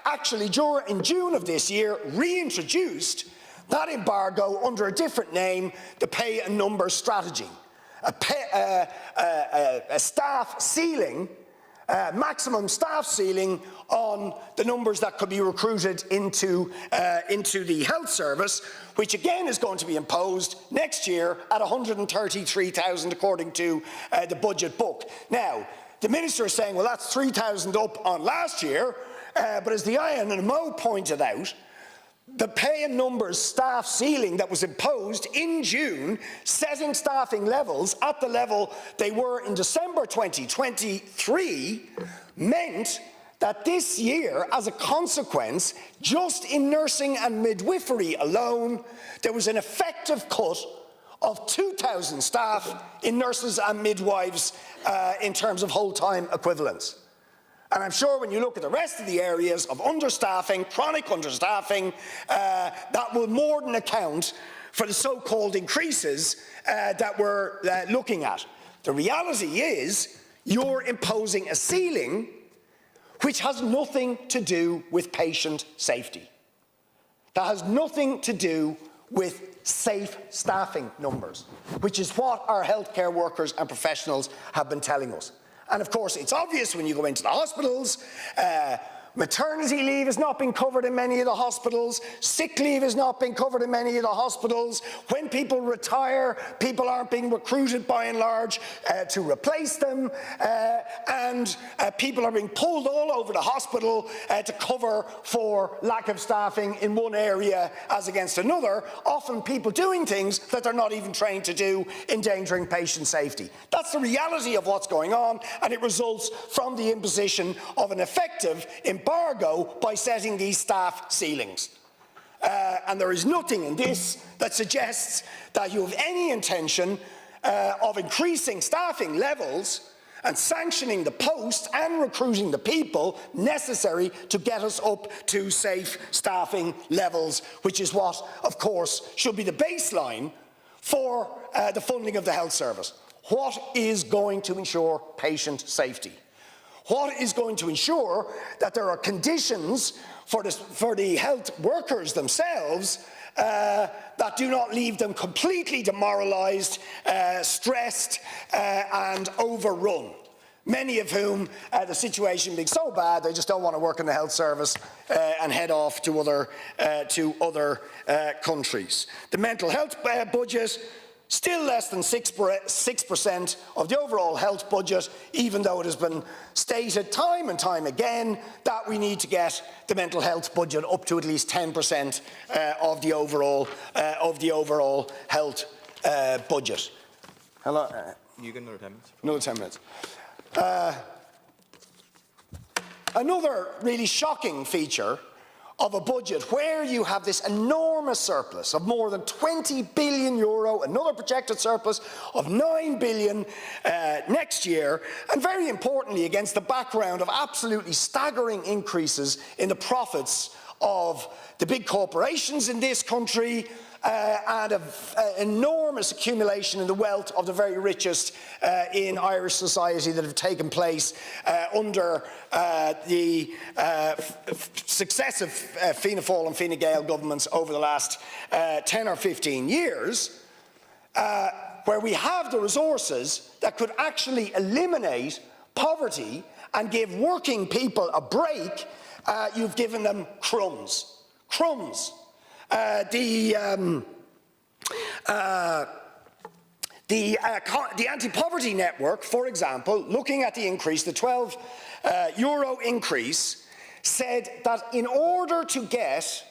actually in June of this year reintroduced that embargo under a different name, the pay and numbers strategy. A staff ceiling, maximum staff ceiling on the numbers that could be recruited into the health service, which again is going to be imposed next year at 133,000 according to the budget book. Now, the Minister is saying, well, that's 3,000 up on last year, but as the INMO pointed out, the pay and numbers staff ceiling that was imposed in June, setting staffing levels at the level they were in December 2023, meant that this year, as a consequence, just in nursing and midwifery alone, there was an effective cut of 2,000 staff in nurses and midwives in terms of whole-time equivalents. And I'm sure when you look at the rest of the areas of understaffing, chronic understaffing, that will more than account for the so-called increases that we're looking at. The reality is you're imposing a ceiling which has nothing to do with patient safety. That has nothing to do with safe staffing numbers, which is what our healthcare workers and professionals have been telling us. And of course, it's obvious when you go into the hospitals, maternity leave has not been covered in many of the hospitals, sick leave has not been covered in many of the hospitals. When people retire, people aren't being recruited by and large to replace them, and people are being pulled all over the hospital to cover for lack of staffing in one area as against another, often people doing things that they're not even trained to do, endangering patient safety. That's the reality of what's going on, and it results from the imposition of an effective embargo by setting these staff ceilings. And there is nothing in this that suggests that you have any intention of increasing staffing levels and sanctioning the posts and recruiting the people necessary to get us up to safe staffing levels, which is what, of course, should be the baseline for the funding of the health service. What is going to ensure patient safety? What is going to ensure that there are conditions for the health workers themselves that do not leave them completely demoralised, stressed and overrun? Many of whom, the situation being so bad, they just don't want to work in the health service and head off to other countries. The mental health budget, still less than 6% of the overall health budget, even though it has been stated time and time again that we need to get the mental health budget up to at least 10% of the overall health budget. Hello. You get another 10 minutes. Another 10 minutes. Another really shocking feature of a budget where you have this enormous surplus of more than €20 billion, another projected surplus of €9 billion next year, and very importantly against the background of absolutely staggering increases in the profits of the big corporations in this country, and of enormous accumulation in the wealth of the very richest in Irish society that have taken place under the successive Fianna Fáil and Fine Gael governments over the last 10 or 15 years, where we have the resources that could actually eliminate poverty and give working people a break. You've given them crumbs. Crumbs. The anti-poverty network, for example, looking at the increase, the €12 increase, said that in order to get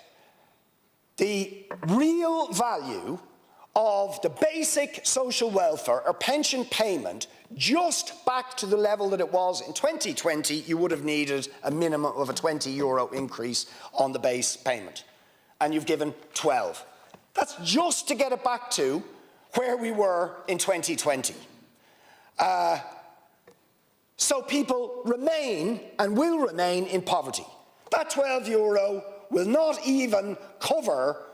the real value of the basic social welfare or pension payment just back to the level that it was in 2020, you would have needed a minimum of a €20 increase on the base payment. And you've given 12. That's just to get it back to where we were in 2020. So people remain and will remain in poverty. That €12 will not even cover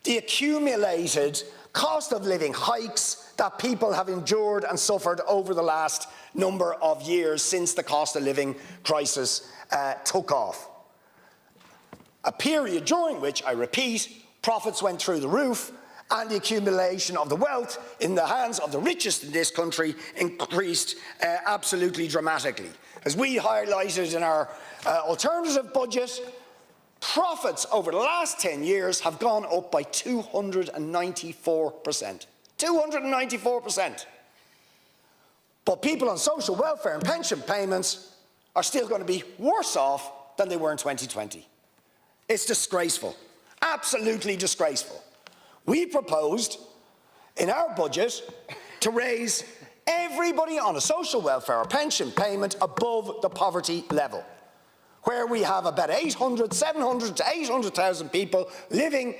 the accumulated cost of living hikes that people have endured and suffered over the last number of years since the cost of living crisis took off. A period during which, I repeat, profits went through the roof and the accumulation of the wealth in the hands of the richest in this country increased absolutely dramatically. As we highlighted in our alternative budget, profits over the last 10 years have gone up by 294%. 294%. But people on social welfare and pension payments are still going to be worse off than they were in 2020. It's disgraceful, absolutely disgraceful. We proposed in our budget to raise everybody on a social welfare or pension payment above the poverty level, where we have about 700 to 800,000 people living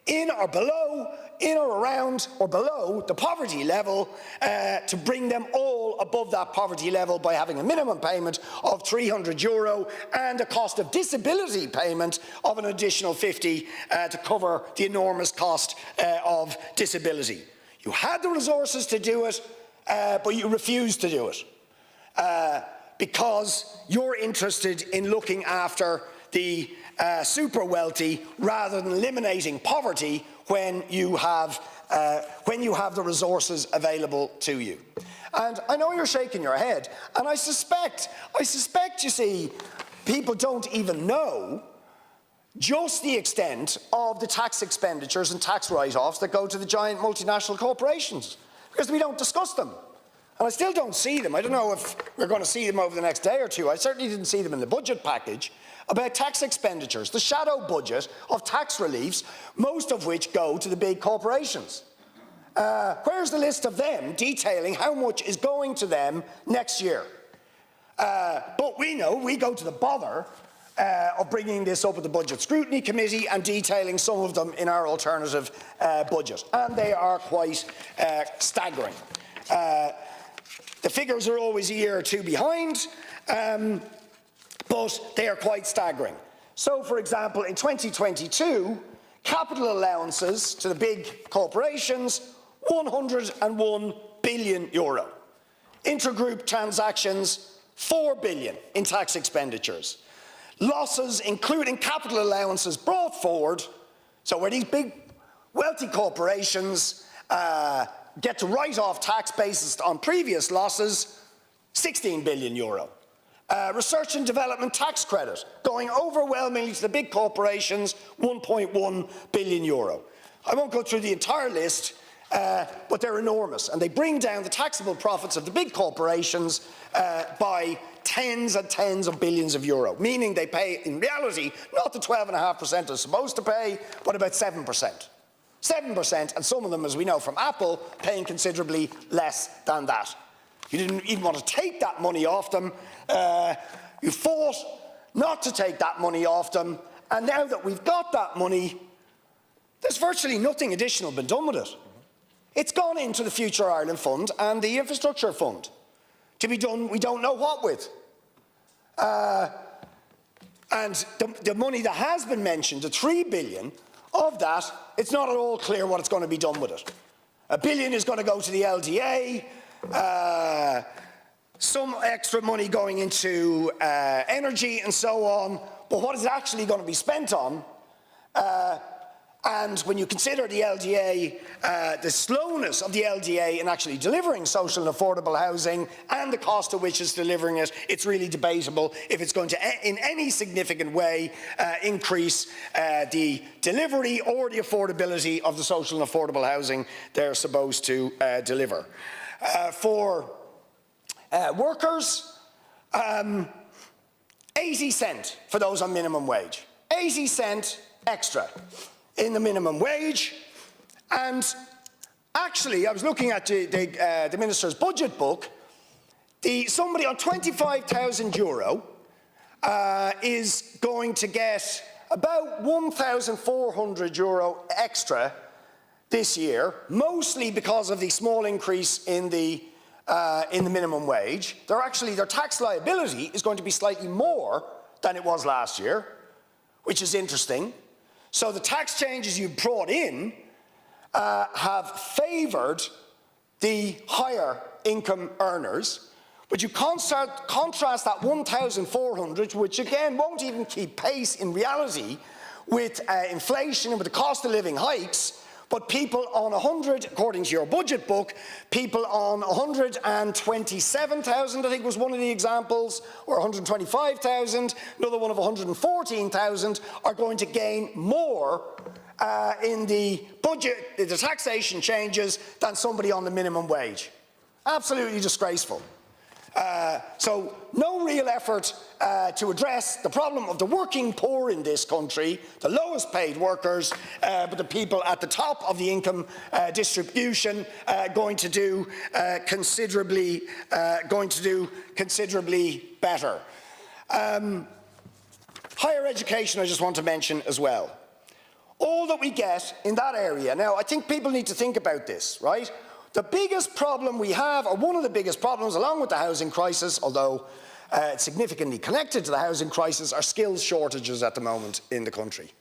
in or below, in or around or below the poverty level, to bring them all above that poverty level by having a minimum payment of €300 and a cost of disability payment of an additional €50 to cover the enormous cost of disability. You had the resources to do it, but you refused to do it because you're interested in looking after the super wealthy rather than eliminating poverty when you have the resources available to you. And I know you're shaking your head, and I suspect, you see, people don't even know just the extent of the tax expenditures and tax write-offs that go to the giant multinational corporations, because we don't discuss them. And I still don't see them. I don't know if we're going to see them over the next day or two. I certainly didn't see them in the budget package about tax expenditures, the shadow budget of tax reliefs, most of which go to the big corporations. Where's the list of them detailing how much is going to them next year? But we know, we go to the bother of bringing this up at the Budget Scrutiny Committee and detailing some of them in our alternative budget. And they are quite staggering. The figures are always a year or two behind, but they are quite staggering. So, for example, in 2022, capital allowances to the big corporations, €101 billion. Intergroup transactions, €4 billion in tax expenditures. Losses, including capital allowances brought forward, so where these big wealthy corporations get to write off tax based on previous losses, €16 billion. Research and development tax credit going overwhelmingly to the big corporations, €1.1 billion. I won't go through the entire list, but they're enormous, and they bring down the taxable profits of the big corporations by tens and tens of billions of euro, meaning they pay, in reality, not the 12.5% they're supposed to pay, but about 7%. 7%, and some of them, as we know from Apple, paying considerably less than that. You didn't even want to take that money off them. You fought not to take that money off them, and now that we've got that money, there's virtually nothing additional been done with it. It's gone into the Future Ireland Fund and the Infrastructure Fund, to be done we don't know what with. And the money that has been mentioned, the €3 billion, of that, it's not at all clear what it's going to be done with it. €1 billion is going to go to the LDA, some extra money going into energy and so on, but what is it actually going to be spent on? And when you consider the LDA, the slowness of the LDA in actually delivering social and affordable housing and the cost at which it's delivering it, it's really debatable if it's going to, in any significant way, increase the delivery or the affordability of the social and affordable housing they're supposed to deliver. For workers, 80 cents for those on minimum wage. 80 cents extra in the minimum wage, and actually I was looking at the Minister's budget book. Somebody on €25,000 is going to get about €1,400 extra this year, mostly because of the small increase in the minimum wage. Their tax liability is going to be slightly more than it was last year, which is interesting. So the tax changes you brought in have favoured the higher income earners, but you contrast that 1,400, which again won't even keep pace in reality with inflation and with the cost of living hikes, but people on 100, according to your budget book, people on 127,000, I think was one of the examples, or 125,000, another one of 114,000, are going to gain more in the budget, the taxation changes, than somebody on the minimum wage. Absolutely disgraceful. So no real effort to address the problem of the working poor in this country, the lowest paid workers, but the people at the top of the income distribution going to do considerably better. Higher education I just want to mention as well. All that we get in that area, now I think people need to think about this, right? The biggest problem we have, or one of the biggest problems, along with the housing crisis, although it's significantly connected to the housing crisis, are skills shortages at the moment in the country.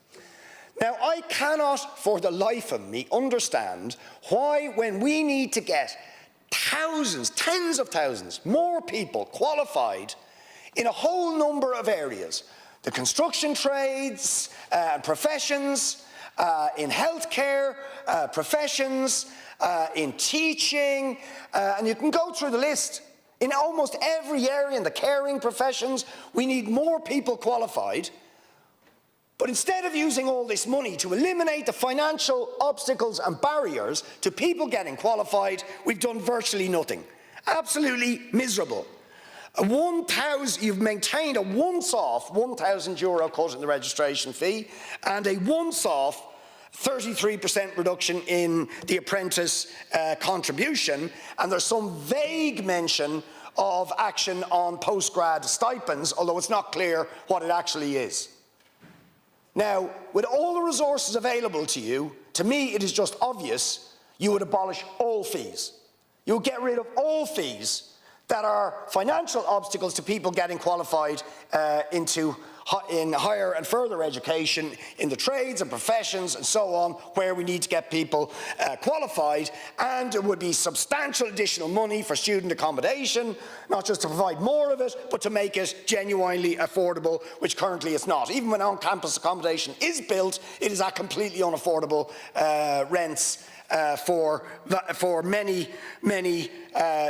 Now, I cannot for the life of me understand why, when we need to get thousands, tens of thousands, more people qualified in a whole number of areas, the construction trades, professions, in healthcare, professions, in teaching, and you can go through the list. In almost every area, in the caring professions, we need more people qualified. But instead of using all this money to eliminate the financial obstacles and barriers to people getting qualified, we've done virtually nothing. Absolutely miserable. You've maintained a once-off €1,000 cut in the registration fee and a once-off 33% reduction in the apprentice contribution, and there's some vague mention of action on postgrad stipends, although it's not clear what it actually is. Now, with all the resources available to you, to me it is just obvious you would abolish all fees. You would get rid of all fees that are financial obstacles to people getting qualified in higher and further education, in the trades and professions and so on, where we need to get people qualified, and there would be substantial additional money for student accommodation, not just to provide more of it, but to make it genuinely affordable, which currently it's not. Even when on-campus accommodation is built, it is at completely unaffordable rents for many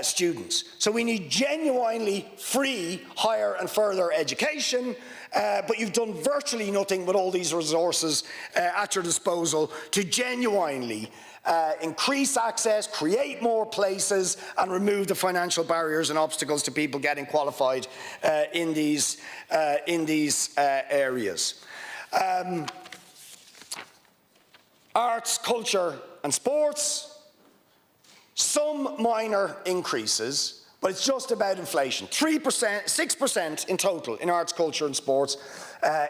students. So we need genuinely free higher and further education, but you've done virtually nothing with all these resources at your disposal to genuinely increase access, create more places, and remove the financial barriers and obstacles to people getting qualified in these areas. Arts, culture and sports, some minor increases, but it's just about inflation. 3%, 6% in total in arts, culture and sports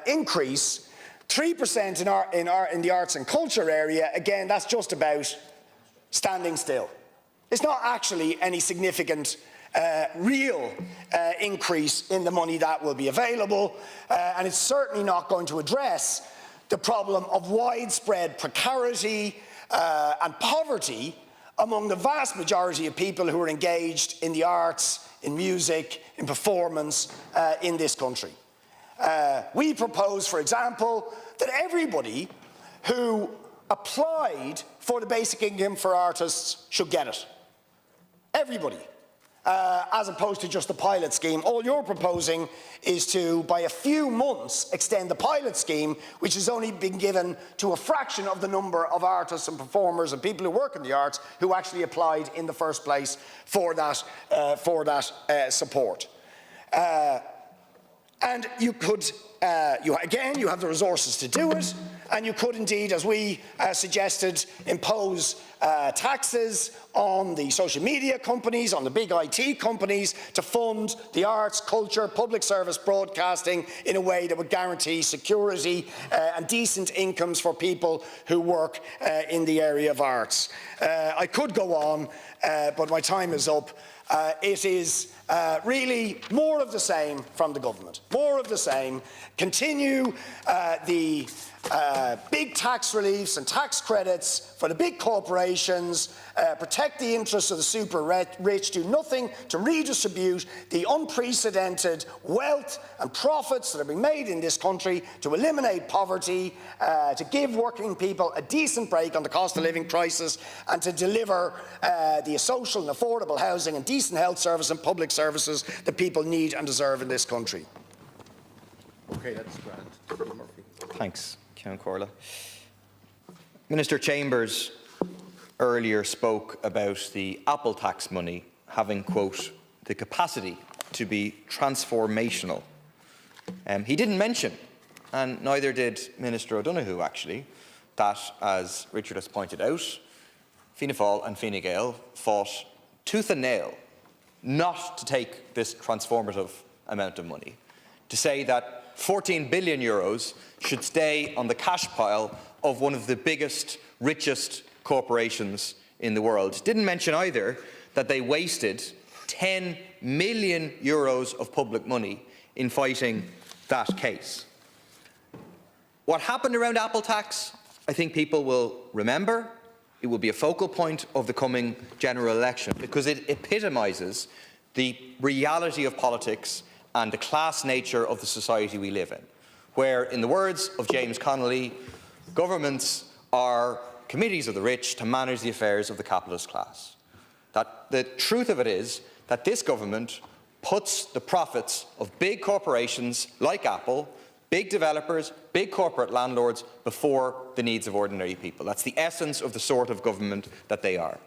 increase. 3% in the arts and culture area, again, that's just about standing still. It's not actually any significant real increase in the money that will be available, and it's certainly not going to address the problem of widespread precarity and poverty among the vast majority of people who are engaged in the arts, in music, in performance in this country. We propose, for example, that everybody who applied for the basic income for artists should get it. Everybody. As opposed to just the pilot scheme. All you're proposing is to, by a few months, extend the pilot scheme, which has only been given to a fraction of the number of artists and performers and people who work in the arts who actually applied in the first place for that support. And you could, again, you have the resources to do it, and you could indeed, as we suggested, impose taxes on the social media companies, on the big IT companies, to fund the arts, culture, public service broadcasting in a way that would guarantee security and decent incomes for people who work in the area of arts. I could go on, but my time is up. It is really more of the same from the government. More of the same. Continue the big tax reliefs and tax credits for the big corporations, protect the interests of the super rich, do nothing to redistribute the unprecedented wealth and profits that are being made in this country, to eliminate poverty, to give working people a decent break on the cost of living crisis, and to deliver the social and affordable housing and decent health service and public services that people need and deserve in this country. Okay, that's grand. Thanks, Ceann Comhairle. Minister Chambers earlier spoke about the Apple tax money having, quote, the capacity to be transformational. He didn't mention, and neither did Minister O'Donoghue actually, that, as Richard has pointed out, Fianna Fáil and Fine Gael fought tooth and nail not to take this transformative amount of money, to say that 14 billion euros should stay on the cash pile of one of the biggest, richest corporations in the world. Didn't mention either that they wasted 10 million euros of public money in fighting that case. What happened around Apple tax, I think people will remember. It will be a focal point of the coming general election because it epitomises the reality of politics and the class nature of the society we live in, where, in the words of James Connolly, governments are committees of the rich to manage the affairs of the capitalist class. That the truth of it is that this government puts the profits of big corporations like Apple, big developers, big corporate landlords before the needs of ordinary people. That's the essence of the sort of government that they are.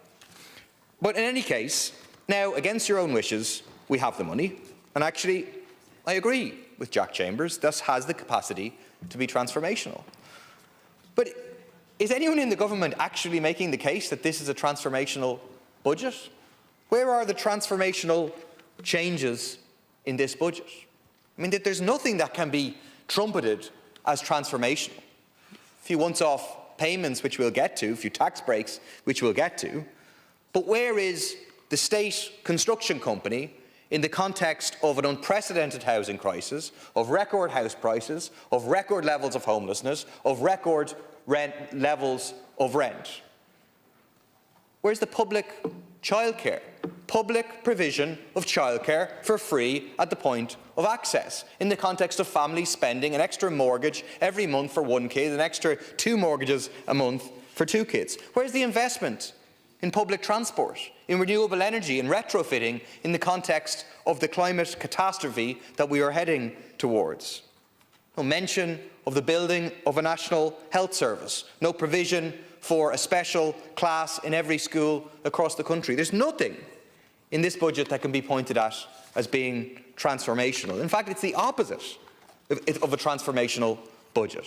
But in any case, now, against your own wishes, we have the money, and actually, I agree with Jack Chambers, this has the capacity to be transformational. But is anyone in the government actually making the case that this is a transformational budget? Where are the transformational changes in this budget. I mean, there's nothing that can be trumpeted as transformational. A few once-off payments, which we'll get to, a few tax breaks, which we'll get to. But where is the state construction company in the context of an unprecedented housing crisis, of record house prices, of record levels of homelessness, of record levels of rent? Where's the public childcare? Public provision of childcare for free at the point of access, in the context of families spending an extra mortgage every month for one kid, an extra 2 mortgages a month for 2 kids. Where's the investment in public transport, in renewable energy, in retrofitting, in the context of the climate catastrophe that we are heading towards? No mention of the building of a national health service, no provision for a special class in every school across the country. There's nothing in this budget that can be pointed at as being transformational. In fact, it's the opposite of a transformational budget.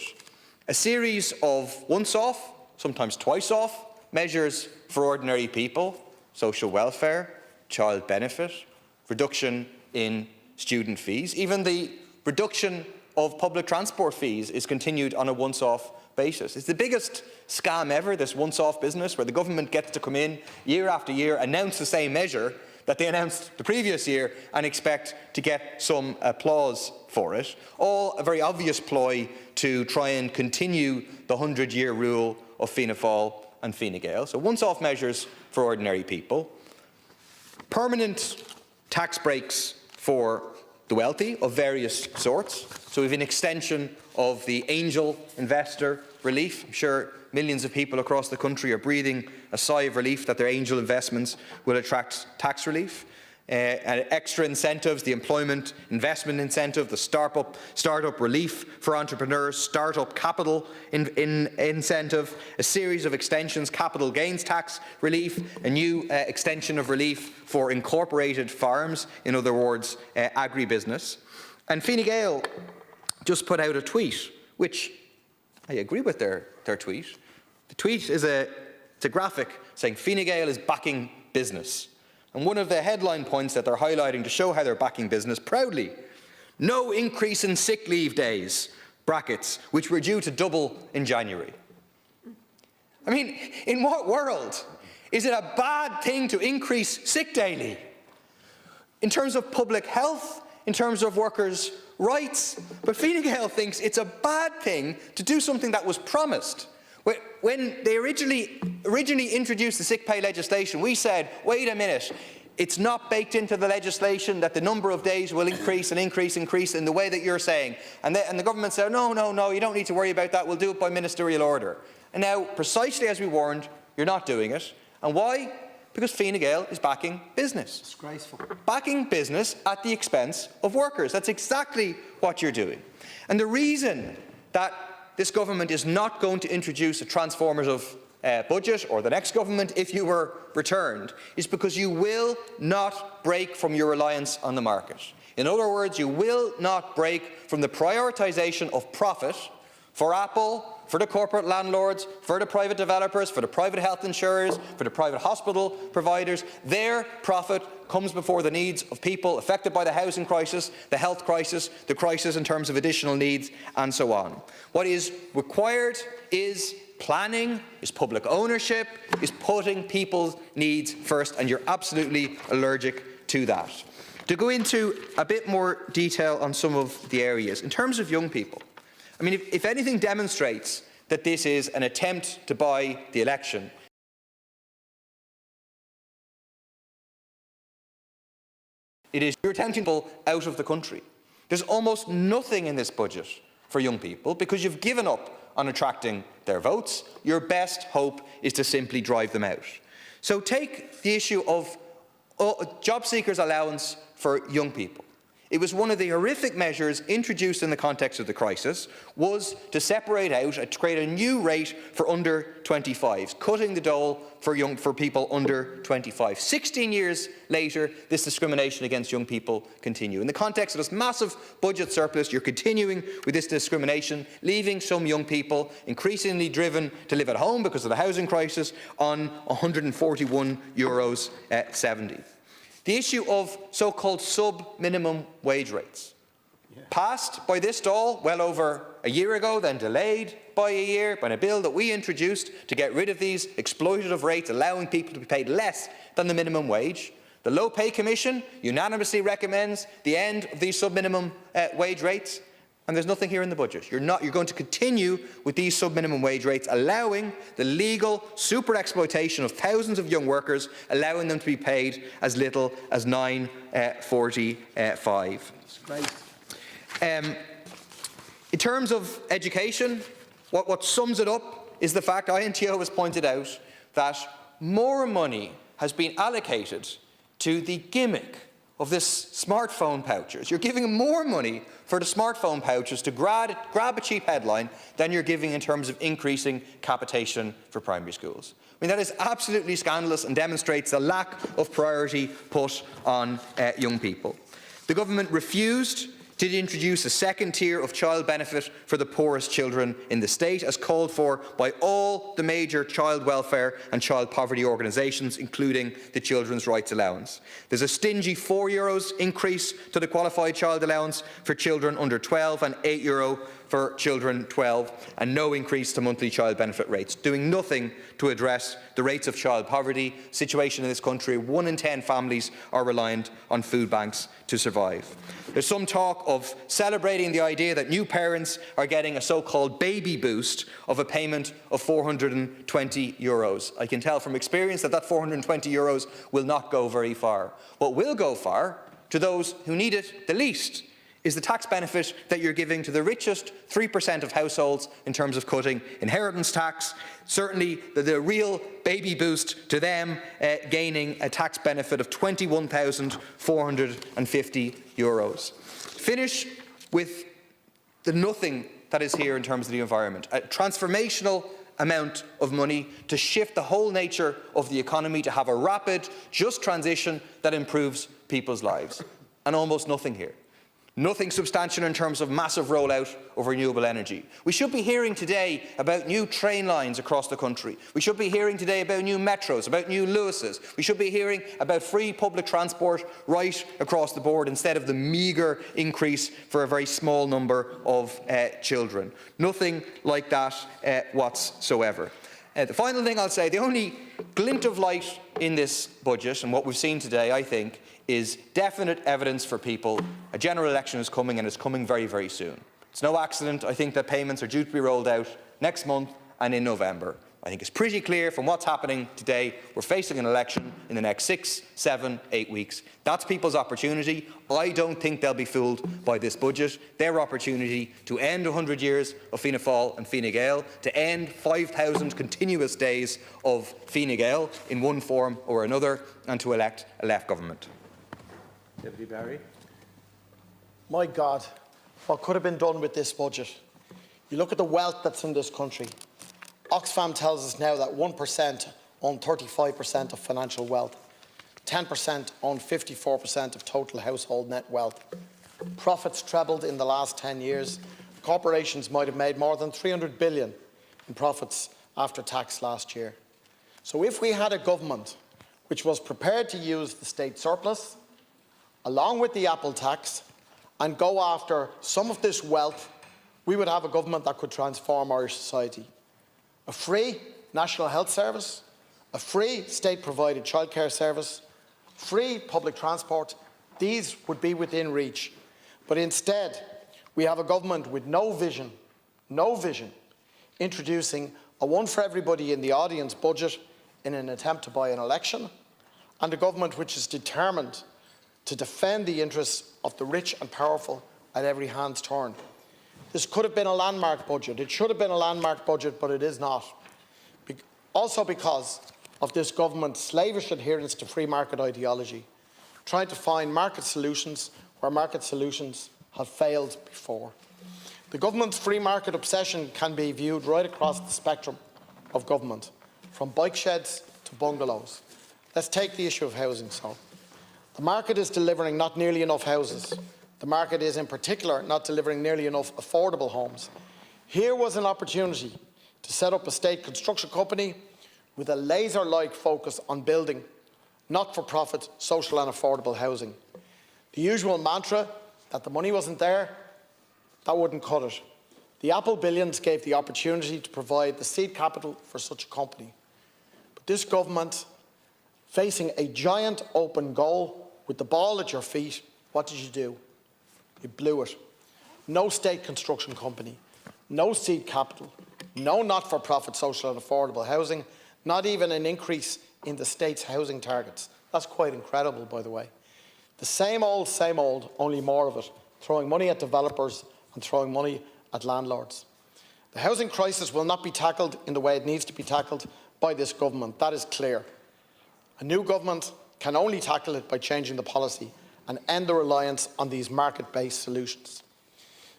A series of once-off, sometimes twice-off, measures for ordinary people: social welfare, child benefit, reduction in student fees. Even the reduction of public transport fees is continued on a once-off basis. It's the biggest scam ever, this once-off business, where the government gets to come in year after year, announce the same measure that they announced the previous year and expect to get some applause for it. All a very obvious ploy to try and continue the 100-year rule of Fianna Fáil and Fine Gael. So once-off measures for ordinary people. Permanent tax breaks for the wealthy of various sorts. So we have an extension of the angel investor relief. I'm sure millions of people across the country are breathing a sigh of relief that their angel investments will attract tax relief. And extra incentives, the employment investment incentive, the startup relief for entrepreneurs, startup capital incentive, a series of extensions, capital gains tax relief, a new extension of relief for incorporated farms, in other words, agribusiness. And Fine Gael just put out a tweet, which I agree with their tweet. The tweet is a graphic saying Fine Gael is backing business. And one of the headline points that they're highlighting to show how they're backing business proudly: no increase in sick leave days, brackets, which were due to double in January. I mean, in what world is it a bad thing to increase sick day leave? In terms of public health, in terms of workers' rights, but Fine Gael thinks it's a bad thing to do something that was promised. When they originally introduced the sick pay legislation, we said, wait a minute, it's not baked into the legislation that the number of days will increase and increase in the way that you're saying. And the government said, no, you don't need to worry about that, we'll do it by ministerial order. And now, precisely as we warned, you're not doing it. And why? Because Fine Gael is backing business. Disgraceful. Backing business at the expense of workers. That's exactly what you're doing. And the reason that this government is not going to introduce a transformative budget, or the next government if you were returned, is because you will not break from your reliance on the market. In other words, you will not break from the prioritisation of profit for Apple, for the corporate landlords, for the private developers, for the private health insurers, for the private hospital providers. Their profit comes before the needs of people affected by the housing crisis, the health crisis, the crisis in terms of additional needs, and so on. What is required is planning, is public ownership, is putting people's needs first, and you're absolutely allergic to that. To go into a bit more detail on some of the areas, in terms of young people, I mean, if anything demonstrates that this is an attempt to buy the election, it is you're attempting people out of the country. There's almost nothing in this budget for young people because you've given up on attracting their votes. Your best hope is to simply drive them out. So take the issue of job seekers' allowance for young people. It was one of the horrific measures introduced in the context of the crisis, was to separate out and to create a new rate for under 25s, cutting the dole for people under 25. 16 years later, this discrimination against young people continue. In the context of this massive budget surplus, you're continuing with this discrimination, leaving some young people increasingly driven to live at home because of the housing crisis on €141.70. The issue of so-called sub-minimum wage rates. Passed by this Dáil well over a year ago, then delayed by a year by a bill that we introduced to get rid of these exploitative rates, allowing people to be paid less than the minimum wage. The Low Pay Commission unanimously recommends the end of these sub-minimum wage rates, and there's nothing here in the budget. You're going to continue with these sub-minimum wage rates, allowing the legal super-exploitation of thousands of young workers, allowing them to be paid as little as $9.45. In terms of education, what sums it up is the fact INTO has pointed out that more money has been allocated to the gimmick of this smartphone pouches. You're giving more money for the smartphone pouches to grab a cheap headline than you're giving in terms of increasing capitation for primary schools. I mean, that is absolutely scandalous and demonstrates the lack of priority put on young people. The government refused to introduce a second tier of child benefit for the poorest children in the state, as called for by all the major child welfare and child poverty organisations, including the Children's Rights Allowance. There's a stingy €4 increase to the qualified child allowance for children under 12 and €8 for children 12, and no increase to monthly child benefit rates, doing nothing to address the rates of child poverty situation in this country. 1 in 10 families are reliant on food banks to survive. There's some talk of celebrating the idea that new parents are getting a so-called baby boost of a payment of €420. I can tell from experience that that €420 will not go very far. What will go far, to those who need it the least, is the tax benefit that you're giving to the richest 3% of households in terms of cutting inheritance tax. Certainly the real baby boost to them, gaining a tax benefit of €21,450. Finish with the nothing that is here in terms of the environment. A transformational amount of money to shift the whole nature of the economy, to have a rapid, just transition that improves people's lives. And almost nothing here. Nothing substantial in terms of massive rollout of renewable energy. We should be hearing today about new train lines across the country. We should be hearing today about new metros, about new Lewises. We should be hearing about free public transport right across the board, instead of the meagre increase for a very small number of children. Nothing like that whatsoever. The final thing I'll say, the only glint of light in this budget and what we've seen today, I think, is definite evidence for people. A general election is coming, and it's coming very, very soon. It's no accident, I think, that payments are due to be rolled out next month and in November. I think it's pretty clear from what's happening today, we're facing an election in the next 6, 7, 8 weeks. That's people's opportunity. I don't think they'll be fooled by this budget. Their opportunity to end 100 years of Fianna Fáil and Fine Gael, to end 5,000 continuous days of Fine Gael in one form or another, and to elect a left government. Deputy Barry. My God, what could have been done with this budget? You look at the wealth that's in this country. Oxfam tells us now that 1% own 35% of financial wealth. 10% own 54% of total household net wealth. Profits trebled in the last 10 years. Corporations might have made more than $300 billion in profits after tax last year. So if we had a government which was prepared to use the state surplus, along with the Apple tax, and go after some of this wealth, we would have a government that could transform Irish society. A free National Health Service, a free state-provided childcare service, free public transport, these would be within reach. But instead, we have a government with no vision, introducing a one-for-everybody in the audience budget in an attempt to buy an election, and a government which is determined to defend the interests of the rich and powerful at every hand's turn. This could have been a landmark budget. It should have been a landmark budget, but it is not. Also because of this government's slavish adherence to free market ideology, trying to find market solutions where market solutions have failed before. The government's free market obsession can be viewed right across the spectrum of government, from bike sheds to bungalows. Let's take the issue of housing. The market is delivering not nearly enough houses. The market is, in particular, not delivering nearly enough affordable homes. Here was an opportunity to set up a state construction company with a laser-like focus on building not-for-profit, social and affordable housing. The usual mantra that the money wasn't there, that wouldn't cut it. The Apple billions gave the opportunity to provide the seed capital for such a company. But this government, facing a giant open goal with the ball at your feet, what did you do? You blew it. No state construction company, no seed capital, no not-for-profit social and affordable housing, not even an increase in the state's housing targets. That's quite incredible, by the way. The same old, only more of it, throwing money at developers and throwing money at landlords. The housing crisis will not be tackled in the way it needs to be tackled by this government. That is clear. A new government can only tackle it by changing the policy and end the reliance on these market-based solutions.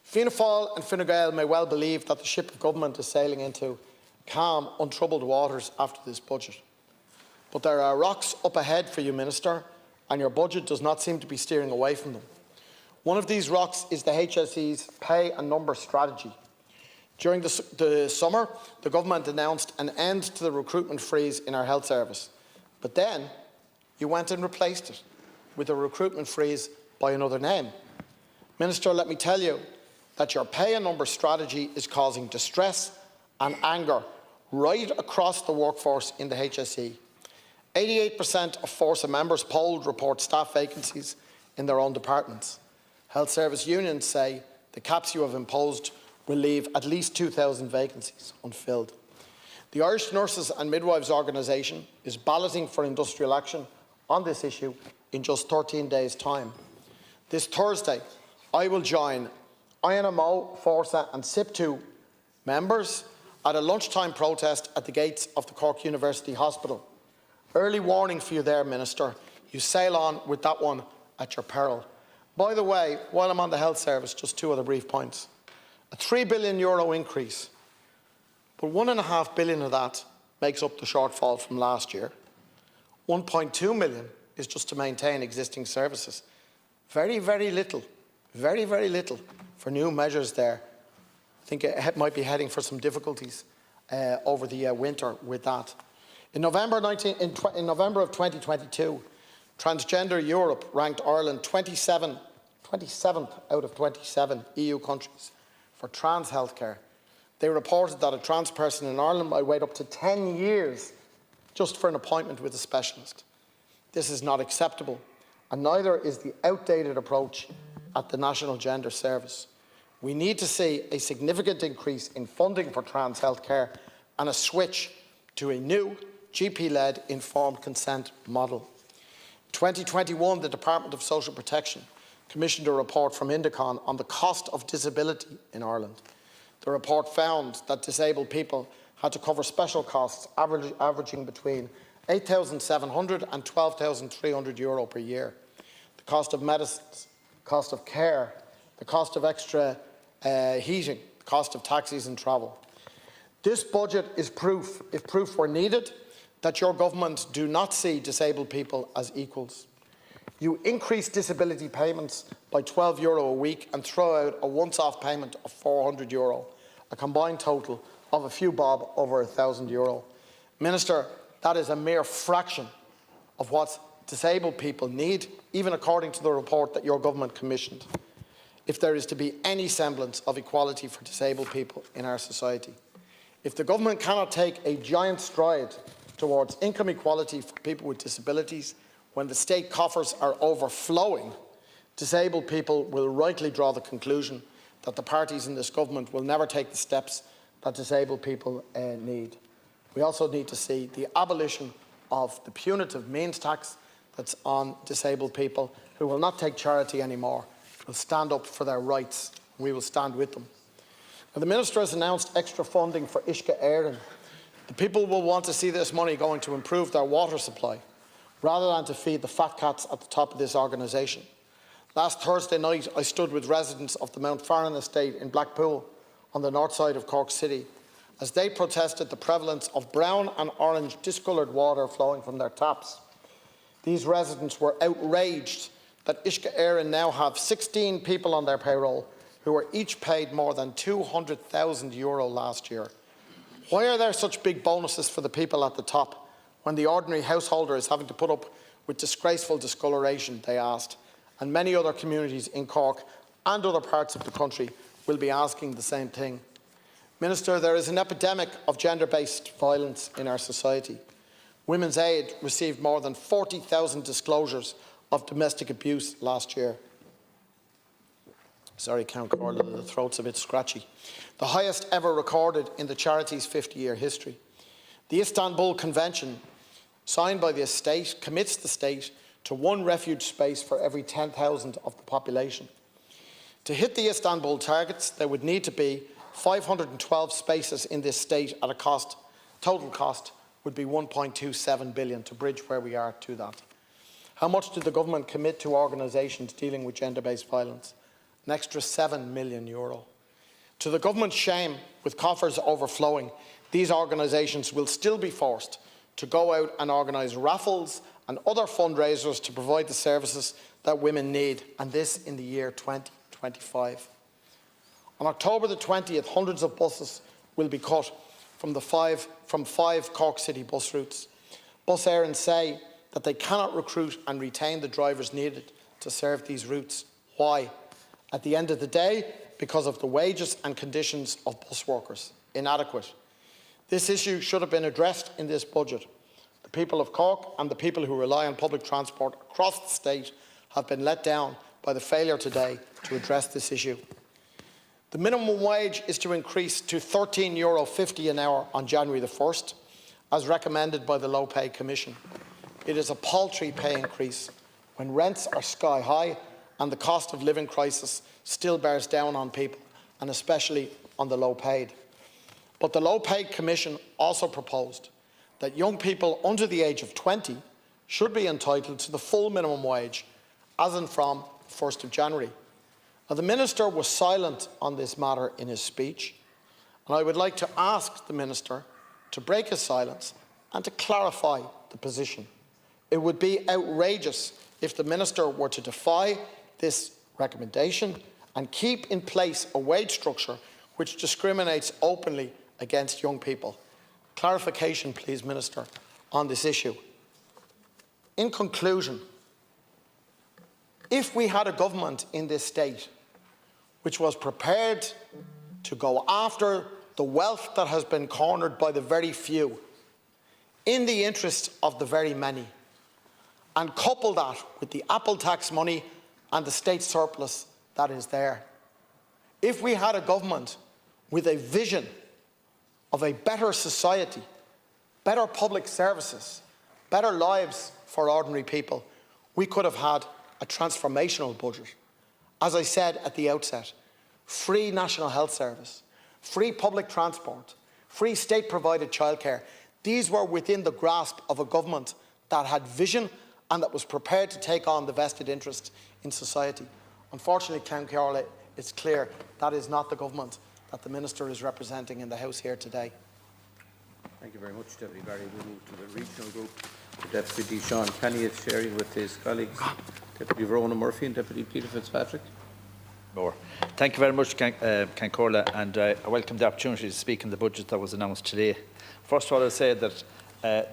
Fianna Fáil and Fine Gael may well believe that the ship of government is sailing into calm, untroubled waters after this budget. But there are rocks up ahead for you, Minister, and your budget does not seem to be steering away from them. One of these rocks is the HSE's pay and number strategy. During the summer, the government announced an end to the recruitment freeze in our health service. But then you went and replaced it with a recruitment freeze by another name. Minister, let me tell you that your pay and number strategy is causing distress and anger right across the workforce in the HSE. 88% of Forsa members polled report staff vacancies in their own departments. Health service unions say the caps you have imposed will leave at least 2,000 vacancies unfilled. The Irish Nurses and Midwives Organisation is balloting for industrial action on this issue in just 13 days' time. This Thursday, I will join INMO, Forsa and SIP2 members at a lunchtime protest at the gates of the Cork University Hospital. Early warning for you there, Minister. You sail on with that one at your peril. By the way, while I'm on the health service, just two other brief points. A €3 billion increase, but €1.5 billion of that makes up the shortfall from last year. 1.2 million is just to maintain existing services. Very, very little for new measures there. I think it might be heading for some difficulties over the winter with that. In November of 2022, Transgender Europe ranked Ireland 27th out of 27 EU countries for trans healthcare. They reported that a trans person in Ireland might wait up to 10 years just for an appointment with a specialist. This is not acceptable, and neither is the outdated approach at the National Gender Service. We need to see a significant increase in funding for trans healthcare and a switch to a new GP-led informed consent model. In 2021, the Department of Social Protection commissioned a report from Indicon on the cost of disability in Ireland. The report found that disabled people had to cover special costs averaging between €8,700 and €12,300 per year. The cost of medicines, the cost of care, the cost of extra heating, the cost of taxis and travel. This budget is proof, if proof were needed, that your government do not see disabled people as equals. You increase disability payments by €12 a week and throw out a once-off payment of €400, a combined total of a few bob over €1,000. Minister, that is a mere fraction of what disabled people need, even according to the report that your government commissioned, if there is to be any semblance of equality for disabled people in our society. If the government cannot take a giant stride towards income equality for people with disabilities when the state coffers are overflowing, disabled people will rightly draw the conclusion that the parties in this government will never take the steps that disabled people need. We also need to see the abolition of the punitive means tax that's on disabled people who will not take charity anymore, will stand up for their rights. We will stand with them. Now, the Minister has announced extra funding for Uisce Éireann. The people will want to see this money going to improve their water supply, rather than to feed the fat cats at the top of this organisation. Last Thursday night, I stood with residents of the Mount Farran estate in Blackpool, on the north side of Cork City, as they protested the prevalence of brown and orange discoloured water flowing from their taps. These residents were outraged that Uisce Éireann now have 16 people on their payroll who were each paid more than €200,000 last year. Why are there such big bonuses for the people at the top when the ordinary householder is having to put up with disgraceful discoloration, they asked, and many other communities in Cork and other parts of the country will be asking the same thing. Minister, there is an epidemic of gender-based violence in our society. Women's Aid received more than 40,000 disclosures of domestic abuse last year. Sorry, Count Corley, the throat's a bit scratchy. The highest ever recorded in the charity's 50-year history. The Istanbul Convention, signed by the estate, commits the state to one refuge space for every 10,000 of the population. To hit the Istanbul targets, there would need to be 512 spaces in this state at a cost, total cost would be 1.27 billion to bridge where we are to that. How much did the government commit to organisations dealing with gender-based violence? An extra €7 million. To the government's shame, with coffers overflowing, these organisations will still be forced to go out and organise raffles and other fundraisers to provide the services that women need, and this in the year 2025. On October the 20th, hundreds of buses will be cut from five Cork City bus routes. Bus Éireann say that they cannot recruit and retain the drivers needed to serve these routes. Why? At the end of the day, because of the wages and conditions of bus workers, inadequate. This issue should have been addressed in this budget. The people of Cork and the people who rely on public transport across the state have been let down by the failure today to address this issue. The minimum wage is to increase to €13.50 an hour on January the 1st, as recommended by the Low Pay Commission. It is a paltry pay increase when rents are sky high and the cost of living crisis still bears down on people, and especially on the low paid. But the Low Pay Commission also proposed that young people under the age of 20 should be entitled to the full minimum wage, as in from 1st of January. Now, the Minister was silent on this matter in his speech, and I would like to ask the Minister to break his silence and to clarify the position. It would be outrageous if the Minister were to defy this recommendation and keep in place a wage structure which discriminates openly against young people. Clarification, please, Minister, on this issue. In conclusion, if we had a government in this state which was prepared to go after the wealth that has been cornered by the very few in the interest of the very many, and couple that with the Apple tax money and the state surplus that is there, if we had a government with a vision of a better society, better public services, better lives for ordinary people, we could have had a transformational budget. As I said at the outset, free National Health Service, free public transport, free state-provided childcare. These were within the grasp of a government that had vision and that was prepared to take on the vested interest in society. Unfortunately, Count Corley, it's clear that is not the government that the Minister is representing in the House here today. Thank you very much, Deputy Barry. We move to the regional group. The Deputy Sean Kenny is sharing with his colleagues, Deputy Verona Murphy and Deputy Peter Fitzpatrick. Thank you very much, Can Corla, and I welcome the opportunity to speak in the budget that was announced today. First of all, I'll say that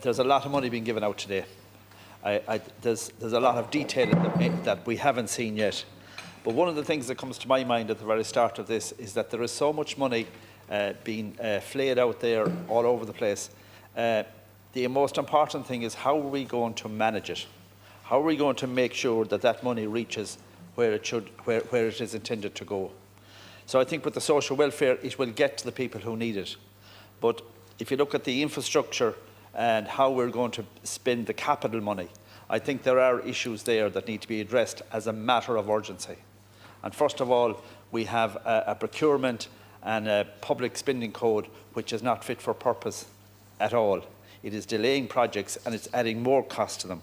there's a lot of money being given out today. There's a lot of detail that we haven't seen yet. But one of the things that comes to my mind at the very start of this is that there is so much money being flayed out there all over the place. The most important thing is, how are we going to manage it? How are we going to make sure that that money reaches where it is intended to go? So I think with the social welfare, it will get to the people who need it. But if you look at the infrastructure and how we're going to spend the capital money, I think there are issues there that need to be addressed as a matter of urgency. And first of all, we have a procurement and a public spending code which is not fit for purpose at all. It is delaying projects and it's adding more cost to them.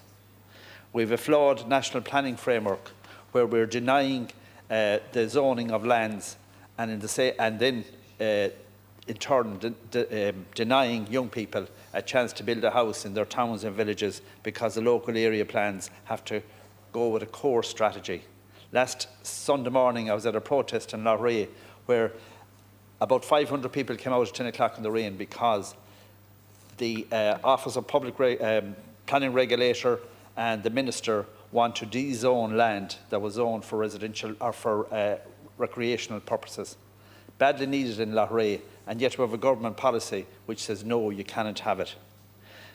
We have a flawed national planning framework where we're denying the zoning of lands and then in turn denying young people a chance to build a house in their towns and villages because the local area plans have to go with a core strategy. Last Sunday morning I was at a protest in Loughrea where about 500 people came out at 10 o'clock in the rain because the Office of Public Planning Regulator and the Minister want to de-zone land that was zoned for residential or for recreational purposes. Badly needed in Loughrea, and yet we have a government policy which says no, you cannot have it.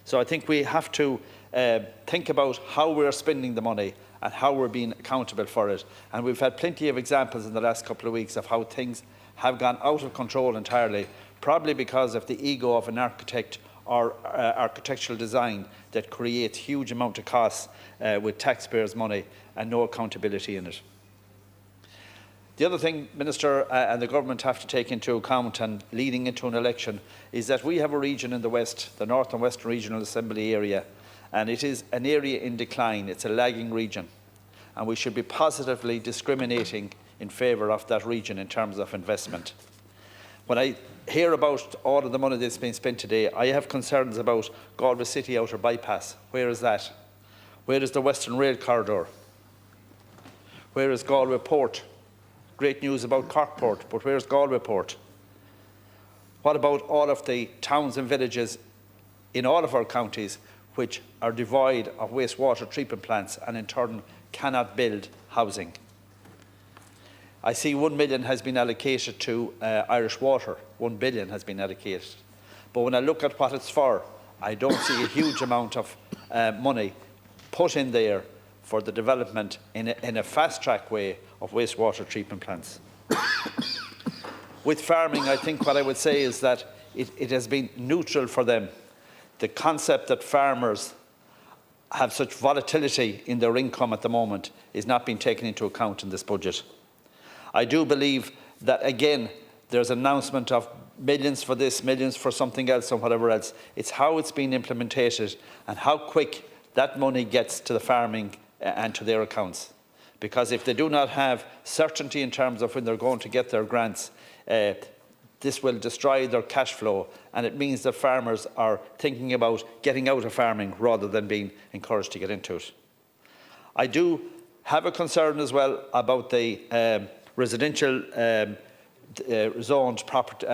So I think we have to think about how we're spending the money and how we're being accountable for it. And we've had plenty of examples in the last couple of weeks of how things have gone out of control entirely, probably because of the ego of an architect or architectural design that creates huge amount of costs with taxpayers' money and no accountability in it. The other thing, Minister, and the Government have to take into account, and leading into an election, is that we have a region in the West, the North and Western Regional Assembly area, and it is an area in decline. It's a lagging region, and we should be positively discriminating in favour of that region in terms of investment. When I hear about all of the money that's been spent today, I have concerns about Galway City Outer Bypass. Where is that? Where is the Western Rail Corridor? Where is Galway Port? Great news about Cork Port, but where's Galway Port? What about all of the towns and villages in all of our counties which are devoid of wastewater treatment plants and in turn cannot build housing? I see 1 million has been allocated to Irish Water. 1 billion has been allocated. But when I look at what it's for, I don't see a huge amount of money put in there for the development in a fast-track way of wastewater treatment plants. With farming, I think what I would say is that it has been neutral for them. The concept that farmers have such volatility in their income at the moment is not being taken into account in this budget. I do believe that, again, there's an announcement of millions for this, millions for something else and whatever else. It's how it's been implemented and how quick that money gets to the farming and to their accounts. Because if they do not have certainty in terms of when they're going to get their grants, this will destroy their cash flow, and it means that farmers are thinking about getting out of farming rather than being encouraged to get into it. I do have a concern as well about the residential zoned property,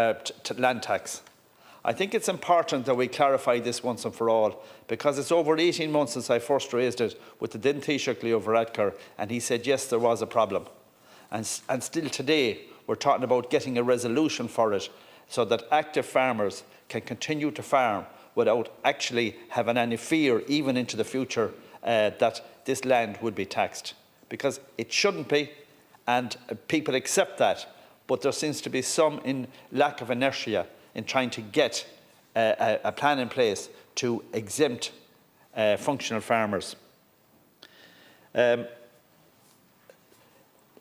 land tax. I think it's important that we clarify this once and for all, because it's over 18 months since I first raised it with the Din Taoiseach Leo Varadkar, and he said yes, there was a problem. And still today, we're talking about getting a resolution for it so that active farmers can continue to farm without actually having any fear, even into the future, that this land would be taxed. Because it shouldn't be, and people accept that, but there seems to be some lack of inertia in trying to get a plan in place to exempt functional farmers. I'm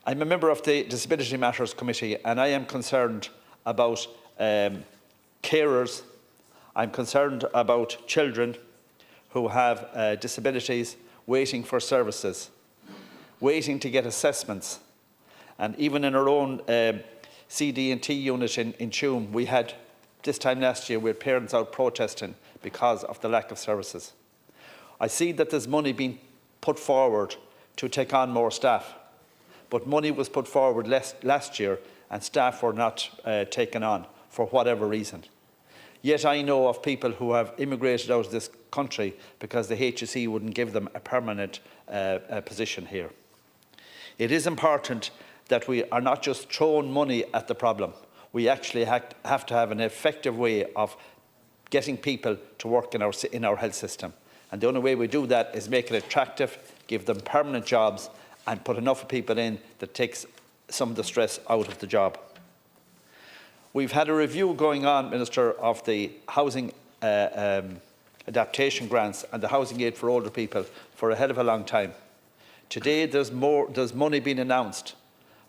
a member of the Disability Matters Committee, and I am concerned about carers. I'm concerned about children who have disabilities waiting for services, waiting to get assessments. And even in our own CD&T unit in Tuam, we had, this time last year, we had parents out protesting because of the lack of services. I see that there's money being put forward to take on more staff, but money was put forward last year and staff were not taken on for whatever reason. Yet I know of people who have immigrated out of this country because the HSE wouldn't give them a permanent position here. It is important that we are not just throwing money at the problem. We actually have to have an effective way of getting people to work in our health system. And the only way we do that is make it attractive, give them permanent jobs, and put enough people in that takes some of the stress out of the job. We've had a review going on, Minister, of the housing adaptation grants and the housing aid for older people for a hell of a long time. Today there's money being announced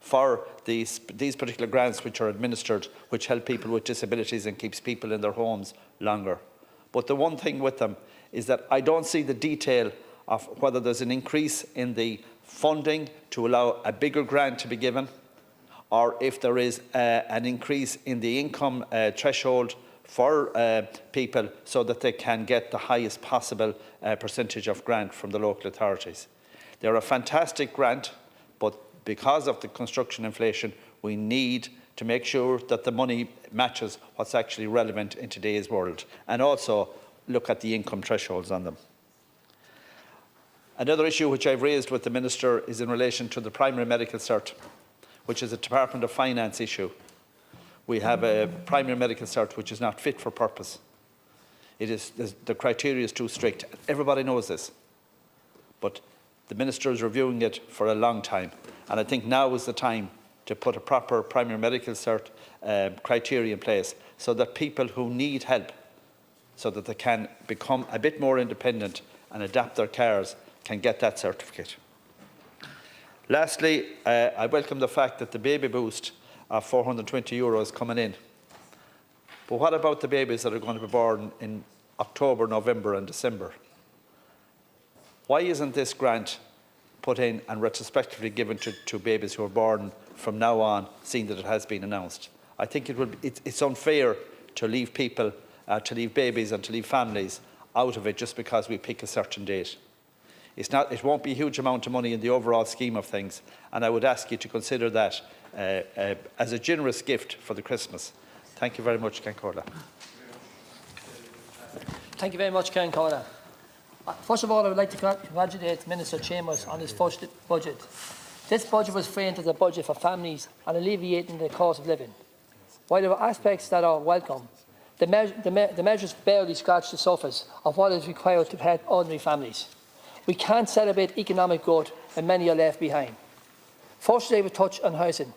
for these particular grants which are administered, which help people with disabilities and keeps people in their homes longer. But the one thing with them is that I don't see the detail of whether there's an increase in the funding to allow a bigger grant to be given, or if there is an increase in the income threshold for people so that they can get the highest possible percentage of grant from the local authorities. They're a fantastic grant, but because of the construction inflation, we need to make sure that the money matches what's actually relevant in today's world, and also look at the income thresholds on them. Another issue which I've raised with the Minister is in relation to the primary medical cert, which is a Department of Finance issue. We have a primary medical cert which is not fit for purpose. The criteria is too strict. Everybody knows this. But the Minister is reviewing it for a long time. And I think now is the time to put a proper primary medical cert criteria in place so that people who need help, so that they can become a bit more independent and adapt their cars, can get that certificate. Lastly, I welcome the fact that the baby boost of €420 is coming in. But what about the babies that are going to be born in October, November and December? Why isn't this grant put in and retrospectively given to babies who are born from now on, seeing that it has been announced? I think it's unfair to leave people, to leave babies and to leave families out of it just because we pick a certain date. It won't be a huge amount of money in the overall scheme of things, and I would ask you to consider that as a generous gift for the Christmas. Thank you very much, Ceann Comhairle. Thank you very much, Ceann Comhairle. First of all, I would like to congratulate Minister Chambers on his first budget. This budget was framed as a budget for families and alleviating the cost of living. While there are aspects that are welcome, the measures barely scratch the surface of what is required to help ordinary families. We can't celebrate economic growth when many are left behind. Firstly, I will touch on housing.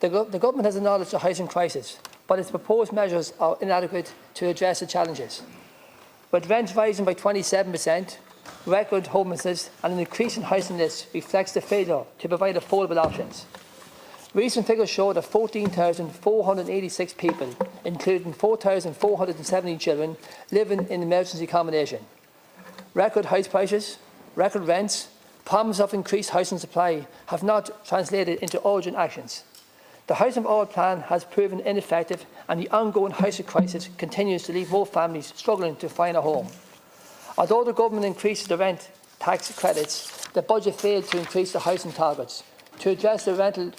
The government has acknowledged the housing crisis, but its proposed measures are inadequate to address the challenges. With rents rising by 27%, record homelessness and an increase in housing lists reflects the failure to provide affordable options. Recent figures show that 14,486 people, including 4,470 children, living in emergency accommodation. Record house prices, record rents, promise of increased housing supply have not translated into urgent actions. The Housing for All plan has proven ineffective, and the ongoing housing crisis continues to leave more families struggling to find a home. Although the government increased the rent tax credits, the budget failed to increase the housing targets to address the rental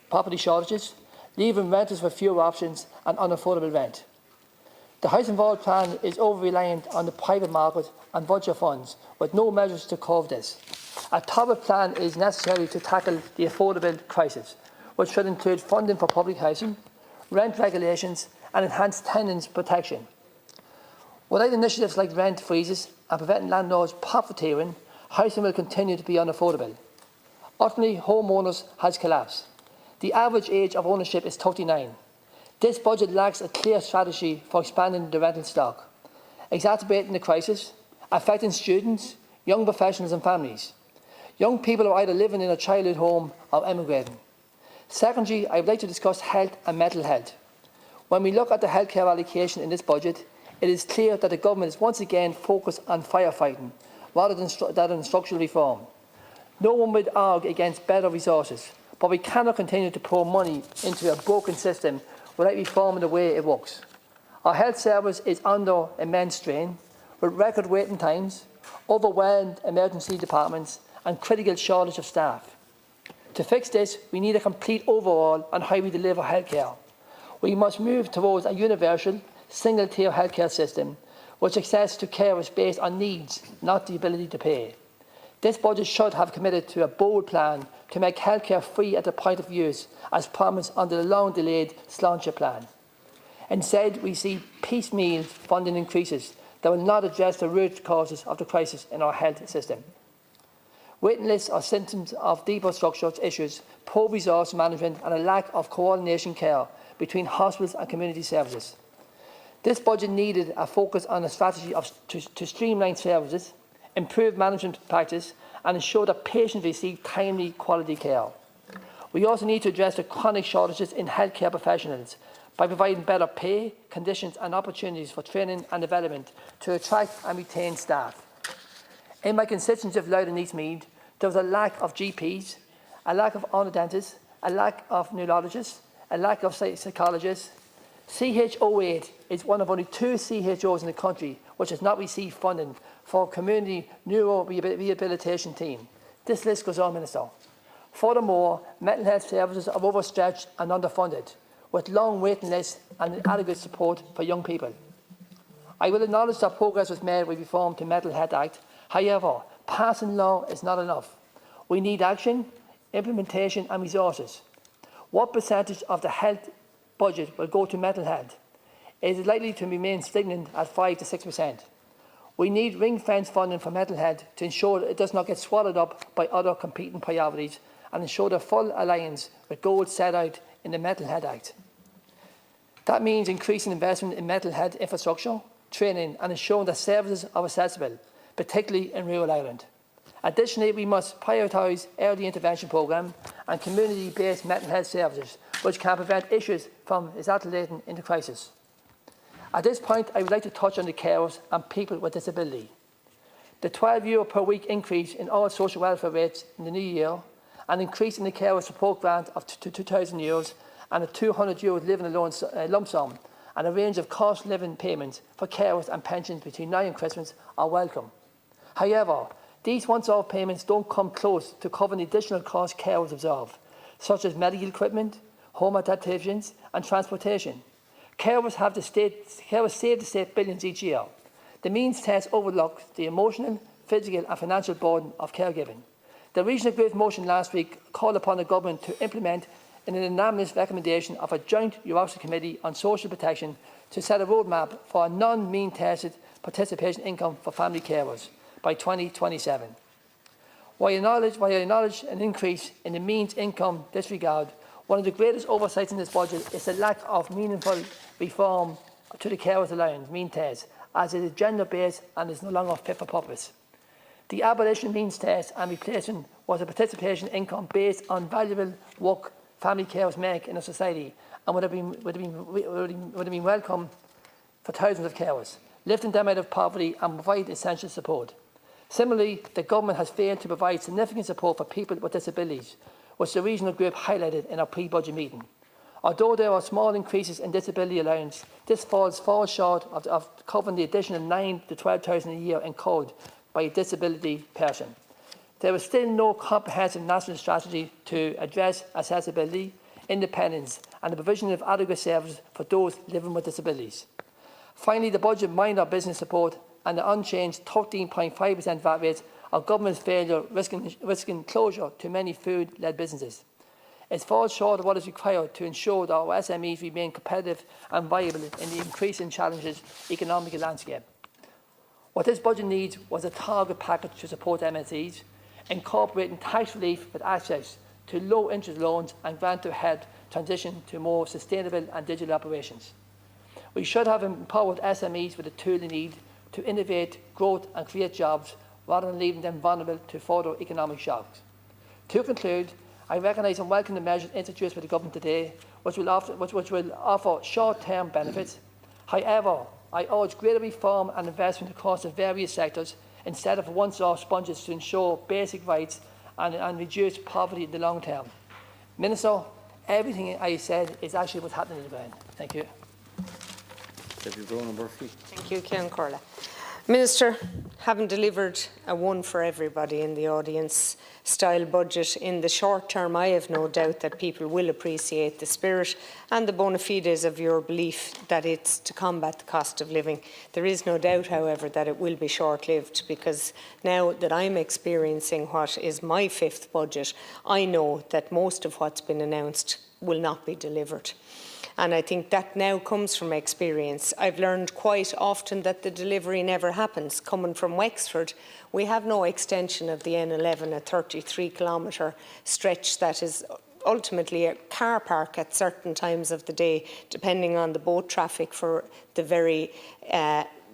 property shortages, leaving renters with fewer options and unaffordable rent. The Housing for All plan is over-reliant on the private market and budget funds, with no measures to curb this. A thorough plan is necessary to tackle the affordable crisis, which should include funding for public housing, rent regulations and enhanced tenants' protection. Without initiatives like rent freezes and preventing landlords profiteering, housing will continue to be unaffordable. Ultimately, homeowners has collapsed. The average age of ownership is 39. This budget lacks a clear strategy for expanding the rental stock, exacerbating the crisis, affecting students, young professionals and families. Young people are either living in a childhood home or emigrating. Secondly, I would like to discuss health and mental health. When we look at the healthcare allocation in this budget, it is clear that the government is once again focused on firefighting rather than structural reform. No one would argue against better resources, but we cannot continue to pour money into a broken system without reforming the way it works. Our health service is under immense strain, with record waiting times, overwhelmed emergency departments and critical shortage of staff. To fix this, we need a complete overhaul on how we deliver healthcare. We must move towards a universal, single-tier healthcare system, which access to care is based on needs, not the ability to pay. This budget should have committed to a bold plan to make healthcare free at the point of use, as promised under the long-delayed Sláinte plan. Instead, we see piecemeal funding increases that will not address the root causes of the crisis in our health system. Waiting lists are symptoms of deeper structural issues, poor resource management and a lack of coordination care between hospitals and community services. This budget needed a focus on a strategy to streamline services, improve management practice and ensure that patients receive timely, quality care. We also need to address the chronic shortages in healthcare professionals by providing better pay, conditions and opportunities for training and development to attract and retain staff. In my constituency of Louth and East Meath, there was a lack of GPs, a lack of orthodontists, a lack of neurologists, a lack of psychologists. CH08 is one of only 2 CHOs in the country which has not received funding for a community neuro rehabilitation team. This list goes on, Minister. Furthermore, mental health services are overstretched and underfunded, with long waiting lists and inadequate support for young people. I will acknowledge that progress was made with reform to the Mental Health Act. However, Passing law is not enough. We need action, implementation and resources. What percentage of the health budget will go to mental health? It is likely to remain stagnant at 5 to 6%. We need ring-fence funding for mental health to ensure that it does not get swallowed up by other competing priorities and ensure the full alliance with goals set out in the Mental Health Act. That means increasing investment in mental health infrastructure, training and ensuring that services are accessible, particularly in rural Ireland. Additionally, we must prioritise early intervention programmes and community-based mental health services, which can prevent issues from escalating into crisis. At this point, I would like to touch on the carers and people with disability. The €12 per week increase in all social welfare rates in the new year, an increase in the carer support grant of €2,000 and a €200 living allowance lump sum, and a range of cost living payments for carers and pensions between now and Christmas are welcome. However, these once-off payments don't come close to covering the additional costs carers absorb, such as medical equipment, home adaptations and transportation. Carers save the state billions each year. The means test overlooks the emotional, physical and financial burden of caregiving. The Regional Group motion last week called upon the Government to implement an unanimous recommendation of a joint Eurostat Committee on Social Protection to set a roadmap for a non-mean tested participation income for family carers by 2027. While I acknowledge an increase in the means income in this regard, one of the greatest oversights in this budget is the lack of meaningful reform to the Carers Allowance, mean test, as it is gender-based and is no longer fit for purpose. The abolition means test and replacement was a participation income based on valuable work family carers make in a society and would have been welcome for thousands of carers, lifting them out of poverty and provide essential support. Similarly, the Government has failed to provide significant support for people with disabilities, which the Regional Group highlighted in our pre-budget meeting. Although there are small increases in disability allowance, this falls far short of covering the additional 9,000 to 12,000 a year incurred by a disability person. There is still no comprehensive national strategy to address accessibility, independence and the provision of adequate services for those living with disabilities. Finally, the budget mined our business support and the unchanged 13.5% VAT rates are government's failure risking closure to many food-led businesses. It falls short of what is required to ensure that our SMEs remain competitive and viable in the increasing challenges economic landscape. What this budget needs was a target package to support MSEs, incorporating tax relief with access to low-interest loans and grant to help transition to more sustainable and digital operations. We should have empowered SMEs with the tool they need to innovate, growth and create jobs rather than leaving them vulnerable to further economic shocks. To conclude, I recognise and welcome the measures introduced by the Government today, which will offer short-term benefits. However, I urge greater reform and investment across the various sectors instead of once-off sponges to ensure basic rights and reduce poverty in the long term. Minister, everything I said is actually what's happening on the ground. Thank you. Thank you, Cian Corla. Minister, having delivered a one for everybody in the audience style budget in the short term, I have no doubt that people will appreciate the spirit and the bona fides of your belief that it's to combat the cost of living. There is no doubt, however, that it will be short-lived, because now that I'm experiencing what is my fifth budget, I know that most of what's been announced will not be delivered. And I think that now comes from experience. I've learned quite often that the delivery never happens. Coming from Wexford, we have no extension of the N11, a 33-kilometre stretch that is ultimately a car park at certain times of the day, depending on the boat traffic for the very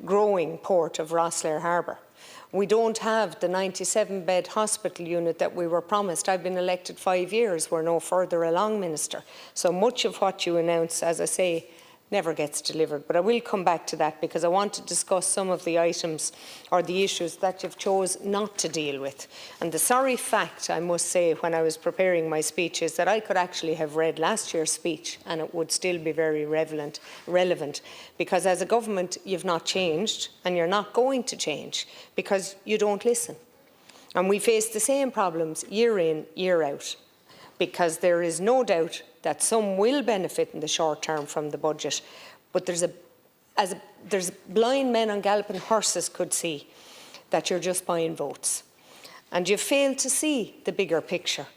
growing port of Rosslare Harbour. We don't have the 97-bed hospital unit that we were promised. I've been elected 5 years. We're no further along, Minister. So much of what you announce, as I say, never gets delivered. But I will come back to that, because I want to discuss some of the items or the issues that you've chose not to deal with. And the sorry fact, I must say, when I was preparing my speech, is that I could actually have read last year's speech and it would still be very relevant, because as a government you've not changed and you're not going to change, because you don't listen. And we face the same problems year in, year out, because there is no doubt that some will benefit in the short term from the budget, but there's blind men on galloping horses could see that you're just buying votes. and you fail to see the bigger picture.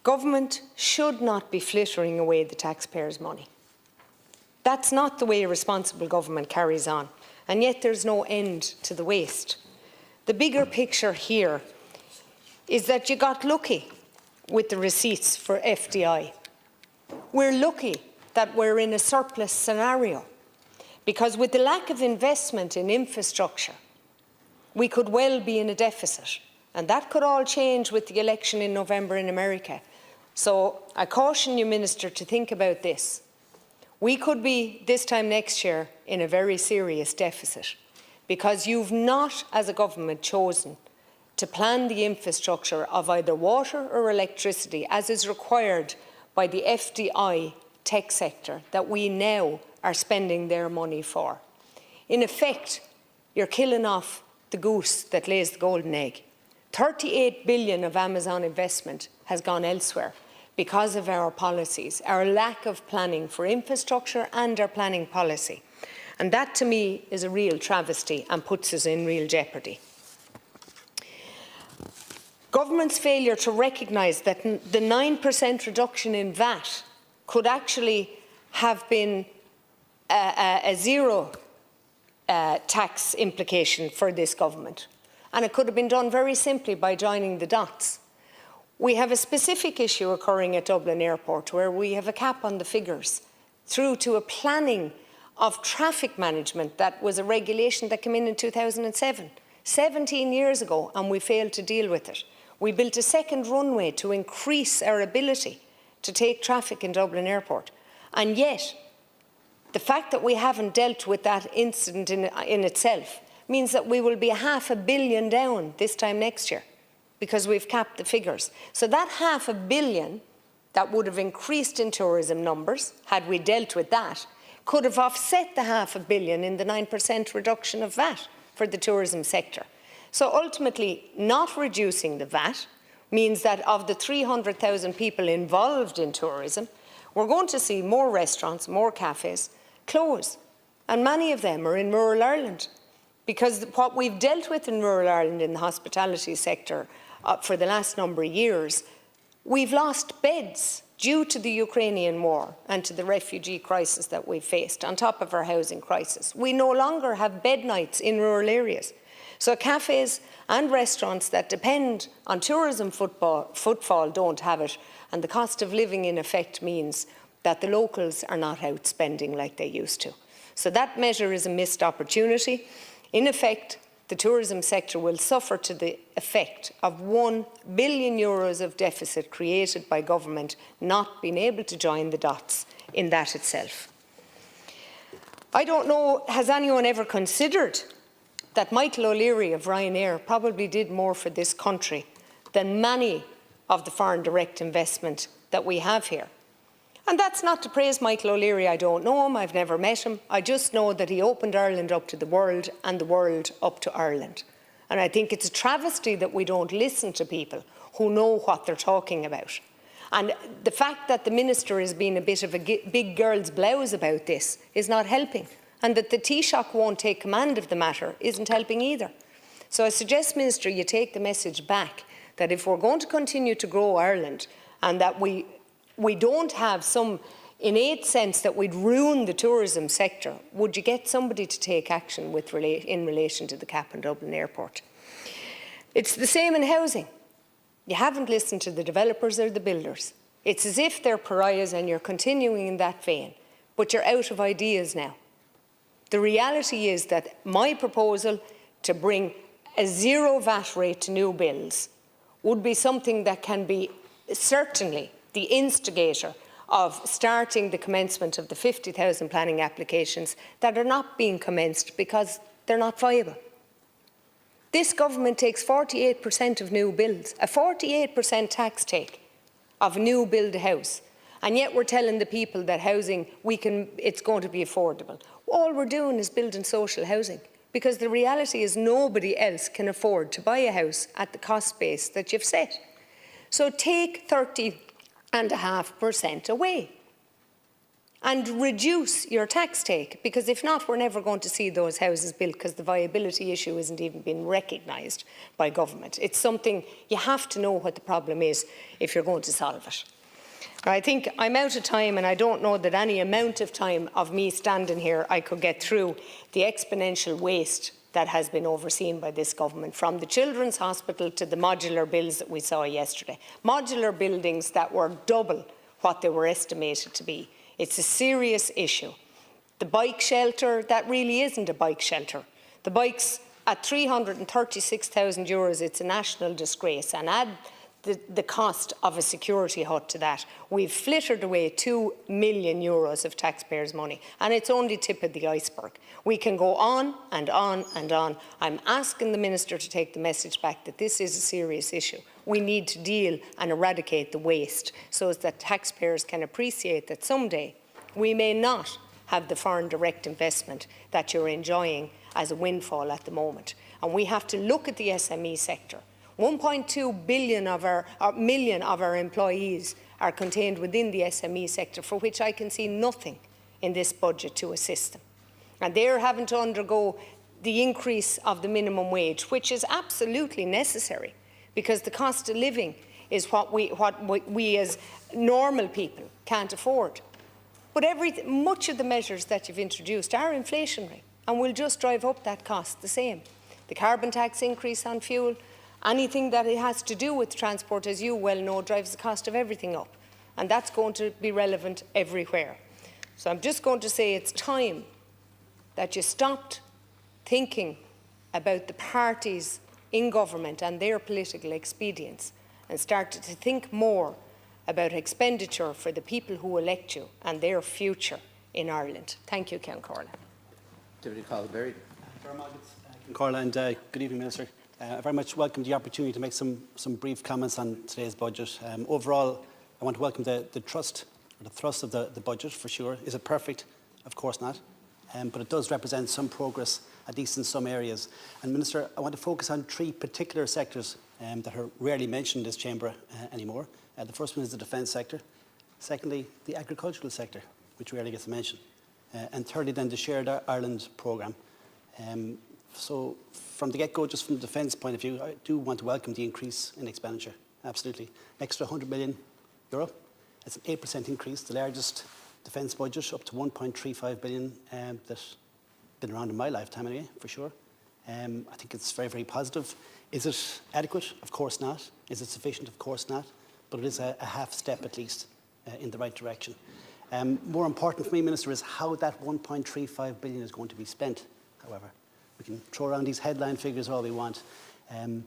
Government should not be frittering away the taxpayers' money. That's not the way a responsible government carries on, and yet there's no end to the waste. The bigger picture here is that you got lucky with the receipts for FDI. We're lucky that we're in a surplus scenario, because with the lack of investment in infrastructure, we could well be in a deficit, and that could all change with the election in November in America. So I caution you, Minister, to think about this. We could be, this time next year, in a very serious deficit, because you've not, as a government, chosen to plan the infrastructure of either water or electricity, as is required by the FDI tech sector that we now are spending their money for. In effect, you're killing off the goose that lays the golden egg. 38 billion of Amazon investment has gone elsewhere because of our policies, our lack of planning for infrastructure and our planning policy. And that, to me, is a real travesty and puts us in real jeopardy. Government's failure to recognise that the 9% reduction in VAT could actually have been a zero tax implication for this government. And it could have been done very simply by joining the dots. We have a specific issue occurring at Dublin Airport where we have a cap on the figures through to a planning of traffic management that was a regulation that came in 2007, 17 years ago, and we failed to deal with it. We built a second runway to increase our ability to take traffic in Dublin Airport. And yet, the fact that we haven't dealt with that incident in itself means that we will be £500 million down this time next year because we've capped the figures. So that £500 million that would have increased in tourism numbers, had we dealt with that, could have offset the £500 million in the 9% reduction of VAT for the tourism sector. So ultimately, not reducing the VAT means that of the 300,000 people involved in tourism, we're going to see more restaurants, more cafes close. And many of them are in rural Ireland. Because what we've dealt with in rural Ireland in the hospitality sector for the last number of years, we've lost beds due to the Ukrainian war and to the refugee crisis that we've faced, on top of our housing crisis. We no longer have bed nights in rural areas. So cafes and restaurants that depend on tourism footfall don't have it, and the cost of living in effect means that the locals are not out spending like they used to. So that measure is a missed opportunity. In effect, the tourism sector will suffer to the effect of €1 billion of deficit created by government not being able to join the dots in that itself. I don't know, has anyone ever considered that Michael O'Leary of Ryanair probably did more for this country than many of the foreign direct investment that we have here? And that's not to praise Michael O'Leary. I don't know him, I've never met him. I just know that he opened Ireland up to the world and the world up to Ireland. And I think it's a travesty that we don't listen to people who know what they're talking about. And the fact that the Minister is being a bit of a big girl's blouse about this is not helping. And that the Taoiseach won't take command of the matter isn't helping either. So I suggest, Minister, you take the message back that if we're going to continue to grow Ireland and that we don't have some innate sense that we'd ruin the tourism sector, would you get somebody to take action in relation to the cap in Dublin Airport? It's the same in housing. You haven't listened to the developers or the builders. It's as if they're pariahs and you're continuing in that vein, but you're out of ideas now. The reality is that my proposal to bring a zero VAT rate to new builds would be something that can be certainly the instigator of starting the commencement of the 50,000 planning applications that are not being commenced because they're not viable. This government takes 48% of new builds, a 48% tax take of a new build house, and yet we're telling the people that housing, it's going to be affordable. All we're doing is building social housing, because the reality is nobody else can afford to buy a house at the cost base that you've set. So take 30.5% away. and reduce your tax take, because if not, we're never going to see those houses built, because the viability issue isn't even being recognised by government. It's something you have to know what the problem is if you're going to solve it. I think I'm out of time, and I don't know that any amount of time of me standing here I could get through the exponential waste that has been overseen by this government, from the Children's Hospital to the modular bills that we saw yesterday. Modular buildings that were double what they were estimated to be. It's a serious issue. The bike shelter, that really isn't a bike shelter. The bikes at €336,000, it's a national disgrace, and add the cost of a security hut to that, we've flittered away €2 million of taxpayers' money, and it's only tip of the iceberg. We can go on and on and on. I'm asking the Minister to take the message back that this is a serious issue. We need to deal and eradicate the waste so that taxpayers can appreciate that someday we may not have the foreign direct investment that you're enjoying as a windfall at the moment. And we have to look at the SME sector. 1.2 million of our employees are contained within the SME sector, for which I can see nothing in this budget to assist them. And they're having to undergo the increase of the minimum wage, which is absolutely necessary, because the cost of living is what we as normal people can't afford. But much of the measures that you've introduced are inflationary and will just drive up that cost the same. The carbon tax increase on fuel, anything that it has to do with transport, as you well know, drives the cost of everything up. And that's going to be relevant everywhere. So I'm just going to say it's time that you stopped thinking about the parties in government and their political expedience and started to think more about expenditure for the people who elect you and their future in Ireland. Thank you, Ceann Comhairle. Deputy Calderberry. Comhairle, and good evening, Minister. I very much welcome the opportunity to make some brief comments on today's budget. Overall, I want to welcome the thrust of the budget, for sure. Is it perfect? Of course not. But it does represent some progress, at least in some areas. And Minister, I want to focus on three particular sectors that are rarely mentioned in this chamber anymore. The first one is the defence sector. Secondly, the agricultural sector, which rarely gets mentioned. And thirdly, then the Shared Ireland programme. So from the get-go, just from the defence point of view, I do want to welcome the increase in expenditure. Absolutely. Extra €100 million. That's an 8% increase, the largest defence budget, up to €1.35 billion, that's been around in my lifetime anyway, for sure. I think it's very, very positive. Is it adequate? Of course not. Is it sufficient? Of course not. But it is a half step at least in the right direction. More important for me, Minister, is how that €1.35 billion is going to be spent, however. We can throw around these headline figures all we want. And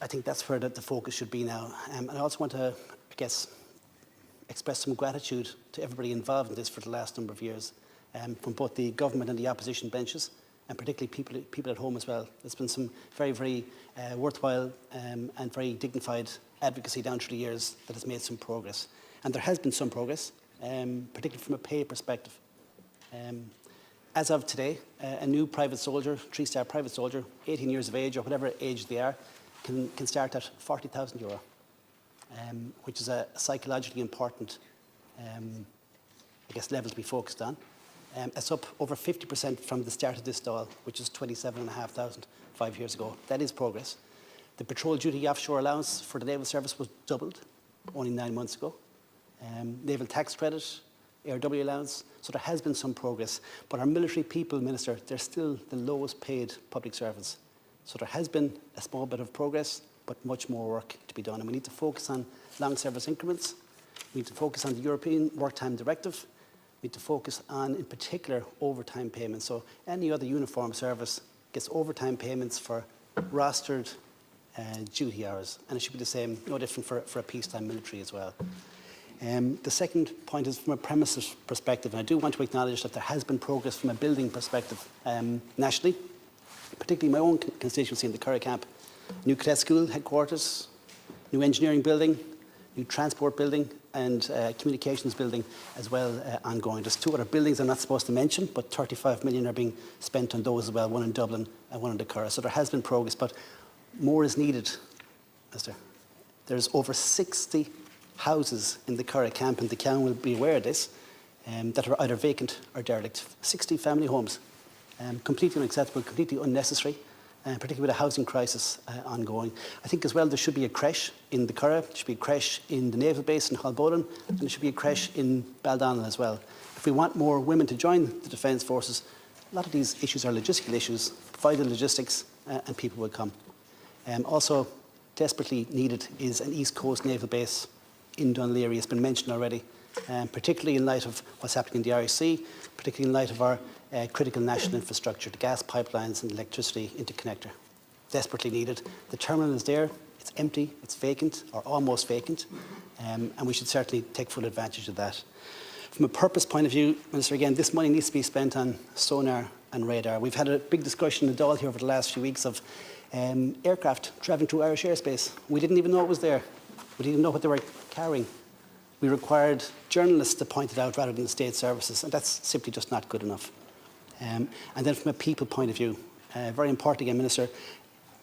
I think that's where the focus should be now. And I also want to, I guess, express some gratitude to everybody involved in this for the last number of years, from both the government and the opposition benches, and particularly people at home as well. There's been some very, very worthwhile and very dignified advocacy down through the years that has made some progress. And there has been some progress, particularly from a pay perspective. As of today, a new private soldier, three-star private soldier, 18 years of age or whatever age they are, can start at €40,000, which is a psychologically important, I guess, level to be focused on. It's up over 50% from the start of this Dáil, which is 27,500 5 years ago. That is progress. The patrol duty offshore allowance for the naval service was doubled only 9 months ago. Naval tax credit, ARW allowance. So there has been some progress. But our military people, Minister, they're still the lowest paid public servants. So there has been a small bit of progress, but much more work to be done. And we need to focus on long service increments. We need to focus on the European Work Time Directive. We need to focus on, in particular, overtime payments. So any other uniform service gets overtime payments for rostered duty hours. And it should be the same, no different for a peacetime military as well. The second point is from a premises perspective, and I do want to acknowledge that there has been progress from a building perspective nationally, particularly my own constituency in the Curragh Camp. New cadet school headquarters, new engineering building, new transport building, and communications building as well ongoing. There's two other buildings I'm not supposed to mention, but 35 million are being spent on those as well, one in Dublin and one in the Curragh. So there has been progress, but more is needed, Mr. There's over 60 houses in the Curragh Camp, and the County will be aware of this, that are either vacant or derelict. 60 family homes. Completely unacceptable, completely unnecessary, particularly with a housing crisis ongoing. I think as well there should be a creche in the Curragh, there should be a creche in the Naval Base in Haulbowden, and there should be a creche in Baldonnel as well. If we want more women to join the Defence Forces, a lot of these issues are logistical issues. Provide the logistics and people will come. Also, desperately needed is an East Coast Naval Base in Dún Laoghaire. It's been mentioned already, particularly in light of what's happening in the Irish Sea, particularly in light of our critical national infrastructure, the gas pipelines and electricity interconnector. Desperately needed. The terminal is there, it's empty, it's vacant or almost vacant, and we should certainly take full advantage of that. From a purpose point of view, Minister, again, this money needs to be spent on sonar and radar. We've had a big discussion in the Dáil here over the last few weeks of aircraft travelling through Irish airspace. We didn't even know it was there. We didn't even know what they were carrying. We required journalists to point it out rather than the state services, and that's simply just not good enough. And then from a people point of view, very important again, Minister,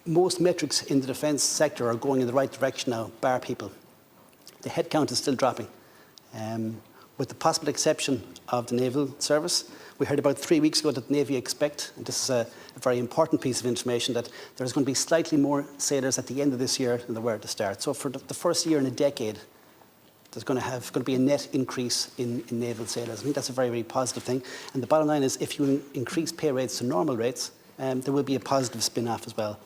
most metrics in the defence sector are going in the right direction now, bar people. The headcount is still dropping. With the possible exception of the Naval Service, we heard about 3 weeks ago that the Navy expect, and this is a very important piece of information, that there's going to be slightly more sailors at the end of this year than there were at the start. So for the first year in a decade, there's going to be a net increase in naval sailors. I think that's a very, very positive thing. And the bottom line is, if you increase pay rates to normal rates, there will be a positive spin-off as well.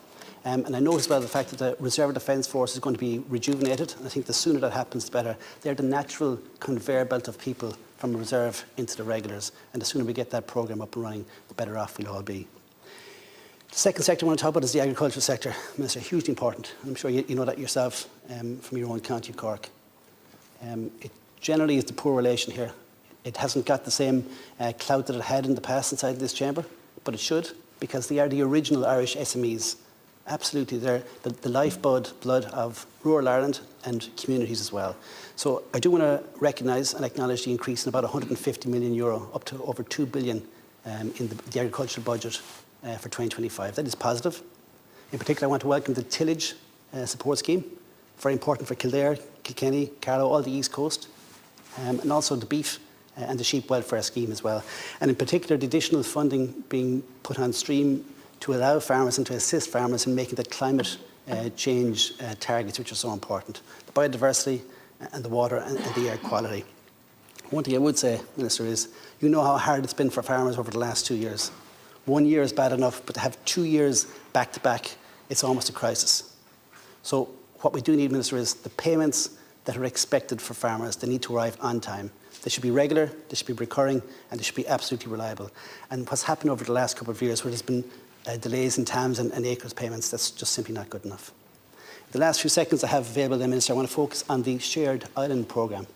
And I know as well the fact that the Reserve Defence Force is going to be rejuvenated. And I think the sooner that happens, the better. They're the natural conveyor belt of people from reserve into the regulars. And the sooner we get that programme up and running, the better off we'll all be. The second sector I want to talk about is the agricultural sector. Minister, hugely important. I'm sure you know that yourself from your own county of Cork. It generally is the poor relation here. It hasn't got the same clout that it had in the past inside this chamber, but it should, because they are the original Irish SMEs. Absolutely, they're the lifeblood of rural Ireland and communities as well. So I do want to recognise and acknowledge the increase in about €150 million up to over €2 billion in the agricultural budget for 2025. That is positive. In particular, I want to welcome the tillage support scheme, very important for Kildare, Kilkenny, Carlow, all the East Coast, and also the beef and the sheep welfare scheme as well. And in particular, the additional funding being put on stream to allow farmers and to assist farmers in making the climate change targets, which are so important. The biodiversity and the water and the air quality. One thing I would say, Minister, is you know how hard it's been for farmers over the last 2 years. 1 year is bad enough, but to have 2 years back to back, it's almost a crisis. So what we do need, Minister, is the payments that are expected for farmers. They need to arrive on time. They should be regular, they should be recurring, and they should be absolutely reliable. And what's happened over the last couple of years, where there's been delays in TAMS and acres payments, that's just simply not good enough. The last few seconds I have available then, Minister, I want to focus on the Shared Island Programme.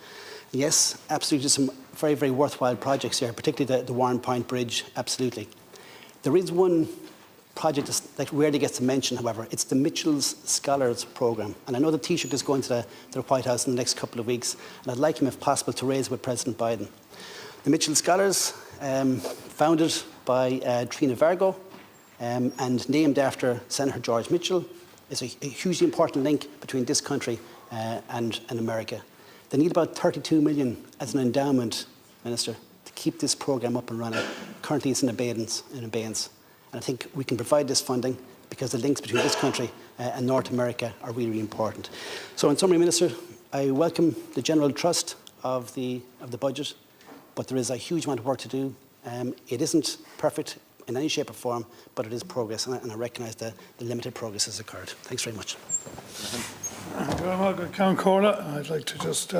Yes, absolutely some very, very worthwhile projects here, particularly the Warren Point Bridge, absolutely. There is one project that rarely gets a mention, however. It's the Mitchell's Scholars Programme. And I know the Taoiseach is going to the White House in the next couple of weeks, and I'd like him, if possible, to raise with President Biden. The Mitchell Scholars, founded by Trina Vargo and named after Senator George Mitchell, is a hugely important link between this country and America. They need about 32 million as an endowment, Minister, to keep this programme up and running. Currently it's in abeyance. And I think we can provide this funding because the links between this country and North America are really, really important. So in summary, Minister, I welcome the general trust of the budget, but there is a huge amount of work to do. It isn't perfect in any shape or form, but it is progress, and I recognise the limited progress has occurred. Thanks very much. Count Corla, I'd like to just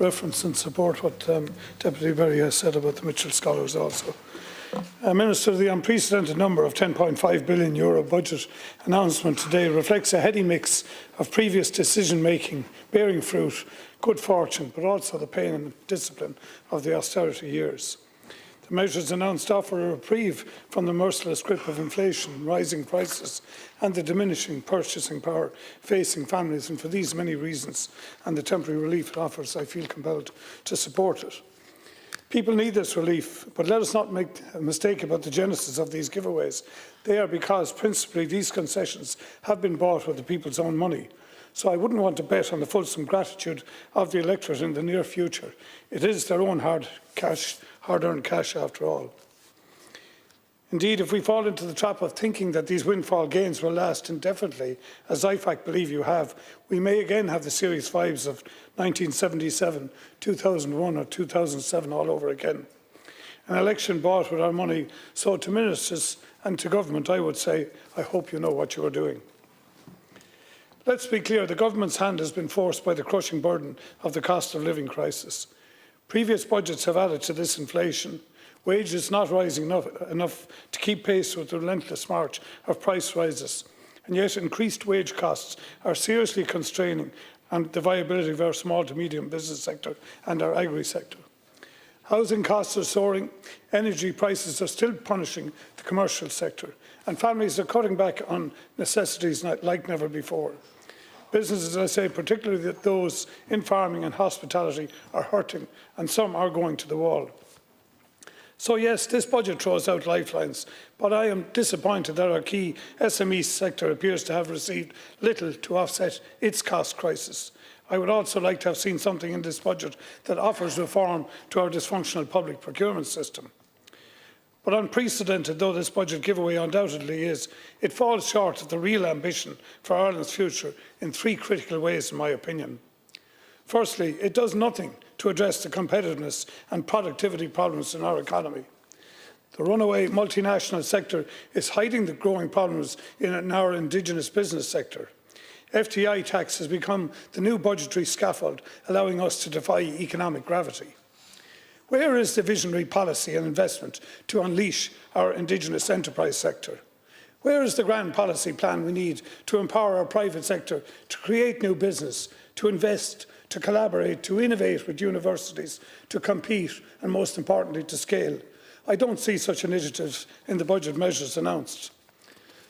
reference and support what Deputy Berry has said about the Mitchell Scholars also. Minister, the unprecedented number of €10.5 billion budget announcement today reflects a heady mix of previous decision-making bearing fruit, good fortune, but also the pain and discipline of the austerity years. The measures announced offer a reprieve from the merciless grip of inflation, rising prices and the diminishing purchasing power facing families, and for these many reasons and the temporary relief it offers, I feel compelled to support it. People need this relief, but let us not make a mistake about the genesis of these giveaways. They are because, principally, these concessions have been bought with the people's own money. So I wouldn't want to bet on the fulsome gratitude of the electorate in the near future. It is their own hard-earned cash after all. Indeed, if we fall into the trap of thinking that these windfall gains will last indefinitely, as I, in fact, believe you have, we may again have the serious vibes of 1977, 2001 or 2007 all over again. An election bought with our money. So to ministers and to government, I would say, I hope you know what you are doing. Let's be clear, the government's hand has been forced by the crushing burden of the cost of living crisis. Previous budgets have added to this inflation. Wages not rising enough to keep pace with the relentless march of price rises, and yet increased wage costs are seriously constraining on the viability of our small to medium business sector and our agri-sector. Housing costs are soaring, energy prices are still punishing the commercial sector, and families are cutting back on necessities like never before. Businesses, I say, particularly those in farming and hospitality, are hurting, and some are going to the wall. So yes, this budget throws out lifelines, but I am disappointed that our key SME sector appears to have received little to offset its cost crisis. I would also like to have seen something in this budget that offers reform to our dysfunctional public procurement system. But unprecedented though this budget giveaway undoubtedly is, it falls short of the real ambition for Ireland's future in three critical ways, in my opinion. Firstly, it does nothing to address the competitiveness and productivity problems in our economy. The runaway multinational sector is hiding the growing problems in our indigenous business sector. FDI tax has become the new budgetary scaffold, allowing us to defy economic gravity. Where is the visionary policy and investment to unleash our indigenous enterprise sector? Where is the grand policy plan we need to empower our private sector to create new business, to invest, to collaborate, to innovate with universities, to compete and, most importantly, to scale? I don't see such initiatives in the budget measures announced.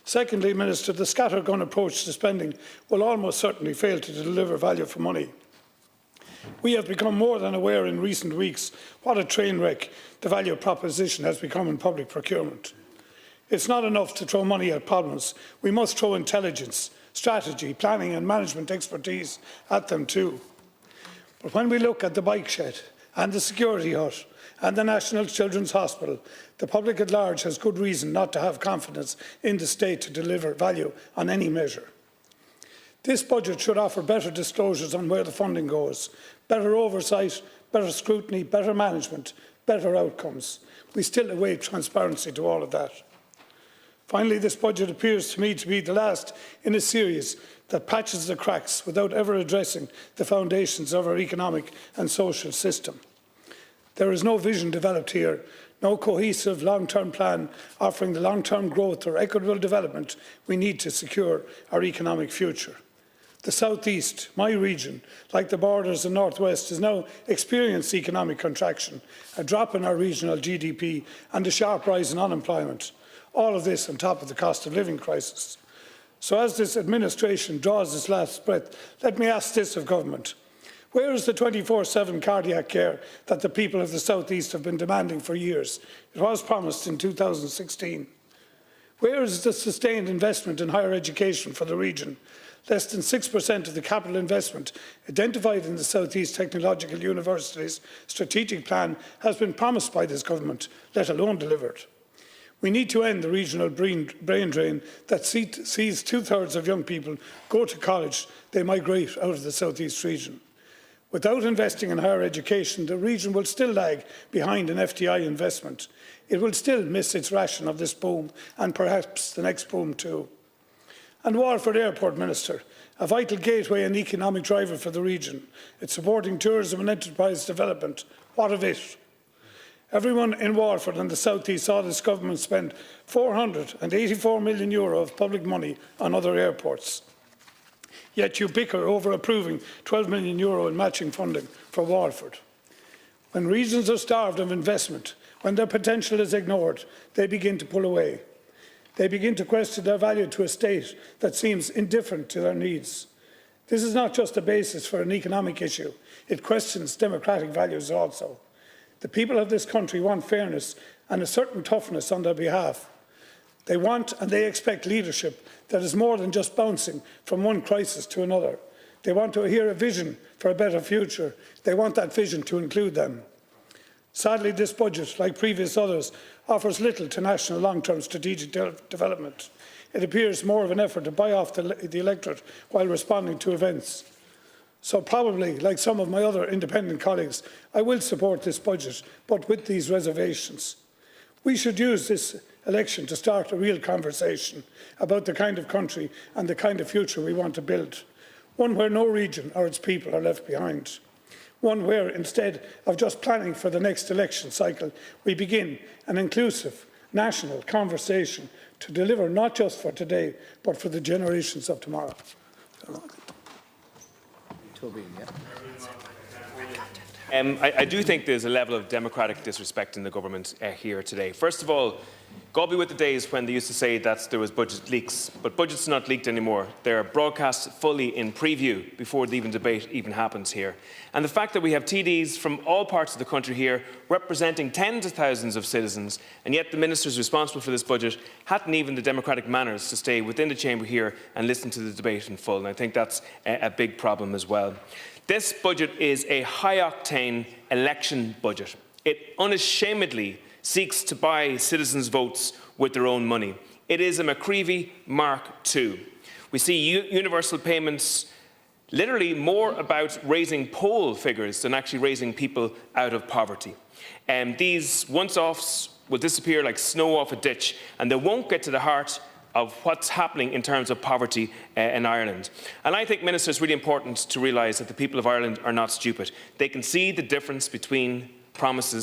Secondly, Minister, the scattergun approach to spending will almost certainly fail to deliver value for money. We have become more than aware in recent weeks what a train wreck the value proposition has become in public procurement. It's not enough to throw money at problems. We must throw intelligence, strategy, planning and management expertise at them too. But when we look at the bike shed and the security hut and the National Children's Hospital, the public at large has good reason not to have confidence in the state to deliver value on any measure. This budget should offer better disclosures on where the funding goes, better oversight, better scrutiny, better management, better outcomes. We still await transparency to all of that. Finally, this budget appears to me to be the last in a series that patches the cracks without ever addressing the foundations of our economic and social system. There is no vision developed here, no cohesive long-term plan offering the long-term growth or equitable development we need to secure our economic future. The South East, my region, like the Borders and North West, has now experienced economic contraction, a drop in our regional GDP and a sharp rise in unemployment. All of this on top of the cost of living crisis. So as this administration draws its last breath, let me ask this of government. Where is the 24/7 cardiac care that the people of the South East have been demanding for years? It was promised in 2016. Where is the sustained investment in higher education for the region? Less than 6% of the capital investment identified in the South East Technological University's strategic plan has been promised by this government, let alone delivered. We need to end the regional brain drain that sees two-thirds of young people go to college, they migrate out of the South East region. Without investing in higher education, the region will still lag behind in FDI investment. It will still miss its ration of this boom and perhaps the next boom too. And Waterford Airport, Minister, a vital gateway and economic driver for the region. It's supporting tourism and enterprise development. What of it? Everyone in Waterford and the South East saw this government spend €484 million of public money on other airports. Yet you bicker over approving €12 million in matching funding for Waterford. When regions are starved of investment, when their potential is ignored, they begin to pull away. They begin to question their value to a state that seems indifferent to their needs. This is not just a basis for an economic issue, it questions democratic values also. The people of this country want fairness and a certain toughness on their behalf. They want and they expect leadership that is more than just bouncing from one crisis to another. They want to hear a vision for a better future. They want that vision to include them. Sadly, this budget, like previous others, offers little to national long-term strategic development. It appears more of an effort to buy off the electorate while responding to events. So probably, like some of my other independent colleagues, I will support this budget, but with these reservations. We should use this election to start a real conversation about the kind of country and the kind of future we want to build. One where no region or its people are left behind. One where, instead of just planning for the next election cycle, we begin an inclusive national conversation to deliver not just for today, but for the generations of tomorrow. I do think there's a level of democratic disrespect in the government here today. First of all, God be with the days when they used to say that there was budget leaks, but budgets are not leaked anymore. They're broadcast fully in preview before the debate even happens here. And the fact that we have TDs from all parts of the country here representing tens of thousands of citizens, and yet the ministers responsible for this budget hadn't even the democratic manners to stay within the chamber here and listen to the debate in full. And I think that's a big problem as well. This budget is a high-octane election budget. It unashamedly seeks to buy citizens' votes with their own money. It is a McCreevy Mark II. We see universal payments literally more about raising poll figures than actually raising people out of poverty. These once-offs will disappear like snow off a ditch, and they won't get to the heart of what's happening in terms of poverty in Ireland. And I think, Minister, it's really important to realise that the people of Ireland are not stupid. They can see the difference between promises